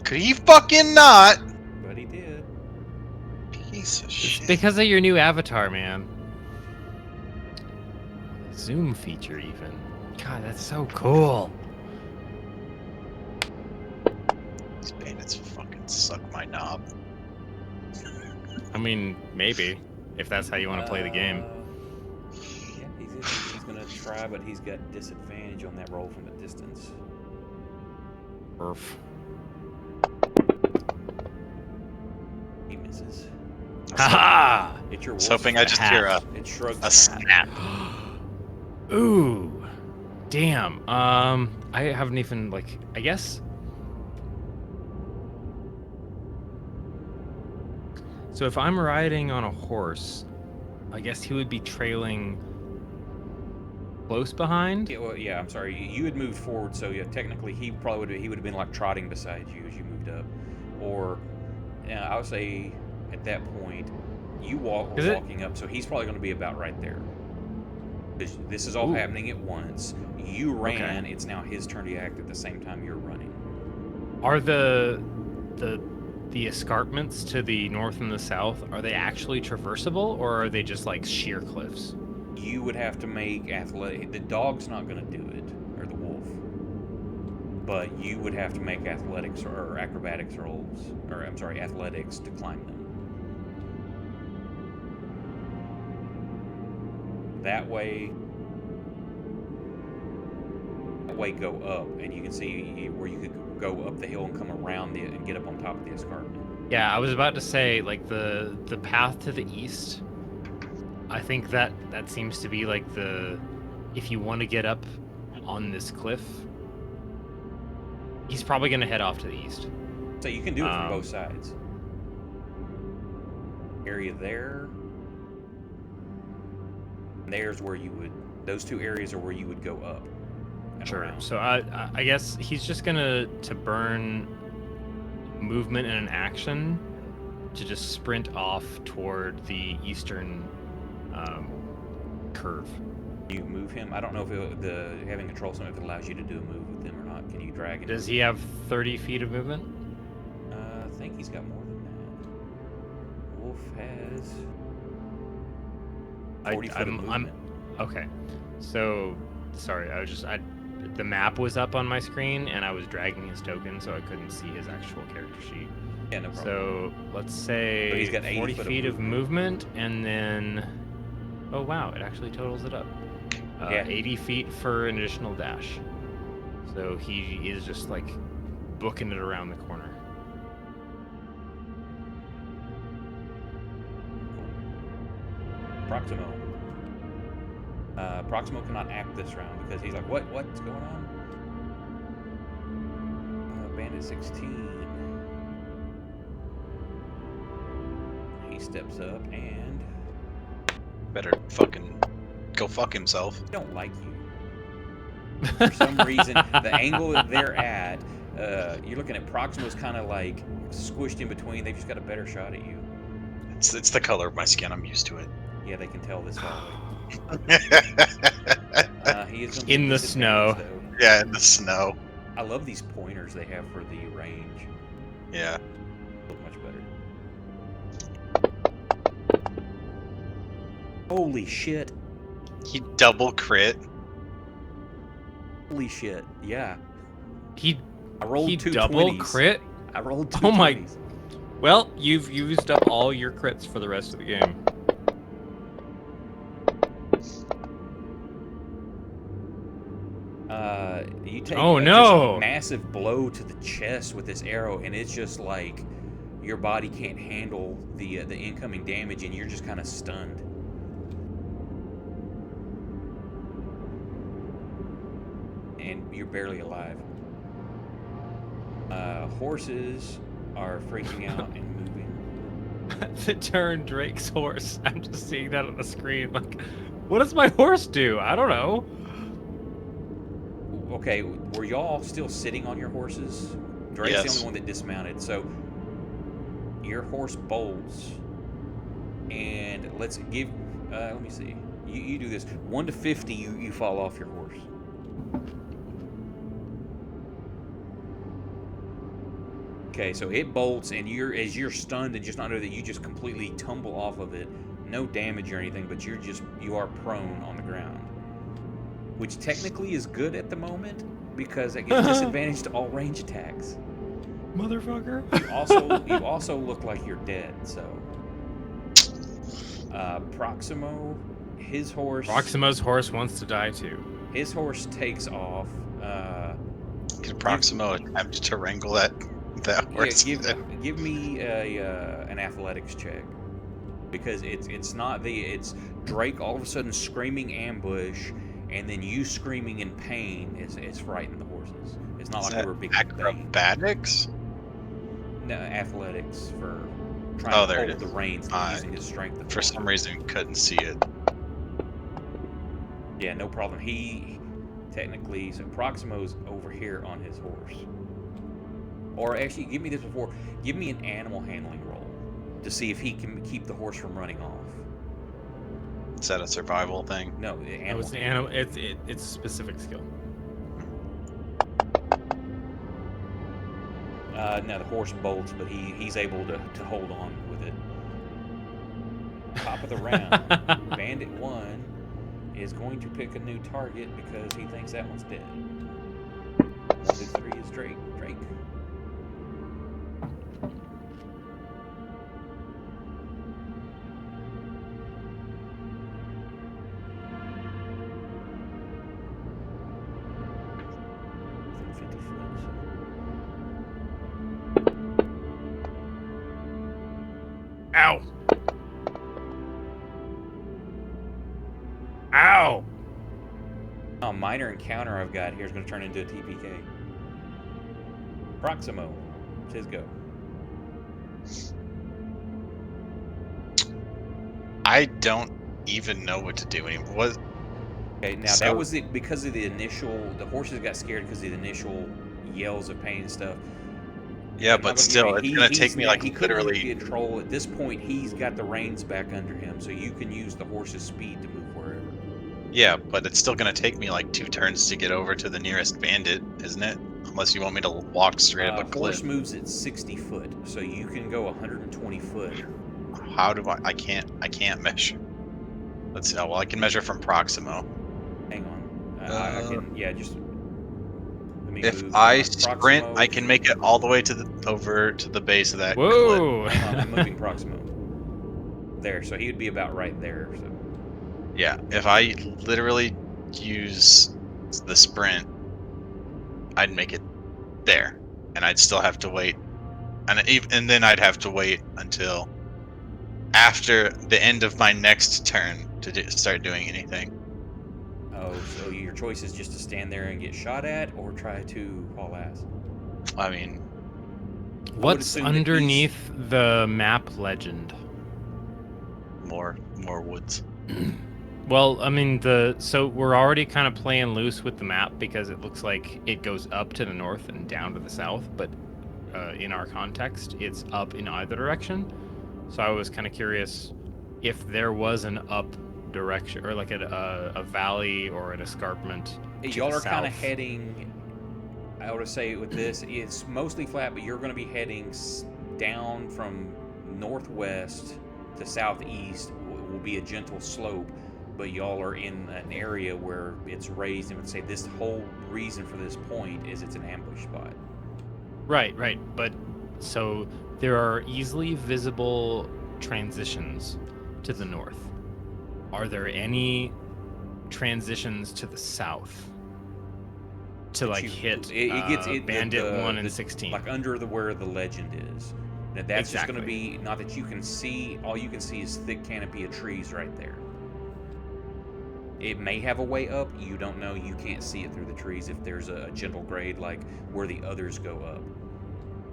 Could he fucking not? But he did. Piece of It's shit. because of your new avatar, man. Zoom feature, even. God, that's so cool. These bandits fucking suck my knob. I mean, maybe. If that's how you want to play the game. Yeah, he's gonna try, but he's got disadvantage on that roll from a distance. Perf. He misses. Ha It's your I was wolf hoping I just hear a It shrugs a its hat. snap. Ooh. Damn. I haven't even, like, I guess. So if I'm riding on a horse, I guess he would be trailing close behind. Yeah, well, yeah. I'm sorry. You had moved forward, so yeah. Technically, he would have been like trotting beside you as you moved up, or I would say at that point you were walking up, so he's probably going to be about right there. This is all Ooh. happening at once. You ran. Okay. It's now his turn to act at the same time you're running. Are the escarpments to the north and the south, are they actually traversable, or are they just like sheer cliffs? You would have to make athletic. The dog's not going to do it, or the wolf. but you would have to make athletics or acrobatics rolls, or I'm sorry, athletics to climb them. That way go up, and you can see where you could go up the hill and come around it and get up on top of the escarpment. Yeah, I was about to say, like, the path to the east, I think that seems to be like if you want to get up on this cliff, he's probably going to head off to the east. So you can do it from both sides. Area there. And there's where you would, those two areas are where you would go up. And Sure. around. So I guess he's just gonna burn movement and an action to just sprint off toward the eastern curve. You move him. I don't know if having control something if it allows you to do a move with him or not. Can you drag him? Does he have 30 feet of movement? I think he's got more than that. Wolf has 40 foot of movement. Okay. So sorry, the map was up on my screen and I was dragging his token, so I couldn't see his actual character sheet. Yeah, no problem. So let's say So he's got 40 80 feet of movement, and then oh wow, it actually totals it up. Yeah. 80 feet for an additional dash. So he is just like booking it around the corner. Proximo. Proximo cannot act this round because he's like, what's going on? Bandit 16. He steps up and Better fucking go fuck himself. they don't like you. For some reason, the angle that they're at, you're looking at Proximo's kind of like squished in between. They've just got a better shot at you. It's the color of my skin. I'm used to it. Yeah, they can tell this far. He is In the snow. though. Yeah, in the snow. I love these pointers they have for the range. Yeah. Look much better. Holy shit! He double crit. Holy shit! Yeah, He I rolled two double 20s. crit. I rolled two Oh my- 20s. Well, you've used up all your crits for the rest of the game. You take Oh, just no. a massive blow to the chest with this arrow, and it's just like your body can't handle the incoming damage, and you're just kind of stunned. And you're barely alive. Horses are freaking out and moving. The turn Drake's horse. I'm just seeing that on the screen. Like, what does my horse do? I don't know. Okay, were y'all still sitting on your horses? Drake's the Yes. only one that dismounted. So your horse bolts, and let's give. Let me see. You do this 1 to 50. You fall off your horse. Okay, so it bolts, and you're stunned and just not know that you just completely tumble off of it. No damage or anything, but you are prone on the ground, which technically is good at the moment because it gives disadvantage to all range attacks. Motherfucker. You also look like you're dead. So Proximo, his horse. Proximo's horse wants to die too. His horse takes off. Can Proximo attempt to wrangle that horse? Yeah, give me an athletics check, because it's not it's Drake all of a sudden screaming ambush, and then you screaming in pain is frightening the horses. It's not Is like that they were big thing. acrobatics? No, athletics for Oh, trying there to it hold the is. reins and using his strength. to For hold some it. reason, couldn't see it. Yeah, no problem. He technically, so Proximo's over here on his horse. Or actually, give me this before. Give me an animal handling roll to see if he can keep the horse from running off. Is that a survival thing? No, animal. It's an handling. animal. It's a specific skill. Now the horse bolts, but he's able to hold on with it. Top of the round, Bandit 1 is going to pick a new target because he thinks that one's dead. 1 through 3 is Drake. Drake. Within 50 foot. Ow! Ow! Oh, minor encounter I've got here is going to turn into a TPK. Proximo. It's his go. I don't even know what to do anymore. What? Okay, now that was it because of the initial. The horses got scared because of the initial yells of pain and stuff. Yeah, I'm not but gonna still, give it's you- gonna he's take me now- like he couldn't literally. control. At this point, he's got the reins back under him, so you can use the horse's speed to move wherever. Yeah, but it's still gonna take me like 2 turns to get over to the nearest bandit, isn't it? Unless you want me to walk straight up a Horse cliff. moves at 60 foot, so you can go 120 foot. How do I? I can't measure. Let's see. Oh, well, I can measure from Proximo. Hang on, I can. Yeah, just let me If move. I Hang on. sprint, Proximo. I can make it all the way to the over to the base of that cliff. Whoa! Hang on, I'm moving Proximo. There, so he would be about right there. So. Yeah, if I literally use the sprint, I'd make it there, and I'd still have to wait, and then I'd have to wait until after the end of my next turn to start doing anything. Oh, so your choice is just to stand there and get shot at, or try to haul ass. I mean, What's assume that he's- underneath the map legend? more woods. Well, I mean, so we're already kind of playing loose with the map because it looks like it goes up to the north and down to the south, but in our context, it's up in either direction. So I was kind of curious if there was an up direction or like a valley or an escarpment. to Y'all the are kind of south. heading. I would say with this, it's mostly flat, but you're going to be heading down from northwest to southeast. Will be a gentle slope, but y'all are in an area where it's raised, and would say this whole reason for this point is it's an ambush spot. Right, right. But so there are easily visible transitions to the north. Are there any transitions to the south? To That like you- hit it gets it, Bandit the- 1 and the- 16. like under the where the legend is. Now that's just going to Exactly. be not that you can see. All you can see is thick canopy of trees right there. It may have a way up. You don't know. You can't see it through the trees if there's a gentle grade like where the others go up.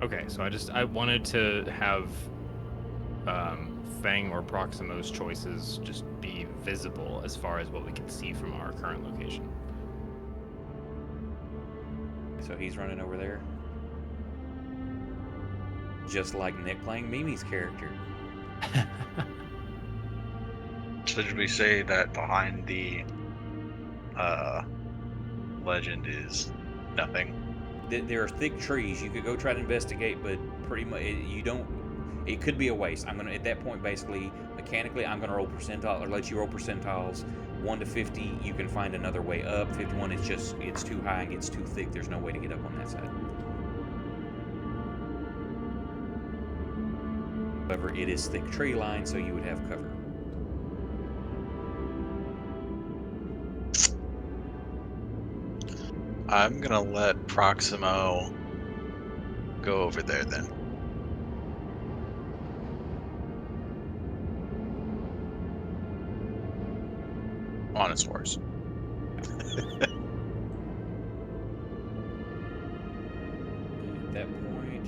Okay, so I wanted to have Fang or Proximo's choices just be visible as far as what we can see from our current location. So he's running over there. Just like Nick playing Mimi's character. Should we say that behind the legend is nothing? There are thick trees. You could go try to investigate, but pretty much you don't. It could be a waste. I'm gonna at that point basically mechanically I'm gonna roll percentile or let you roll percentiles 1 to 50. You can find another way up. 51 is just it's too high and gets too thick. There's no way to get up on that side. However, it is thick tree line, so you would have cover. I'm gonna let Proximo go over there then. On his horse. At that point,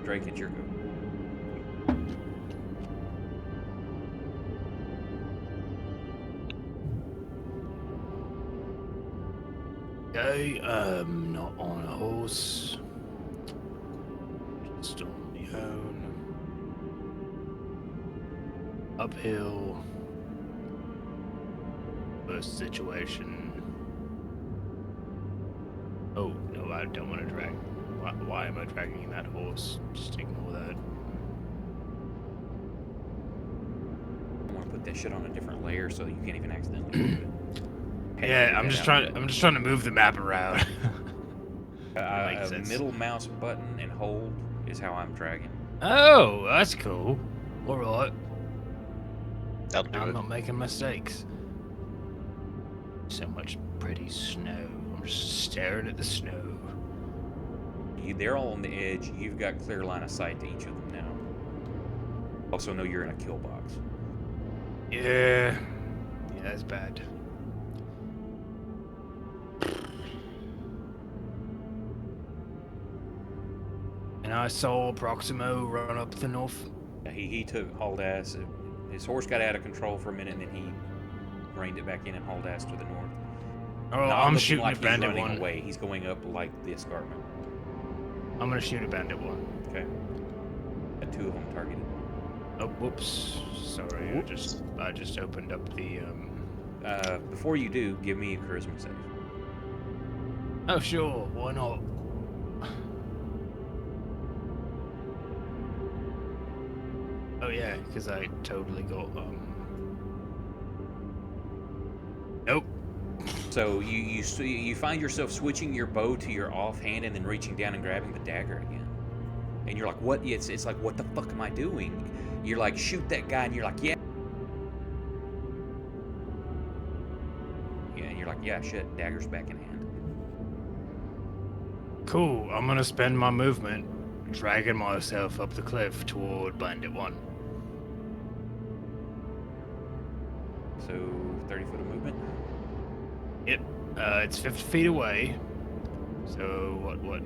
Drake, it's your go. Okay, not on a horse. Just on my own. Uphill. First situation. Oh, no, I don't want to drag. Why am I dragging that horse? Just ignore that. I want to put that shit on a different layer so you can't even accidentally move it. Yeah, I'm just trying to move the map around. Makes A sense. middle mouse button and hold is how I'm dragging. Oh, that's cool. All right, That'll do I'm it. not making mistakes. So much pretty snow. I'm just staring at the snow. They're all on the edge. You've got clear line of sight to each of them now. Also know you're in a kill box. Yeah, that's bad. And I saw Proximo run up the north. He took hauled ass. His horse got out of control for a minute, and then he reined it back in and hauled ass to the north. Oh, Not I'm looking shooting like a he's bandit running one. away. He's going up like the escarpment. I'm gonna shoot a bandit one. Okay. Got 2 of them targeted. Oh, whoops. Sorry, I just opened up the Before you do, give me a charisma save. Oh, sure. Why not? Oh yeah, because I totally got Nope. So you find yourself switching your bow to your offhand and then reaching down and grabbing the dagger again. And you're like, what? It's like, what the fuck am I doing? You're like, shoot that guy, and you're like, yeah. Yeah, and you're like, yeah, shit, dagger's back in hand. Cool. I'm gonna spend my movement dragging myself up the cliff toward Bandit 1. So 30 foot of movement. Yep. It's 50 feet away. So what?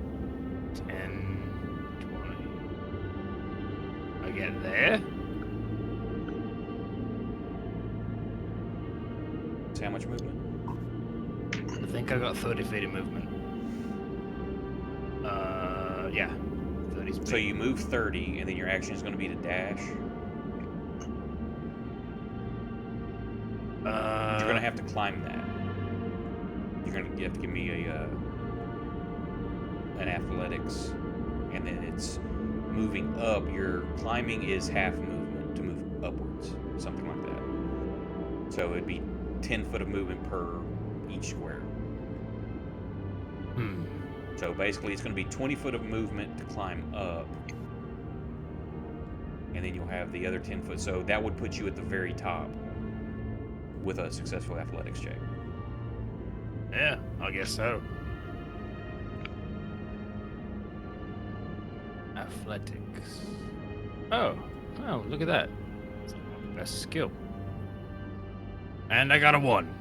10, 20. I get there. See how much movement? I think I got 30 feet of movement. Yeah. 30 speed. So you move 30, and then your action is going to be to dash. You're going to have to climb that. You're going to have to give me an athletics, and then it's moving up. Your climbing is half movement to move upwards, something like that. So it'd be 10 foot of movement per each square. So basically, it's going to be 20 foot of movement to climb up, and then you'll have the other 10 foot. So that would put you at the very top with a successful athletics check. Yeah, I guess so. Athletics. Oh, look at that. Best skill. And I got a 1.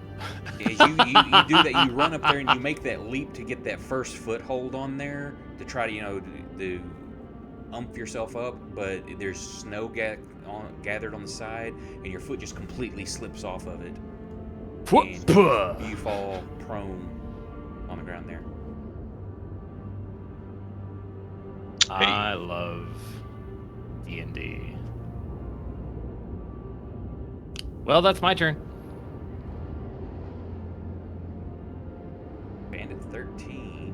As you do that, you run up there and you make that leap to get that first foothold on there to try to, to umph yourself up, but there's snow gathered on the side, and your foot just completely slips off of it. And you fall prone on the ground there. I love D&D. Well, that's my turn. Bandit 13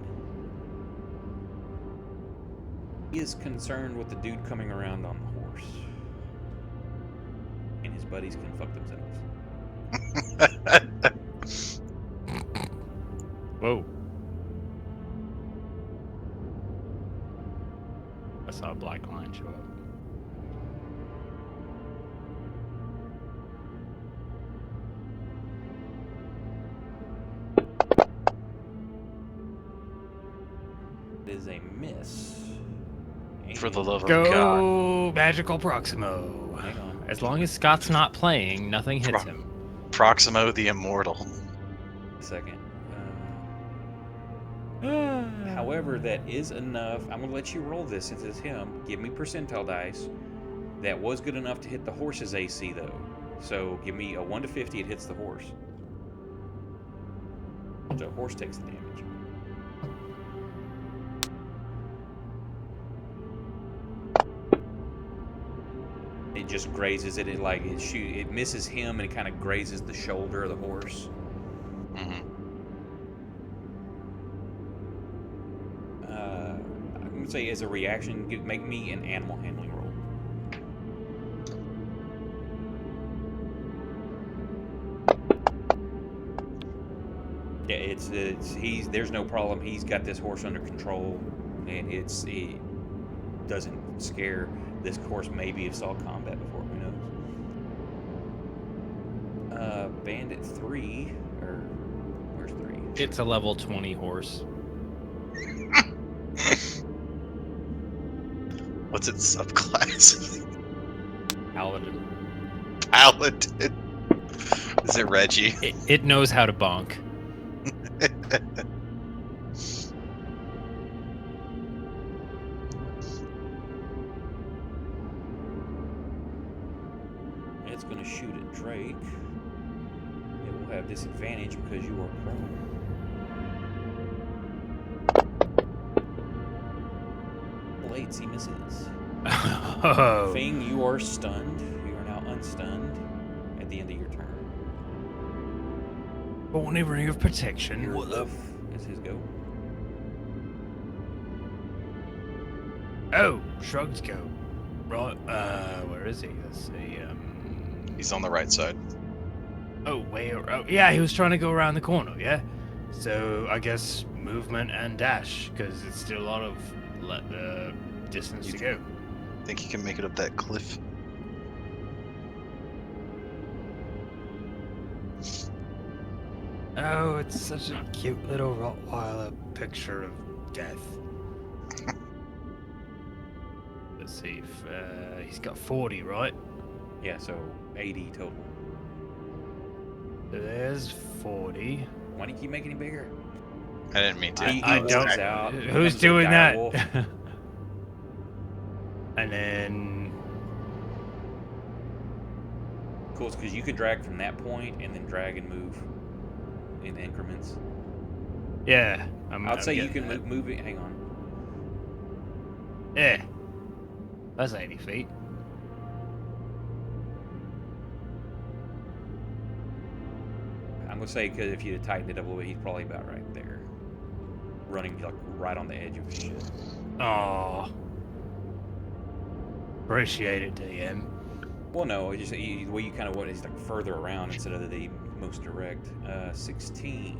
is concerned with the dude coming around on the horse. And his buddies can fuck themselves. Whoa. I saw a black line show up. It is a miss. For the love of Go God. Magical Proximo. Hang on. As long as Scott's not playing, nothing hits him. Proximo the Immortal. A second. However, that is enough. I'm going to let you roll this since it's him. Give me percentile dice. That was good enough to hit the horse's AC, though. So give me a 1 to 50, it hits the horse. So horse takes the damage. It just grazes it. It misses him, and it kind of grazes the shoulder of the horse. Mm-hmm. I'm gonna say as a reaction, make me an animal handling roll. Yeah, it's there's no problem. He's got this horse under control, and it doesn't scare this horse. Maybe have saw combat before. Who knows? Bandit 3 or where's 3? It's a level 20 horse. What's its subclass? Paladin. Paladin. Is it Reggie? It knows how to bonk. It's going to shoot at Drake. It will have disadvantage because you are prone. Blades, he misses. Oh. Fang, you are stunned. You are now unstunned at the end of your turn. Only ring of protection. Your What the? wolf is his go. Oh, shrugs go. Right. Where is he? Let's see. He's on the right side. Oh, where? Oh, yeah, he was trying to go around the corner. Yeah. So I guess movement and dash, because it's still a lot of distance to go. Think he can make it up that cliff? Oh, it's such a cute little Rottweiler picture of death. Let's see if he's got 40, right? Yeah, so 80 total. There's 40. Why do you keep making him bigger? I didn't mean to. I He don't- goes out, Who's becomes a doing that? dire wolf. And then Cool, because you can drag from that point and then drag and move in increments. yeah, I'd say you getting can that. move it. Hang on. Yeah, that's 80 feet. I'm gonna say because if you'd have tightened it up a little bit, he's probably about right there, running like right on the edge of shit. Oh, appreciate it, DM. Well, no, it's just the way you kind of want it is like further around instead of the most direct. 16.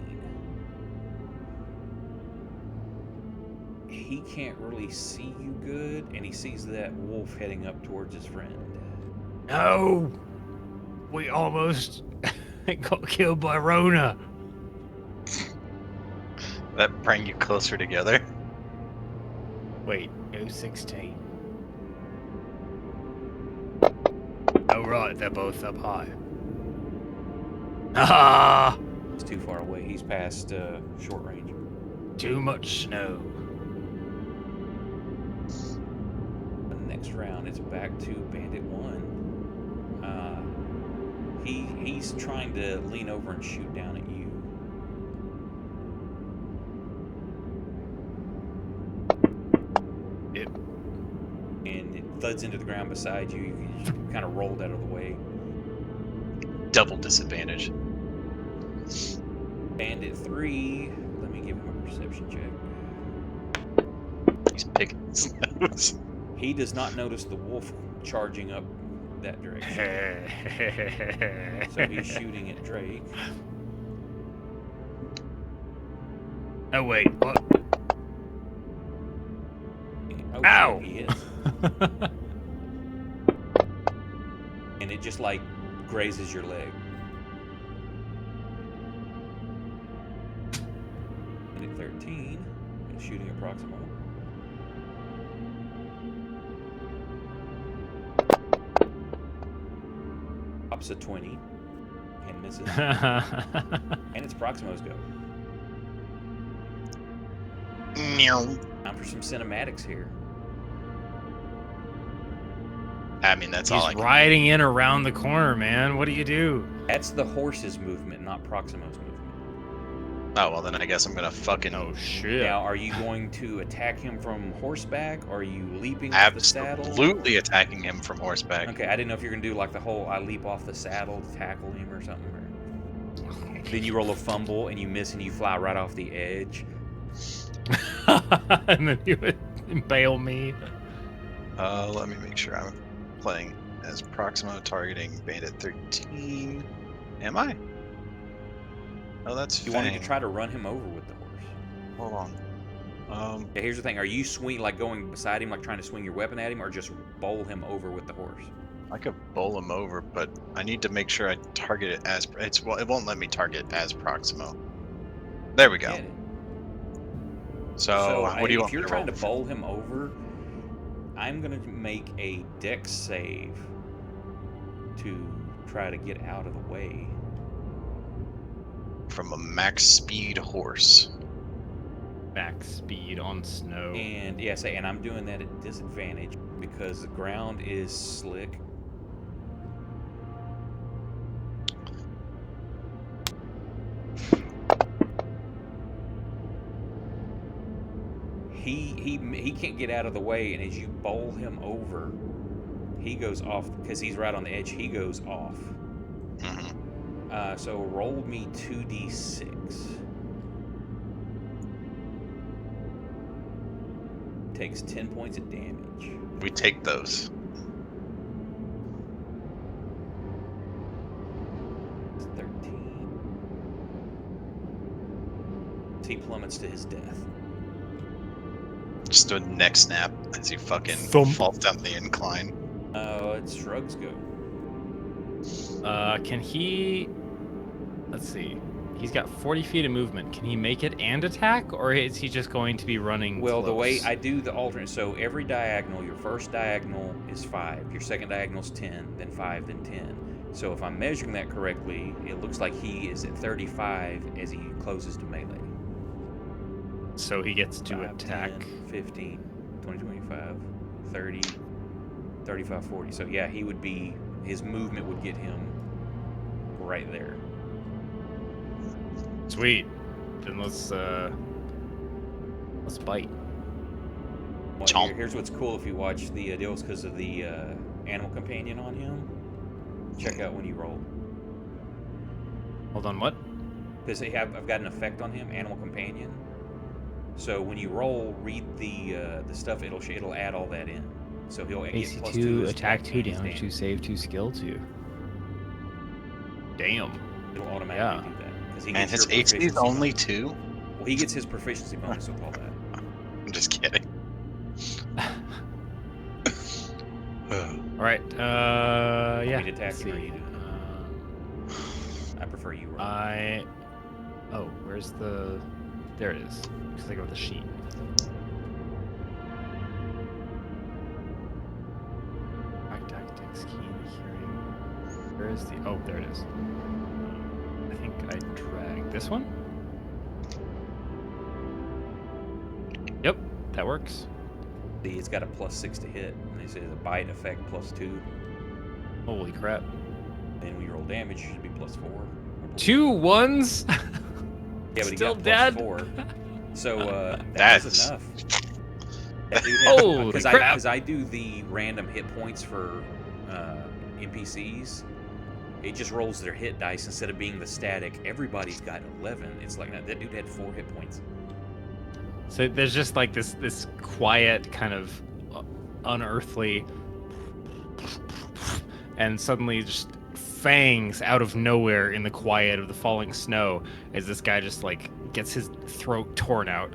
He can't really see you good, and he sees that wolf heading up towards his friend. No, we almost got killed by Rona. That bring you closer together. Wait, who's 16? Oh right, they're both up high. Ah, He's too far away. He's past short range. too much snow. The next round, it's back to Bandit 1. He's trying to lean over and shoot down at you. Yep. And it thuds into the ground beside you. You just kind of rolled out of the way. Double disadvantage. Bandit 3. Let me give him a perception check. He's picking his nose. He does not notice the wolf charging up that direction. So he's shooting at Drake. Oh wait, what? Oh, Ow! shit, he is. And it just like grazes your leg. And at 13, it's shooting at proximal. Pops a 20 and misses. And it's Proximo's go. Meow. Time for some cinematics here. I mean, that's all I He's can. riding in around the corner, man. What do you do? That's the horse's movement, not Proximo's movement. Oh, well, then I guess I'm gonna fucking Oh shit! Now, are you going to attack him from horseback? Or are you leaping off the saddle? absolutely attacking him from horseback. Okay, I didn't know if you're going to do like the whole I leap off the saddle to tackle him or something. Or... Then you roll a fumble and you miss and you fly right off the edge. And then you would impale me. Let me make sure I'm playing as Proximo targeting Bandit 13. Am I? Oh, that's You wanted to Fang. try to run him over with the horse. Hold on. Yeah, here's the thing. Are you like going beside him, like trying to swing your weapon at him, or just bowl him over with the horse? I could bowl him over, but I need to make sure I target it as well. It won't let me target as Proximo. There we go. Yeah. So, what do you if want you're me to trying roll? to bowl him over, I'm gonna make a dex save to try to get out of the way. From a max speed horse. Max speed on snow. And yeah, and I'm doing that at disadvantage because the ground is slick. He can't get out of the way, and as you bowl him over, he goes off because he's right on the edge. He goes off. Mm-hmm. So roll me 2d6. Takes 10 points of damage. We take those. It's 13. He plummets to his death. Just a neck snap as he fucking Thump. falls down the incline. It's Shrug's go. Can he? Let's see. He's got 40 feet of movement. Can he make it and attack, or is he just going to be running? Well, the way close? I do the alternate, so every diagonal, your first diagonal is 5, your second diagonal is 10, then 5, then 10. So if I'm measuring that correctly, it looks like he is at 35 as he closes to melee. So he gets to 5, attack. 10, 15, 20, 25, 30, 35, 40. So yeah, he would be, his movement would get him right there. Sweet. Then let's bite. Well, Chomp. here's what's cool if you watch the deals because of the animal companion on him. Check out when you roll. Hold on, what? Because I've got an effect on him, animal companion. So when you roll, read the stuff. It'll add all that in. So he'll get AC plus 2, 2 attack 2, and his damage 2, save 2, skill 2. Damn. It'll automatically do that. He And gets his your AC is proficiency only bonus. 2? Well, he gets his proficiency bonus with all that. I'm just kidding. All right. Yeah. Want me to attack let's him or see. you do? I prefer you roll. Oh, where's the? There it is. Because I go with the sheet. Tactics, keen hearing. Where is the? Oh, there it is. I think I dragged this one. Yep, that works. See, it's got a plus 6 to hit. And they say the bite effect plus 2. Holy crap! Then when you roll damage, it should be plus 4. 2 1s. Yeah, but he Still got dead. plus 4. So That's- that's enough. That dude Holy because crap. I do the random hit points for NPCs. It just rolls their hit dice instead of being the static. Everybody's got 11. It's like that dude had 4 hit points. So there's just like this quiet kind of unearthly, and suddenly just fangs out of nowhere in the quiet of the falling snow as this guy just like gets his throat torn out.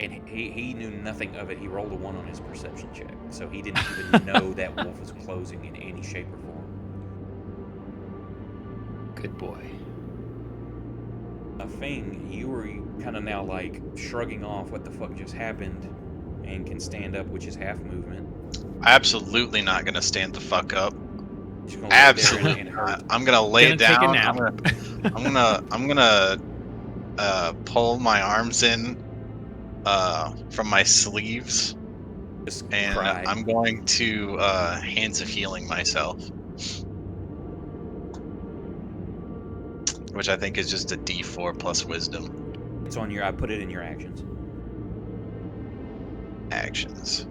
And he knew nothing of it. He rolled a 1 on his perception check, so he didn't even know that wolf was closing in any shape or form. Good boy. Fing, you were kind of now like shrugging off what the fuck just happened, and can stand up, which is half movement. Absolutely not gonna stand the fuck up. Just gonna lay there Absolutely and not. hurt. I'm gonna lay Gonna take a down. nap. I'm gonna pull my arms in from my sleeves, Just and cry. I'm going to hands of healing myself, which I think is just a D4 plus wisdom. It's on your. I put it in your actions. Actions.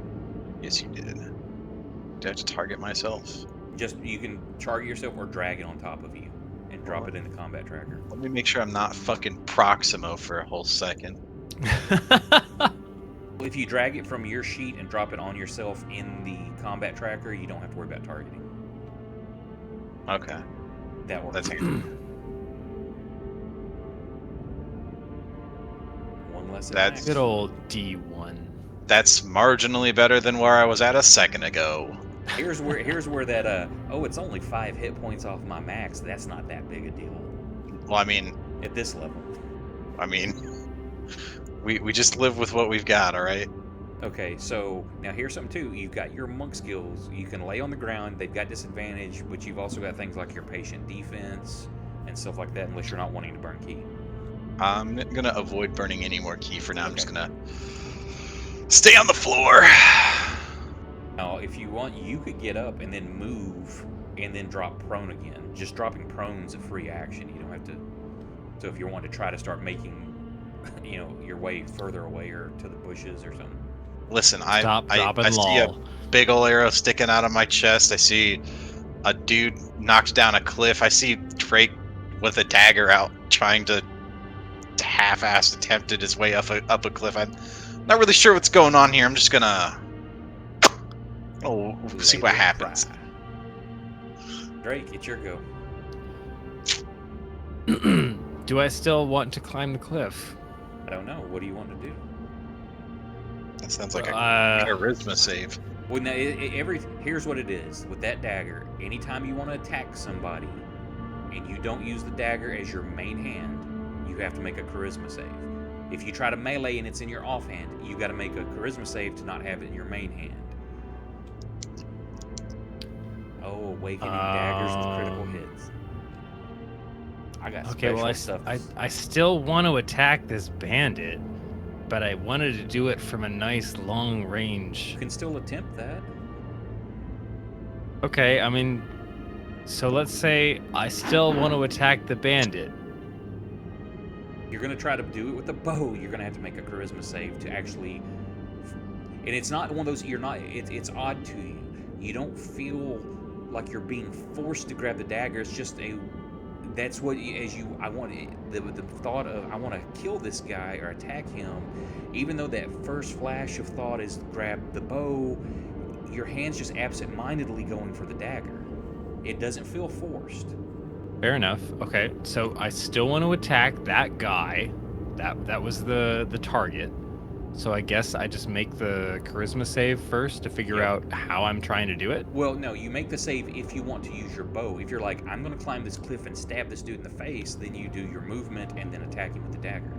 Yes, you did. Do I have to target myself? Just you can target yourself or drag it on top of you and drop it in the combat tracker. Let me make sure I'm not fucking Proximo for a whole second. If you drag it from your sheet and drop it on yourself in the combat tracker, you don't have to worry about targeting. Okay. That works. That's good. unless it That's- Good old D1. That's marginally better than where I was at a second ago. Here's where that oh, it's only 5 hit points off my max. That's not that big a deal Well, I mean, at this level. we just live with what we've got, all right? Okay, so now here's something too. You've got your monk skills. You can lay on the ground. They've got disadvantage, but you've also got things like your patient defense and stuff like that, unless you're not wanting to burn key. I'm gonna avoid burning any more key for now. I'm just Okay. gonna stay on the floor. Now, if you want, you could get up and then move and then drop prone again. Just dropping prone's a free action. You don't have to. So if you want to try to start making, your way further away or to the bushes or something. Listen, Stop, drop, I and see a lol. big ol' arrow sticking out of my chest. I see a dude knocked down a cliff. I see Drake with a dagger out trying to half-assed attempted his way up a cliff. I'm not really sure what's going on here. I'm just gonna see Let what it happens. cry. Drake, it's your go. Do I still want to climb the cliff? I don't know. What do you want to do? That sounds like a charisma save. Well, now, here's what it is. With that dagger, anytime you want to attack somebody and you don't use the dagger as your main hand, you have to make a charisma save. If you try to melee and it's in your offhand, you got to make a charisma save to not have it in your main hand. Oh, awakening daggers with critical hits. I got special stuff. I still want to attack this bandit, but I wanted to do it from a nice long range. You can still attempt that. Okay, I mean, so let's say I still want to attack the bandit. You're going to try to do it with a bow. You're going to have to make a charisma save to actually. And it's not one of those. You're not. It's odd to you. You don't feel like you're being forced to grab the dagger. It's just a. That's what I want the thought of I want to kill this guy or attack him, even though that first flash of thought is grab the bow, your hand's just absent-mindedly going for the dagger. It doesn't feel forced. Fair enough. Okay, so I still want to attack that guy. That was the target. So I guess I just make the charisma save first to figure out how I'm trying to do it. Well, no, you make the save if you want to use your bow. If you're like, I'm going to climb this cliff and stab this dude in the face, then you do your movement and then attack him with the dagger.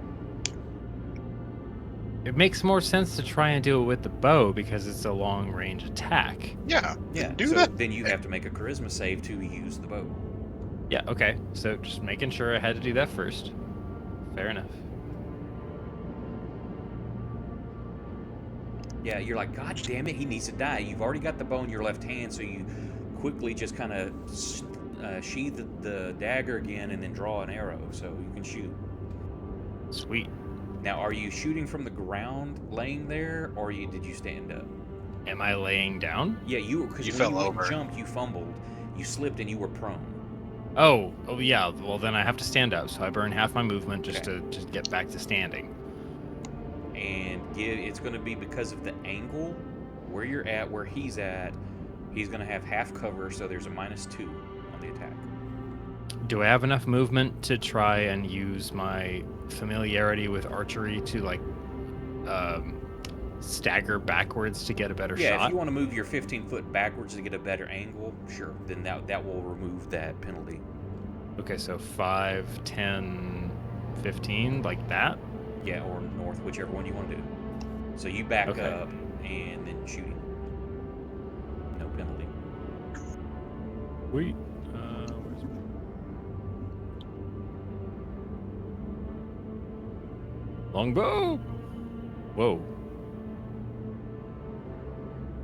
It makes more sense to try and do it with the bow because it's a long range attack. Yeah, So that. then you have to make a charisma save to use the bow. Yeah, okay. So just making sure I had to do that first. Fair enough. Yeah, you're like, God damn it, he needs to die. You've already got the bow in your left hand, so you quickly just kind of sheathe the dagger again and then draw an arrow so you can shoot. Sweet. Now, are you shooting from the ground laying there, or did you stand up? Am I laying down? Yeah, you were, because You when fell you went and over. jumped, you fumbled, you slipped, and you were prone. Oh yeah. Well, then I have to stand up, so I burn half my movement just to get back to standing. And it's going to be because of the angle where you're at, where he's at. He's going to have half cover, so there's a -2 on the attack. Do I have enough movement to try and use my familiarity with archery to stagger backwards to get a better Yeah, shot? if you want to move your 15 foot backwards to get a better angle, sure. Then that will remove that penalty. Okay, so 5, 10, 15, like that? Yeah, or north, whichever one you want to do. So you back Okay. up and then shooting. No penalty. Wait. Longbow! Whoa.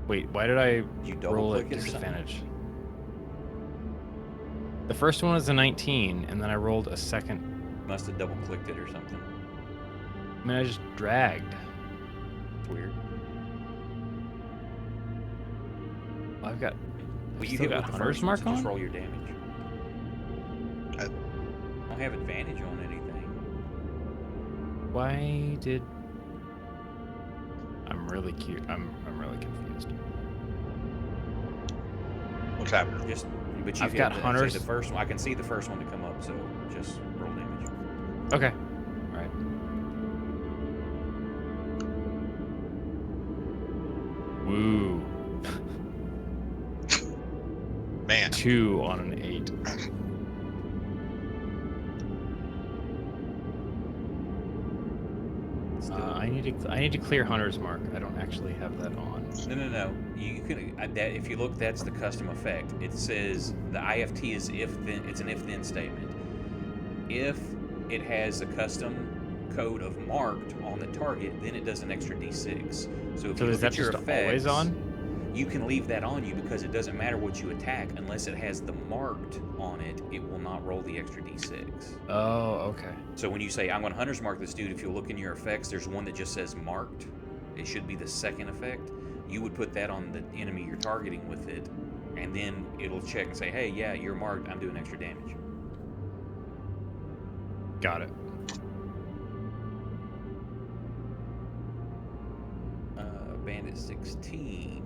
Wait, why did I You double roll at click it or something? disadvantage? The first one was a 19, and then I rolled a second. Must have double clicked it or something. I mean, I just dragged. It's weird. I've got. Well, you still hit got with the Hunter's first one, Mark so just on? roll your damage. I- don't have advantage on anything. Why did? I'm really cute. I'm really confused. What's happening? But you I've got hit Hunter's- the first one. I can see the first one to come up, so just roll damage. Okay. All right. Woo. Man, 2 on an 8. I need to clear Hunter's Mark. I don't actually have that on. No. You can that if you look, that's the custom effect. It says the IFT is if then. It's an if then statement. If it has a custom code of marked on the target, then it does an extra D6. So if So you is look that at your just effects, always on? you can leave that on you because it doesn't matter what you attack unless it has the marked on it. It will not roll the extra D6. Oh, okay. So when you say I'm going to Hunter's Mark this dude, if you look in your effects, there's one that just says marked. It should be the second effect. You would put that on the enemy you're targeting with it, and then it'll check and say, hey, yeah, you're marked. I'm doing extra damage. Got it. Bandit 16.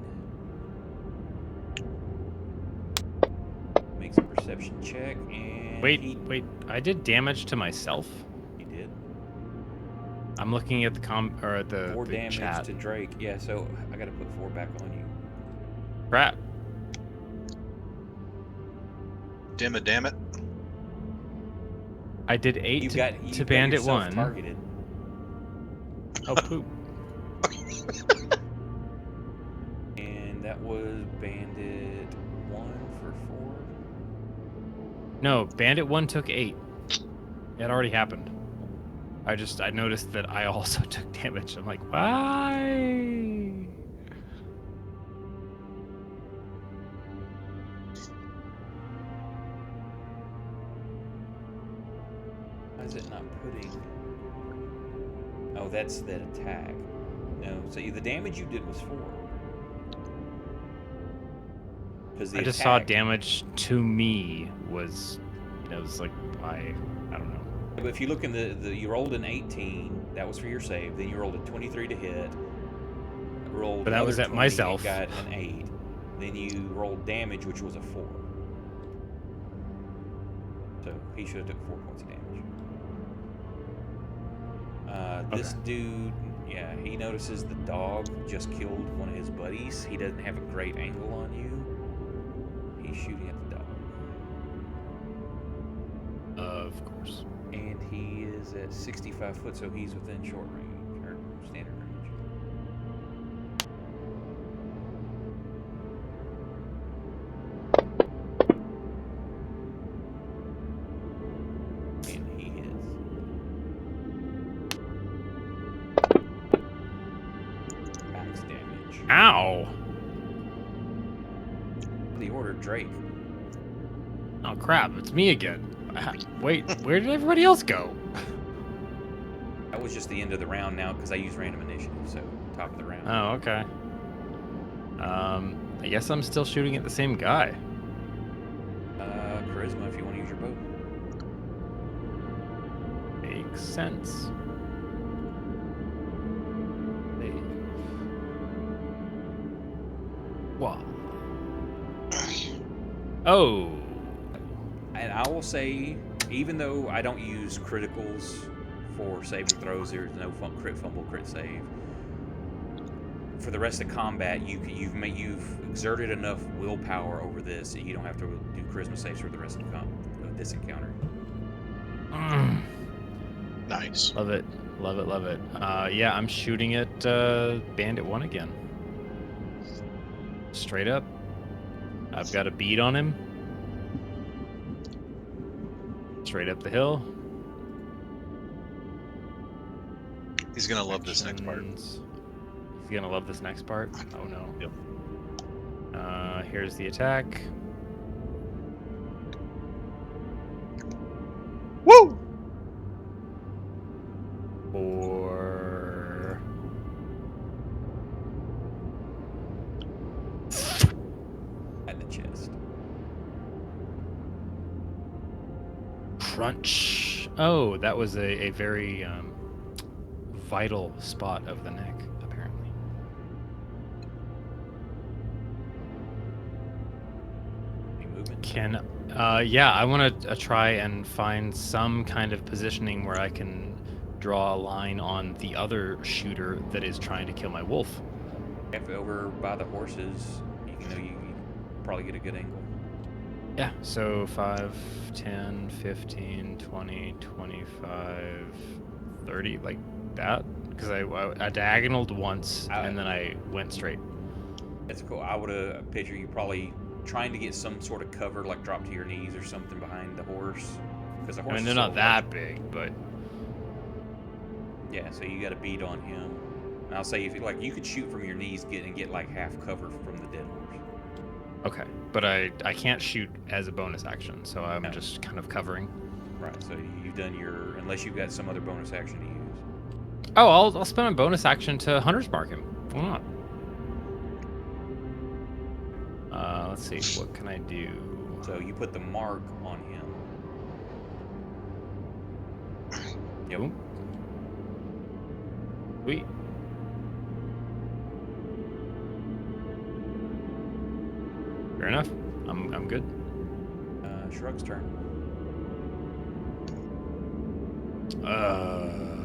Makes a perception check, and Wait. I did damage to myself. He did. I'm looking at the 4 the damage chat. to Drake. Yeah, so I got to put 4 back on you. Crap. damn it. I did 8 You've to got Bandit yourself 1. targeted. Oh, poop. And that was Bandit 1 for 4. No, Bandit 1 took 8. It already happened. I noticed that I also took damage. I'm like, why? Why is it not putting... Oh, that's that attack. No, so the damage you did was 4. Because I just saw damage to me was like, why? I don't know. But if you look in you rolled an 18, that was for your save. Then you rolled a 23 to hit. Rolled But that was another at 20 myself. and got an 8. Then you rolled damage, which was a 4. So he should have took 4 points of damage. This dude, yeah, he notices the dog just killed one of his buddies. He doesn't have a great angle on you. He's shooting at the dog. Of course. And he is at 65 foot, so he's within short range, or standard range. And he hits. Max damage. Ow! The order Drake. Oh crap! It's me again. Wait, where did everybody else go? That was just the end of the round now because I used random initiative, so top of the round. Oh, okay. I guess I'm still shooting at the same guy. Charisma if you want to use your bow. Makes sense. Hey. Wow. Oh. And I will say, even though I don't use criticals for saving throws, there's no crit fumble, crit save. For the rest of combat, you've exerted enough willpower over this that you don't have to do charisma saves for the rest of this encounter. Nice. Love it. Yeah, I'm shooting at Bandit 1 again. Straight up. I've got a bead on him. Straight up the hill. He's gonna love this next part. He's gonna love this next part? Oh no. Yep. Here's the attack. Woo! For... At the chest. Crunch. Oh, that was a very vital spot of the neck, apparently. Any movement? Yeah, I want to try and find some kind of positioning where I can draw a line on the other shooter that is trying to kill my wolf. If over by the horses, you know, you probably get a good angle. Yeah, so 5, 10, 15, 20, 25, 30, like that. Because I diagonaled once, and then I went straight. That's cool. I would have pictured you probably trying to get some sort of cover, like drop to your knees or something behind the horse. Because the horse I mean, is they're so not that big, but... Yeah, so you got to beat on him. And I'll say, if you could shoot from your knees and get like half cover from the dead horse. Okay, but I can't shoot as a bonus action, so I'm No. just kind of covering. Right, so you've done your... Unless you've got some other bonus action to use. Oh, I'll spend a bonus action to Hunter's Mark him. Why not? Let's see, what can I do? So you put the mark on him. Yep. Ooh. Sweet. Fair enough. I'm good. Shrug's turn.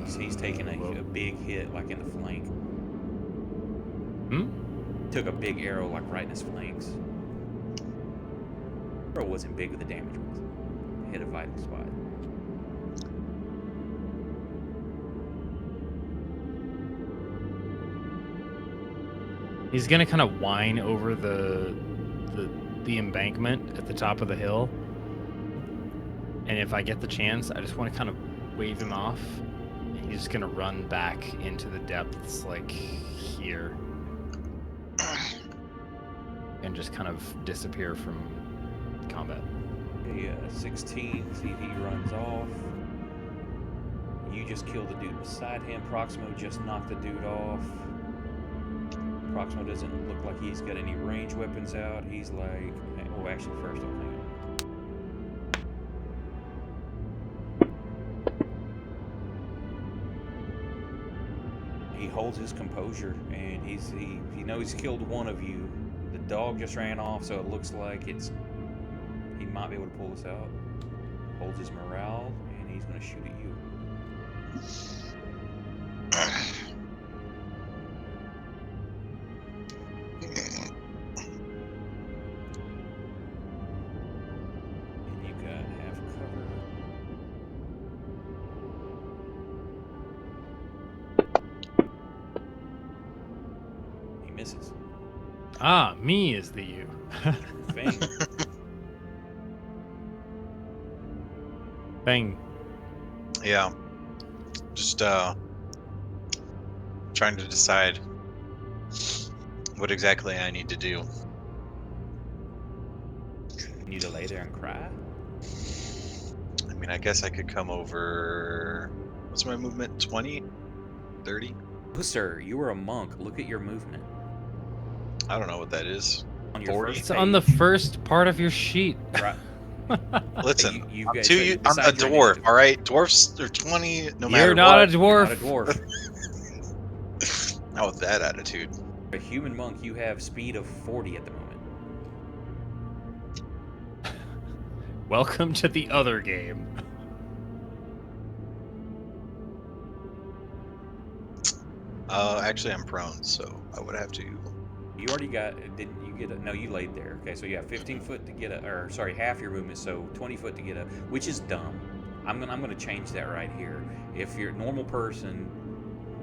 So he's taking a big hit, like in the flank. Took a big arrow, like right in his flanks. Arrow wasn't big, but the damage was. Hit a vital spot. He's gonna kind of whine over the embankment at the top of the hill, and if I get the chance, I just want to kind of wave him off. And he's just gonna run back into the depths, like here, and just kind of disappear from combat. Okay, 16. See if he runs off. You just killed the dude beside him. Proximo just knocked the dude off. Proximo doesn't look like he's got any range weapons out. He's like... Oh, actually, first I'll hang on. He holds his composure, and he knows he's killed one of you. The dog just ran off, so it looks like he might be able to pull this out. Holds his morale, and he's going to shoot at you. And you got half cover. He misses. Ah, me is the you. Fang. Bang. Yeah. Just trying to decide what exactly I need to do. You need to lay there and cry? I mean, I guess I could come over. What's my movement? 20? 30? Oh, sir, you were a monk. Look at your movement. I don't know what that is. On your 40? first It's on the page. first part of your sheet. Right. Listen, You've I'm, got- too, so you I'm a decide your dwarf, initiative. all right? Dwarfs are 20 no matter You're not what. a dwarf. Not a dwarf. Not with that attitude. A human monk, you have speed of 40 at the moment. Welcome to the other game. Actually, I'm prone, so I would have to. You already got, didn't you get a, no, you laid there. Okay, so you have 15 foot to get a, or sorry, half your movement, so 20 foot to get a, which is dumb. I'm gonna change that right here. If you're a normal person,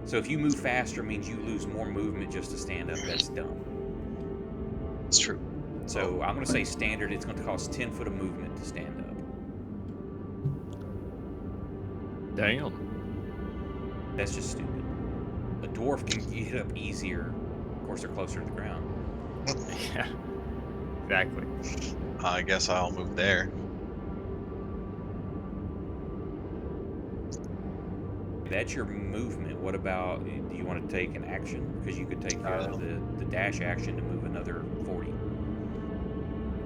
so if you move faster means you lose more movement just to stand up. That's dumb. It's true. So I'm gonna say standard, it's gonna cost 10 foot of movement to stand up. Damn. That's just stupid. A dwarf can get up easier. Of course, they're closer to the ground. Yeah. Exactly. I guess I'll move there. That's your movement. What about, do you want to take an action? Because you could take the dash action to move another 40.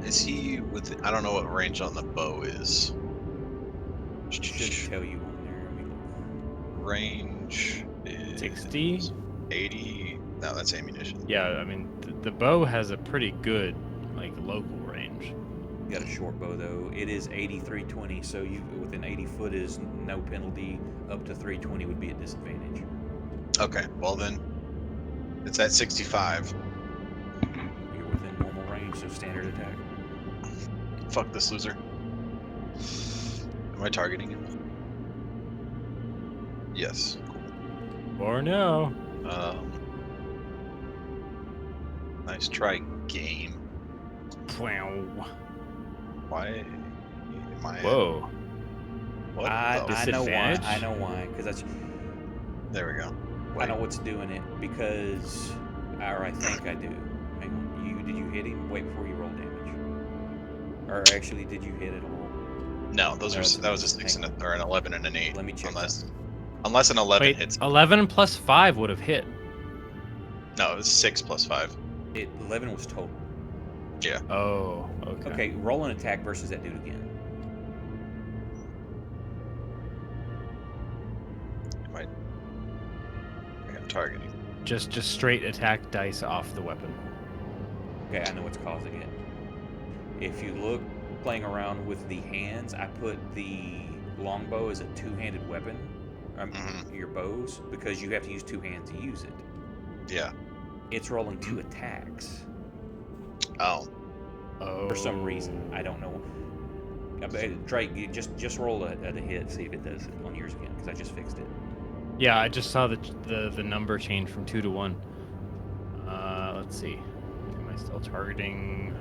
Is he with? I don't know what range on the bow is. It should tell you on there. Let me look. Range is 60? 80. No, that's ammunition. Yeah, I mean, the bow has a pretty good, like, local range. You got a short bow though. It is 80, 320. So you within 80 foot is no penalty. Up to 320 would be a disadvantage. Okay, well then, It's at 65. You're within normal range, so standard attack. Fuck this loser. Am I targeting him? Yes. Or no. Nice try, game. Wow. Why am I? Whoa. What? I know why. Disadvantage? I know why. Because that's. There we go. I know what's doing it because, or I think I do. Hang on. Did you hit him? Wait before you roll damage. Or actually, did you hit at all? No, that was a 6 hang or an 11 and an 8. Let me check. Unless an 11 Wait, hits. 11 plus 5 would have hit. No, it was 6 plus 5. 11 was total. Yeah. Oh, okay. Okay, roll an attack versus that dude again. I'm targeting. Just straight attack dice off the weapon. Okay, I know what's causing it. If you look, playing around with the hands, I put the longbow as a two-handed weapon. Your bows, because you have to use two hands to use it. Yeah. It's rolling 2 attacks. Oh. For some reason. I don't know. Drake, you just roll a hit, see if it does it on yours again, because I just fixed it. Yeah, I just saw the number change from 2 to 1. Let's see. Am I still targeting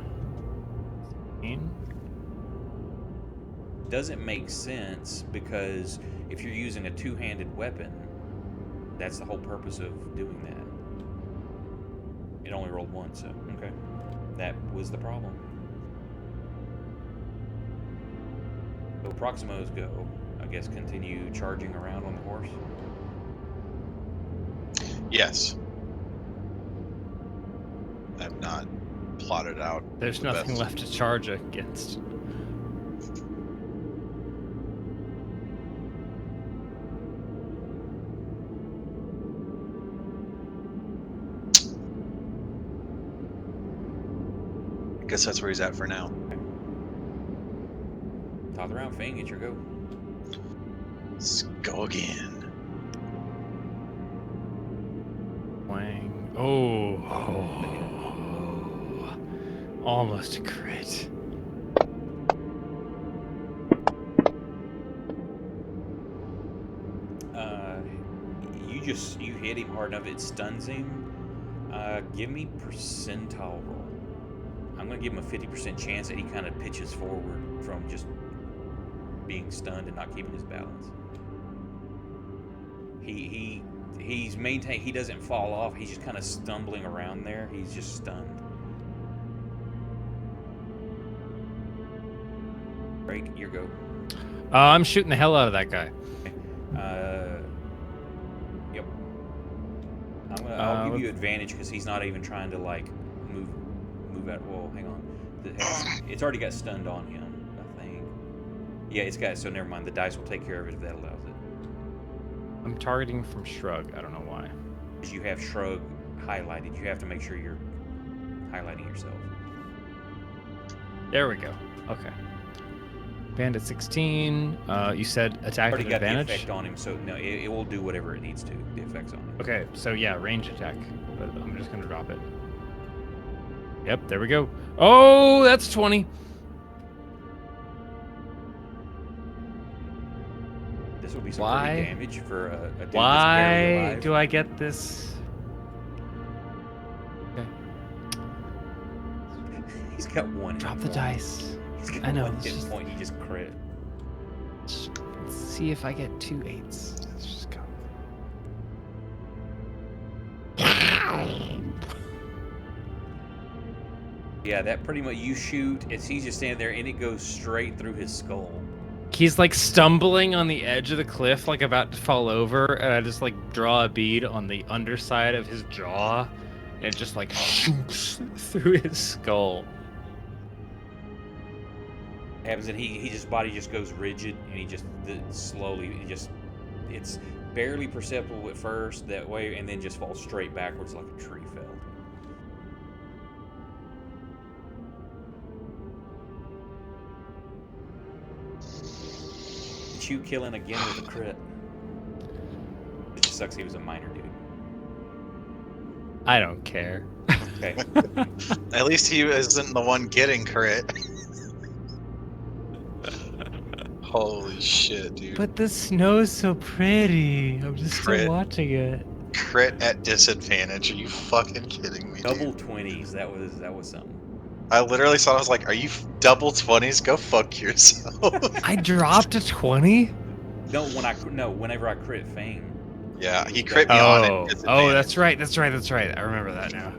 16? Doesn't make sense because if you're using a two-handed weapon, that's the whole purpose of doing that. It only rolled 1, so okay. That was the problem. So Proximos go. I guess continue charging around on the horse. Yes. I've not plotted out. There's the nothing best. left to charge against. I guess that's where he's at for now. Top around, Fang, it's your go. Let's go again. Wang. Oh. Almost a crit. You hit him hard enough, it stuns him. Give me percentile roll. I'm gonna give him a 50% chance that he kind of pitches forward from just being stunned and not keeping his balance. He's maintained. He doesn't fall off. He's just kind of stumbling around there. He's just stunned. Drake, your go. I'm shooting the hell out of that guy. Yep. I'll give you advantage because he's not even trying to like move out. Well, hang on. It's already got stunned on him, I think. Yeah, it's got. So never mind. The dice will take care of it if that allows it. I'm targeting from Shrug. I don't know why. Because you have Shrug highlighted, you have to make sure you're highlighting yourself. There we go. Okay. Bandit 16. You said attack with Already got advantage? the effect on him, so no, it will do whatever it needs to. The effects on him. Okay, so yeah, range attack. But I'm just gonna drop it. Yep, there we go. Oh, that's 20. This will be some Why? pretty damage for a dude that's barely Why alive. do I get this? Okay. He's got one. Drop hit the point. dice. He's got I know, one it's hit just- point. He just crit. Let's see if I get 2 8s. Let's just go. Yeah, that pretty much you shoot as he's just standing there, and it goes straight through his skull. He's like stumbling on the edge of the cliff, like about to fall over, and I just like draw a bead on the underside of his jaw, and it just like shoots through his skull. Happens, and his body just goes rigid, and he just slowly, it's barely perceptible at first that way, and then just falls straight backwards like a tree fell. You killing again with a crit. It just sucks he was a minor dude. I don't care. Okay. At least he isn't the one getting crit. Holy shit, dude. But the snow's so pretty. I'm just still Crit. watching it. Crit at disadvantage. Are you fucking kidding me, Double dude? 20s. That was something. I literally saw. I was like, "Are you double 20s? Go fuck yourself." I dropped a 20? No, whenever I crit Fame. Yeah, It was he crit me double. on at Oh, disadvantage. that's right. That's right. That's right. I remember that now.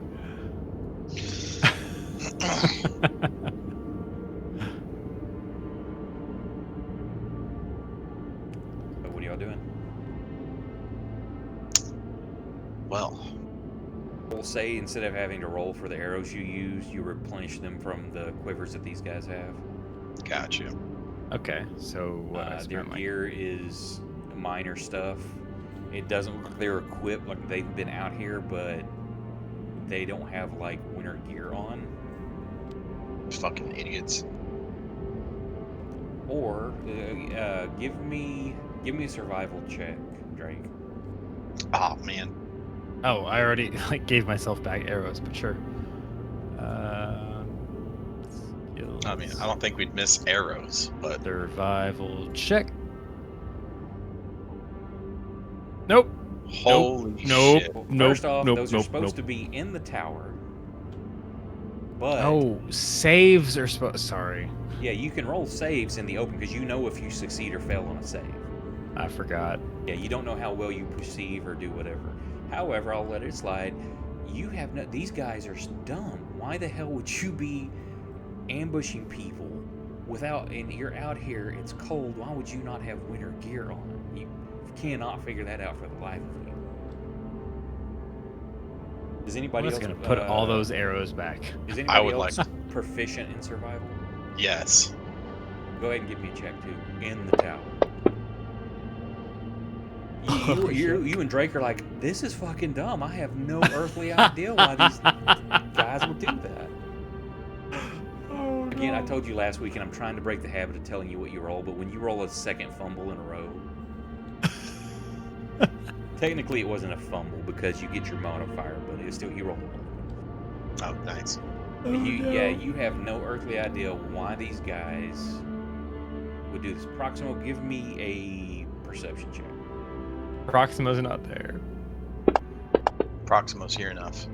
So what are y'all doing? Well, We'll say instead of having to roll for the arrows you use, you replenish them from the quivers that these guys have. got you. Okay, so what I Their spent my gear is minor stuff. It doesn't look like they're equipped like they've been out here, but they don't have like winter gear on. Fucking idiots. Or give me a survival check, Drake. Oh man. Oh, I already like gave myself back arrows, but sure. I mean, I don't think we'd miss arrows, but Survival check. Nope. holy Nope. shit. Well, Nope, first off, nope, those are nope, supposed nope. to be in the tower. But Oh, saves are supposed. Sorry, yeah, you can roll saves in the open because you know if you succeed or fail on a save. I forgot. Yeah, you don't know how well you perceive or do whatever. However, I'll let it slide. You have no. These guys are dumb. Why the hell would you be ambushing people without? And you're out here. It's cold. Why would you not have winter gear on? You cannot figure that out for the life of you. Does I'm anybody just else gonna put all those arrows back. Is I anybody would else like- proficient in survival? Yes. Go ahead and give me a check too. In the tower. You and Drake are like, this is fucking dumb. I have no earthly idea why these guys would do that. Oh, Again, I told you last week, and I'm trying to break the habit of telling you what you roll, but when you roll a second fumble in a row, technically it wasn't a fumble because you get your modifier, but it's still you roll a one. Oh, nice. Yeah, you have no earthly idea why these guys would do this. Proximo, give me a perception check. Proximo's not there. Proximo's here enough.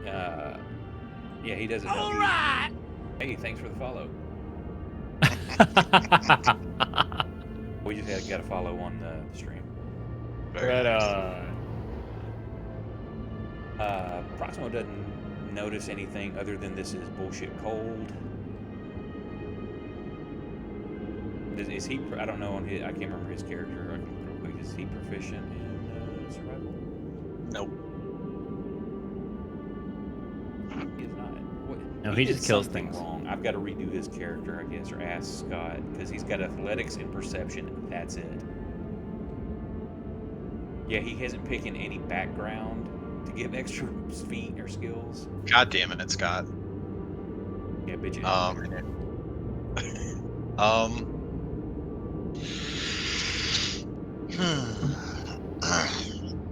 Yeah, he doesn't know. All right. Hey, thanks for the follow. We just got a follow on the stream. Very nice. Proximo doesn't notice anything other than this is bullshit cold. Is he? I don't know. I can't remember his character. Real quick, is he proficient in survival? Nope. He is not. What, No, he did just kills something things. wrong. I've got to redo his character, I guess, or ask Scott because he's got athletics and perception. That's it. Yeah, he hasn't picked in any background to give extra feat or skills. God damn it, Scott. Yeah, bitch.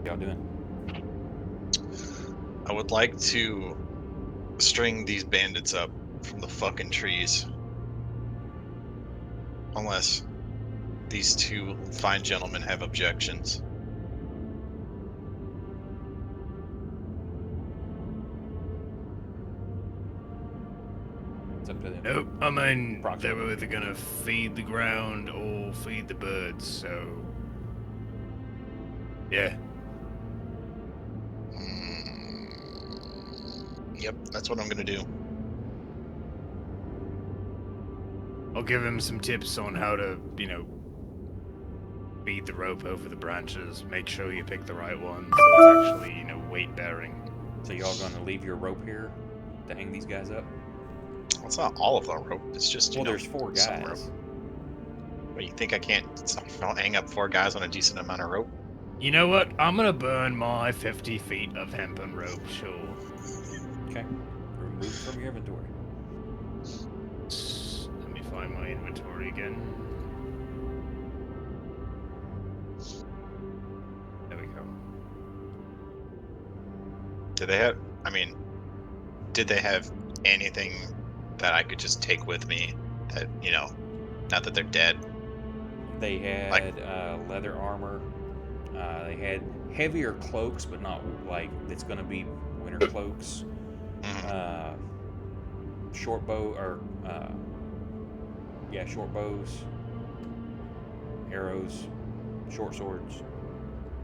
Y'all doing? I would like to string these bandits up from the fucking trees. Unless these two fine gentlemen have objections. It's up to them. Nope. I mean, Proximo. they were either gonna feed the ground or feed the birds, so. Yeah. Yep, that's what I'm gonna do. I'll give him some tips on how to, feed the rope over the branches. Make sure you pick the right one so it's actually, weight bearing. So y'all gonna leave your rope here to hang these guys up? It's not all of the rope. It's just Well, there's 4 some rope. guys. But you think I can't? Don't hang up 4 guys on a decent amount of rope. You know what? I'm gonna burn my 50 feet of hempen rope, sure. Okay. Remove it from your inventory. Let me find my inventory again. There we go. Do they have? I mean, did they have anything that I could just take with me? That now that they're dead. They had leather armor. They had heavier cloaks, but not like it's going to be winter cloaks. Mhm. Short bow or short bows, arrows, short swords.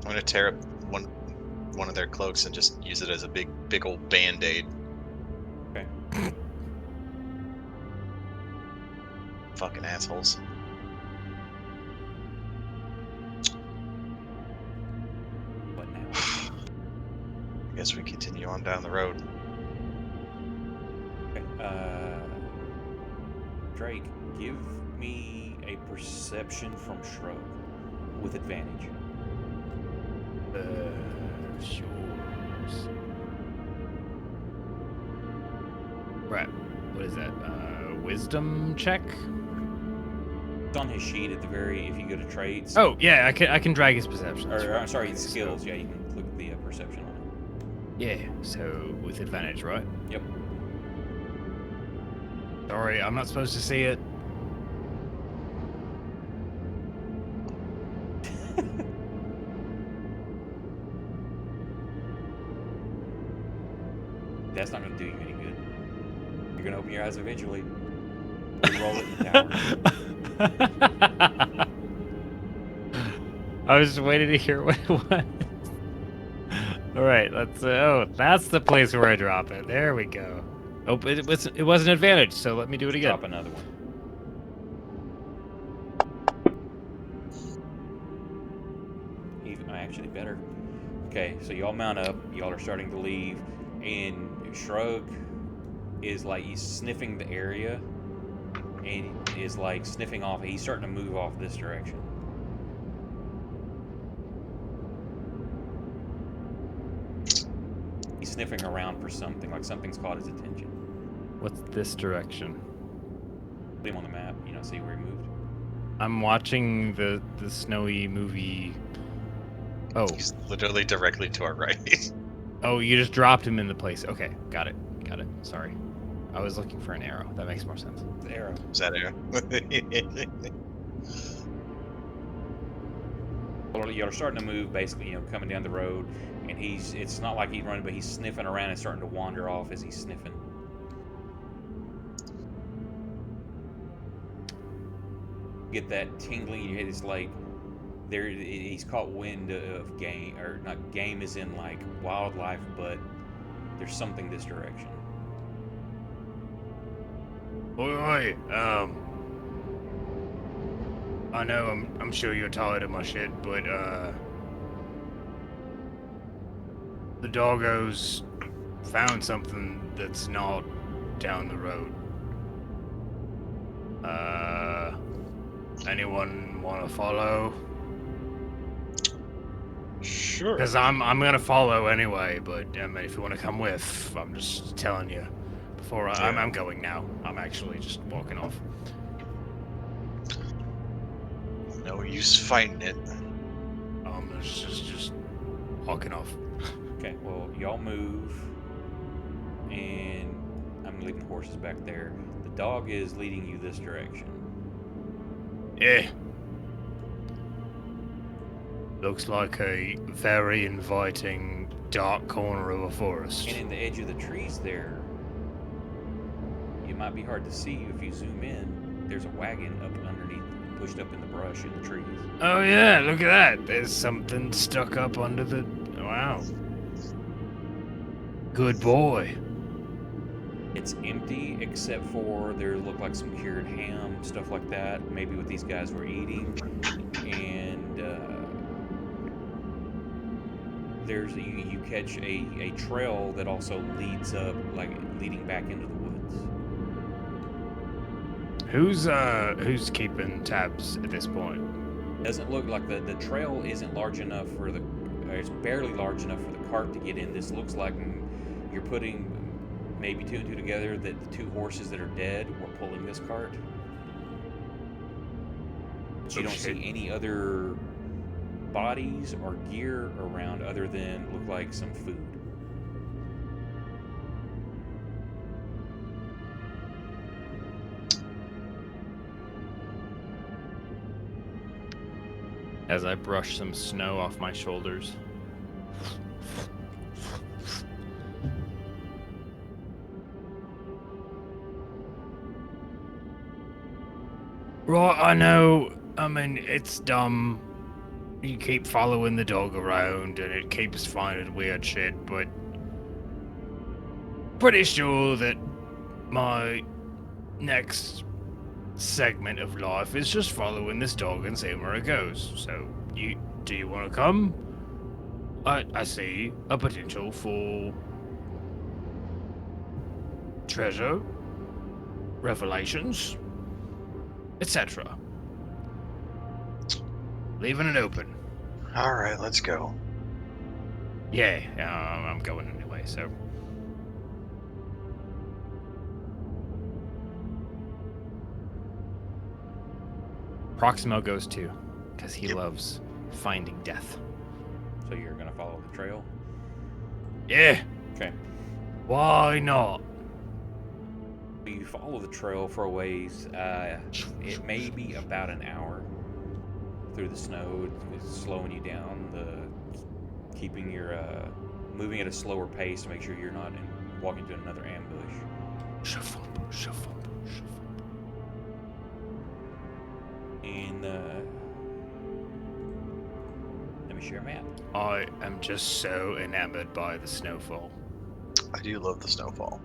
I'm gonna tear up one of their cloaks and just use it as a big old band-aid. Okay. Fucking assholes. What now? I guess we continue on down the road. Okay. Drake, give me a perception from Shrug with advantage. Sure. Right. What is that? Wisdom check? It's on his sheet at the very. If you go to traits. Oh yeah, I can drag his perception. That's Or right. sorry, Okay, skills. so- Yeah, you can click the perception on it. yeah. So with advantage, right? Yep. Sorry, I'm not supposed to see it. That's not going to do you any good. You're going to open your eyes eventually. Roll it in the tower. I was just waiting to hear what it was. All right, that's the place where I drop it. There we go. Oh, it was an advantage, so let me do it again. Drop another one. Even actually better. Okay, so y'all mount up. Y'all are starting to leave, and Shrug is like he's sniffing the area, and is like sniffing off. He's starting to move off this direction. He's sniffing around for something, like something's caught his attention. What's this direction? Put him on the map. See where he moved. I'm watching the snowy movie. Oh, He's literally directly to our right. oh, you just dropped him in the place. Okay, got it. Sorry, I was looking for an arrow. That makes more sense. The arrow. Is that it? Well, y'all are starting to move, basically, coming down the road, and it's not like he's running, but he's sniffing around and starting to wander off as he's sniffing. Get that tingling in your head. It's like he's caught wind of game, or not game is in like wildlife, but there's something this direction. Oi, I know I'm sure you're tired of my shit, but the doggos found something that's not down the road. Anyone want to follow? Sure. Because I'm gonna follow anyway, but if you want to come with, I'm just telling you. Before I'm going now. I'm actually just walking off. No use fighting it. I'm just walking off. Okay, well, y'all move, and I'm leaving the horses back there. The dog is leading you this direction. Yeah. Looks like a very inviting dark corner of a forest. And in the edge of the trees there, it might be hard to see if you zoom in. There's a wagon up underneath, pushed up in the brush in the trees. Oh yeah, look at that. There's something stuck up under the... Wow. Good boy. It's empty except for there look like some cured ham, stuff like that. Maybe what these guys were eating. And you catch a trail that also leads up, like leading back into the woods. Who's keeping tabs at this point? Doesn't look like the trail isn't large enough for it's barely large enough for the cart to get in. This looks like you're putting maybe two and two together that the two horses that are dead were pulling this cart. But you don't see any other bodies or gear around other than look like some food. as I brush some snow off my shoulders. Right, I know. I mean, it's dumb. You keep following the dog around and it keeps finding weird shit, but pretty sure that my next segment of life is just following this dog and seeing where it goes. So, do you want to come? I see a potential for treasure, revelations, etc. Leaving it open. All right, let's go. Yeah, I'm going anyway, so. Proximo goes too, because he loves finding death. So you're gonna follow the trail? Yeah, Okay. why not? You follow the trail for a ways. It may be about an hour through the snow. It's slowing you down. Keeping your moving at a slower pace to make sure you're not walking to another ambush. Shuffle, shuffle, shuffle. And let me share a map. I am just so enamored by the snowfall. I do love the snowfall.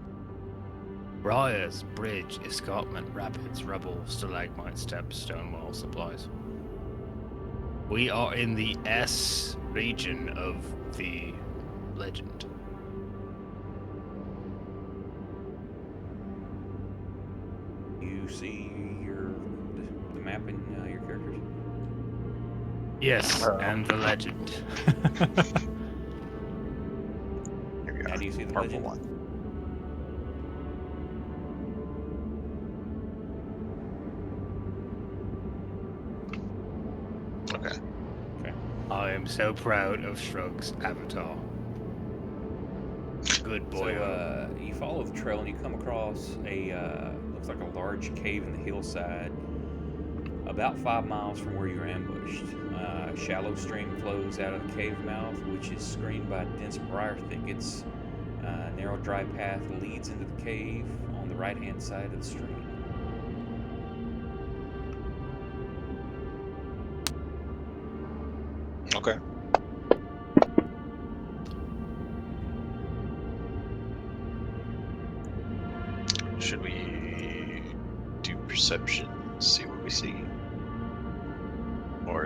Briars, bridge, escarpment, rapids, rubble, stalagmite, steps, stone wall, supplies. We are in the S region of the legend. You see the map in your characters? Yes, and the legend. Here we How are. do you see the Purple legend? one. Okay. I am so proud of Shrug's avatar. Good boy. So you follow the trail and you come across looks like a large cave in the hillside, about 5 miles from where you're ambushed. A shallow stream flows out of the cave mouth, which is screened by dense briar thickets. A narrow, dry path leads into the cave on the right-hand side of the stream. Okay. Should we do perception, see what we see? Or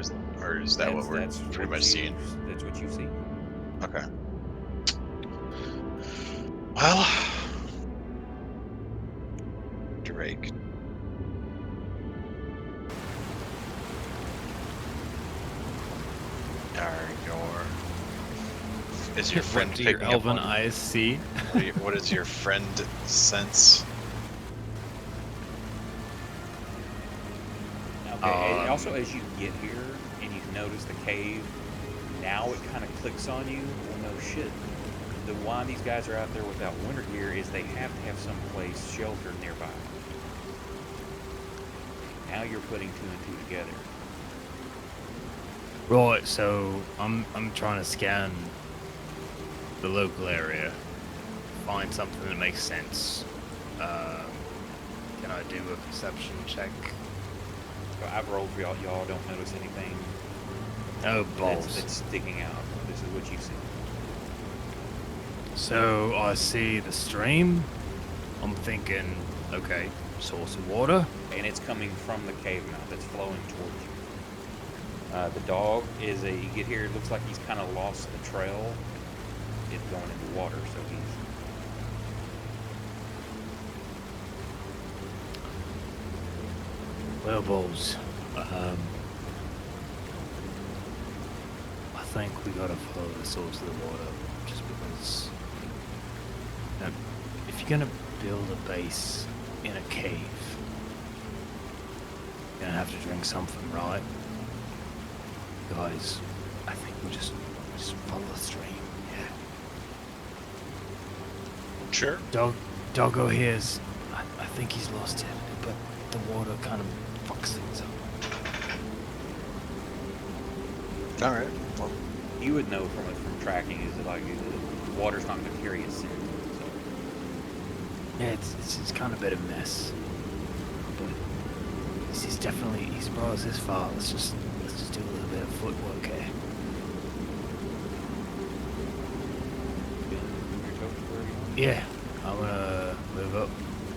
is that what we're pretty much seeing? That's what you see. Okay. Well, Drake. Is your friend What do your picking up elven on- eyes see? What is your friend sense? Okay. And also, as you get here and you notice the cave, now it kind of clicks on you. Well, no shit. Why these guys are out there without winter gear is they have to have some place sheltered nearby. Now you're putting two and two together. Right, so I'm trying to scan the local area, find something that makes sense. Can I do a perception check? So I've rolled for y'all. Y'all don't notice anything Oh, balls. that's sticking out. This is what you see. So I see the stream. I'm thinking, okay, source of water. And it's coming from the cave mouth. It's flowing towards you. The dog you get here, it looks like he's kind of lost the trail. It's going into water, so he's... Well, balls. I think we gotta follow the source of the water, just because. If you're gonna build a base in a cave, you're gonna have to drink something, right? Guys, I think we just follow the stream. Yeah. Sure. Doggo here's. I think he's lost it, but the water kind of fucks things up. All right. Well, You would know from tracking is that like the water's not going to carry a scent. So. Yeah, it's kind of a bit of a mess. But he's definitely brought us this far. Let's just do a little bit of footwork here. Yeah, I'm gonna move up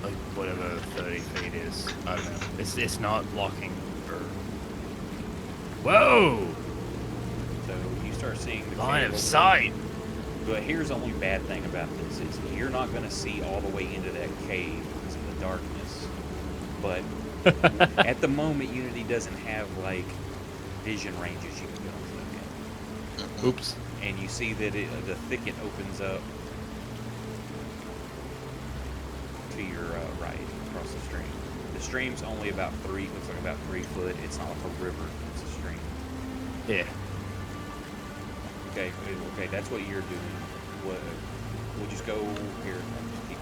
like whatever 30 feet is. I don't know. It's not blocking or. Whoa! So you start seeing the Line cave of over sight. there. But here's the only bad thing about this is you're not going to see all the way into that cave because of the darkness. But at the moment, Unity doesn't have like vision ranges you can go and look at. Oops. And you see that the thicket opens up to your right across the stream. The stream's only about looks like about 3 foot. It's not like a river, it's a stream. Yeah. Okay, that's what you're doing. We'll just go here. Just keep...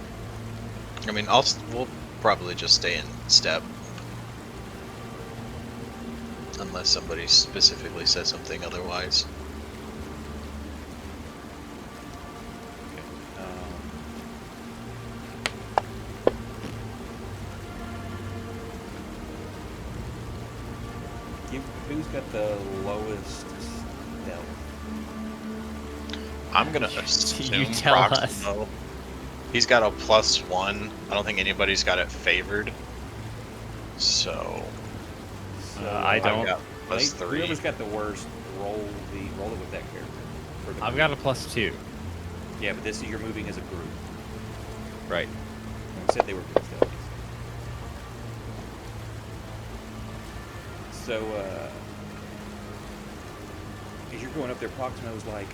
I mean, we'll probably just stay in step. Unless somebody specifically says something otherwise. Who's got the lowest stealth? I'm gonna assume You tell Brock's us. low. He's got a +1. I don't think anybody's got it favored. So I don't. I've got +3. Whoever's got the worst, roll it with that character. I've got a +2. Yeah, but this is you're moving as a group. Right. I said they were good stealth. So, as you're going up there, Proximo's like,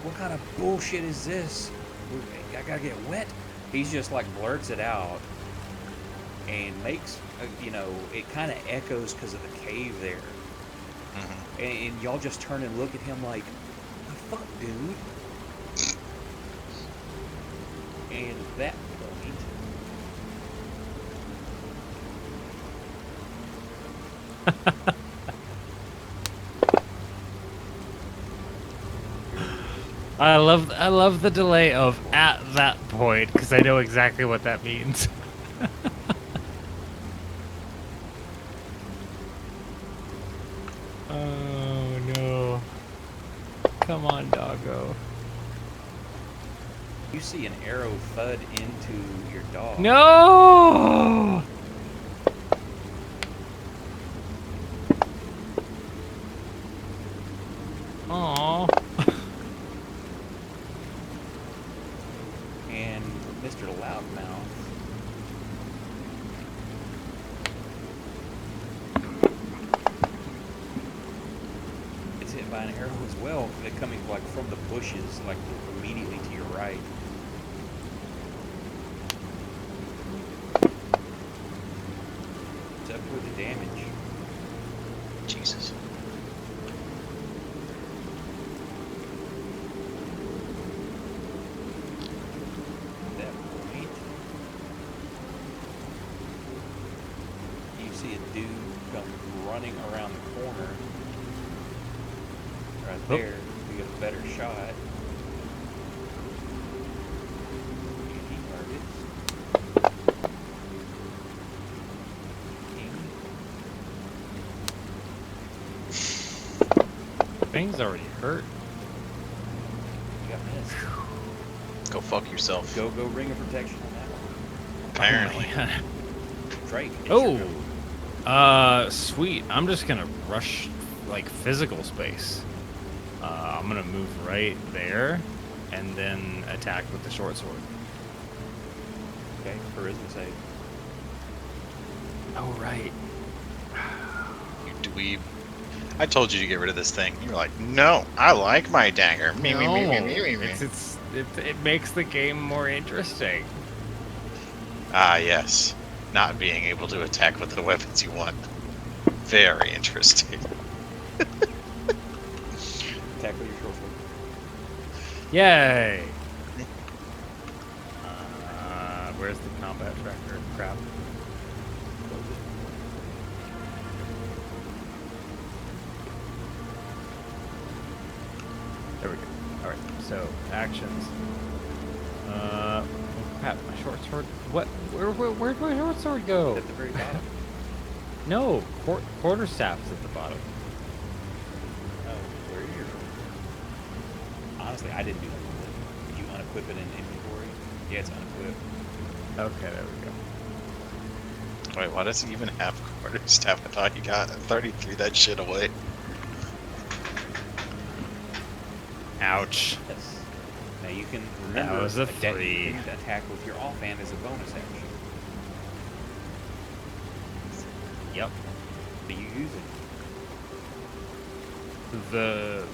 what kind of bullshit is this? I gotta get wet? He's just like blurts it out and makes, it kind of echoes because of the cave there. Mm-hmm. And y'all just turn and look at him like, the fuck, dude? And at that point, I love the delay of at that point because I know exactly what that means. Oh no. Come on, doggo. you see an arrow thud into your dog. No! Aww. And Mr. Loudmouth is hit by an arrow as well. They're coming like from the bushes, like immediately to your right. It's up with the damage. Jesus. At that point, you see a dude come running around the corner. Right there, you get a better shot. And he targets. Thing's already hurt. You got missed. Go fuck yourself. Go ring of protection on that one. Apparently. Oh, man. Drake. it's your go. Oh. Sweet. I'm just gonna rush like physical space. I'm gonna move right there, and then attack with the short sword. Okay, charisma save. Oh right. You dweeb. I told you to get rid of this thing. You were like, no, I like my dagger. Me, me, me, me, me, me, me. It makes the game more interesting. Ah, yes. Not being able to attack with the weapons you want. Very interesting. Attack with your short sword. Yay! Where's the combat tracker? Crap. There we go. All right. So actions. Oh crap! My short sword. What? Where'd my short sword go? At the very bottom. No, quarterstaff's at the bottom. Oh, where are you? Honestly, I didn't do that. Did you unequip it in inventory? Yeah, it's unequipped. Okay, there we go. Wait, why does he even have quarterstaff? I thought he got 33 that shit away. Ouch. Yes. Now you can That remember was a that 3. you can attack with your offhand as a bonus action. Yep. Do you use it? The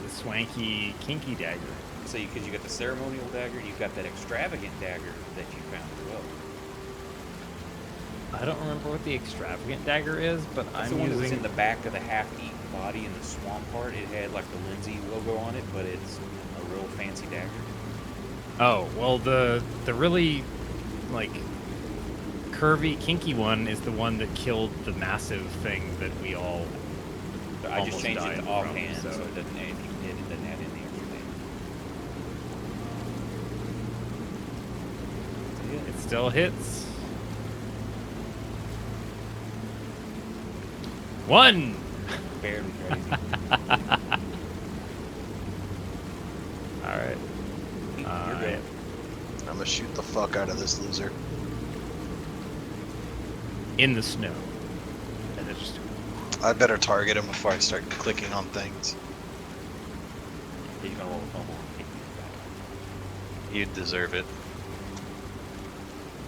swanky kinky dagger. So because you got the ceremonial dagger, you've got that extravagant dagger that you found as well. I don't remember what the extravagant dagger is, but That's I'm the one that was using in the back of the half-eaten body in the swamp part. It had like the Lindsay logo on it, but it's a real fancy dagger. Oh, well the really like curvy kinky one is the one that killed the massive thing that we all So I just almost changed it died to from, offhand, so so- it doesn't. If you did, it doesn't add in the extra damage. it still hits. 1. Barely crazy. All right. You're good. I'm gonna shoot the fuck out of this loser. In the snow. And it just I better target him before I start clicking on things. He's gonna roll a fumble. and kick you back. You'd deserve it.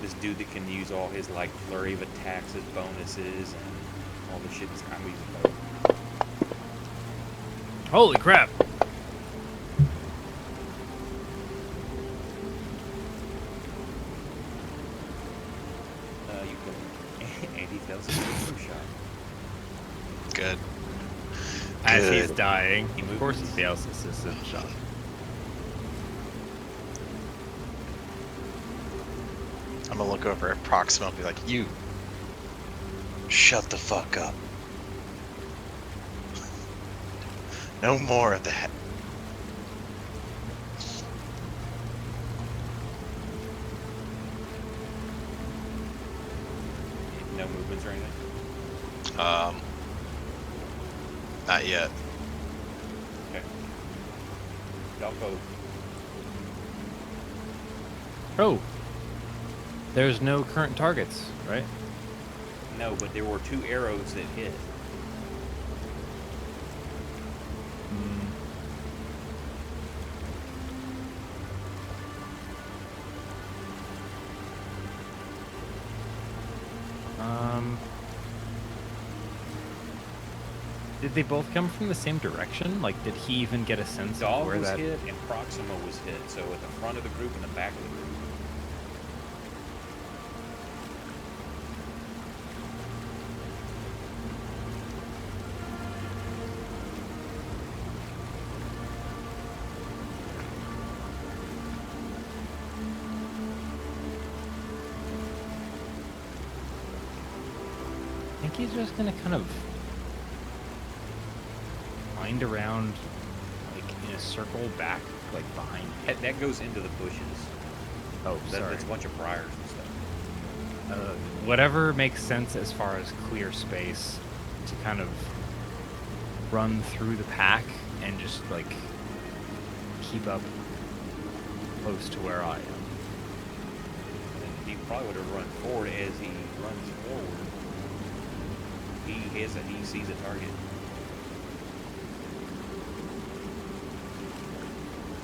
This dude that can use all his like flurry of attacks as bonuses and all the shit. I'm using both. holy crap! You can. Andy fails his first shot. Good. As Good. he's dying, He of course he moves. fails his assistant shot. I'm gonna look over at Proxima and be like, you shut the fuck up. No more of that. No movements or anything. Not yet. Okay. Y'all both. Oh, there's no current targets, right? No, but there were 2 arrows that hit. Did they both come from the same direction? Like, did he even get a sense Dog of where was that? hit and Proxima was hit. So at the front of the group and the back of the group. I think he's just gonna kind of wind around, like in a circle back, like behind. That goes into the bushes. Oh, sorry. That's a bunch of briars and stuff. Whatever makes sense as far as clear space to kind of run through the pack and just like keep up close to where I am. And he probably would have run forward as he runs forward. He sees a target.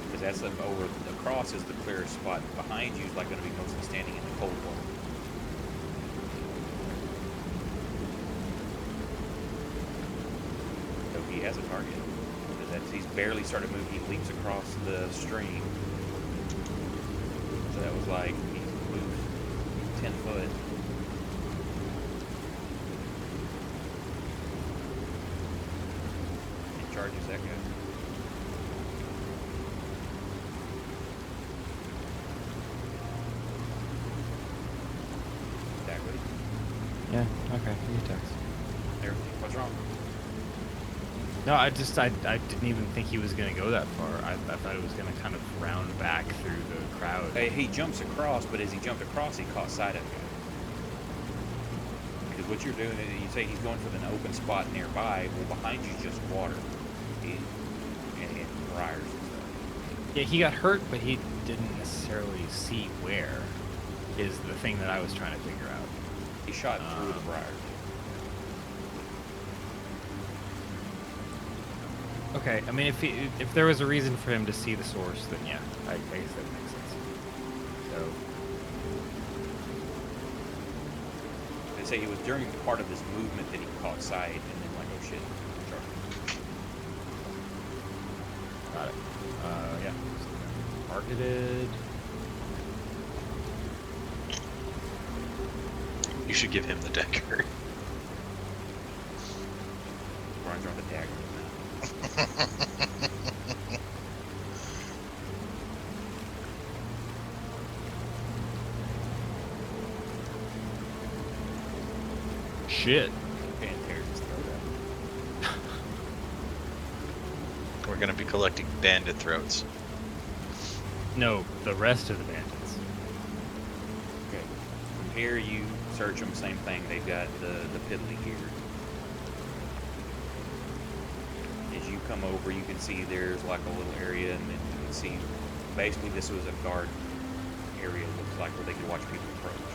Because that's over the cross is the clearest spot. Behind you is like going to be mostly standing in the cold water. So he has a target. Because he's barely started moving. He leaps across the stream. So that was like he moved 10 foot. And charges that guy. Attack with him. Yeah. Okay. He attacks. Everything. What's wrong? No, I didn't even think he was gonna go that far. I thought it was gonna kind of round back through the crowd. He jumps across, but as he jumped across, he caught sight of you. Because what you're doing is you say he's going for an open spot nearby. Well, behind you is just water and briars and stuff. Yeah, he got hurt, but he didn't necessarily see where. Is the thing that I was trying to figure out. He shot through the briars. Okay, I mean, if there was a reason for him to see the source, then yeah, I guess that makes sense. So, They say it was during part of his movement that he caught sight, and then like, oh shit, charge. got it. Yeah. Targeted. You should give him the dagger. Brian's on the dagger now. Shit. And tears his throat out. We're gonna be collecting bandit throats. No, the rest of the bandits. Okay. From here, you search them, same thing. They've got the piddly gear. As you come over, you can see there's like a little area, and then you can see basically this was a guard area, looks like, where they could watch people approach.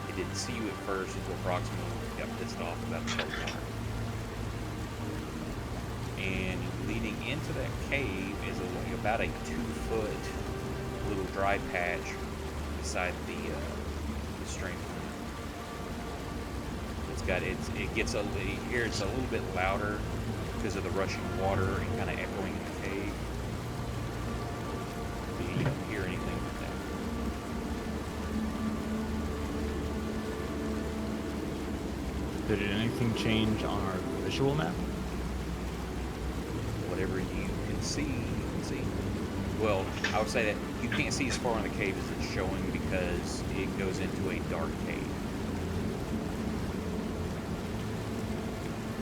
They didn't see you at first until approximately got pissed off about the whole time. And leading into that cave is about a 2-foot little dry patch beside the stream. It gets here it's a little bit louder because of the rushing water and kind of echoing in the cave. But you don't hear anything with that. Did anything change on our visual map? Whatever you can see, you can see. Well, I would say that you can't see as far in the cave as it's showing because it goes into a dark cave.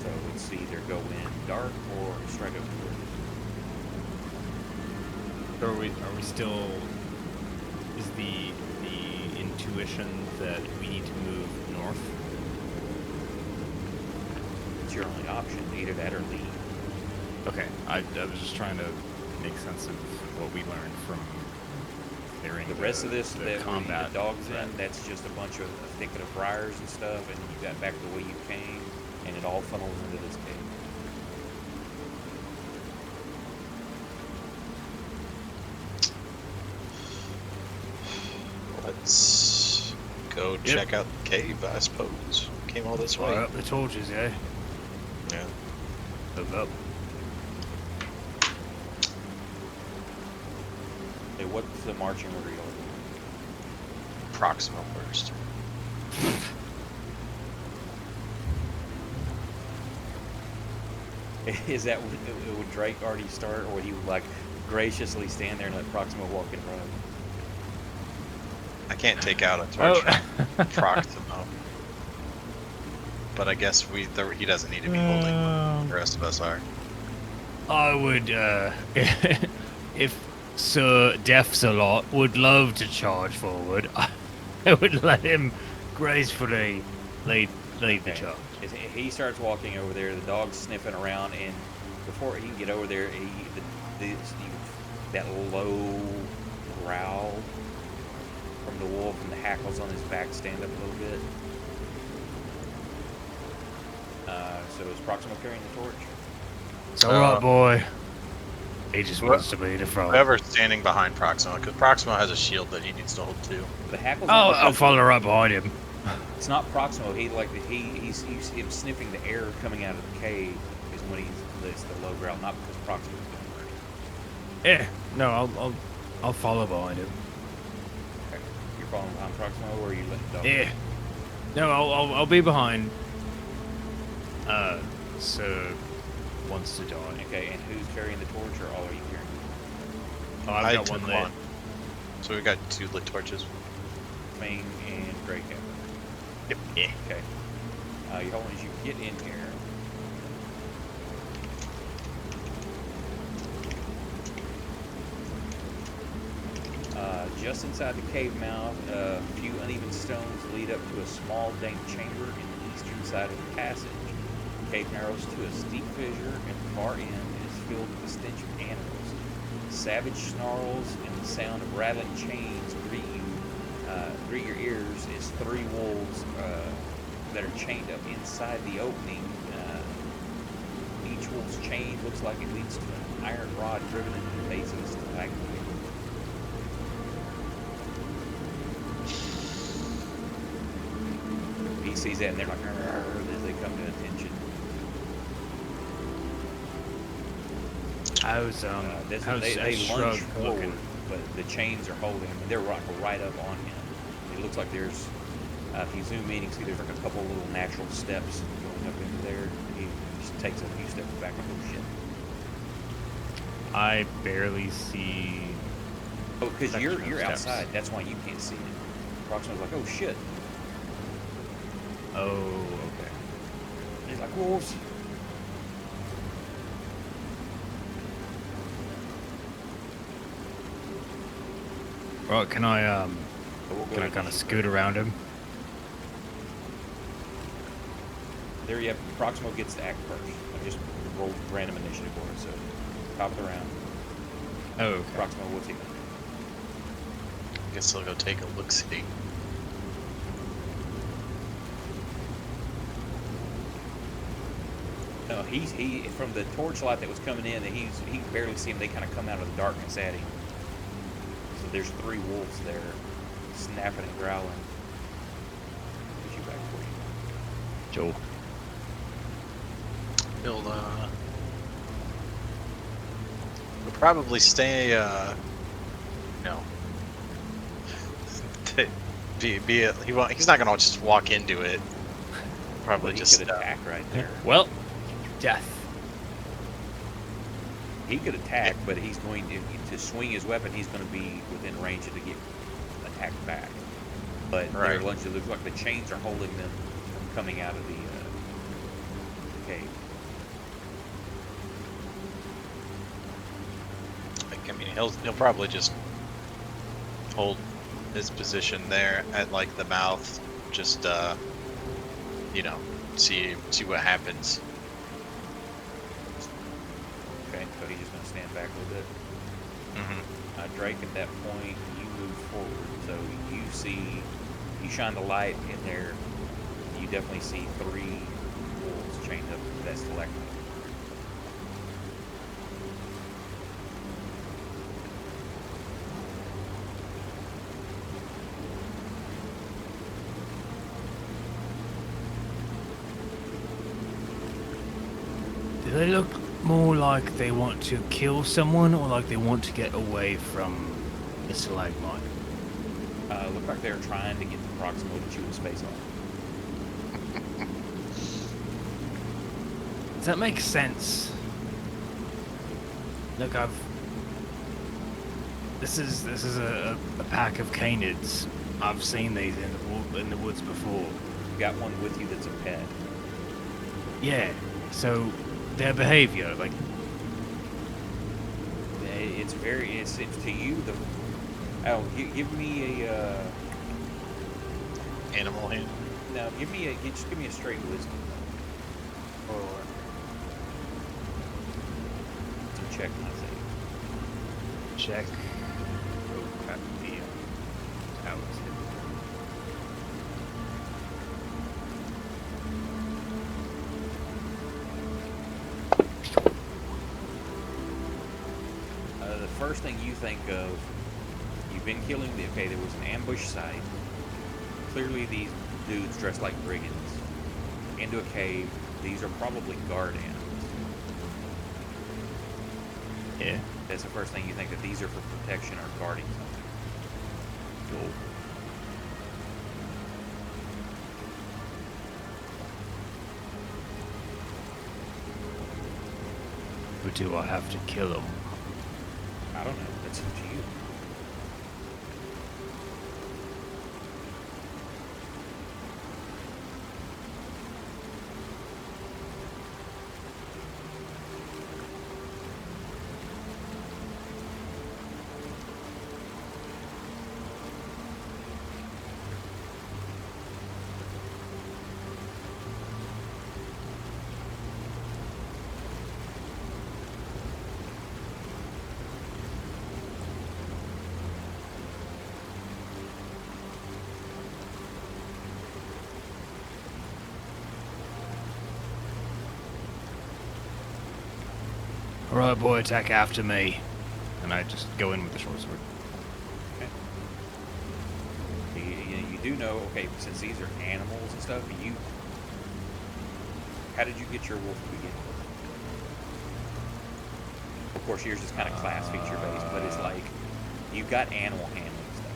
So it's either go in dark or straight up Or are we still? Is the intuition that we need to move north? It's your only option, either that or leave. Okay, I was just trying to make sense of what we learned from clearing The rest of this, the combat. the dogs in, that's just a bunch of a thicket of briars and stuff, and you got back the way you came, and it all funnels into this cave. Let's go check out the cave, I suppose. Came all this way. Fire up the torches, yeah. Yeah. Move up. Hey, what's the marching order y'all Proximal first. doing? Is that would Drake already start, or would he like graciously stand there and let Proxima walk in front of him? I can't take out a torch Oh. from Proximo. But I guess he doesn't need to be holding one. The rest of us are. I would, if Sir Deathsalot would love to charge forward, I would let him gracefully lead the Okay. charge. As he starts walking over there, the dog's sniffing around, and before he can get over there, that low growl from the wolf and the hackles on his back stand up a little bit. So is Proximo carrying the torch? It's alright, boy. He just What? wants to be the front. Whoever's standing behind Proximo, because Proximo has a shield that he needs to hold too. The hackles. Oh, I'll follow right behind him. It's not Proximo. He's him sniffing the air coming out of the cave is when it's the low growl, not because Proximo's going first. Yeah, no, I'll follow behind him. Okay. You're following behind Proximo, or are you letting the dog? Yeah. No, I'll be behind. Sir wants to die. Okay, and who's carrying the torch, or all are you carrying? Oh, I've I got took one lit. So we got 2 lit torches. Main and Grey Cap. Yep. Yeah. Okay. Your whole as you get in here, just inside the cave mouth, a few uneven stones lead up to a small dank chamber in the eastern side of the passage. The cave narrows to a steep fissure at the far end and is filled with the stench of animals. Savage snarls and the sound of rattling chains greet your ears as 3 wolves that are chained up inside the opening. Each wolf's chain looks like it leads to an iron rod driven into the base of the stalagmite. He sees that and they're like, as they come to attention. How's They Shrug lunge forward, looking? but the chains are holding him. They're right up on him. It looks like there's, if you zoom in, you can see there's like a couple little natural steps going up into there. He just takes a few steps back and oh shit. I barely see. Oh, because Section you're of steps. outside. That's why you can't see it. Proxima's like, oh shit. Oh, okay. He's like, wolves. Well, can I We'll go kind ahead of scoot around him? There you have Proximo gets to act first. I just rolled random initiative for it, so top of the round. Oh, okay. Proximo, what's he gonna do? Guess I'll go take a look-see. No, he from the torchlight that was coming in, he can barely see him. They kind of come out of the darkness at him. So there's 3 wolves there, snapping and growling. Get you back for you. Joel. He'll probably stay, no. He's not gonna just walk into it. Probably But he just could attack right there. Well, death. He could attack, but he's going to swing his weapon. He's going to be within range to get attacked back. But Right. they're lunge. It looks like the chains are holding them from coming out of the cave. I mean, he'll probably just hold his position there at like the mouth, just see what happens. Okay, so he's just going to stand back a little bit. Mm-hmm. Drake, at that point, you move forward. So you shine the light in there. You definitely see 3 wolves chained up to that stalagmite. Do they look more like they want to kill someone or like they want to get away from the stalagmite? Look like they're trying to get the Proximo to chew his face off. Does that make sense? Look, this is a pack of canids. I've seen these in the woods before. You got one with you that's a pet. Yeah. So their behavior, like, It's to you the. Oh, give me a. Animal hand. No, just give me a straight wisdom. Or Some check, I say. check. Oh crap! The towers hit. The first thing you think of, you've been killing okay, there was an ambush site. Clearly these dudes dressed like brigands. Into a cave. These are probably guard animals. Yeah. That's the first thing you think, that these are for protection or guarding something. Cool. But do I have to kill them? I don't know. That's up to you. right, boy, attack after me. And I just go in with the short sword. You do know, okay, since these are animals and stuff, how did you get your wolf to begin with? Of course, yours is kind of class feature based, but it's like, you've got animal handling stuff.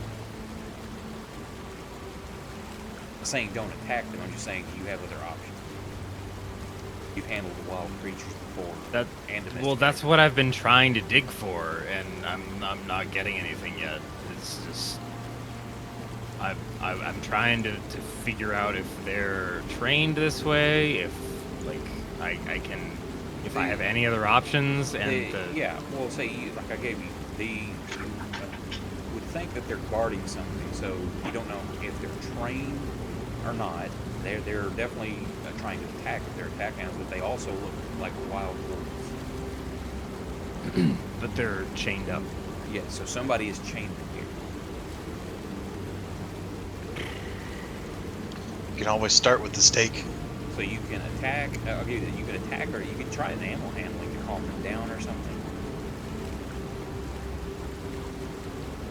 I'm not saying don't attack them, I'm just saying you have other options. You've handled wild creatures before. Well, that's what I've been trying to dig for, and I'm not getting anything yet. It's just I'm trying to figure out if they're trained this way, if like I can, if I have any other options, and yeah. Well, say like I gave you would think that they're guarding something, so you don't know if they're trained or not. They're definitely trying to attack if they're attack animals, but they also look like wild wolves. but they're chained up. Yeah, so somebody is chained them here. You can always start with the stake. So you can attack. Okay, you can attack, or you can try an animal handling to calm them down or something.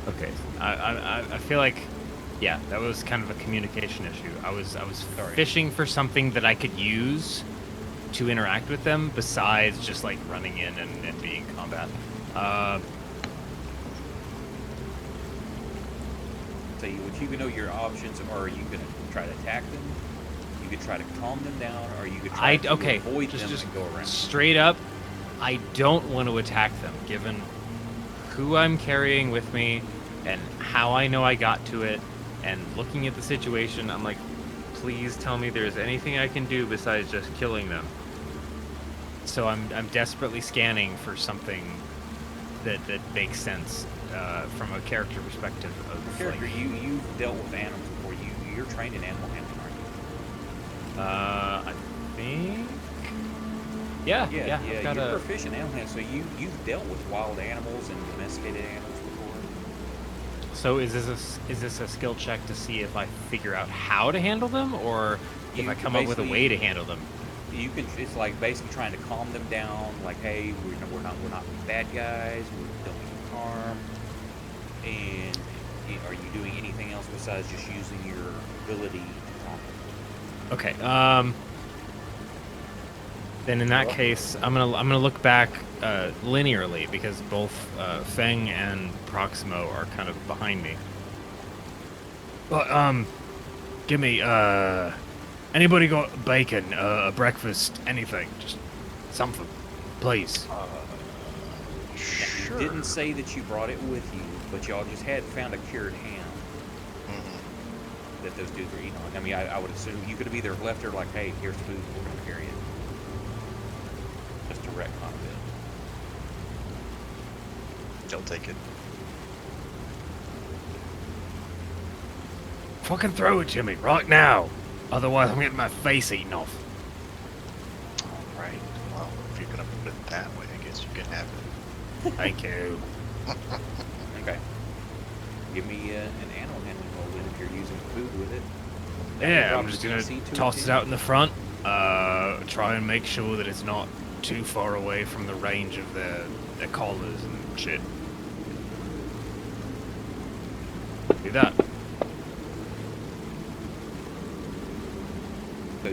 Okay, I feel like, yeah, that was kind of a communication issue. I was fishing for something that I could use to interact with them besides just like running in and being combat. So you can know your options, or you can try to attack them. You could try to calm them down, or you could try to avoid them and go around. Straight up, I don't want to attack them, given who I'm carrying with me and how I know I got to it. And looking at the situation, I'm like, please tell me there's anything I can do besides just killing them. So I'm desperately scanning for something that makes sense from a character perspective. Character, you've dealt with animals before. You're trained in animal handling, aren't you? I think. Yeah. You're proficient in animal handling, so you've dealt with wild animals and domesticated animals before. So is this a skill check to see if I figure out how to handle them, or if I come up with a way to handle them? You can. It's like basically trying to calm them down. Like, hey, we're not bad guys. We don't mean harm. And are you doing anything else besides just using your ability to calm them? Okay. Then in that case, I'm gonna look back linearly, because both Feng and Proximo are kind of behind me. But give me anybody got bacon, breakfast, anything, just something, please. Sure. You didn't say that you brought it with you, but y'all just found a cured ham that those dudes were eating on. I mean, I would assume you could have either left her like, hey, here's food, we're gonna carry it. Just to retcon a bit. They'll take it. Fucking throw it to me right now. Otherwise, I'm getting my face eaten off. All right. Well, if you're gonna put it that way, I guess you can have it. Thank you. Okay. Give me an animal handling roll then if you're using food with it. Yeah, I'm just gonna toss it out in the front. Try and make sure that it's not too far away from the range of their collars and shit. Do that. So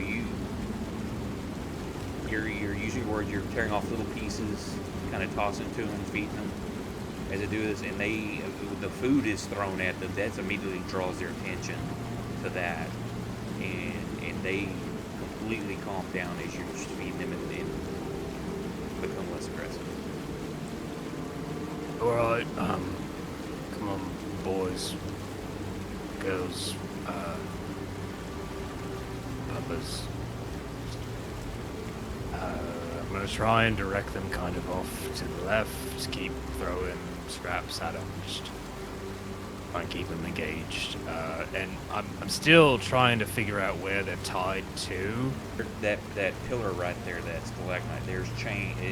you're using words. You're tearing off little pieces, kind of tossing to them, feeding them as they do this, and the food is thrown at them. That immediately draws their attention to that, and they completely calm down as you're just feeding them and become less aggressive. All right, come on, boys, girls, puppers. I'm gonna try and direct them kind of off to the left, keep throwing scraps at them, just try and keep them engaged. And I'm still trying to figure out where they're tied to. That pillar right there, that stalagmite, they're chained to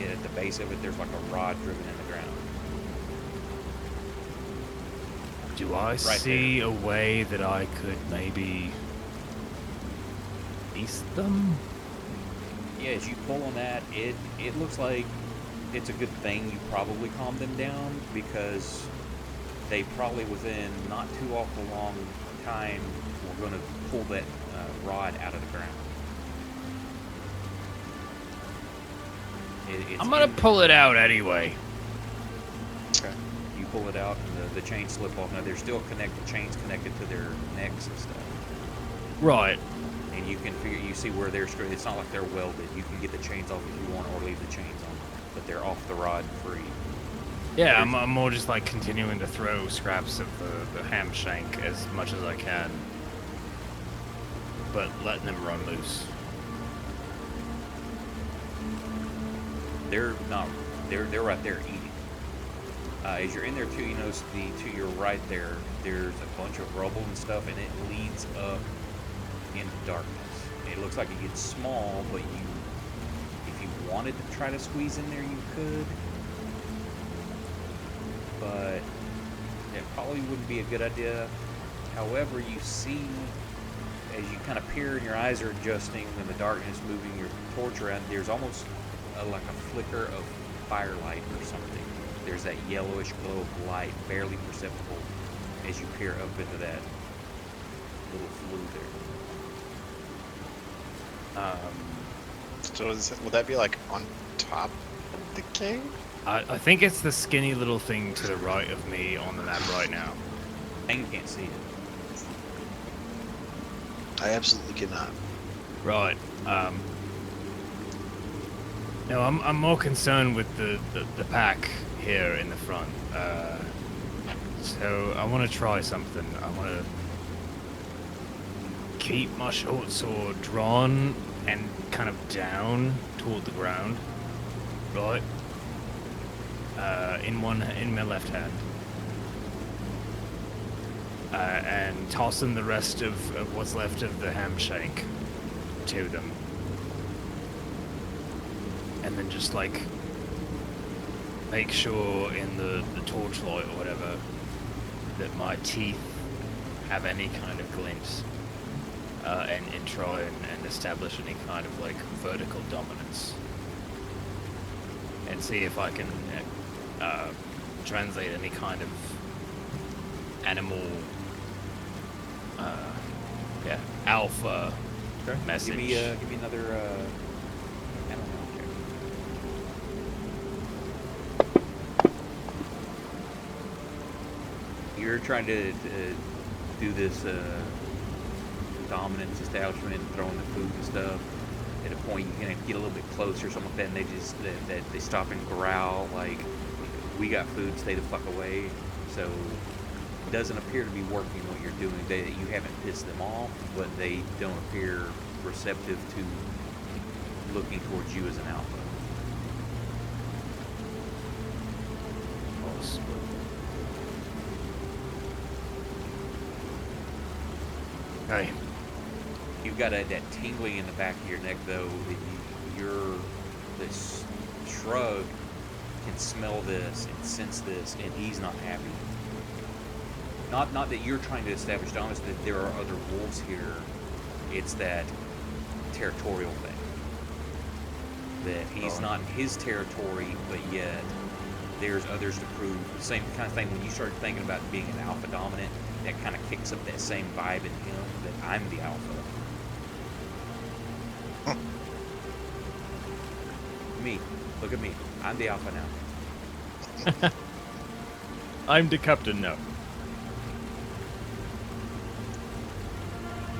it. At the base of it, there's like a rod driven in the ground. Do I see a way that I could maybe release them? Yeah, as you pull on that, it looks like it's a good thing you probably calmed them down because they probably within not too awful long time were going to pull that rod out of the ground. I'm gonna pull it out anyway. Okay. You pull it out, and the chains slip off. Now they're still connected. Chains connected to their necks and stuff. Right. And you can figure, you see where they're straight. It's not like they're welded. You can get the chains off if you want, or leave the chains on, but they're off the rod free. Yeah, I'm more just like continuing to throw scraps of the ham shank as much as I can, but letting them run loose. They're not. They're right there eating. As you're in there too, you notice to your right there, there's a bunch of rubble and stuff, and it leads up into darkness. It looks like it gets small, but if you wanted to try to squeeze in there, you could. But it probably wouldn't be a good idea. However, you see, as you kind of peer and your eyes are adjusting and the darkness moving your torch around, there's almost like a flicker of firelight or something. There's that yellowish glow of light, barely perceptible, as you peer up into that little flue there. So would that be like on top of the cave? I think it's the skinny little thing to the right of me on the map right now. And you can't see it. I absolutely cannot. Right. No, I'm more concerned with the pack here in the front. So I want to try something. I want to keep my short sword drawn and kind of down toward the ground. Right. In my left hand. And tossing the rest of what's left of the ham shank to them. And then just like make sure in the torchlight or whatever that my teeth have any kind of glint, and try and establish any kind of like vertical dominance, and see if I can translate any kind of animal alpha message. Give me another animal check. You're trying to do this dominance establishment, throwing the food and stuff. At a point, you can get a little bit closer, something like that, and they stop and growl like, "We got food, stay the fuck away." So it doesn't appear to be working what you're doing. You haven't pissed them off, but they don't appear receptive to looking towards you as an alpha. Hey. You've got that tingling in the back of your neck, though. This shrug can smell this and sense this, and he's not happy. Not that you're trying to establish dominance, that there are other wolves here. It's that territorial thing. That he's not in his territory, but yet there's others to prove. The same kind of thing when you start thinking about being an alpha dominant, that kind of kicks up that same vibe in him, that I'm the alpha. Me. Look at me. I'm the alpha now. I'm the captain now.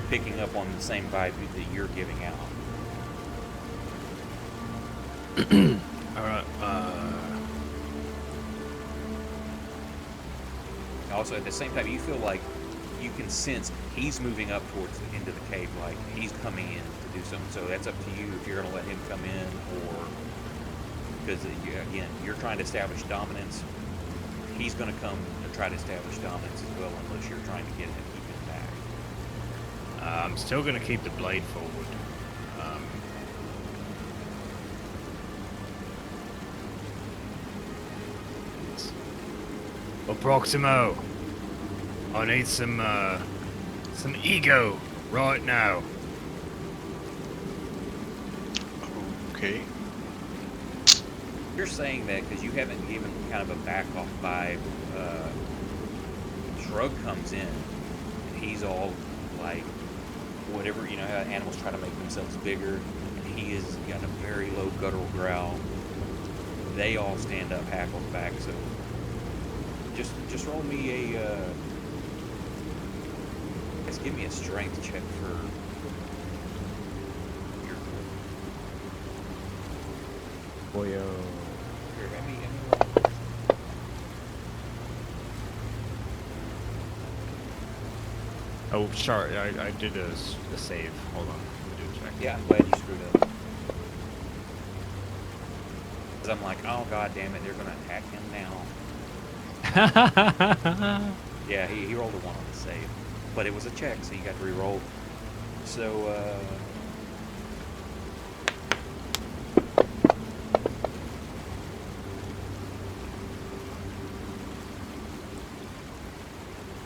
Picking up on the same vibe that you're giving out. Alright, Also, at the same time, you feel like you can sense he's moving up towards the end of the cave, like he's coming in to do something. So that's up to you if you're going to let him come in, or because again, you're trying to establish dominance. He's going to come and try to establish dominance as well, unless you're trying to get him, keep him back. I'm still going to keep the blade forward. Well, Proximo, I need some ego right now. Okay. You're saying that because you haven't given kind of a back off vibe. Shrug comes in, and he's all like, whatever, you know how animals try to make themselves bigger, and he has got a very low guttural growl. They all stand up, hackles back. So just roll me a. Just give me a strength check for your. Boyo. Here, let me Oh, sorry. I did a save. Hold on. Let me do a check. Yeah, I'm glad you screwed up. Because I'm like, oh god damn it, they're gonna attack him now. Yeah, he rolled a 1 on the save. But it was a check, so you got to re-roll. So,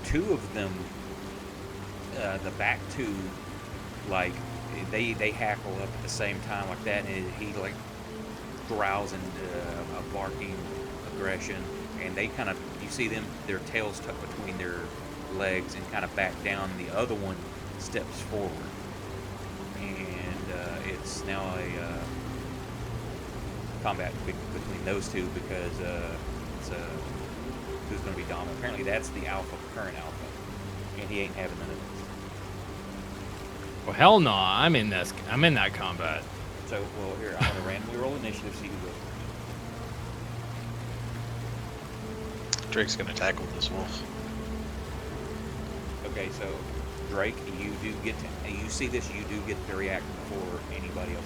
two of them, the back two, like, they hackle up at the same time like that, and he, like, growls and a barking aggression, and they kind of, you see them, their tails tucked between their legs and kind of back down. The other one steps forward, and it's now a combat between those two because it's who's going to be dominant. Apparently that's the alpha, current alpha, and he ain't having none of it. Well, hell no. I'm in that combat. So, well, here, I'm going to randomly roll initiative, see who goes first. Drake's gonna tackle this wolf. Okay, so Drake, you do get to, you see this, you do get to react before anybody else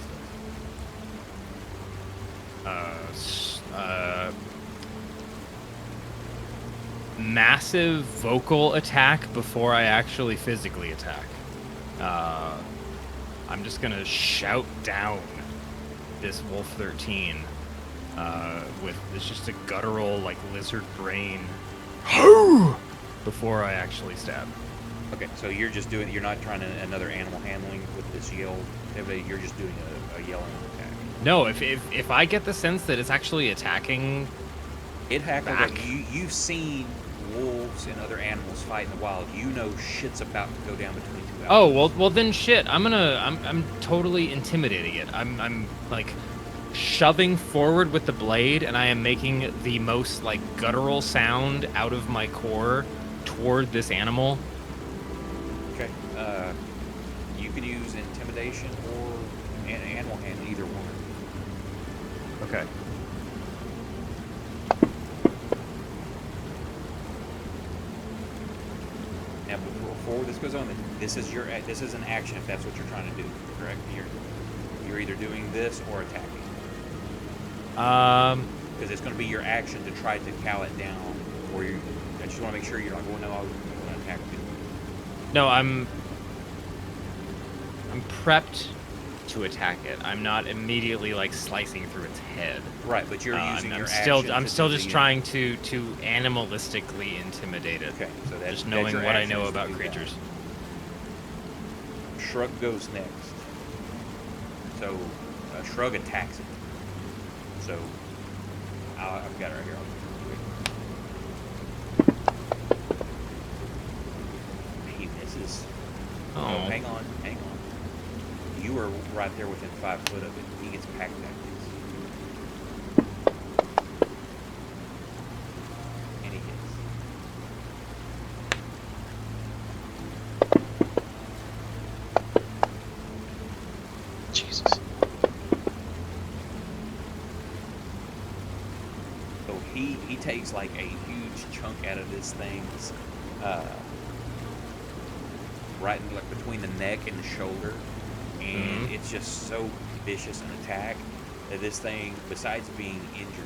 does. Massive vocal attack before I actually physically attack. I'm just gonna shout down this Wolf 13 with it's just a guttural like lizard brain before I actually stab. Okay, so you're just doing, you're not trying to, another animal handling with this yell, you're just doing a yelling attack. No, if I get the sense that it's actually attacking, It hackled, back. like, you've seen wolves and other animals fight in the wild. You know shit's about to go down between two oh well then shit. I'm totally intimidating it. I'm like shoving forward with the blade, and I am making the most like guttural sound out of my core toward this animal. Okay, you can use intimidation or animal hand, either one. Okay. Now, before this goes on, this is an action if that's what you're trying to do, correct? You're either doing this or attacking. Because it's going to be your action to try to cow it down, or I just want to make sure you're not going, no, I'm going to attack you. No, I'm prepped to attack it. I'm not immediately like slicing through its head. Right, but you're using your I'm action still to just do trying to animalistically intimidate it. Okay, so Just that's knowing your what I action know is to about do that. creatures. Shrug goes next. So, Shrug attacks it. So, I've got it right here. He misses. Oh. Hang on. You were right there within 5 foot of it. He gets packed back. And he hits. Jesus. So he takes like a huge chunk out of this thing's right in, like between the neck and the shoulder, and it's just so vicious an attack that this thing, besides being injured,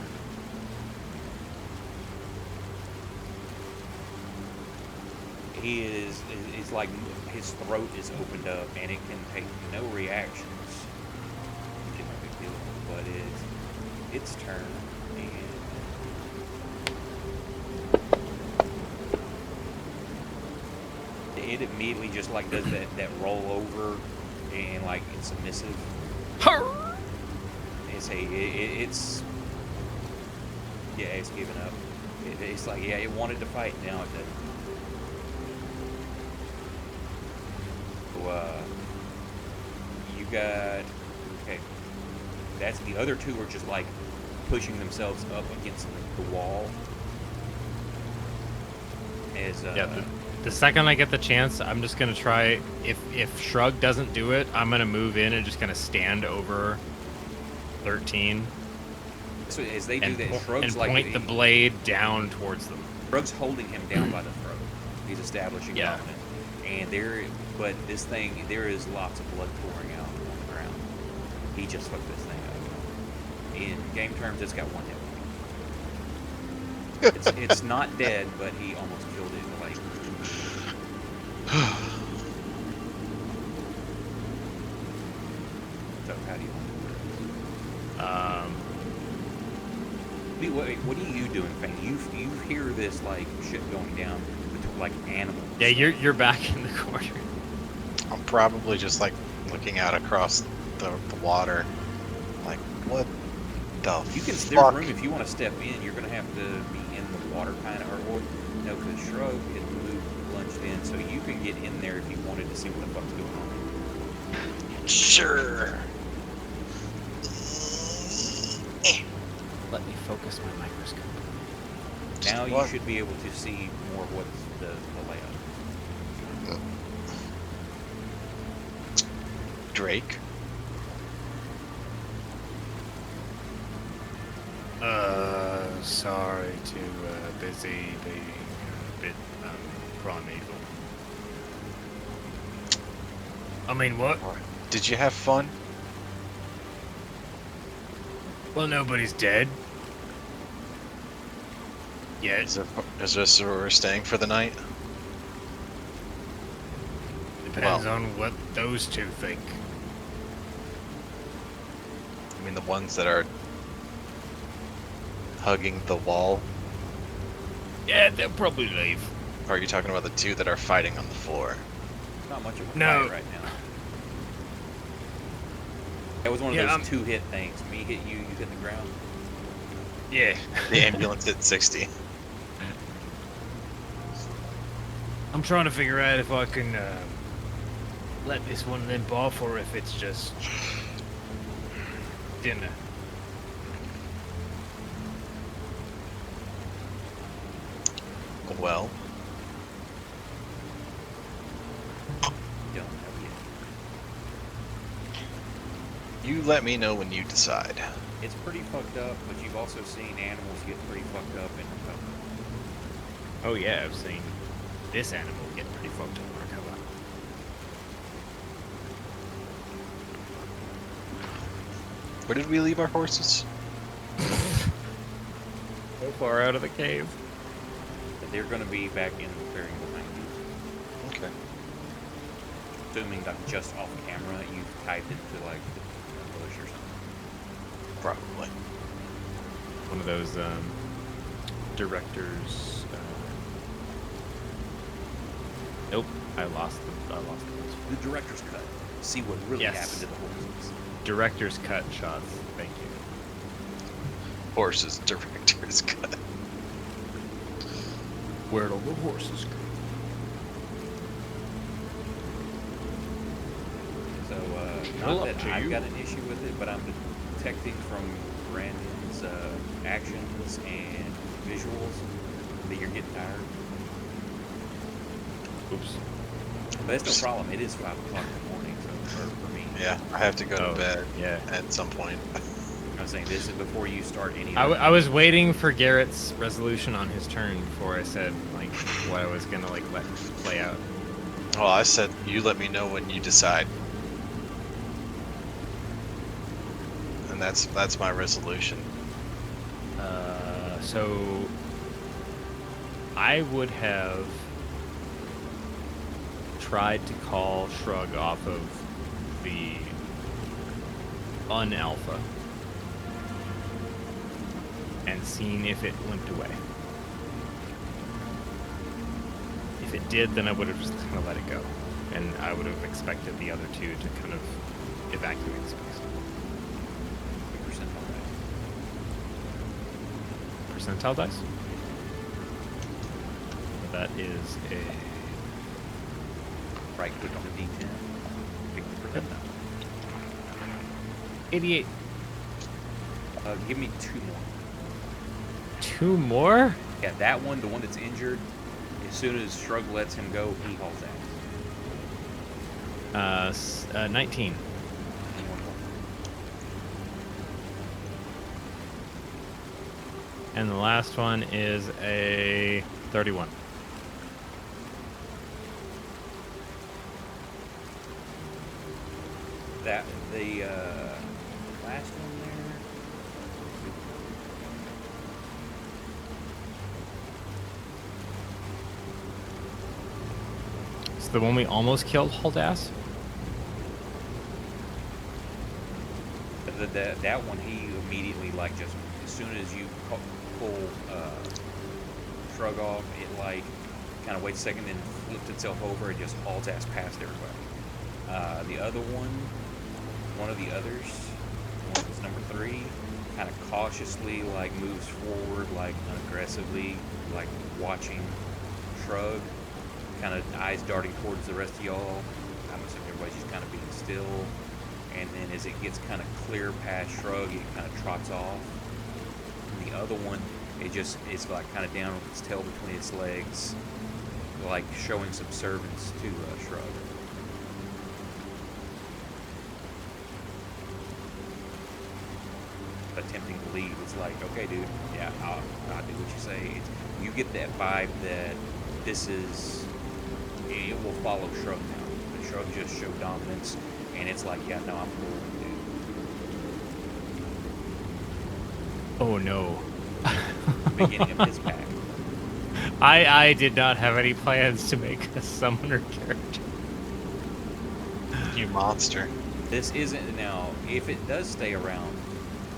he is like his throat is opened up and it can take no reactions, which is no big deal, but it's its turn. It immediately just like does that roll over and like it's submissive. say it's yeah, it's given up. It's like yeah, it wanted to fight, now it doesn't. So, you got okay. That's the other two are just like pushing themselves up against the wall. As Yeah, the second I get the chance, I'm just gonna try. If Shrug doesn't do it, I'm gonna move in and just gonna stand over 13 so as they do and, that, Shrug's and like point the blade down towards them. Shrug's holding him down by the throat. He's establishing Yeah. dominance. And but this thing, there is lots of blood pouring out on the ground. He just fucked this thing up. In game terms, it's got one hit point. It's not dead, but he almost killed it. Like, so how do you want to do this? What are you doing, Fane? You hear this like shit going down, like animals. Yeah, you're back in the corner. I'm probably just like looking out across the water, like what the You can. There's fuck? room if you want to step in. You're gonna have to be in the water, kind of, or no, because Shrug had moved, plunged in, so you can get in there if you wanted to see what the fuck's going on. Sure. Let me focus my microscope. Now you What? should be able to see more of what's the layout. Drake. Sorry to busy being a bit primeval. I mean, what? Did you have fun? Well, nobody's dead. Is Yet. this where we're staying for the night? Depends on what those two think. I mean, the ones that are hugging the wall? Yeah, they'll probably leave. Or are you talking about the two that are fighting on the floor? Not much of a No. fight right now. That was one of those two-hit things. Me hit you, you hit the ground. Yeah. The ambulance hit 60. I'm trying to figure out if I can let this one limp off or if it's just dinner. Well, Don't know yet. you let me know when you decide. It's pretty fucked up, but you've also seen animals get pretty fucked up and recover. Oh yeah, I've seen this animal get pretty fucked up and recover. Where did we leave our horses? So far out of the cave. But they're going to be back in the clearing behind you. Okay. Assuming like just off camera, you've typed it to like a bush or something. Probably. One of those directors. Nope, I lost the The director's cut. See what really Yes. happened to the horses. director's cut shots. Thank you. Horses director's cut. Where'd all the horses go? So, Well, not up that to I've you. got an issue with it, but I'm detecting from Brandon's actions and visuals that you're getting tired. Oops. But that's no problem. It is 5 o'clock in the morning, so for me. Yeah, I have to go Oh, to bed yeah. at some point. I was saying this is before you start any. I was waiting for Garrett's resolution on his turn before I said like what I was gonna like let play out. Well, I said you let me know when you decide. And that's my resolution. So I would have tried to call Shrug off of the unalpha and seen if it limped away. If it did, then I would have just kind of let it go, and I would have expected the other two to kind of evacuate the space. percent percentile dice. So that is a Right click on the D10. Pick the percentile. 88. Give me 2 more. 2 more? Yeah, that one, the one that's injured, as soon as Shrug lets him go, he hauls ass. 19. And 1 more. And the last one is a 31. That, the last one there. So the one we almost killed hauled ass? That one, he immediately, like, just as soon as you pull Shrug off, it, like, kind of waits a second and flips itself over and just hauls ass past everybody. The other one of the others, the one that's number 3, kind of cautiously, like, moves forward, like, aggressively, like, watching Shrug, kind of eyes darting towards the rest of y'all. I'm assuming everybody's just kind of being still. And then as it gets kind of clear past Shrug, it kind of trots off. And the other one, it's like kind of down with its tail between its legs, like showing subservience to Shrug. Attempting to leave, it's like, okay, dude, yeah, I'll do what you say. You get that vibe that it will follow Shrug now. The Shrug just showed dominance. And it's like, yeah, no, I'm cool, dude. Oh no. Beginning of his pack. I did not have any plans to make a summoner character. You monster. This isn't, now, if it does stay around,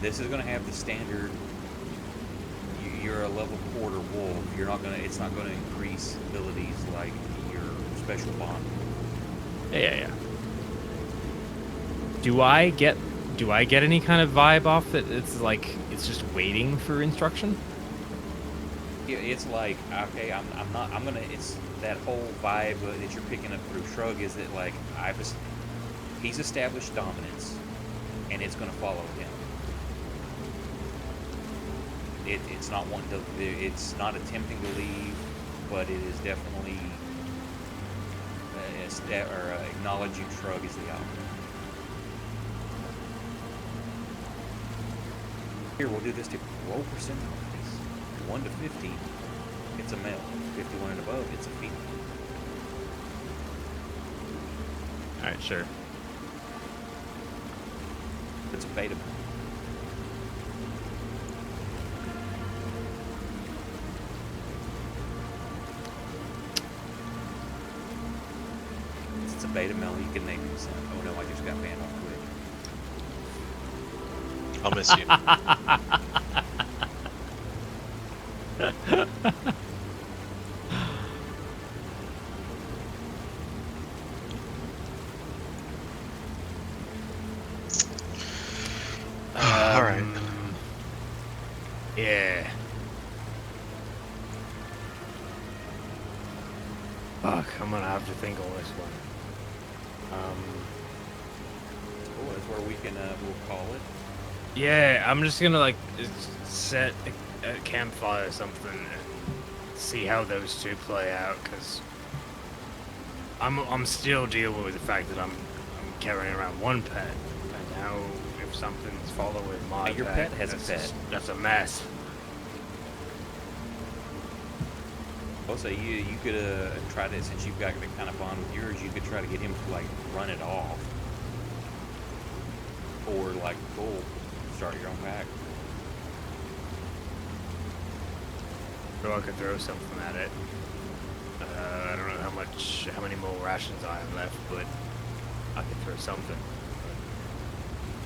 this is going to have the standard, you're a level quarter wolf. It's not going to increase abilities like your special bond. Yeah. Do I get any kind of vibe off that it's like it's just waiting for instruction? Yeah, it's like, okay, it's that whole vibe that you're picking up through Shrug is that, like, he's established dominance, and it's going to follow him. It's not wanting to, it's not attempting to leave, but it is definitely acknowledging Shrug as the alpha. Here, we'll do this to roll percentile. 1 to 50, it's a male. 51 and above, it's a female. Alright, sure. It's a beta male. It's a beta male, you can name him son. Oh no, I just got banned off Twitch. I'll miss you. All right. Yeah. Fuck, I'm gonna have to think on this one. Oh, that's where we can, we'll call it. Yeah, I'm just gonna like set a campfire or something and see how those two play out, because I'm still dealing with the fact that I'm carrying around one pet, and now if something's following my Your pet has a pet. That's a mess. Also, you could try to, since you've got the kind of bond with yours, you could try to get him to, like, run it off. Or, like, cool, start your own pack. So I could throw something at it. I don't know how many more rations I have left, but I could throw something.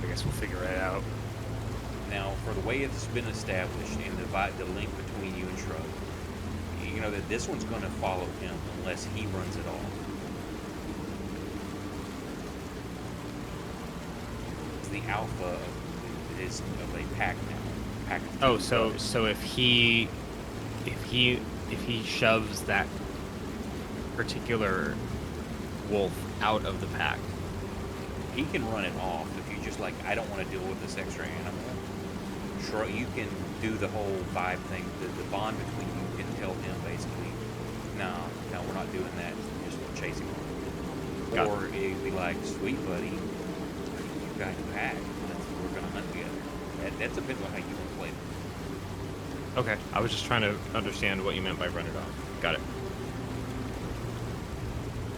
But I guess we'll figure it out. Now, for the way it's been established and the link between you and Shrug, you know that this one's going to follow him unless he runs it off. It's the alpha of a pack now. pack of Oh, two so brothers. so if he shoves that particular wolf out of the pack. He can run it off if you just like, I don't want to deal with this extra animal. Sure, you can do the whole vibe thing. The bond between you can tell him basically, no, we're not doing that. Just chase him on. Got Or it'd be like, sweet buddy, you got a pack. We're gonna hunt together. That depends on how you want to play it. Okay, I was just trying to understand what you meant by run it off. Got it.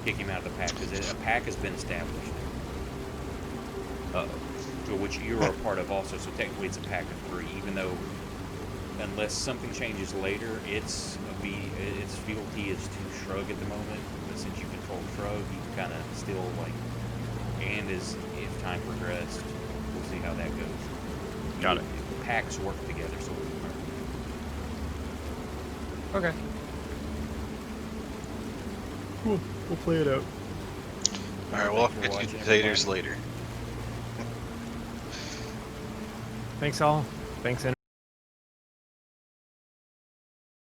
Kick him out of the pack because a pack has been established. Uh-oh. To which you are a part of also, so technically it's a pack of 3, even though unless something changes later, its fealty is to Shrug at the moment. But since you control Shrug, you can kind of still like, and as if time progressed, we'll see how that goes. Got it. Packs work together, so we'll Okay. Cool. We'll play it out. All right, we'll Thanks for get you watching, taters everybody. later. Thanks all. Thanks,